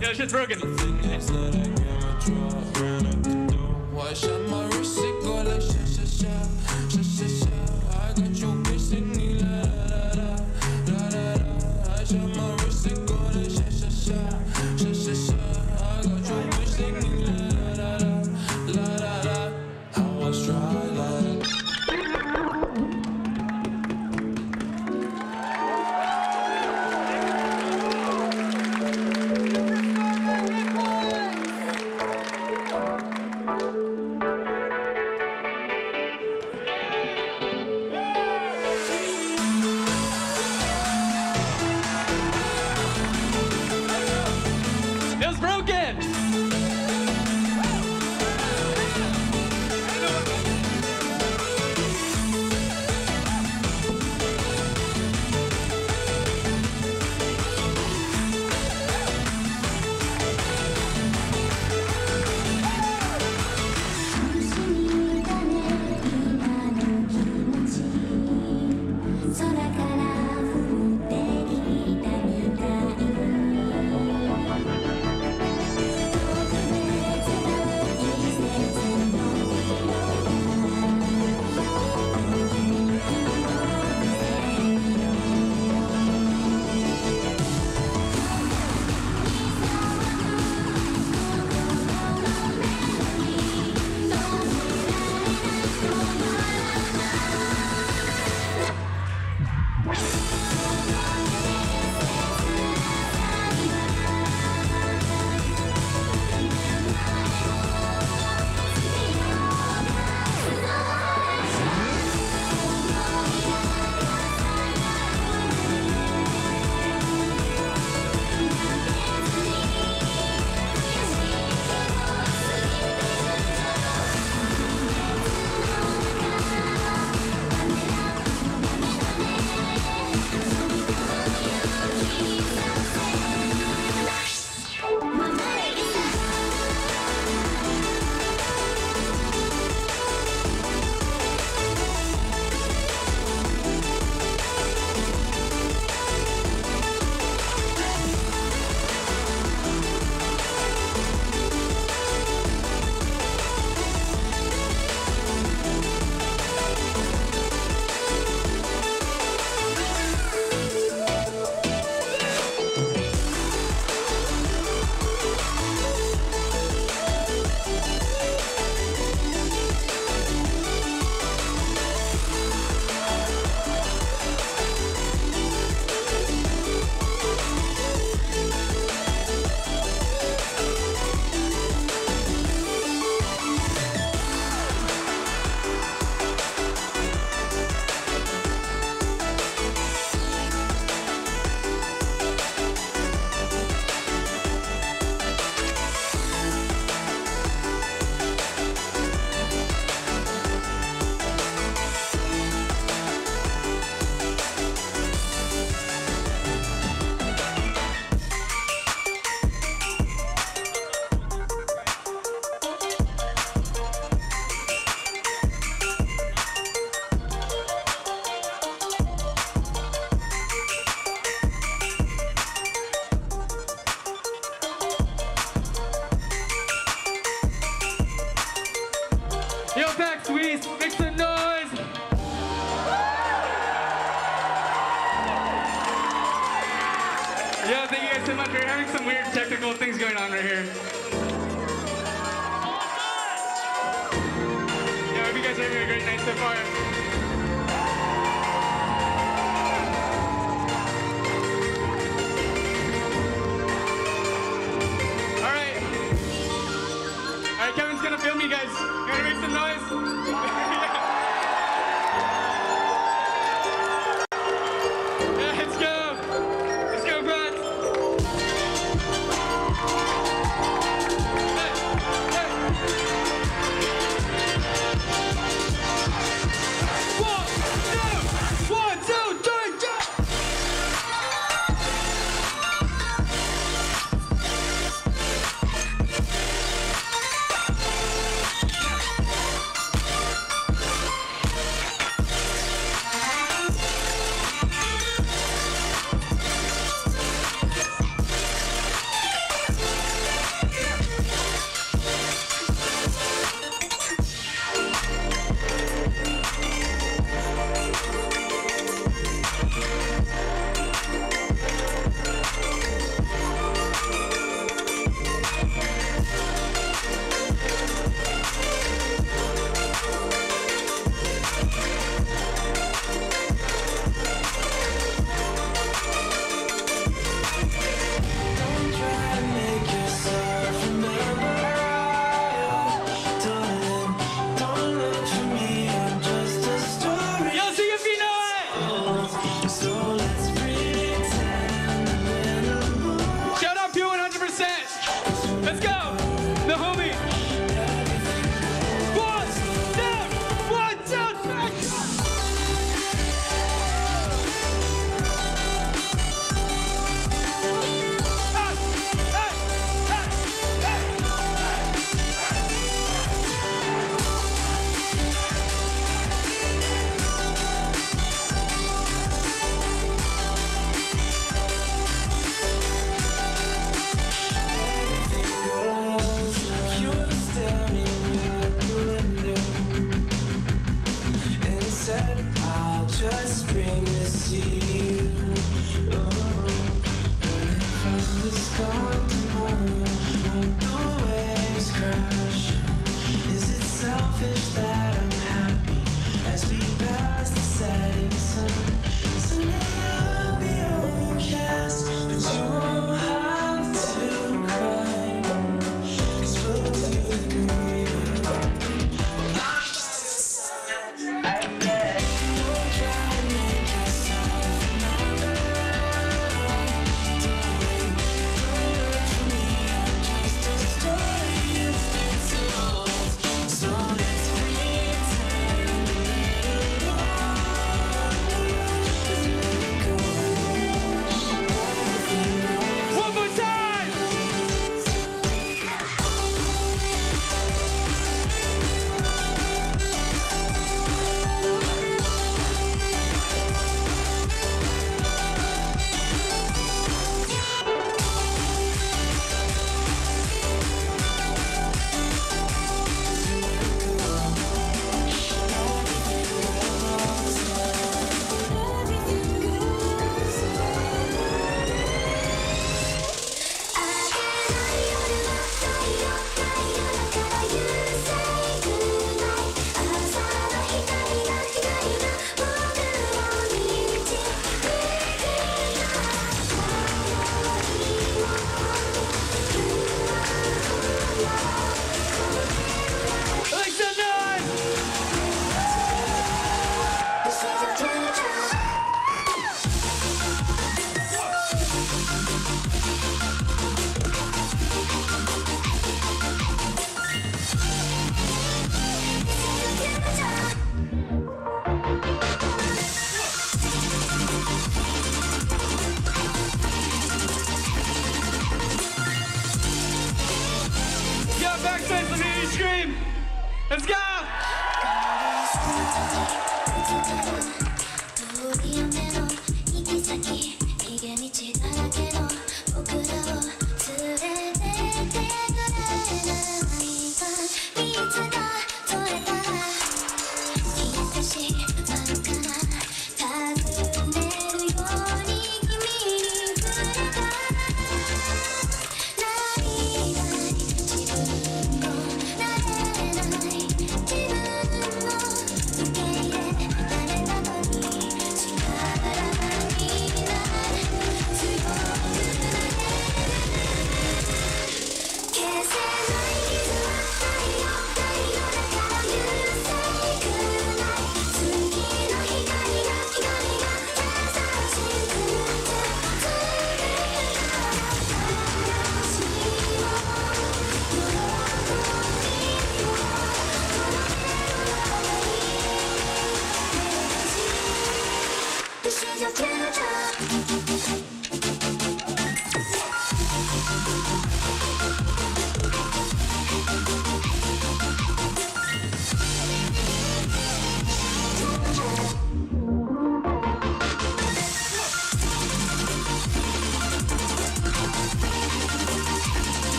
Yeah, shit's broken. It was broken! Yo, PAX, Sweets, make some noise! Yo, thank you guys so much. We're having some weird technical things going on right here. guys are having a great night so far. All right, Kevin's gonna film you guys. You wanna make some noise? Let's go!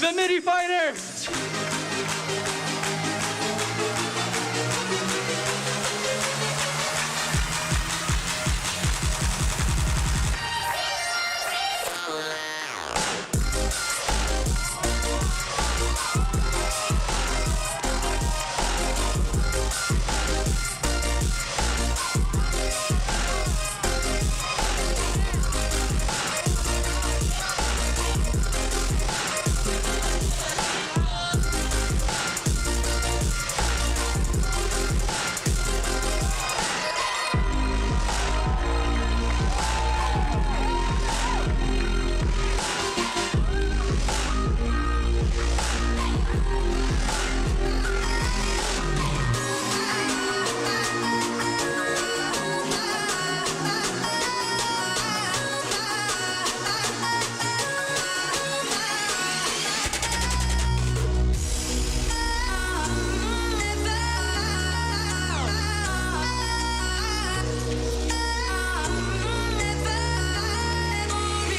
The MIDI fighter!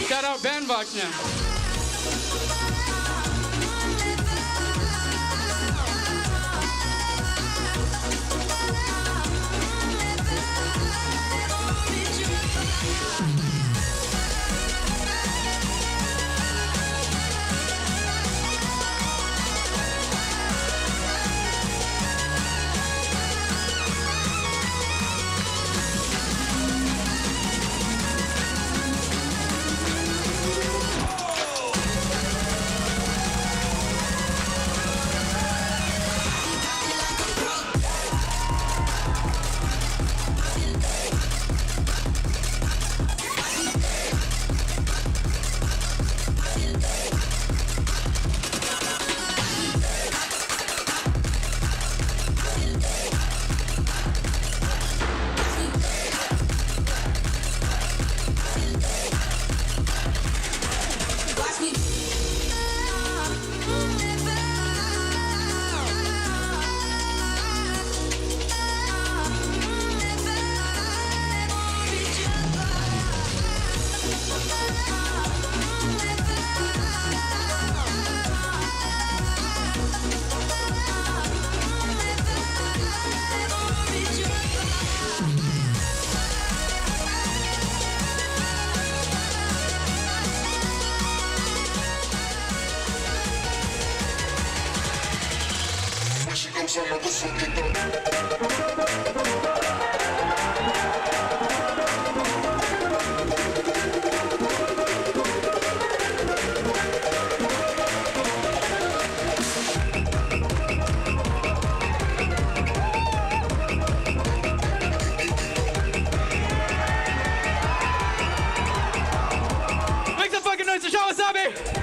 Shout out Bandbox now. Make some fucking noise to show Wasabi!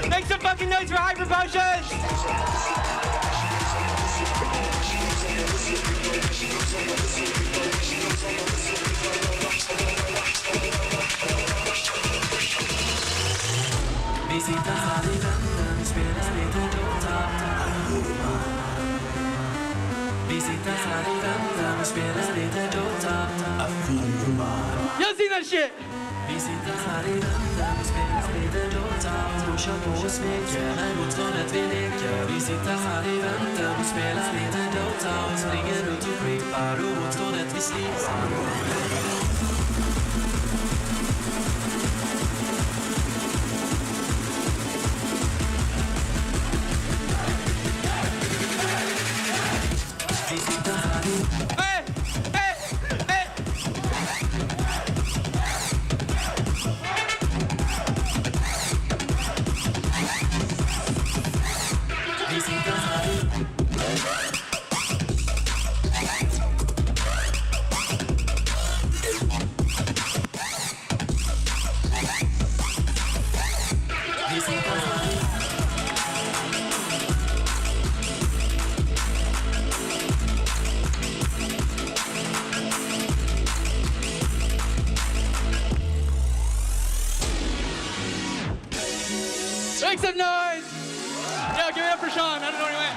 Make some fucking noise for Hyper Potions! Y'all seen that shit? Hey! Hey! Hey! Make some noise! Yo, give it up for Sean. I don't know where he went.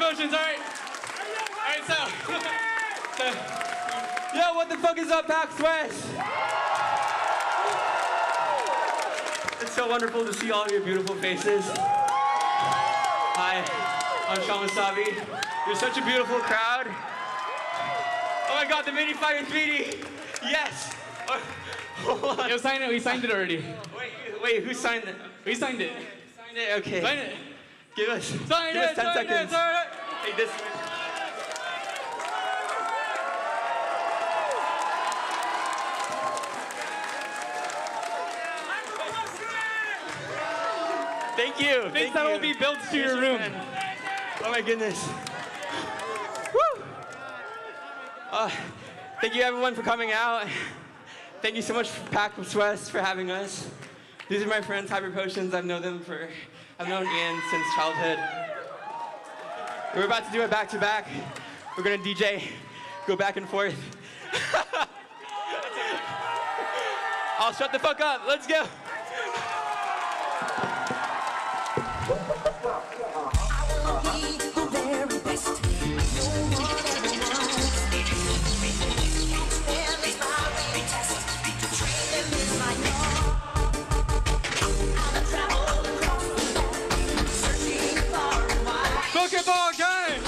Potions, all right? All right, so yo, what the fuck is up, PAX West? It's so wonderful to see all of your beautiful faces. Hi, I'm Sean Wasabi. You're such a beautiful crowd. Oh my God, the mini fire 3D. Yes. Hold on. Yo, sign it. We signed it already. Wait, who signed it? We signed it. Signed it. Okay. Sign it. Give us. Sign give it. us 10 sign seconds. It, sign it. Take this. Thank you. Things that will be built to your room. Oh my goodness. Woo! Thank you everyone for coming out. Thank you so much, PAX West, for having us. These are my friends, Hyper Potions. I've known Ian since childhood. We're about to do it back to back. We're gonna DJ, go back and forth. I'll shut the fuck up. Let's go. Pokeball game!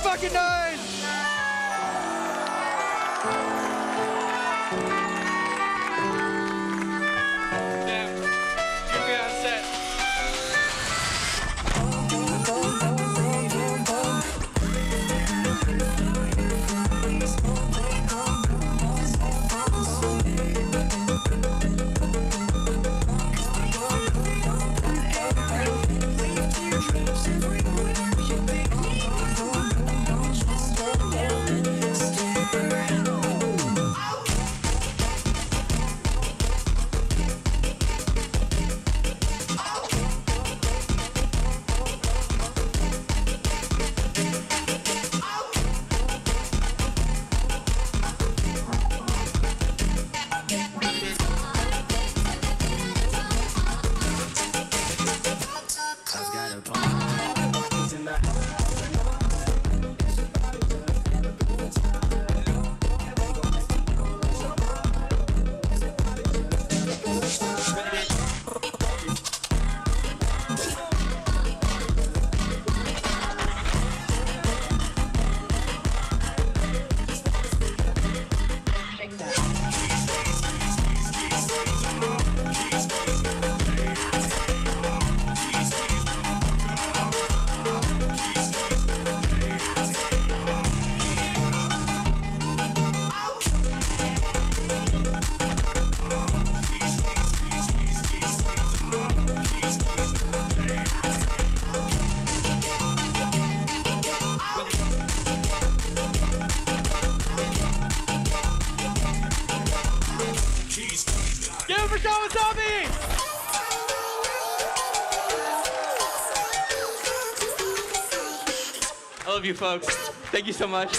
fucking noise! Damn. Keep me on set. love you, folks. Thank you so much.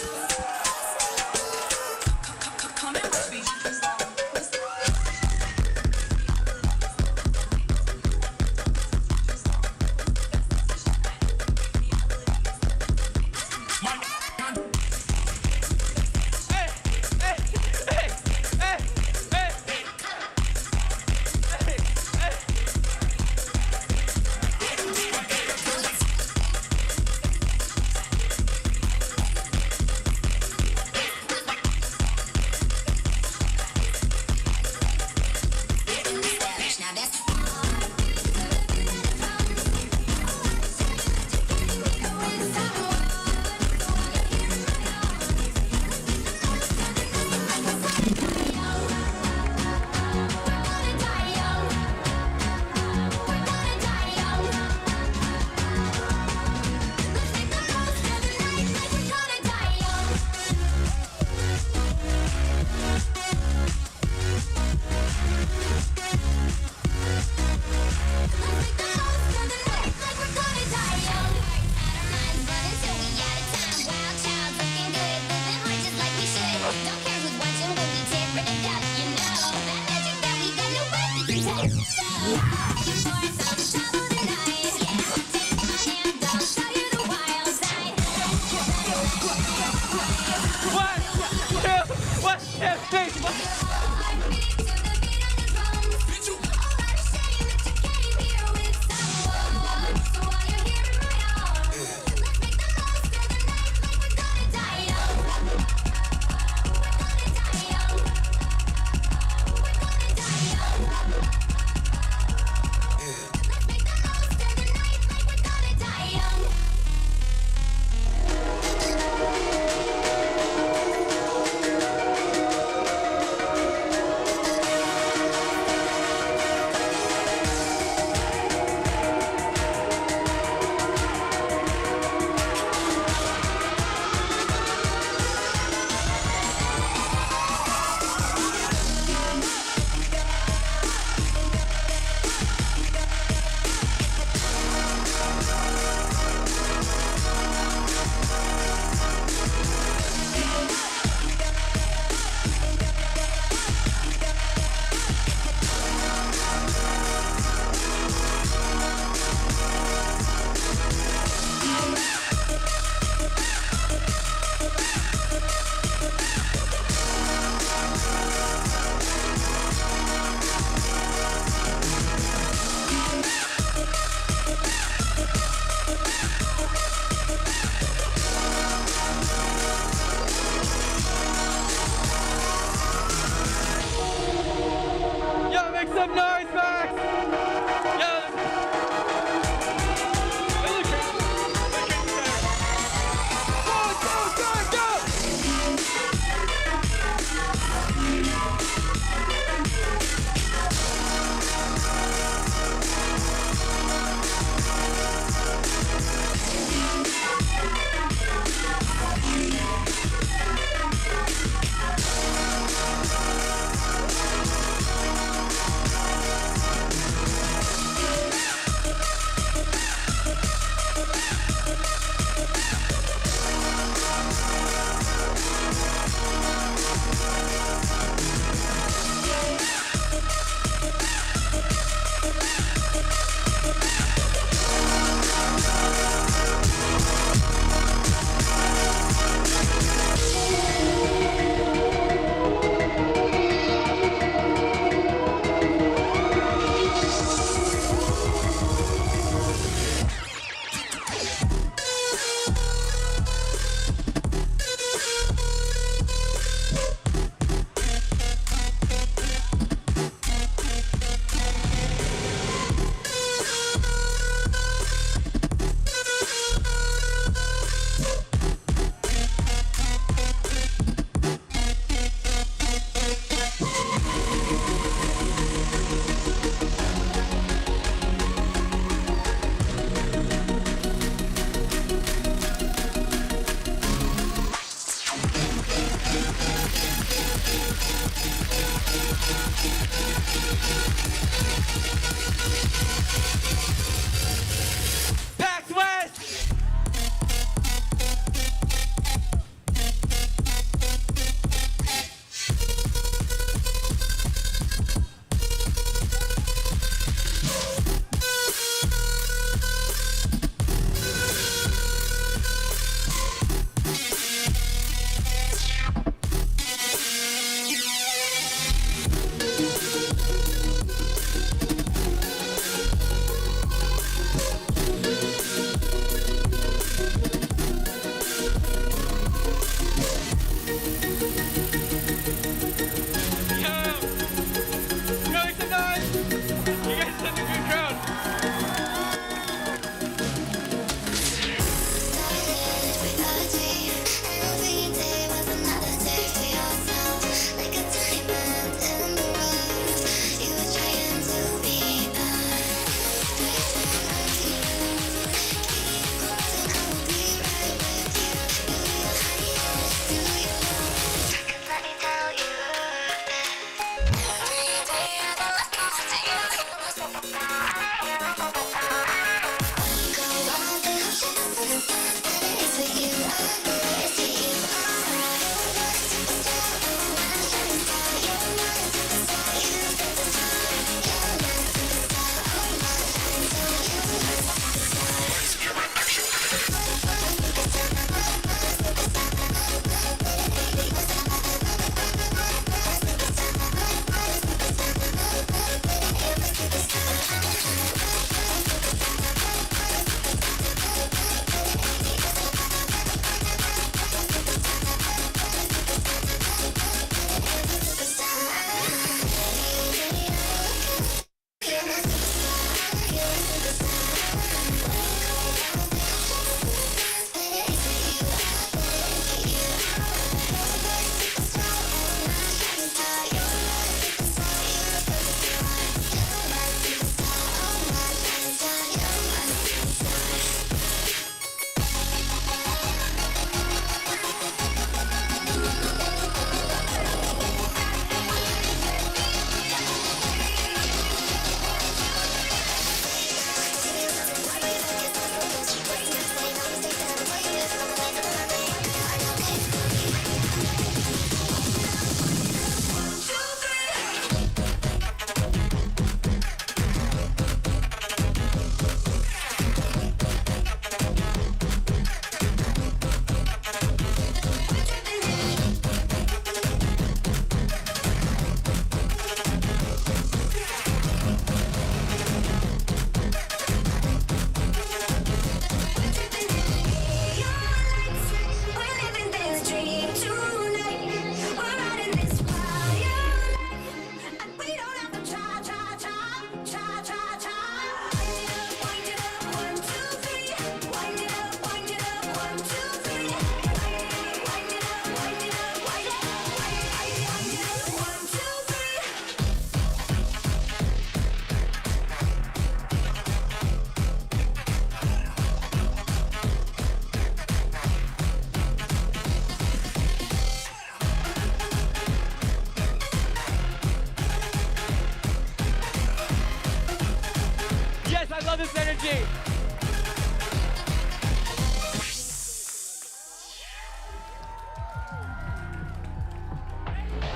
love this energy.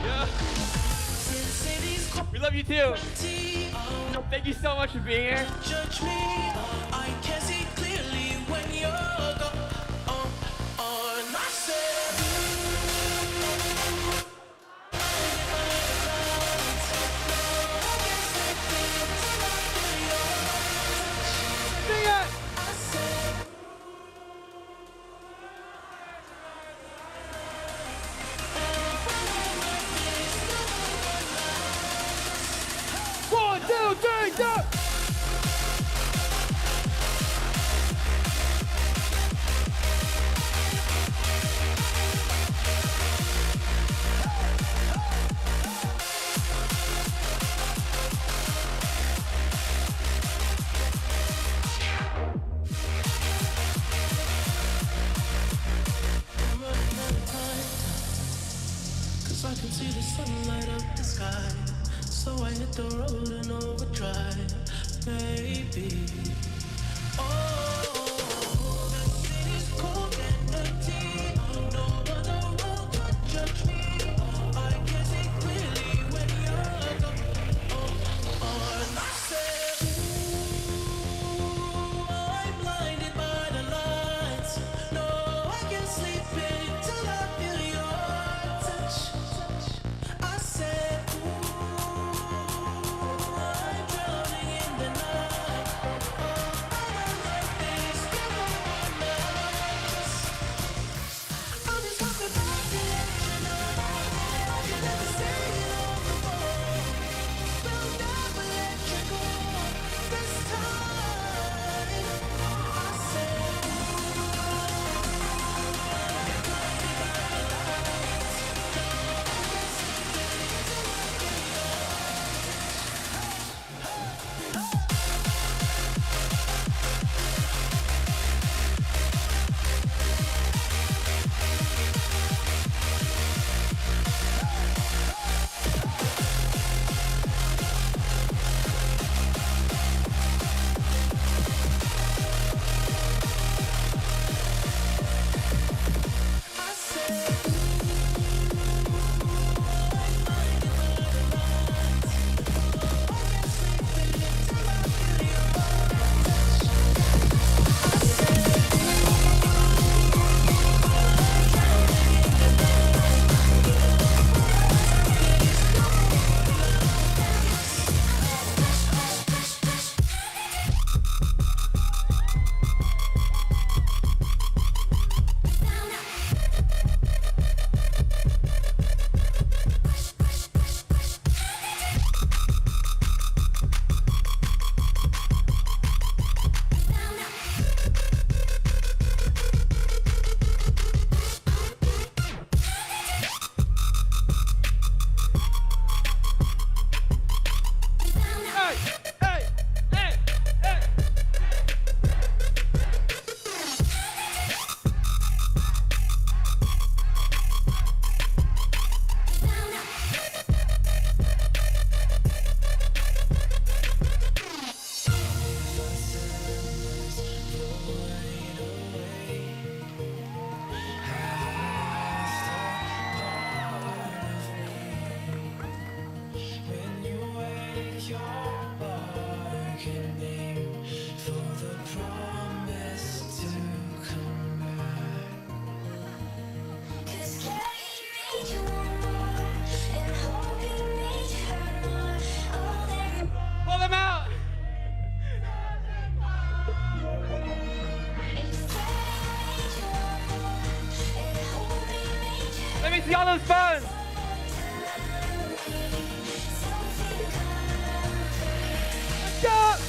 Yeah. We love you too. Thank you so much for being here. Judge me, I can see clearly when you're gone. I said, sing it. One, two, three, go. cause I can see the sun light up the sky. So I hit the road and overdrive, baby. Oh, the city's cold and empty. No other road could judge me. I can see clearly when you're gone. And I said, ooh, I'm blinded by the lights. No, I can't sleep until I feel your touch. I said, ooh, I'm drowning in the night. me see all those phones. Let's go.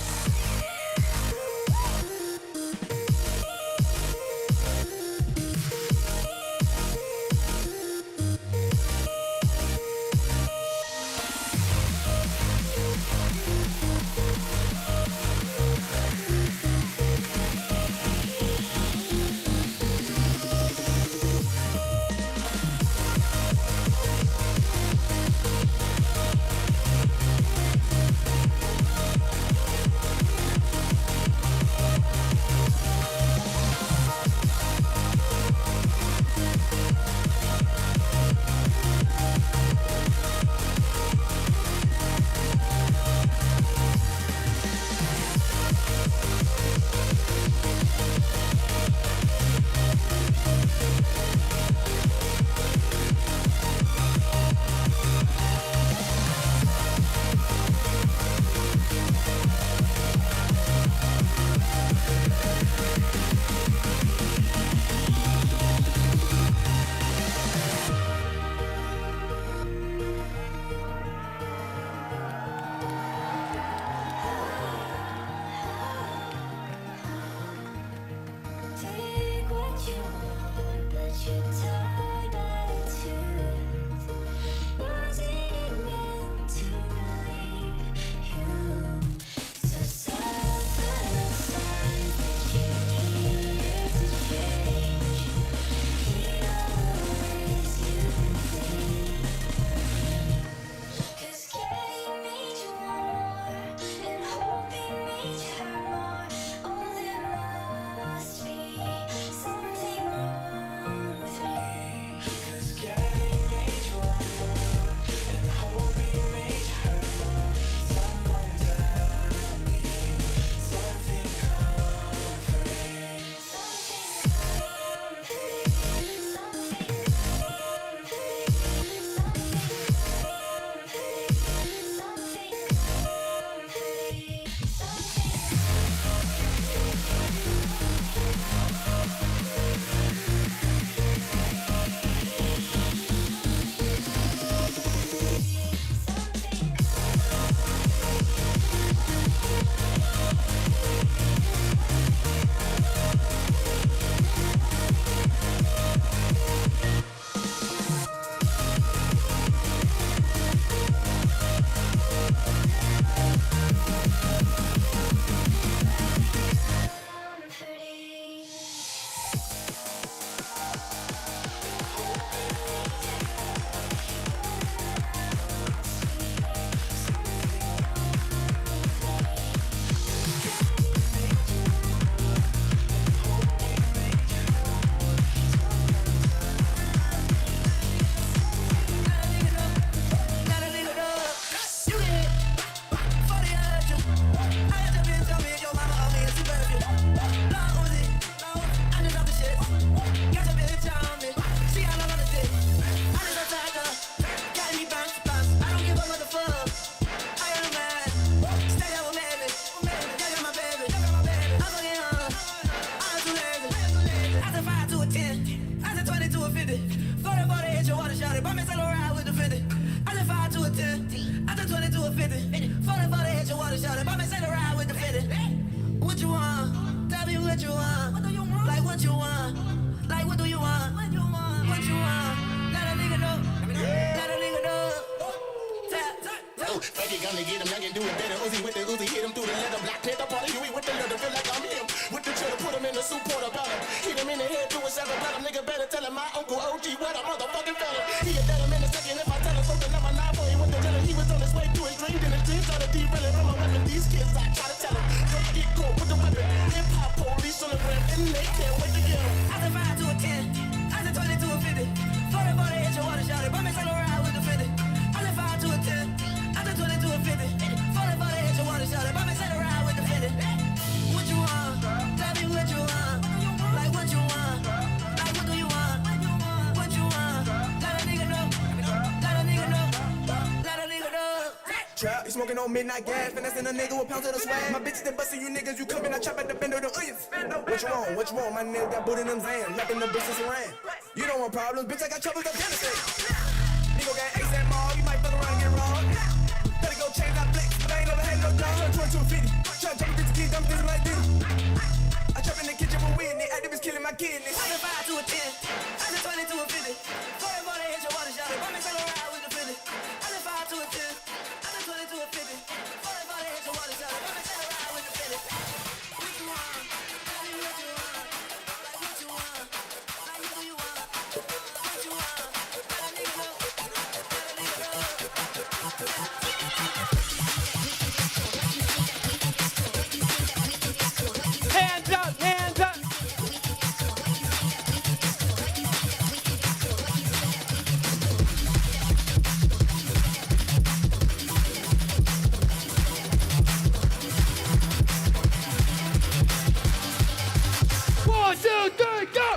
Let a nigga know. Trap, you smoking on midnight gas, finessing a nigga with pounds of the swag. My bitches that bustin' you niggas, you cooking, I chop at the bend of the onions. What you want? What you want? My nigga got booty in them Zans, lapping the bitches around. You don't want problems, bitch, I got troubles, Afghanistan. Nigga got X and mall, you might fuck around and get wrong. Better go change that flex, but I ain't never had no job. 2250, try to jump this kid, dump this like this. I trap in the kitchen with weed, and the activists killing my kidneys. I said 5 to a 10, I said 20 to a 50. 40 more, they hit your water shot. Let me take a ride with the 50. I said 5 to a 10, I said 20 to a 50. 40 more, they hit your water shot. Let me take a ride with the 50. What you want? Tell me what you want. Like what you want. Like who you want. What you want. Let a nigga know. Let a nigga know. Hands up, hands up. One, two, three, go!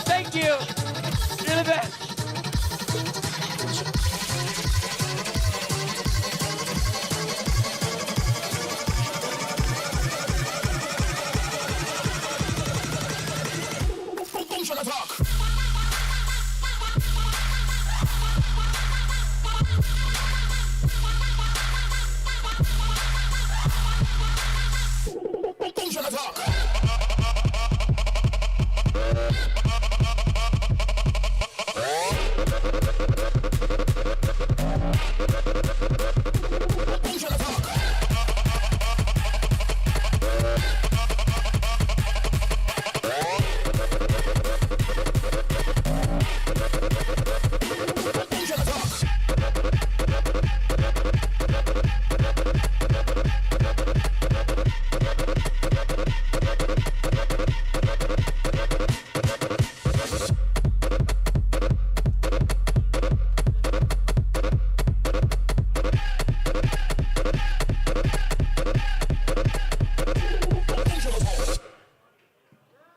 Thank you. You're the best.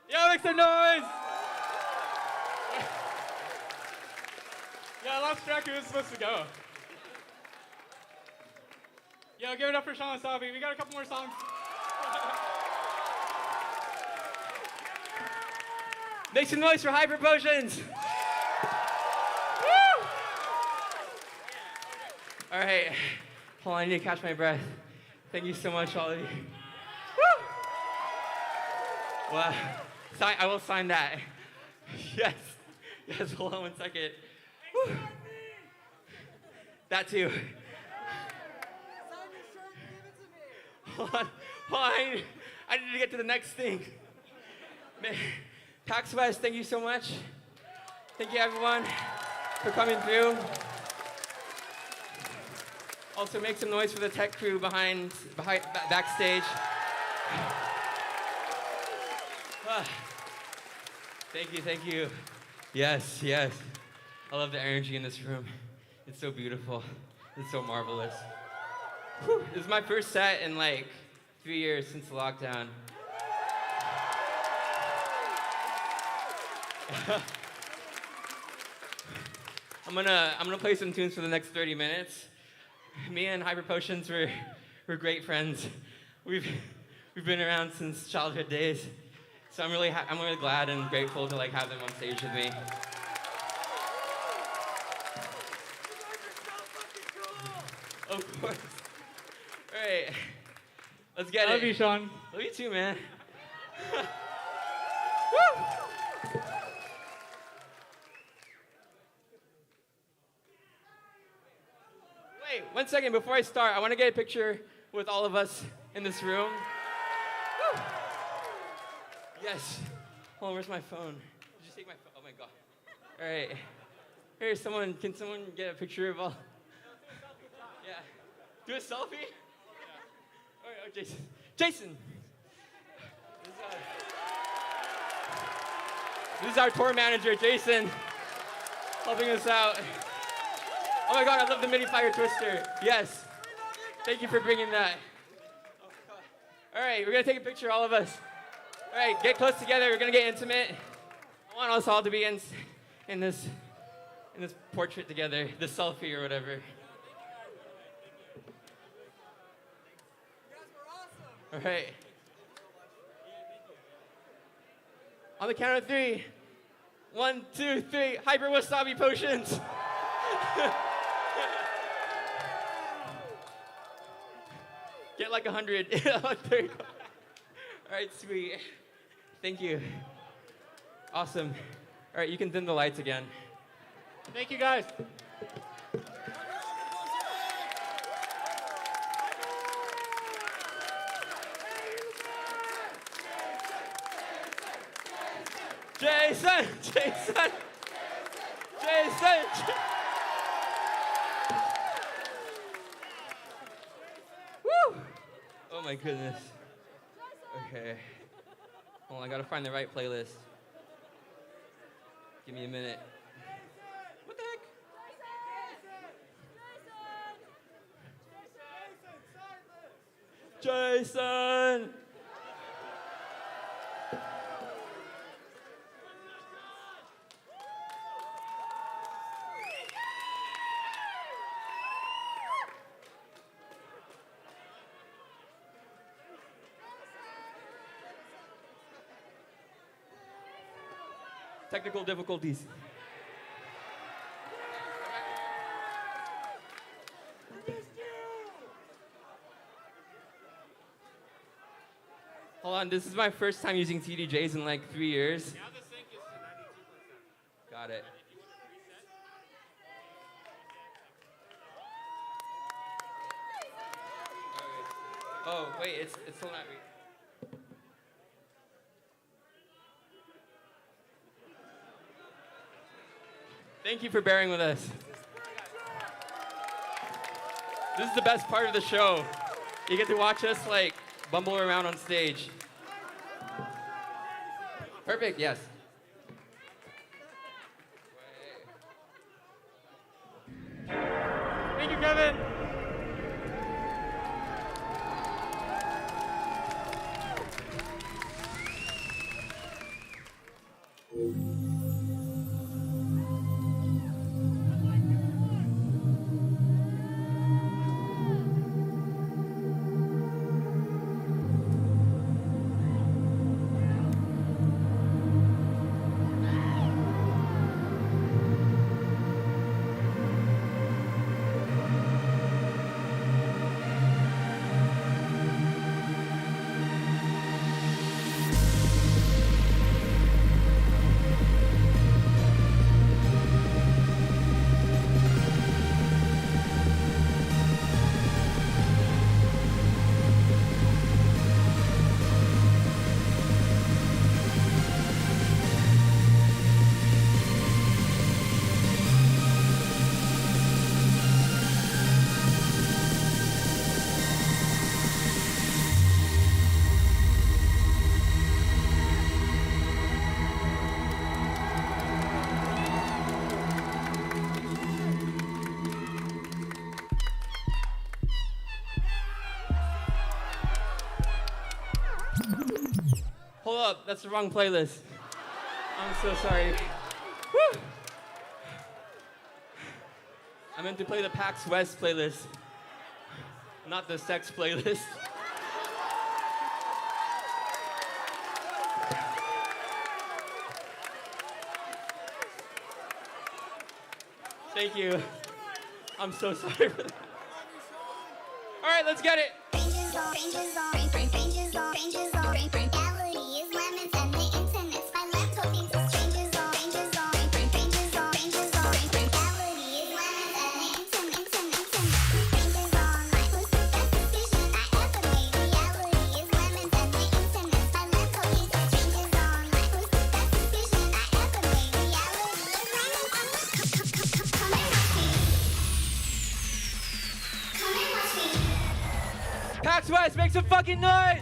Yo, make some noise! Yeah, I lost track of who was supposed to go. Yo, give it up for Sean Sabi. We got a couple more songs. Make some noise for Hyper Potions. Woo! All right, hold on, I need to catch my breath. Thank you so much, all of you. Woo! Well, I will sign that. Yes. Yes, hold on 1 second. Whew. That too. Hold on. I need to get to the next thing. Man, PAX West, thank you so much. Thank you, everyone, for coming through. Also, make some noise for the tech crew behind backstage. Thank you. Yes. I love the energy in this room. It's so beautiful. It's so marvelous. Whew. This is my first set in like 3 years since the lockdown. I'm gonna play some tunes for the next 30 minutes. Me and Hyper Potions, we're great friends. We've been around since childhood days. So I'm really glad and grateful to like have them on stage with me. Of course. All right, let's get it. Love you, Sean. Love you too, man. Woo! Wait, 1 second before I start, I want to get a picture with all of us in this room. Woo! Yes. Hold on, where's my phone? Did you take my phone? Oh my god. All right. Here, can someone get a picture of all? Yeah. Do a selfie? Yeah. All right, Jason. Jason! This is our tour manager, Jason, helping us out. Oh my god, I love the mini fire twister. Yes. Thank you for bringing that. All right, we're gonna take a picture, all of us. All right, get close together. We're gonna get intimate. I want us all to be in this portrait together, this selfie or whatever. All right. On the count of 3. 1, 2, 3. Hyper wasabi potions. Get like 100. All right, sweet. Thank you. Awesome. All right, you can dim the lights again. Thank you, guys. Jason! Woo! Oh my goodness. Okay. Hold on, I gotta find the right playlist. Give me a minute. What the heck? Jason! Technical difficulties. Hold on, this is my first time using TDJs in like 3 years. Now the sync is to 92%. Got it. Oh, wait, it's still not reading. Thank you for bearing with us. This is the best part of the show. You get to watch us like bumble around on stage. Perfect, yes. Thank you, Kevin. Hold up, that's the wrong playlist. I'm so sorry. Woo! I meant to play the PAX West playlist, not the sex playlist. Thank you. I'm so sorry for that. All right, let's get it. PAX West, make some fucking noise!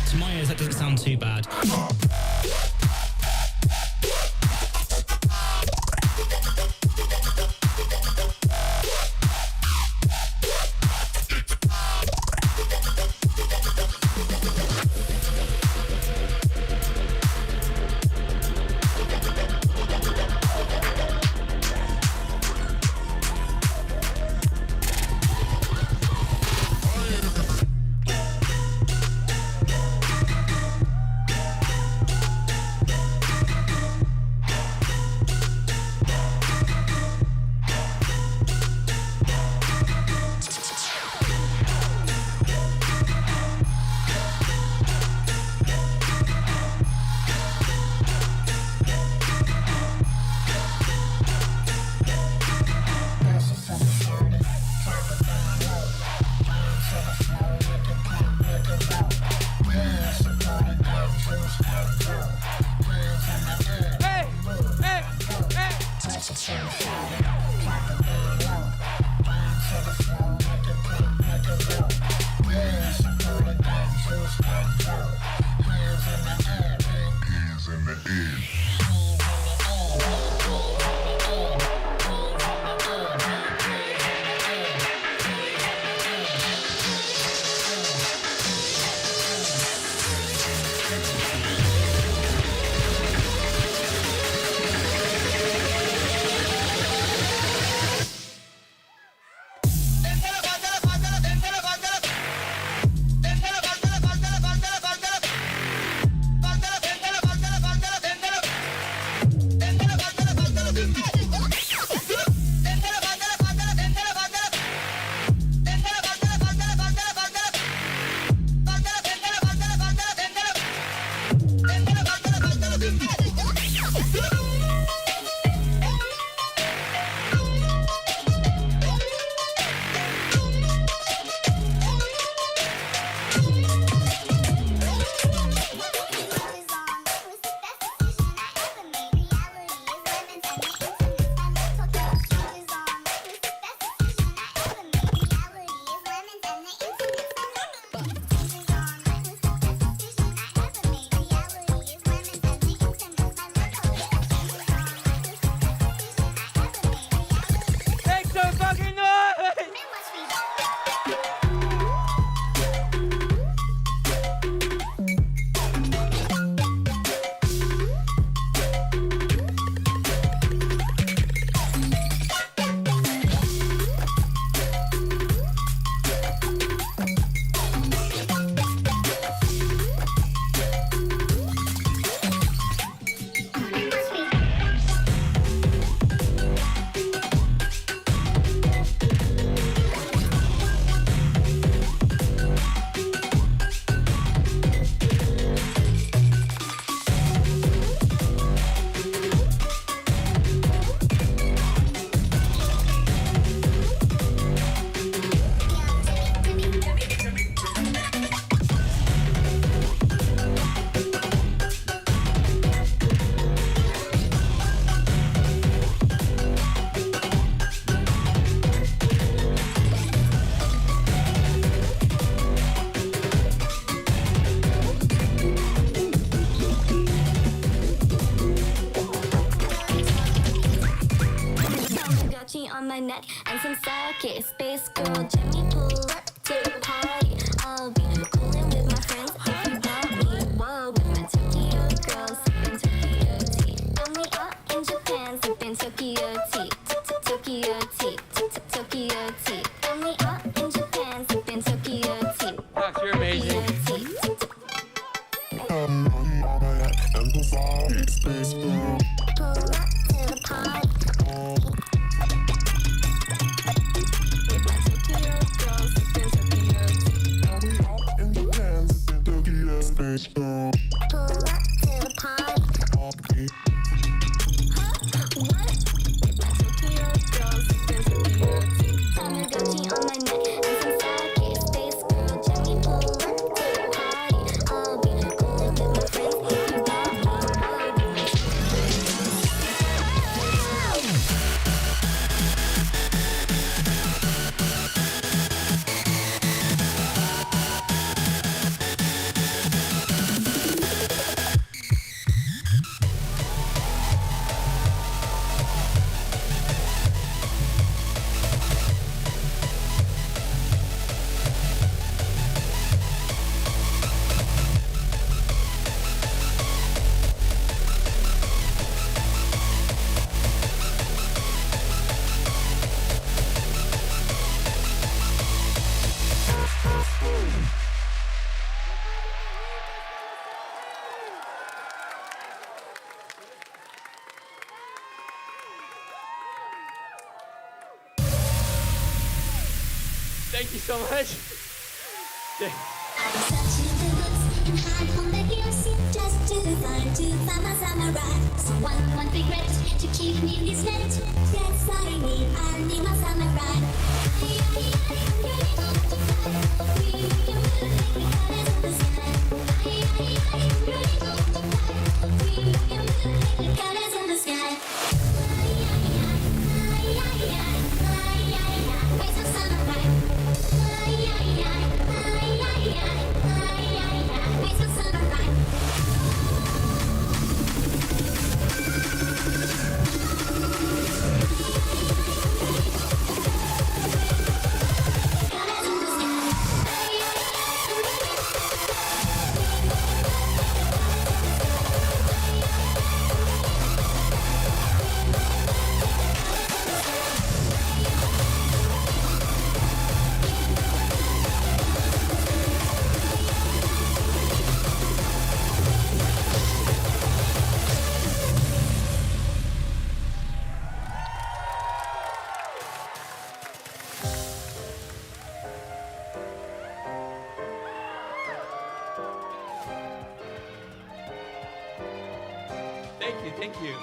To my ears, that doesn't sound too bad. my neck and some sake. Space girl, Jimmy, pull up to the party. I'll be coolin' with my friends if you want me. Whoa, with my Tokyo girls, sippin' Tokyo tea. And we are in Japan, sippin' Tokyo tea. Tokyo tea, Tokyo tea. And we are in Japan, sippin' Tokyo tea. Pax, you're amazing. Thank you so much. One big red to keep me this net. Yes, I need my summer ride. Colors in the sky. Waves of summer ride. Waves of summer ride. Thank you.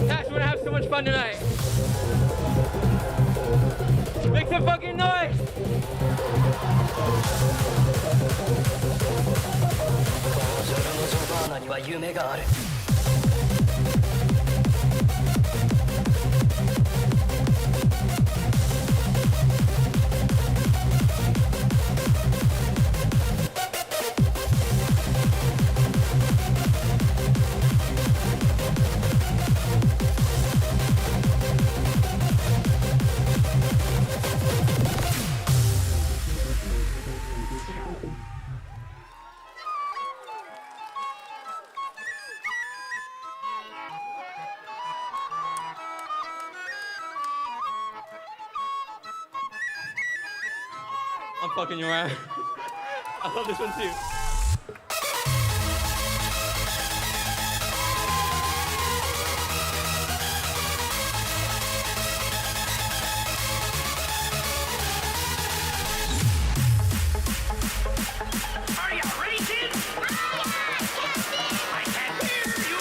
Gosh, we're gonna have so much fun tonight. Make some fucking noise! には夢がある。I'm fucking you around. I love this one too. Are you ready, kids? I can't hear you.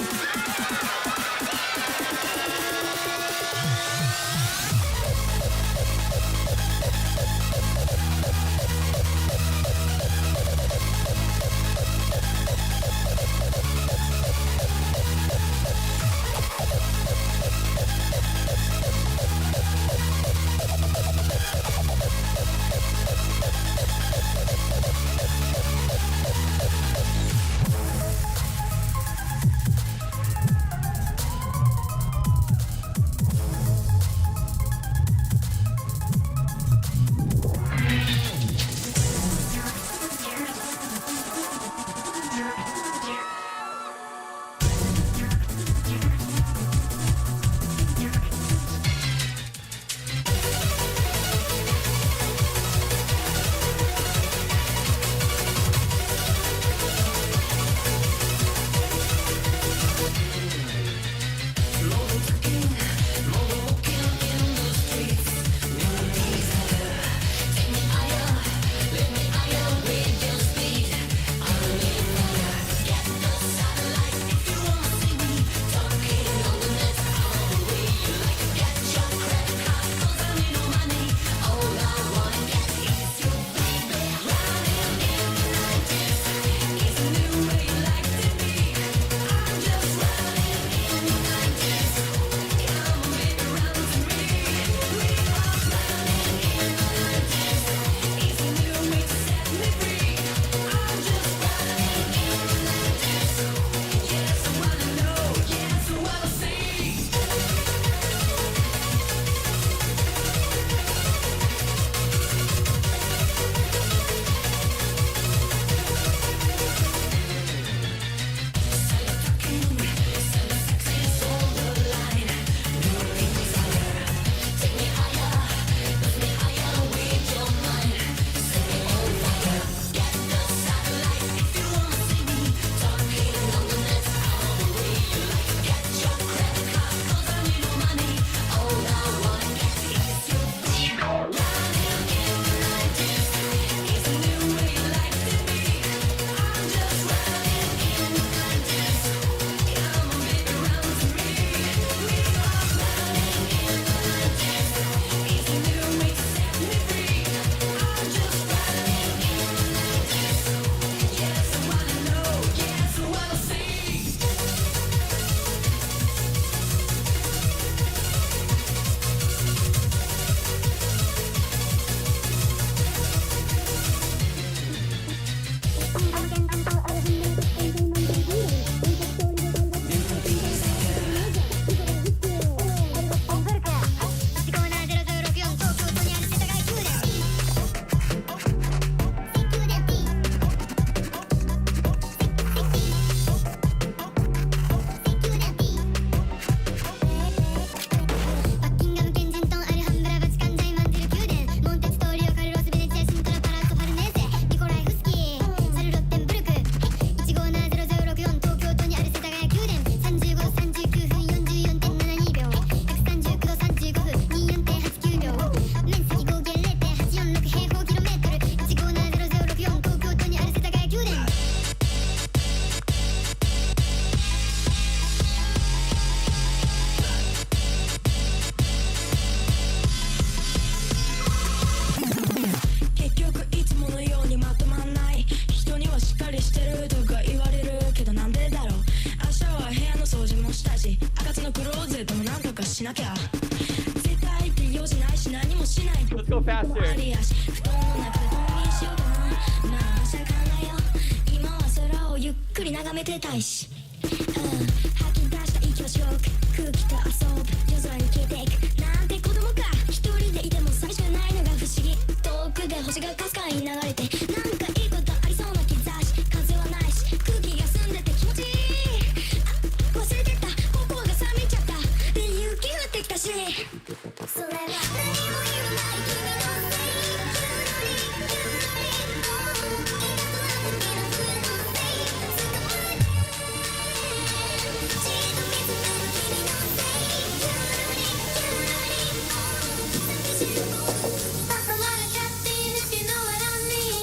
Let's go faster.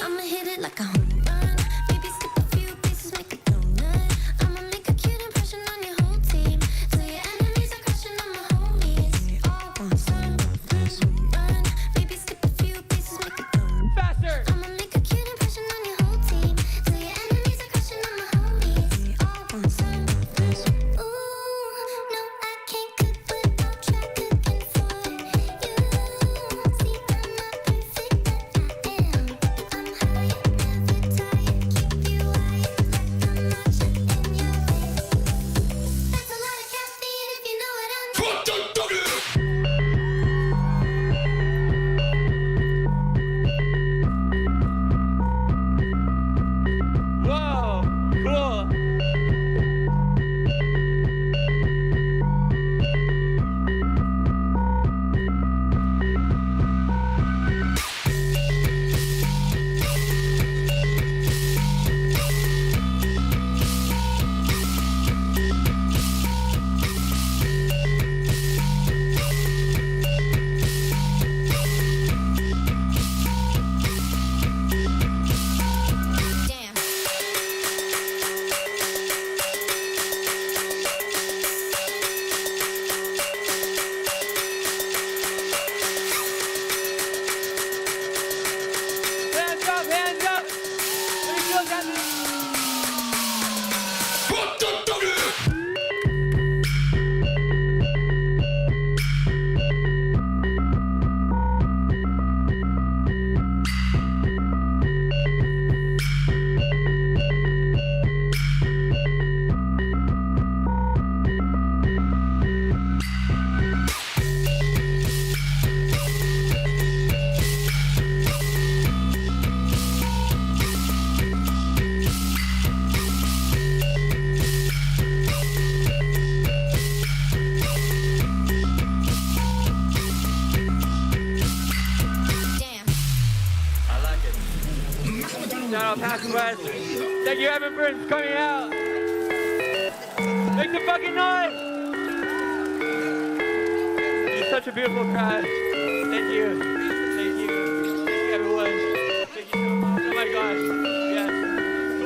I'ma hit it like a home run. Maybe skip a few pieces, make a donut. I'ma make a cute impression on your whole team. So your enemies are crushing on my homies. We all want some of this home run. Maybe skip a few pieces, make a donut. Faster! I'ma make a cute impression on your whole team. So your enemies are crushing on my homies. We all want some of this. Ooh, no, I can't cook, but I'll try cooking for you. See, I'm not perfect, but I am. I'm high, never tired, keep you wired like I'm marching in your way. That's a lot of caffeine if you know what I Whoa, cool. Hands up, hands up. Let me feel that. Shout out PAX West. Thank you, Evan, for coming out. Make some fucking noise. It's such a beautiful crowd. Thank you. Thank you. Thank you, everyone. Thank you so much. Oh my gosh. Yes.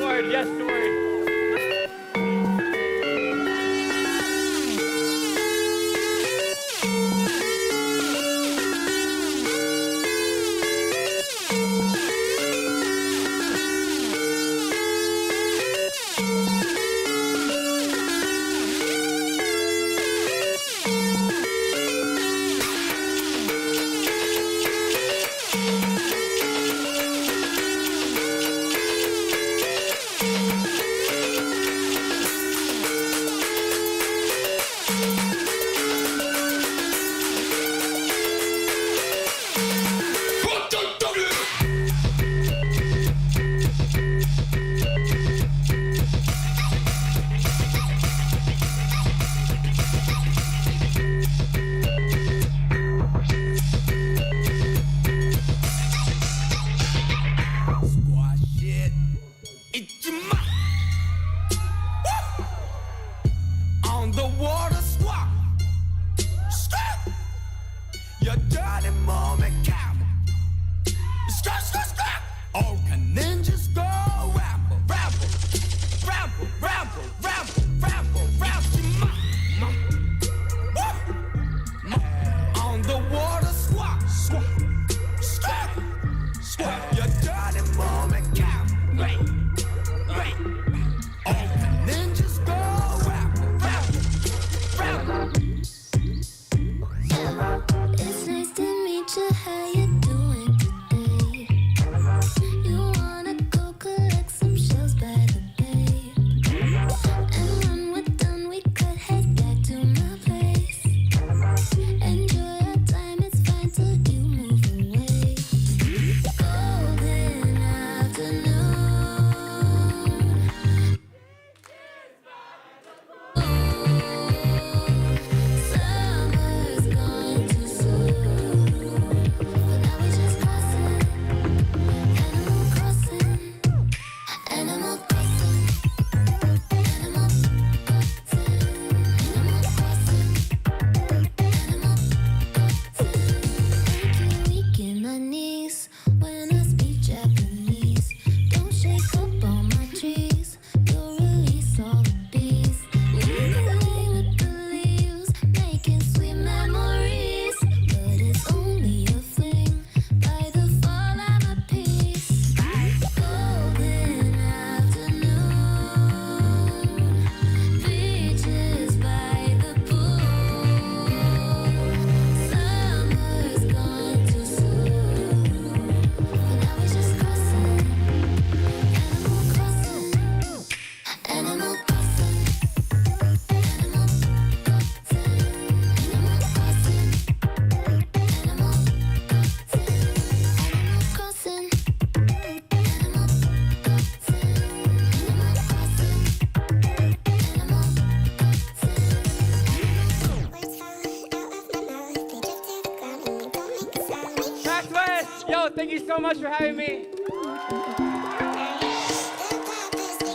Sword. Yes, sword. On the water squawk. Skip. Your dirty moment cap. Skip, skip, skip. All can ninjas go rabble, rabble, rabble, rabble, rabble, rabble, rabble. On the water squawk. Squawk. Skip. Skip. Your dirty moment cap. Wait. Wait. All can ninjas go rabble, rabble, rabble. It's nice to meet you. Yo, thank you so much for having me.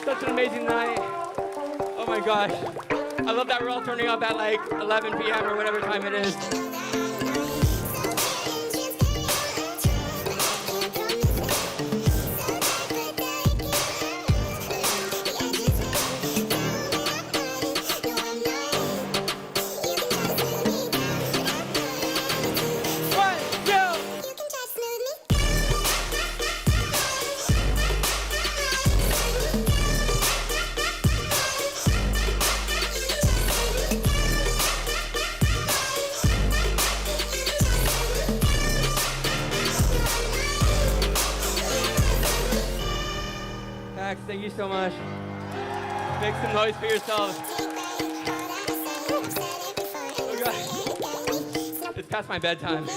Such an amazing night. Oh my gosh. I love that we're all turning up at like 11 p.m. or whatever time it is. PAX, thank you so much. Make some noise for yourselves. Oh God. It's past my bedtime.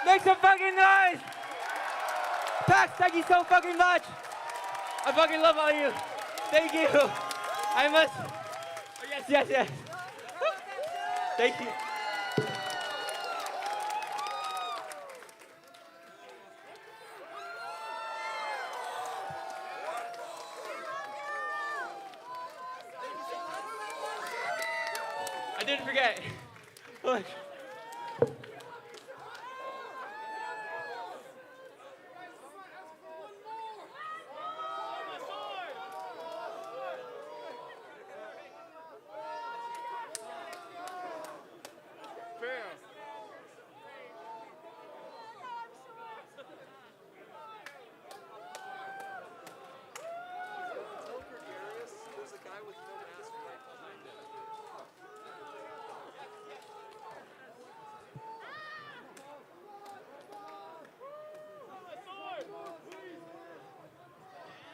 Make some fucking noise! PAX, thank you so fucking much! I fucking love all of you. Thank you. I must. Oh, yes, yes, yes. Thank you. I didn't forget. Look.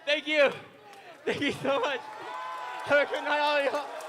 Thank you. Thank you so much. Have a good night, all of y'all.